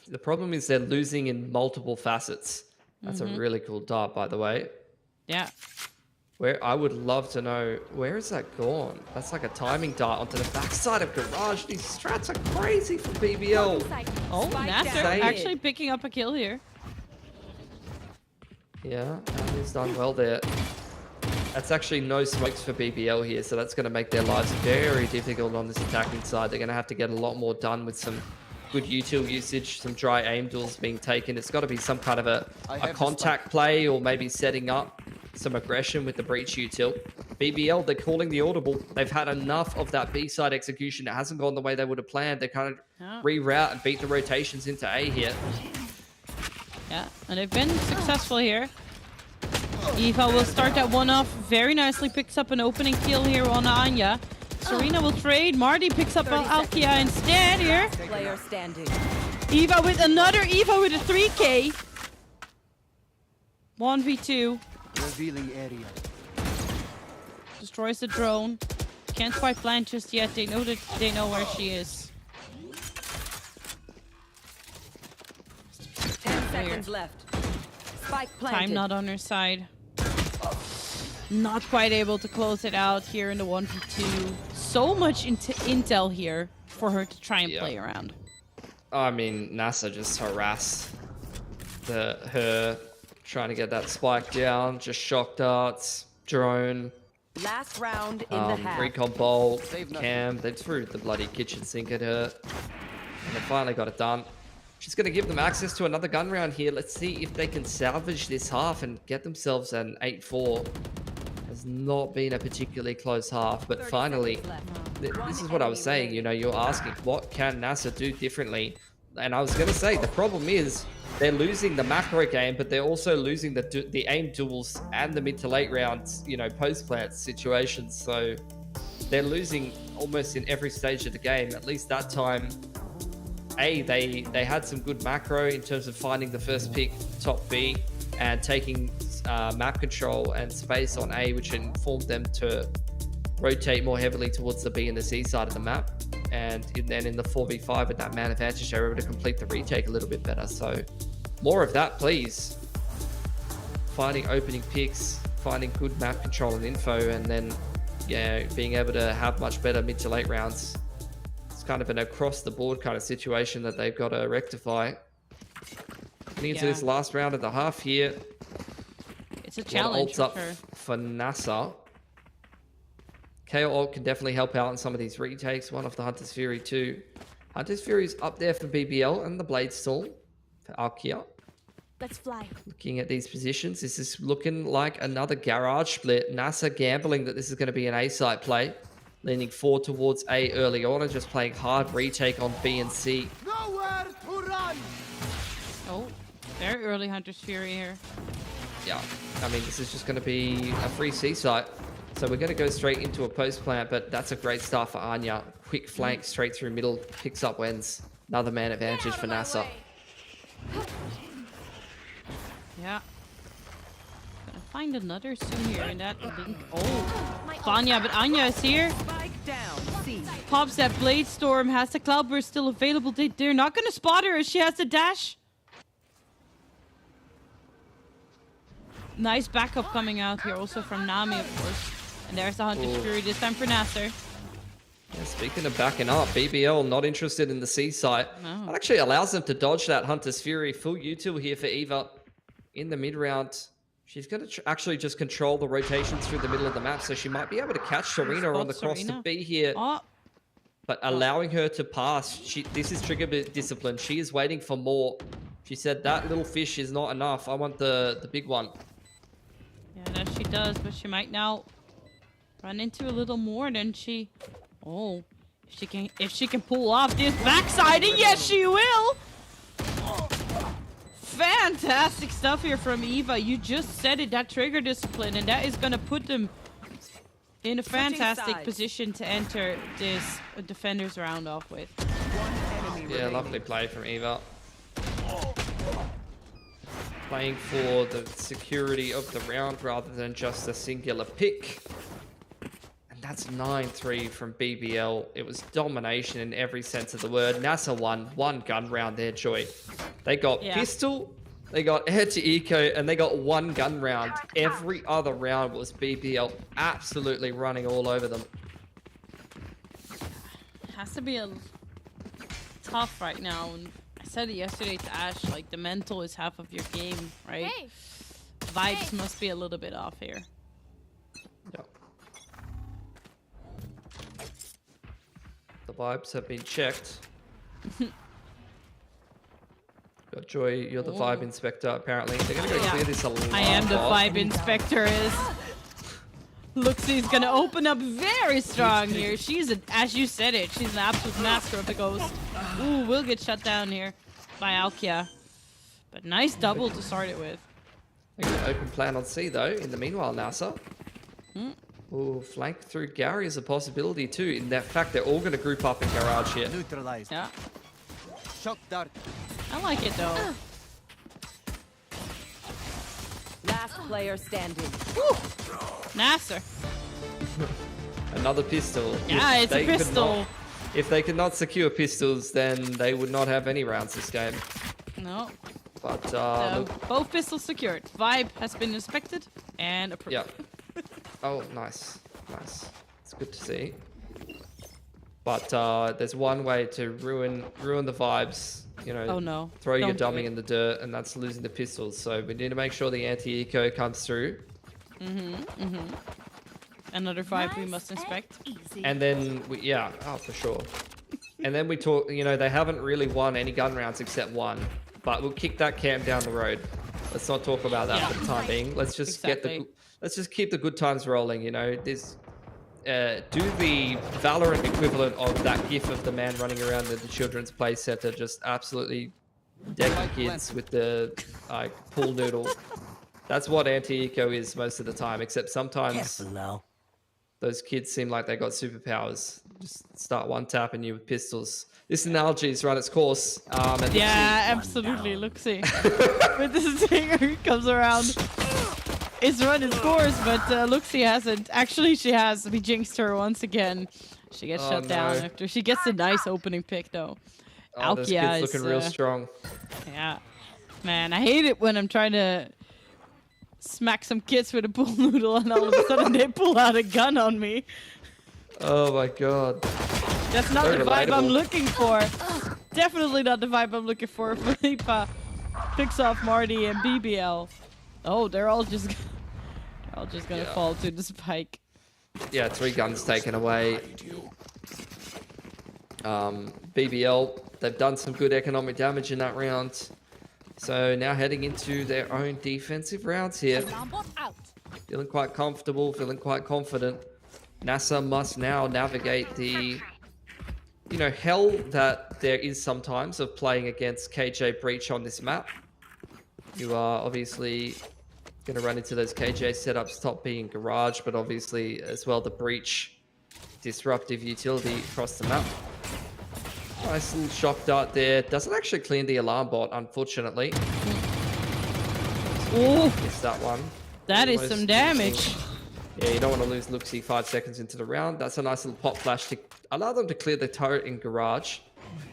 S14: The problem is they're losing in multiple facets. That's a really cool dart, by the way.
S13: Yeah.
S14: Where I would love to know, where is that gone? That's like a timing dart onto the backside of Garage. These strats are crazy for BBL.
S13: Oh, NASR actually picking up a kill here.
S14: Yeah, he's done well there. That's actually no smokes for BBL here, so that's going to make their lives very difficult on this attacking side. They're going to have to get a lot more done with some good util usage, some dry aim duels being taken. It's got to be some kind of a contact play, or maybe setting up some aggression with the breach util. BBL, they're calling the audible. They've had enough of that B-side execution. It hasn't gone the way they would have planned. They kind of reroute and beat the rotations into A here.
S13: Yeah, and they've been successful here. Eva will start that one off very nicely, picks up an opening kill here on Anya. Serena will trade. Marty picks up Alkia instead here.
S17: Player standing.
S13: Eva with another Eva with a 3K. 1v2.
S1: Revealing area.
S13: Destroys the drone. Can't quite plant just yet. They know where she is.
S17: 10 seconds left. Spike planted.
S13: Time not on her side. Not quite able to close it out here in the 1v2. So much intel here for her to try and play around.
S14: I mean, NASR just harassed her trying to get that spike down. Just shock darts, drone.
S17: Last round in the half.
S14: Recon bolt, cam. They threw the bloody kitchen sink at her. And they finally got it done. She's going to give them access to another gun round here. Let's see if they can salvage this half and get themselves an 8-4. Has not been a particularly close half, but finally, this is what I was saying. You know, you're asking, what can NASR do differently? And I was going to say, the problem is they're losing the macro game, but they're also losing the aim duels and the mid to late rounds, you know, post-plant situations. So they're losing almost in every stage of the game. At least that time, they had some good macro in terms of finding the first pick, top B, and taking map control and space on A, which informed them to rotate more heavily towards the B and the C side of the map. And then in the 4v5 with that man advantage, they were able to complete the retake a little bit better. So more of that, please. Finding opening picks, finding good map control and info, and then being able to have much better mid to late rounds. It's kind of an across the board kind of situation that they've got to rectify. Getting into this last round of the half here.
S13: It's a challenge for her.
S14: For NASR. KO ult can definitely help out in some of these retakes. One off the Hunter's Fury too. Hunter's Fury's up there for BBL and the Blade Storm for Alkia.
S18: Let's fly.
S14: Looking at these positions, this is looking like another garage split. NASR gambling that this is going to be an A site play. Leaning forward towards A early on and just playing hard retake on B and C.
S1: Nowhere to run.
S13: Oh, very early Hunter's Fury here.
S14: Yeah, I mean, this is just going to be a free C site. So we're going to go straight into a post plant, but that's a great start for Anya. Quick flank straight through middle, picks up wins. Another man advantage for NASR.
S13: Yeah. Gonna find another soon here in that link. Oh, Vanya, but Anya is here.
S17: Spike down. C.
S13: Pops that Blade Storm, has the Cloudburst still available. They're not gonna spot her as she has the dash. Nice backup coming out here also from Nami, of course. And there's the Hunter's Fury, this time for NASR.
S14: Yeah, speaking of backing up, BBL not interested in the C site.
S13: No.
S14: That actually allows them to dodge that Hunter's Fury. Full util here for Eva in the mid round. She's going to actually just control the rotations through the middle of the map, so she might be able to catch Serena on the cross to B here. But allowing her to pass, this is trigger discipline. She is waiting for more. She said that little fish is not enough. I want the big one.
S13: Yeah, that she does, but she might now run into a little more than she... Oh, if she can pull off this backside, and yes, she will! Fantastic stuff here from Eva. You just said it, that trigger discipline, and that is going to put them in a fantastic
S17: sides.
S13: position to enter this defenders round off with.
S14: Yeah, lovely play from Eva. Playing for the security of the round rather than just a singular pick. And that's 9-3 from BBL. It was domination in every sense of the word. NASR won one gun round there, Joy. They got pistol, they got air to eco, and they got one gun round. Every other round was BBL absolutely running all over them.
S13: Has to be a tough right now. And I said it yesterday to Ash, like the mental is half of your game, right?
S18: Hey.
S13: Vibes must be a little bit off here.
S14: Yep. The vibes have been checked. Got Joy, you're the vibe inspector apparently. They're gonna go clear this a lot.
S13: I am the vibe inspector. Is Luxie's gonna open up very strong here. She's as you said it, she's an absolute master of the ghost. Ooh, we'll get shut down here by Alkia. But nice double to start it with.
S14: Open plan on C though. In the meanwhile, NASR. Ooh, flank through Gary is a possibility too. In that fact, they're all gonna group up in garage here.
S1: Neutralized.
S13: Yeah.
S1: Shock dart.
S13: I like it though.
S17: Last player standing.
S13: NASR.
S14: Another pistol.
S13: Yeah,
S14: If
S13: it's a
S14: they could
S13: pistol.
S14: not- if they could not secure pistols, then they would not have any rounds this game.
S13: No.
S14: But
S13: So,
S14: look,
S13: both pistols secured. Vibe has been inspected and approved.
S14: yeah. Oh, nice, nice. It's good to see. But there's one way to ruin the vibes. You know,
S13: Oh, no.
S14: throw your
S13: Don't do
S14: dummy
S13: it.
S14: in the dirt, and that's losing the pistols. So we need to make sure the anti-eco comes through.
S13: Another vibe we must inspect.
S14: And then, for sure. And then we talk, you know, they haven't really won any gun rounds except one. But we'll kick that camp down the road. Let's not talk about that for the time being. Let's just let's just keep the good times rolling, you know. This do the Valorant equivalent of that gif of the man running around the children's play center, just absolutely decking kids with the pool noodle. That's what anti-eco is most of the time, except sometimes those kids seem like they got superpowers. Just start one tapping you with pistols. This analogy's run its course. And
S13: Yeah, absolutely. Luxie. With this Stinger comes around. It's run its course, but Luxie hasn't. Actually, she has. We jinxed her once again. She gets shut down after she gets a nice opening pick, though.
S14: Oh, this
S13: Alkia
S14: kid's looking real strong.
S13: Yeah. Man, I hate it when I'm trying to smack some kids with a pool noodle and all of a sudden they pull out a gun on me.
S14: Oh my god.
S13: That's not
S14: Very
S13: the vibe I'm
S14: relatable.
S13: looking for. Definitely not the vibe I'm looking for. Felipa picks off Marty and BBL. Oh, they're all just gonna fall to the spike.
S14: Yeah, 3 guns taken away. BBL, they've done some good economic damage in that round. So now heading into their own defensive rounds here. Feeling quite comfortable, feeling quite confident. NASR must now navigate the, you know, hell that there is sometimes of playing against KJ Breach on this map. You are obviously going to run into those KJ setups, top being Garage, but obviously as well the Breach disruptive utility across the map. Nice little shock dart there. Doesn't actually clean the alarm bot, unfortunately.
S13: Ooh,
S14: Missed that one.
S13: that is
S14: Almost
S13: some damage.
S14: Yeah, you don't want to lose Luxie 5 seconds into the round. That's a nice little pop flash to allow them to clear the turret in Garage.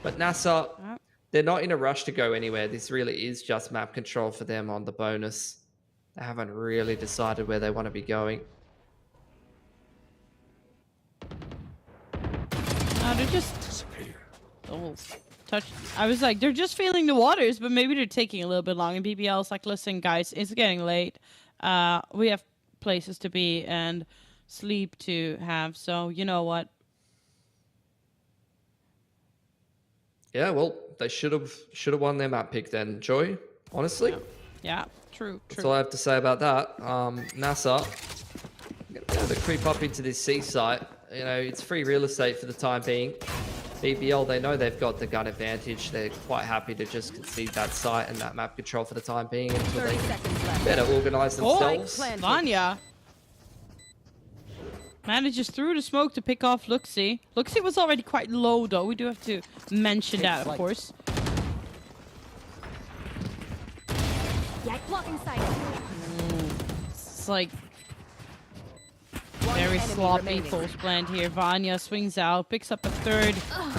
S14: But NASR, they're not in a rush to go anywhere. This really is just map control for them on the bonus. They haven't really decided where they want to be going.
S13: No, they're just... Oh, touch. I was like, they're just feeling the waters, but maybe they're taking a little bit long. And BBL's like, listen, guys, it's getting late. We have places to be and sleep to have. So, you know what?
S14: Yeah, well, they should have won their map pick then, Joy. Honestly.
S13: Yeah, true.
S14: That's all I have to say about that. NASR, going to creep up into this C site. You know, it's free real estate for the time being. BBL, they know they've got the gun advantage. They're quite happy to just concede that site and that map control for the time being until they better organize themselves.
S13: Vanya. Manages through the smoke to pick off Luxie. Luxie was already quite low though. We do have to mention that, of course. It's like very sloppy false plant here. Vanya swings out, picks up a third.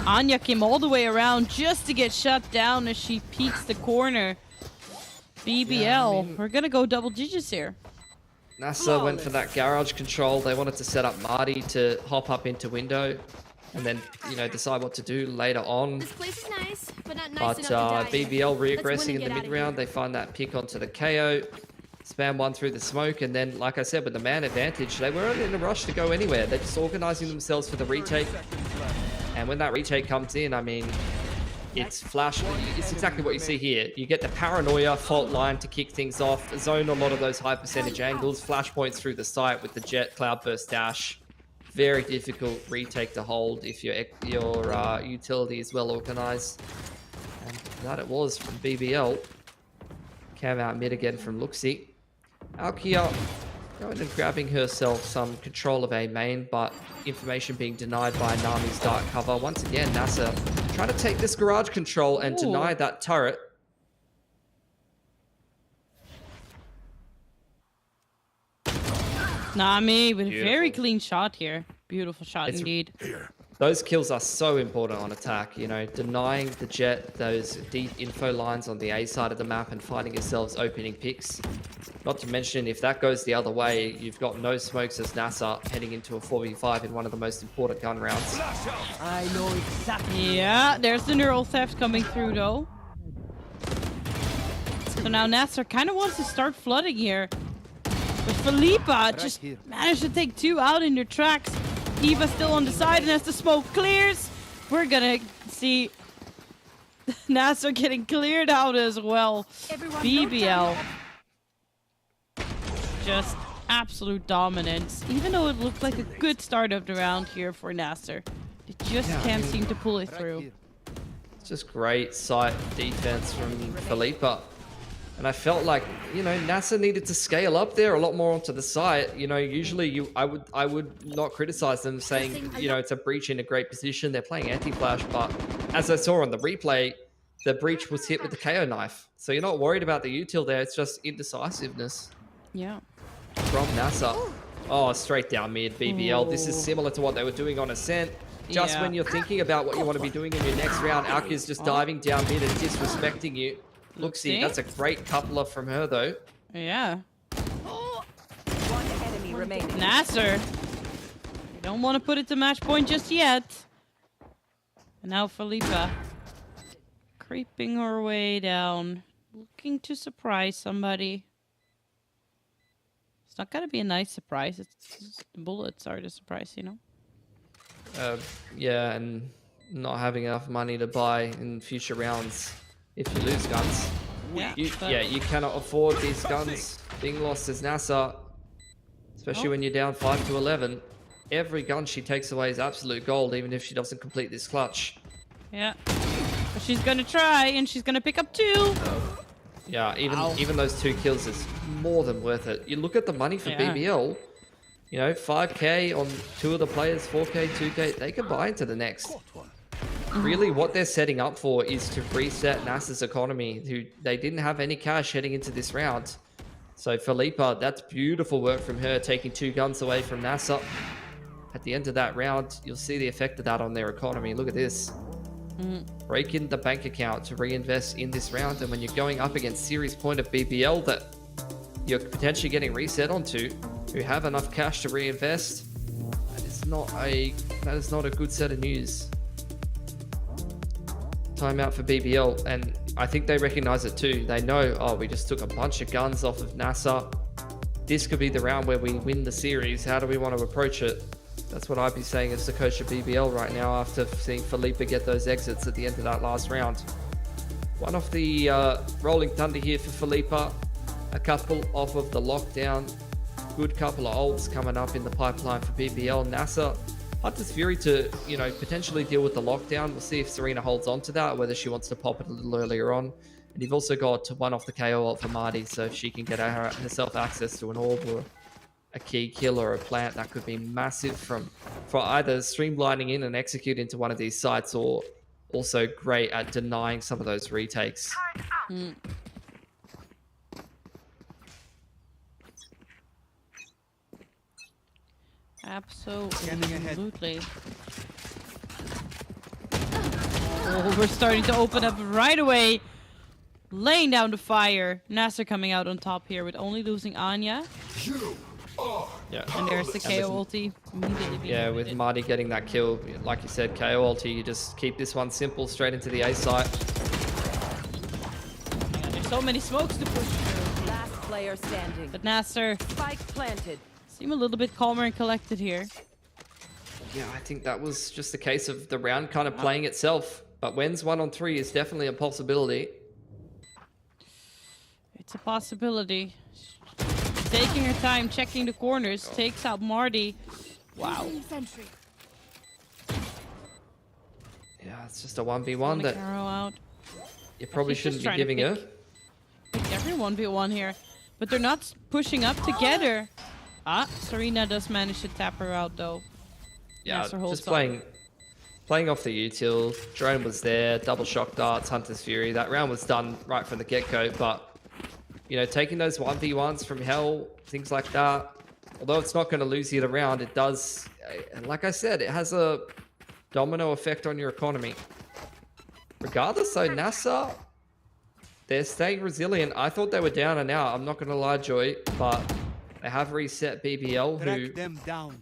S13: Anya came all the way around just to get shut down as she peeks the corner. BBL,
S14: Yeah, I mean,
S13: we're gonna go double digits here.
S14: NASR went for that garage control. They wanted to set up Marty to hop up into window and then, you know, decide what to do later on.
S18: This place is nice, but not nice
S14: But
S18: enough to die.
S14: BBL
S18: Let's win
S14: regressing
S18: and
S14: in the
S18: get outta
S14: mid round. They find that pick onto the KO. Spam one through the smoke. And then, like I said, with the man advantage, they weren't in a rush to go anywhere. They're just organizing themselves for the retake. And when that retake comes in, I mean, it's flash. It's exactly what you see here. You get the paranoia fault line to kick things off, zone a lot of those high percentage angles, flash points through the site with the jet cloudburst dash. Very difficult retake to hold if your utility is well organized. And that it was from BBL. Came out mid again from Luxie. Alkia going and grabbing herself some control of A main, but information being denied by Nami's dark cover. Once again, NASR trying to take this garage control and deny that turret.
S13: Nami with a
S14: Beautiful.
S13: very clean shot here. Beautiful shot indeed.
S14: Those kills are so important on attack, you know, denying the jet those deep info lines on the A side of the map and finding yourselves opening picks. Not to mention, if that goes the other way, you've got no smokes as NASR heading into a 4v5 in one of the most important gun rounds.
S7: I know exactly.
S13: Yeah, there's the neural theft coming through though. So now NASR kind of wants to start flooding here. But Philippa just managed to take two out in their tracks. Eva still on the side, and as the smoke clears, we're gonna see NASR getting cleared out as well. BBL. Just absolute dominance. Even though it looked like a good start of the round here for NASR, they just can't seem to pull it through.
S14: It's just great sight defense from Philippa. And I felt like, you know, NASR needed to scale up there a lot more onto the site. You know, usually I would not criticize them saying, you know, it's a breach in a great position. They're playing anti-flash, but as I saw on the replay, the breach was hit with the KO knife. So you're not worried about the util there. It's just indecisiveness.
S13: Yeah.
S14: From NASR. Oh, straight down mid, BBL. This is similar to what they were doing on Ascent. Just when you're thinking about what you want to be doing in your next round, Alkia's just diving down mid and disrespecting you. Luxie, that's a great coupler from her though.
S13: Yeah.
S17: One enemy remaining.
S13: NASR. You don't want to put it to match point just yet. And now Philippa. Creeping her way down. Looking to surprise somebody. It's not going to be a nice surprise. It's the bullets are the surprise, you know?
S14: Yeah, and not having enough money to buy in future rounds. If you lose guns, you cannot afford these guns being lost as NASR, especially when you're down 5 to 11. Every gun she takes away is absolute gold, even if she doesn't complete this clutch.
S13: Yeah, but she's gonna try, and she's gonna pick up 2.
S14: Yeah, even those 2 kills is more than worth it. You look at the money for BBL. You know, 5k on 2 of the players, 4k, 2k. They can buy into the next. Really, what they're setting up for is to reset NASR's economy, who they didn't have any cash heading into this round. So Philippa, that's beautiful work from her, taking 2 guns away from NASR. At the end of that round, you'll see the effect of that on their economy. Look at this. Break in the bank account to reinvest in this round, and when you're going up against series point of BBL that you're potentially getting reset onto, who have enough cash to reinvest, that is not a good set of news. Timeout for BBL, and I think they recognize it too. They know, oh, we just took a bunch of guns off of NASR. This could be the round where we win the series. How do we want to approach it? That's what I'd be saying as the coach of BBL right now after seeing Philippa get those exits at the end of that last round. One off the Rolling Thunder here for Philippa. A couple off of the lockdown. Good couple of ults coming up in the pipeline for BBL. NASR, Hunter's Fury to, you know, potentially deal with the lockdown. We'll see if Serena holds on to that, or whether she wants to pop it a little earlier on. And you've also got one off the KO ult for Marty, so if she can get herself access to an orb or a key kill or a plant, that could be massive for either streamlining in and execute into one of these sites, or also great at denying some of those retakes.
S13: Absolutely. Oh, we're starting to open up right away. Laying down the fire. NASR coming out on top here with only losing Anya.
S14: Yeah.
S13: And there's the KO ulti immediately being
S14: Yeah, with
S13: committed.
S14: Marty getting that kill, like you said, KO ulti, you just keep this one simple, straight into the A site.
S13: Yeah, there's so many smokes to push through.
S17: Last player standing.
S13: But NASR
S17: Spike planted.
S13: seem a little bit calmer and collected here.
S14: Yeah, I think that was just a case of the round kind of playing itself. But Wen's 1-on-3 is definitely a possibility.
S13: It's a possibility. Taking her time, checking the corners, takes out Marty. Wow.
S14: Yeah, it's just a 1v1 that
S13: Arrow out.
S14: you probably
S13: He's just
S14: shouldn't be
S13: trying to
S14: giving her.
S13: Pick every 1v1 here. But they're not pushing up together. Serena does manage to tap her out though.
S14: Yeah,
S13: NASR holds
S14: just
S13: on.
S14: playing off the util. Drone was there, double shock darts, Hunter's Fury. That round was done right from the get-go, but you know, taking those 1v1s from hell, things like that, although it's not going to lose you the round, it does, like I said, it has a domino effect on your economy. Regardless though, NASR, they're staying resilient. I thought they were down and out, I'm not going to lie, Joy, but they have reset BBL, who
S1: Track them down.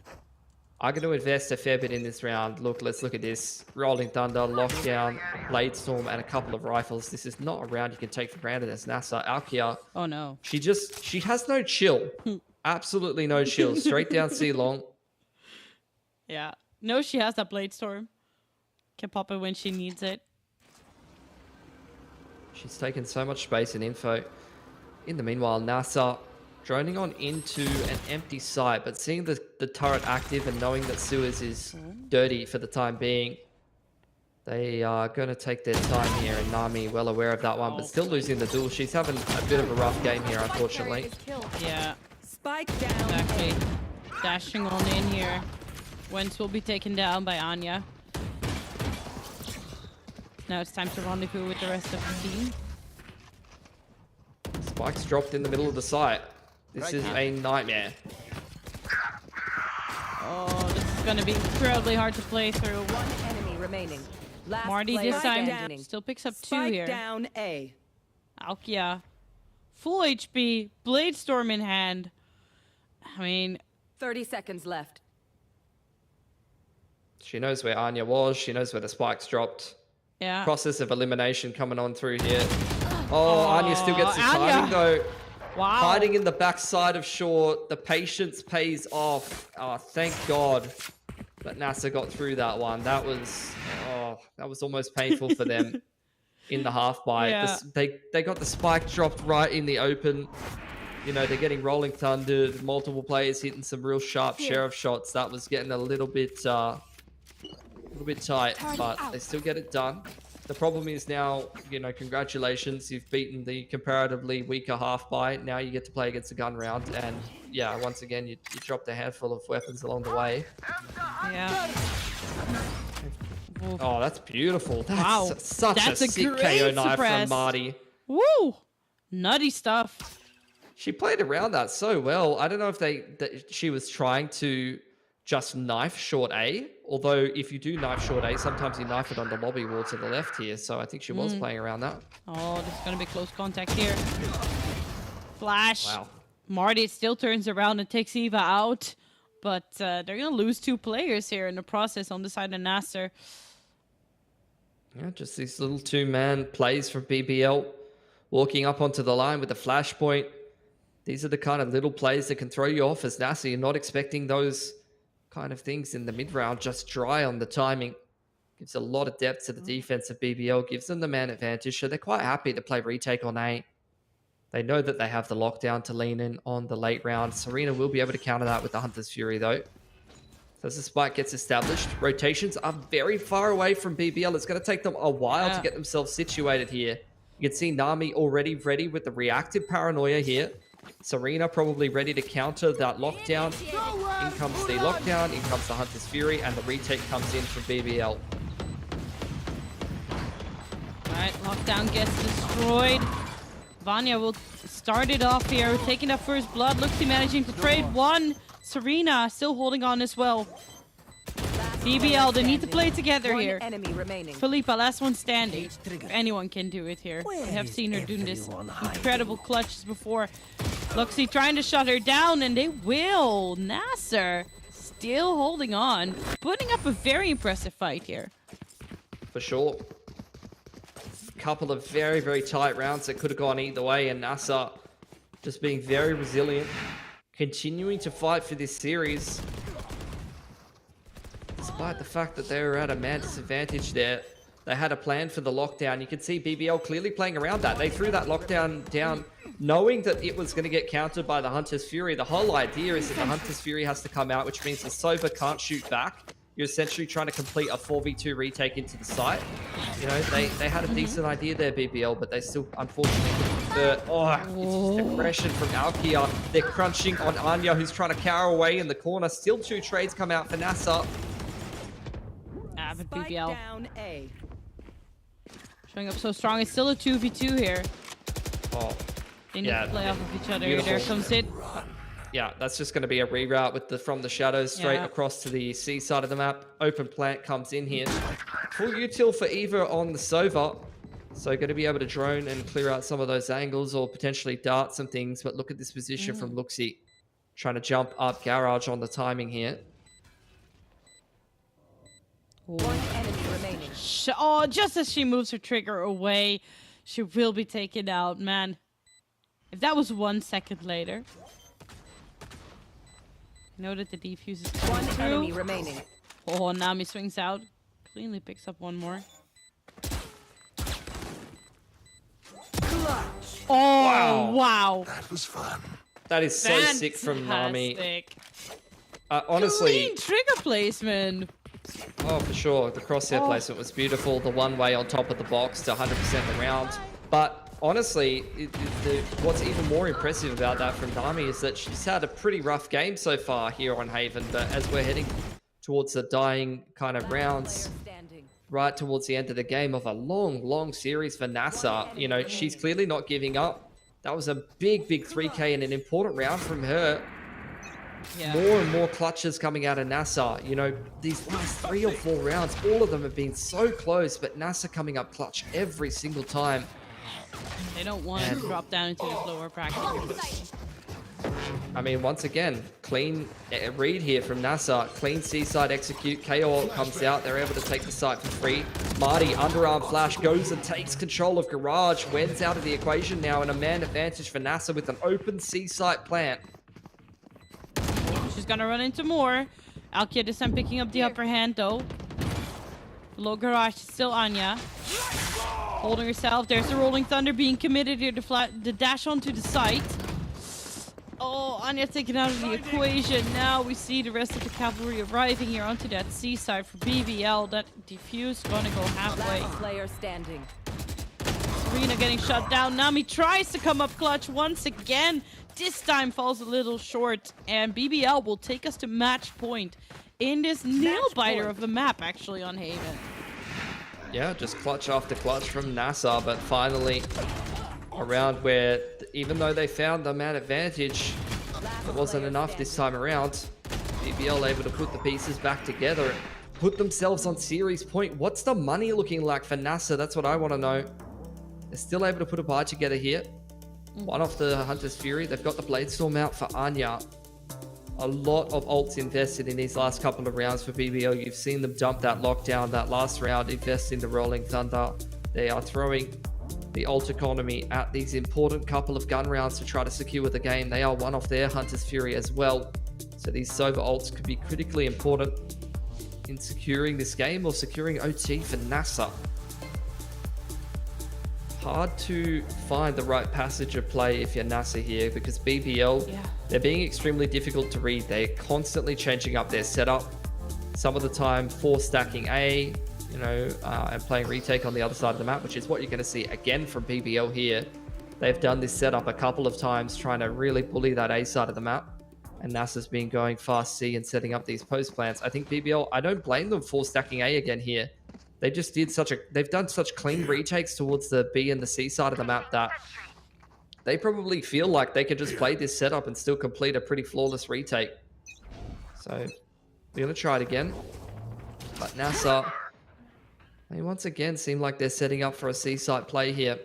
S14: are going to invest a fair bit in this round. Look, let's look at this. Rolling Thunder, Lockdown, Blade Storm, and a couple of rifles. This is not a round you can take for granted as NASR. Alkia,
S13: oh no.
S14: she has no chill. Absolutely no chill. Straight down C long.
S13: Yeah. No, she has that Blade Storm. Can pop it when she needs it.
S14: She's taken so much space and info. In the meanwhile, NASR droning on into an empty site, but seeing the turret active and knowing that Suez is dirty for the time being, they are going to take their time here, and Nami well aware of that one, but still losing the duel. She's having a bit of a rough game here, unfortunately.
S13: Yeah.
S17: Spike down.
S13: Exactly. Dashing on in here. Wentz will be taken down by Anya. Now it's time to rendezvous with the rest of the team.
S14: Spike's dropped in the middle of the site. This is a nightmare.
S13: Oh, this is going to be incredibly hard to play through.
S17: One enemy remaining. Last
S13: Marty
S17: player
S13: this time
S17: standing.
S13: still picks up 2
S17: Spike
S13: here.
S17: down A.
S13: Alkia. Full HP. Blade Storm in hand. I mean...
S17: 30 seconds left.
S14: She knows where Anya was. She knows where the spikes dropped.
S13: Yeah.
S14: Process of elimination coming on through here. Oh, Anya still gets the
S13: Anya.
S14: timing though.
S13: Wow.
S14: Hiding in the backside of short. The patience pays off. Oh, thank God that NASR got through that one. That was almost painful for them in the half bite.
S13: Yeah.
S14: They got the spike dropped right in the open. You know, they're getting Rolling Thunder, multiple players hitting some real sharp sheriff shots. That was getting a little bit tight, but they still get it done. The problem is now, you know, congratulations, you've beaten the comparatively weaker half bite. Now you get to play against a gun round, and yeah, once again, you dropped a handful of weapons along the way.
S13: Yeah.
S14: Oh, that's beautiful. That's
S13: Wow.
S14: such
S13: That's
S14: a sick
S13: great
S14: KO knife
S13: suppress.
S14: from Marty.
S13: Woo! Nutty stuff.
S14: She played around that so well. I don't know if that she was trying to just knife short A, although if you do knife short A, sometimes you knife it on the lobby wall to the left here, so I think she was playing around that.
S13: Oh, this is going to be close contact here. Flash.
S14: Wow.
S13: Marty still turns around and takes Eva out, but they're going to lose 2 players here in the process on the side of NASR.
S14: Yeah, just these little 2-man plays from BBL, walking up onto the line with the flashpoint. These are the kind of little plays that can throw you off as NASR. You're not expecting those kind of things in the mid-round, just dry on the timing. Gives a lot of depth to the defense of BBL, gives them the man advantage, so they're quite happy to play retake on A. They know that they have the lockdown to lean in on the late round. Serena will be able to counter that with the Hunter's Fury, though. So as the spike gets established, rotations are very far away from BBL. It's going to take them a while to get themselves situated here. You can see Nami already ready with the reactive paranoia here. Serena probably ready to counter that lockdown. In comes the lockdown, in comes the Hunter's Fury, and the retake comes in from BBL.
S13: Alright, lockdown gets destroyed. Vanya will start it off here, taking that first blood. Luxie managing to trade one. Serena still holding on as well. BBL, they need to play together
S17: One
S13: here.
S17: enemy remaining.
S13: Philippa, last one standing. If anyone can do it here. We have seen her doing this incredible clutches before. Luxie trying to shut her down, and they will. NASR still holding on. Putting up a very impressive fight here.
S14: For sure. Couple of very, very tight rounds that could have gone either way, and NASR just being very resilient. Continuing to fight for this series. Despite the fact that they were at a man disadvantage there, they had a plan for the lockdown. You can see BBL clearly playing around that. They threw that lockdown down knowing that it was going to get countered by the Hunter's Fury. The whole idea is that the Hunter's Fury has to come out, which means the Sova can't shoot back. You're essentially trying to complete a 4v2 retake into the site. You know, they had a decent idea there, BBL, but they still, unfortunately, it's just aggression from Alkia. They're crunching on Anya, who's trying to cower away in the corner. Still 2 trades come out for NASR.
S13: But BBL
S17: Down A.
S13: showing up so strong. It's still a 2v2 here.
S14: Oh,
S13: They need to play off of each other.
S14: Beautiful.
S13: There comes it.
S14: Yeah, that's just going to be a reroute with from the shadows straight
S13: Yeah.
S14: across to the C side of the map. Open plant comes in here. Full util for Eva on the Sova. So going to be able to drone and clear out some of those angles or potentially dart some things. But look at this position from Luxie. Trying to jump up garage on the timing here.
S17: One enemy remaining.
S13: Oh, just as she moves her trigger away, she will be taken out, man. If that was 1 second later. Know that the defuse is coming
S17: One
S13: through.
S17: enemy remaining.
S13: Oh, Nami swings out. Cleanly picks up one more. Oh, wow.
S16: That was fun.
S14: That is so sick from Nami.
S13: Fantastic.
S14: Honestly,
S13: Clean trigger placement.
S14: oh, for sure. The crosshair placement was beautiful. The one way on top of the box to 100% the round. But honestly, what's even more impressive about that from Nami is that she's had a pretty rough game so far here on Haven. But as we're heading towards the dying kind of rounds, right towards the end of the game of a long, long series for NASR, you know, she's clearly not giving up. That was a big, big 3K and an important round from her.
S13: Yeah.
S14: More and more clutches coming out of NASR. You know, these last 3 or 4 rounds, all of them have been so close, but NASR coming up clutch every single time.
S13: They don't want to drop down into this lower bracket.
S14: I mean, once again, clean read here from NASR. Clean seaside execute. KO ult comes out. They're able to take the site for free. Marty, underarm flash, goes and takes control of Garage. Wen's out of the equation now, and a man advantage for NASR with an open seaside plant.
S13: She's gonna run into more. Alkia this time picking up the upper hand though. Low garage, still Anya. Holding herself. There's the Rolling Thunder being committed here. The dash onto the site. Oh, Anya taken out of the equation. Now we see the rest of the cavalry arriving here onto that seaside for BBL. That defuse gonna go halfway.
S17: Last player standing.
S13: Serena getting shut down. Nami tries to come up clutch once again. This time falls a little short, and BBL will take us to match point in this nail-biter of a map, actually, on Haven.
S14: Yeah, just clutch after clutch from NASR, but finally a round where, even though they found the man advantage, it wasn't enough this time around. BBL able to put the pieces back together and put themselves on series point. What's the money looking like for NASR? That's what I want to know. They're still able to put a buy together here. One off the Hunter's Fury. They've got the Bladestorm out for Anya. A lot of ults invested in these last couple of rounds for BBL. You've seen them dump that lockdown that last round, invest in the Rolling Thunder. They are throwing the ult economy at these important couple of gun rounds to try to secure the game. They are one off their Hunter's Fury as well. So these Sova ults could be critically important in securing this game or securing OT for NASR. Hard to find the right passage of play if you're NASR here, because BBL, they're being extremely difficult to read. They're constantly changing up their setup. Some of the time, 4 stacking A, you know, and playing retake on the other side of the map, which is what you're going to see again from BBL here. They've done this setup a couple of times, trying to really bully that A side of the map. And NASR's been going fast C and setting up these post plants. I think BBL, I don't blame them for stacking A again here. They just did they've done such clean retakes towards the B and the C side of the map that they probably feel like they could just play this setup and still complete a pretty flawless retake. So we're going to try it again. But NASR, they once again seem like they're setting up for a C site play here.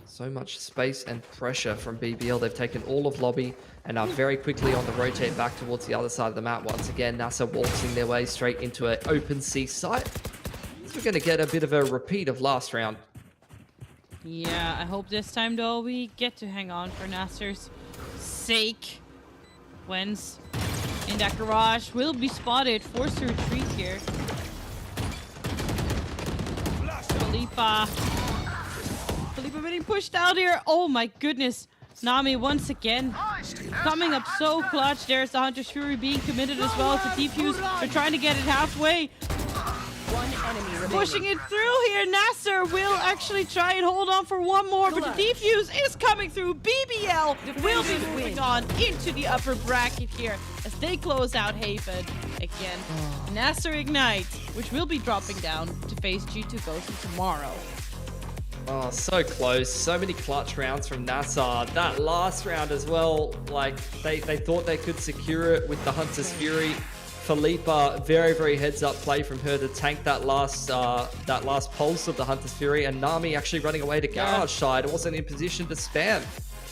S14: So much space and pressure from BBL. They've taken all of lobby and are very quickly on the rotate back towards the other side of the map. Once again, NASR waltzing their way straight into an open C site. So we're going to get a bit of a repeat of last round.
S13: Yeah, I hope this time though we get to hang on for NASR's sake. Wens in that garage will be spotted, forced to retreat here. Philippa getting pushed out here. Oh my goodness. Nami once again coming up so clutch. There's the Hunter's Fury being committed as well to defuse. They're trying to get it halfway.
S17: One enemy remaining.
S13: Pushing it through here. NASR will actually try and hold on for one more, but the defuse is coming through. BBL will be moving on into the upper bracket here as they close out Haven again. NASR Ignite, which will be dropping down to face G2 Ghost tomorrow.
S14: Oh, so close. So many clutch rounds from NASR. That last round as well, like they thought they could secure it with the Hunter's Fury. Philippa, very heads up play from her to tank that last pulse of the Hunter's Fury, and Nami actually running away to garage side, wasn't in position to spam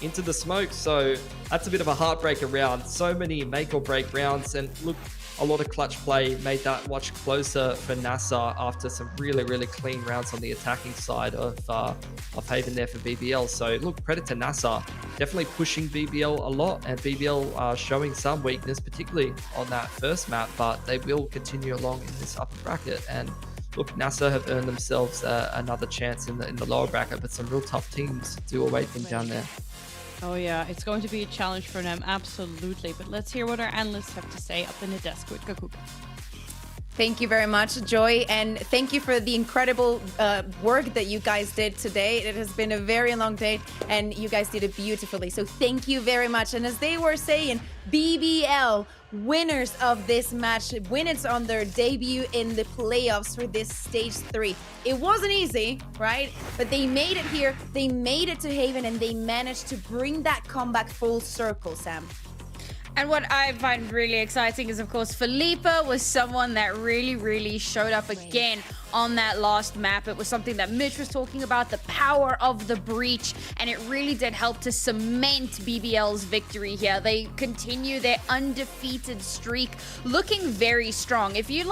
S14: into the smoke. So that's a bit of a heartbreaker round. So many make or break rounds, and look, a lot of clutch play made that much closer for NASR after some really clean rounds on the attacking side of Haven there for BBL. So look, credit to NASR, definitely pushing BBL a lot, and BBL showing some weakness, particularly on that first map, but they will continue along in this upper bracket. And look, NASR have earned themselves another chance in the lower bracket, but some real tough teams do await them down there.
S13: Oh yeah, it's going to be a challenge for them, absolutely. But let's hear what our analysts have to say up in the desk with Kakuka.
S8: Thank you very much, Joy, and thank you for the incredible work that you guys did today. It has been a very long day, and you guys did it beautifully. So thank you very much. And as they were saying, BBL, winners of this match, winners on their debut in the playoffs for this stage 3. It wasn't easy, right? But they made it here, they made it to Haven, and they managed to bring that comeback full circle, Sam.
S10: And what I find really exciting is, of course, Philippa was someone that really showed up again on that last map. It was something that Mitch was talking about, the power of the breach, and it really did help to cement BBL's victory here. They continue their undefeated streak, looking very strong. If you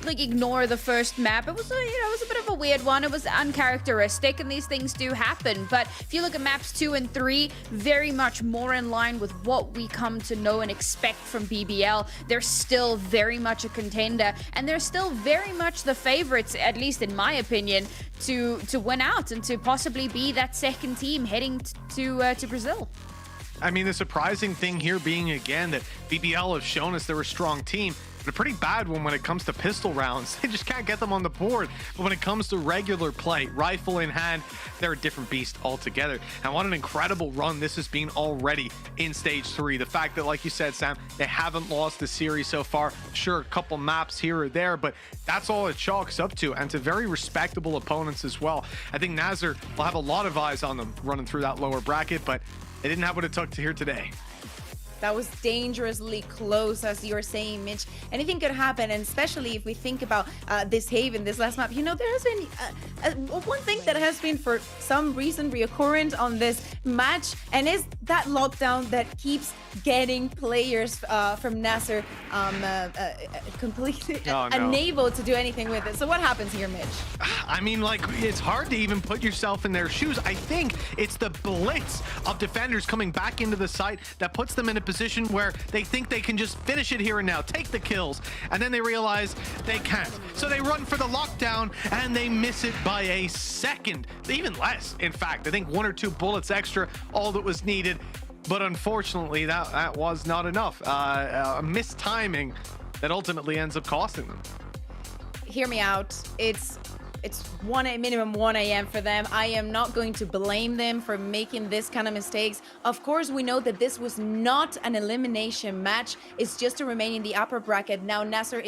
S10: ignore the first map, it was a bit of a weird one. It was uncharacteristic, and these things do happen. But if you look at maps 2 and 3, very much more in line with what we come to know and expect from BBL. They're still very much a contender, and they're still very much the favorites, at least in my opinion, to win out and to possibly be that second team heading to Brazil.
S9: I mean, the surprising thing here being, again, that BBL have shown us they're a strong team, but a pretty bad one when it comes to pistol rounds. They just can't get them on the board. But when it comes to regular play, rifle in hand, they're a different beast altogether. And what an incredible run this has been already in stage 3. The fact that, like you said, Sam, they haven't lost the series so far. Sure, a couple maps here or there, but that's all it chalks up to, and to very respectable opponents as well. I think NASR will have a lot of eyes on them running through that lower bracket, but they didn't have what it took to here today.
S8: That was dangerously close, as you were saying, Mitch. Anything could happen, and especially if we think about this Haven, this last map. There has been one thing that has been for some reason reoccurrent on this match, and is that lockdown that keeps getting players from NASR completely unable to do anything with it. So what happens here, Mitch?
S9: I mean, it's hard to even put yourself in their shoes. I think it's the blitz of defenders coming back into the site that puts them in a position where they think they can just finish it here and now, take the kills, and then they realize they can't. So they run for the lockdown, and they miss it by a second, even less. In fact, I think 1 or 2 bullets extra, all that was needed. But unfortunately, that was not enough. A missed timing that ultimately ends up costing them.
S8: Hear me out. It's it's minimum 1 a.m. for them. I am not going to blame them for making this kind of mistakes. Of course, we know that this was not an elimination match. It's just to remain in the upper bracket. Now NASR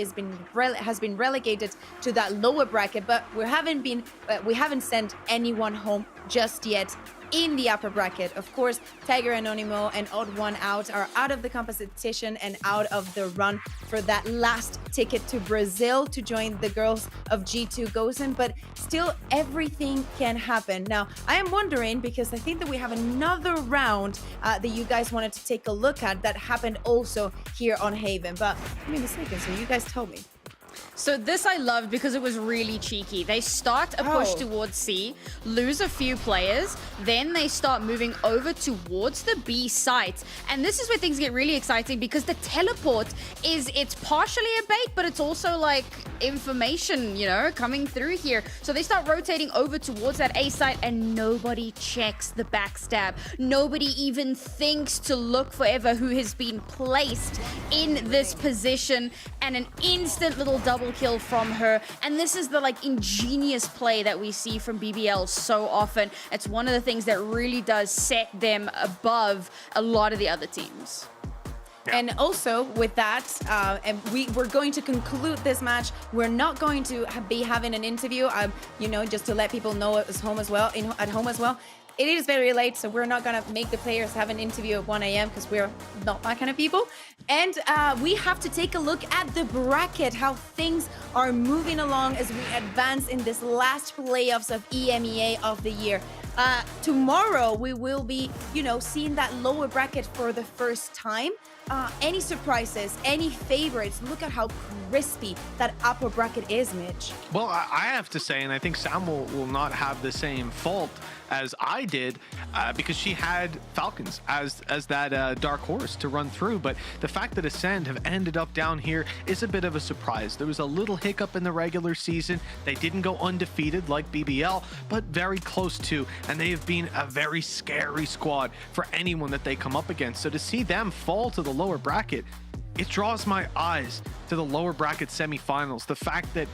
S8: has been relegated to that lower bracket, but we haven't sent anyone home just yet in the upper bracket. Of course, Tiger Anonymous and Odd One Out are out of the competition and out of the run for that last ticket to Brazil to join the girls of G2 Gosen, but still everything can happen. Now, I am wondering, because I think that we have another round that you guys wanted to take a look at that happened also here on Haven, but give me a second, so you guys tell me.
S10: So this I loved because it was really cheeky. They start a push towards C, lose a few players, then they start moving over towards the B site. And this is where things get really exciting because the teleport it's partially a bait, but it's also like information, you know, coming through here. So they start rotating over towards that A site and nobody checks the backstab. Nobody even thinks to look for ever who has been placed in this position, and an instant little double kill from her. And this is the like ingenious play that we see from BBL so often. It's one of the things that really does set them above a lot of the other teams.
S8: And also with that, and we're going to conclude this match. We're not going to be having an interview, you know, just to let people know at home as well. It is very late, so we're not gonna make the players have an interview at 1 a.m. because we're not that kind of people. And we have to take a look at the bracket, how things are moving along as we advance in this last playoffs of EMEA of the year. Tomorrow we will be, you know, seeing that lower bracket for the first time. Any surprises, any favorites? Look at how crispy that upper bracket is, Mitch.
S9: Well, I have to say, and I think Sam will not have the same fault as I did, because she had Falcons as that dark horse to run through. But the fact that Ascend have ended up down here is a bit of a surprise. There was a little hiccup in the regular season. They didn't go undefeated like BBL, but very close to. And they have been a very scary squad for anyone that they come up against. So to see them fall to the lower bracket, it draws my eyes to the lower bracket semifinals. The fact that,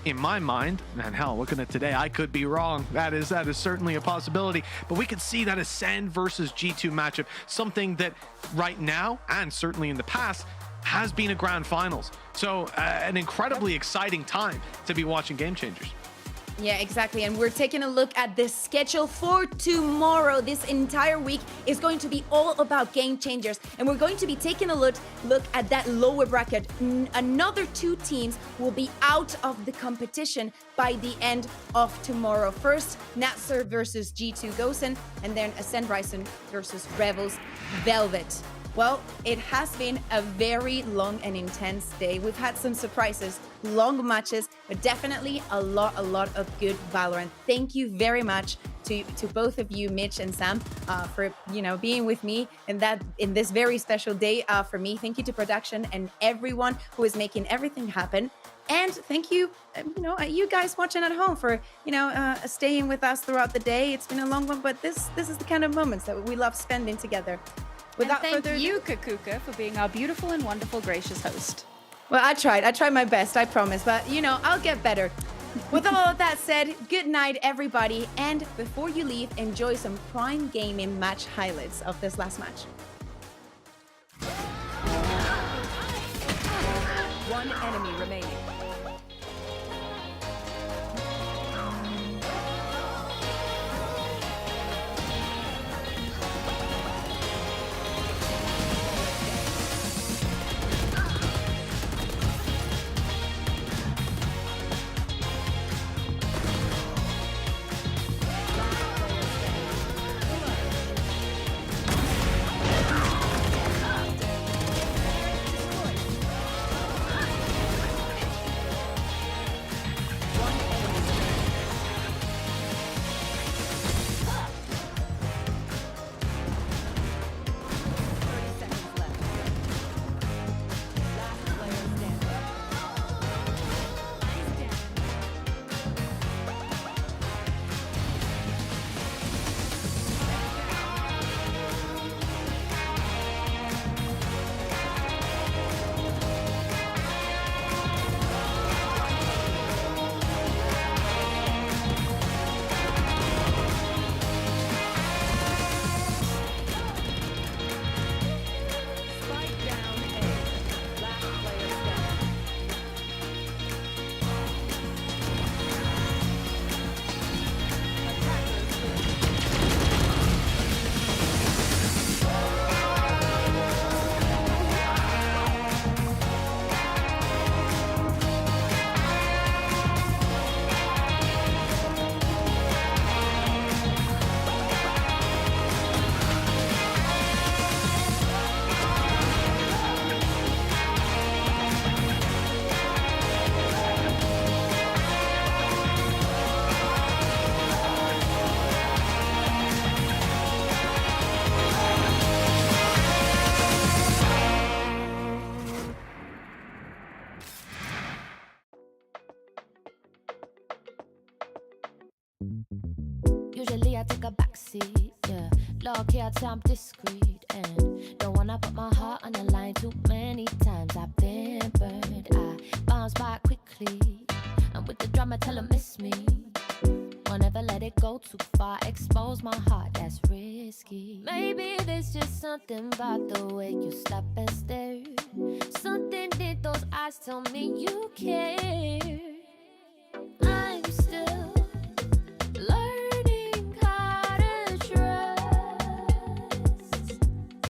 S9: in my mind, and hell, looking at today, I could be wrong. That is certainly a possibility. But we could see that Ascend versus G2 matchup, something that right now, and certainly in the past, has been a grand finals. So an incredibly exciting time to be watching Game Changers.
S8: Yeah, exactly. And we're taking a look at the schedule for tomorrow. This entire week is going to be all about Game Changers. And we're going to be taking a look at that lower bracket. Another 2 teams will be out of the competition by the end of tomorrow. First, NASR versus G2 Gosen, and then Ascend Ryzen versus Rebels Velvet. Well, it has been a very long and intense day. We've had some surprises, long matches, but definitely a lot of good Valorant. Thank you very much to both of you, Mitch and Sam, for, you know, being with me in this very special day for me. Thank you to production and everyone who is making everything happen. And thank you, you guys watching at home for, staying with us throughout the day. It's been a long one, but this is the kind of moments that we love spending together.
S10: Without and thank you, Kakuka, for being our beautiful and wonderful, gracious host.
S8: Well, I tried my best, I promise, but I'll get better. With all of that said, good night, everybody. And before you leave, enjoy some Prime Gaming match highlights of this last match.
S17: One enemy remaining.
S6: Usually I take a backseat, yeah. Low key, I'd say I'm discreet and don't wanna put my heart on the line too many times. I've been burned, I bounce back quickly, and with the drama, tell 'em miss me. Won't ever let it go too far, expose my heart, that's risky. Maybe there's just something about the way you stop and stare. Something in those eyes tell me you care.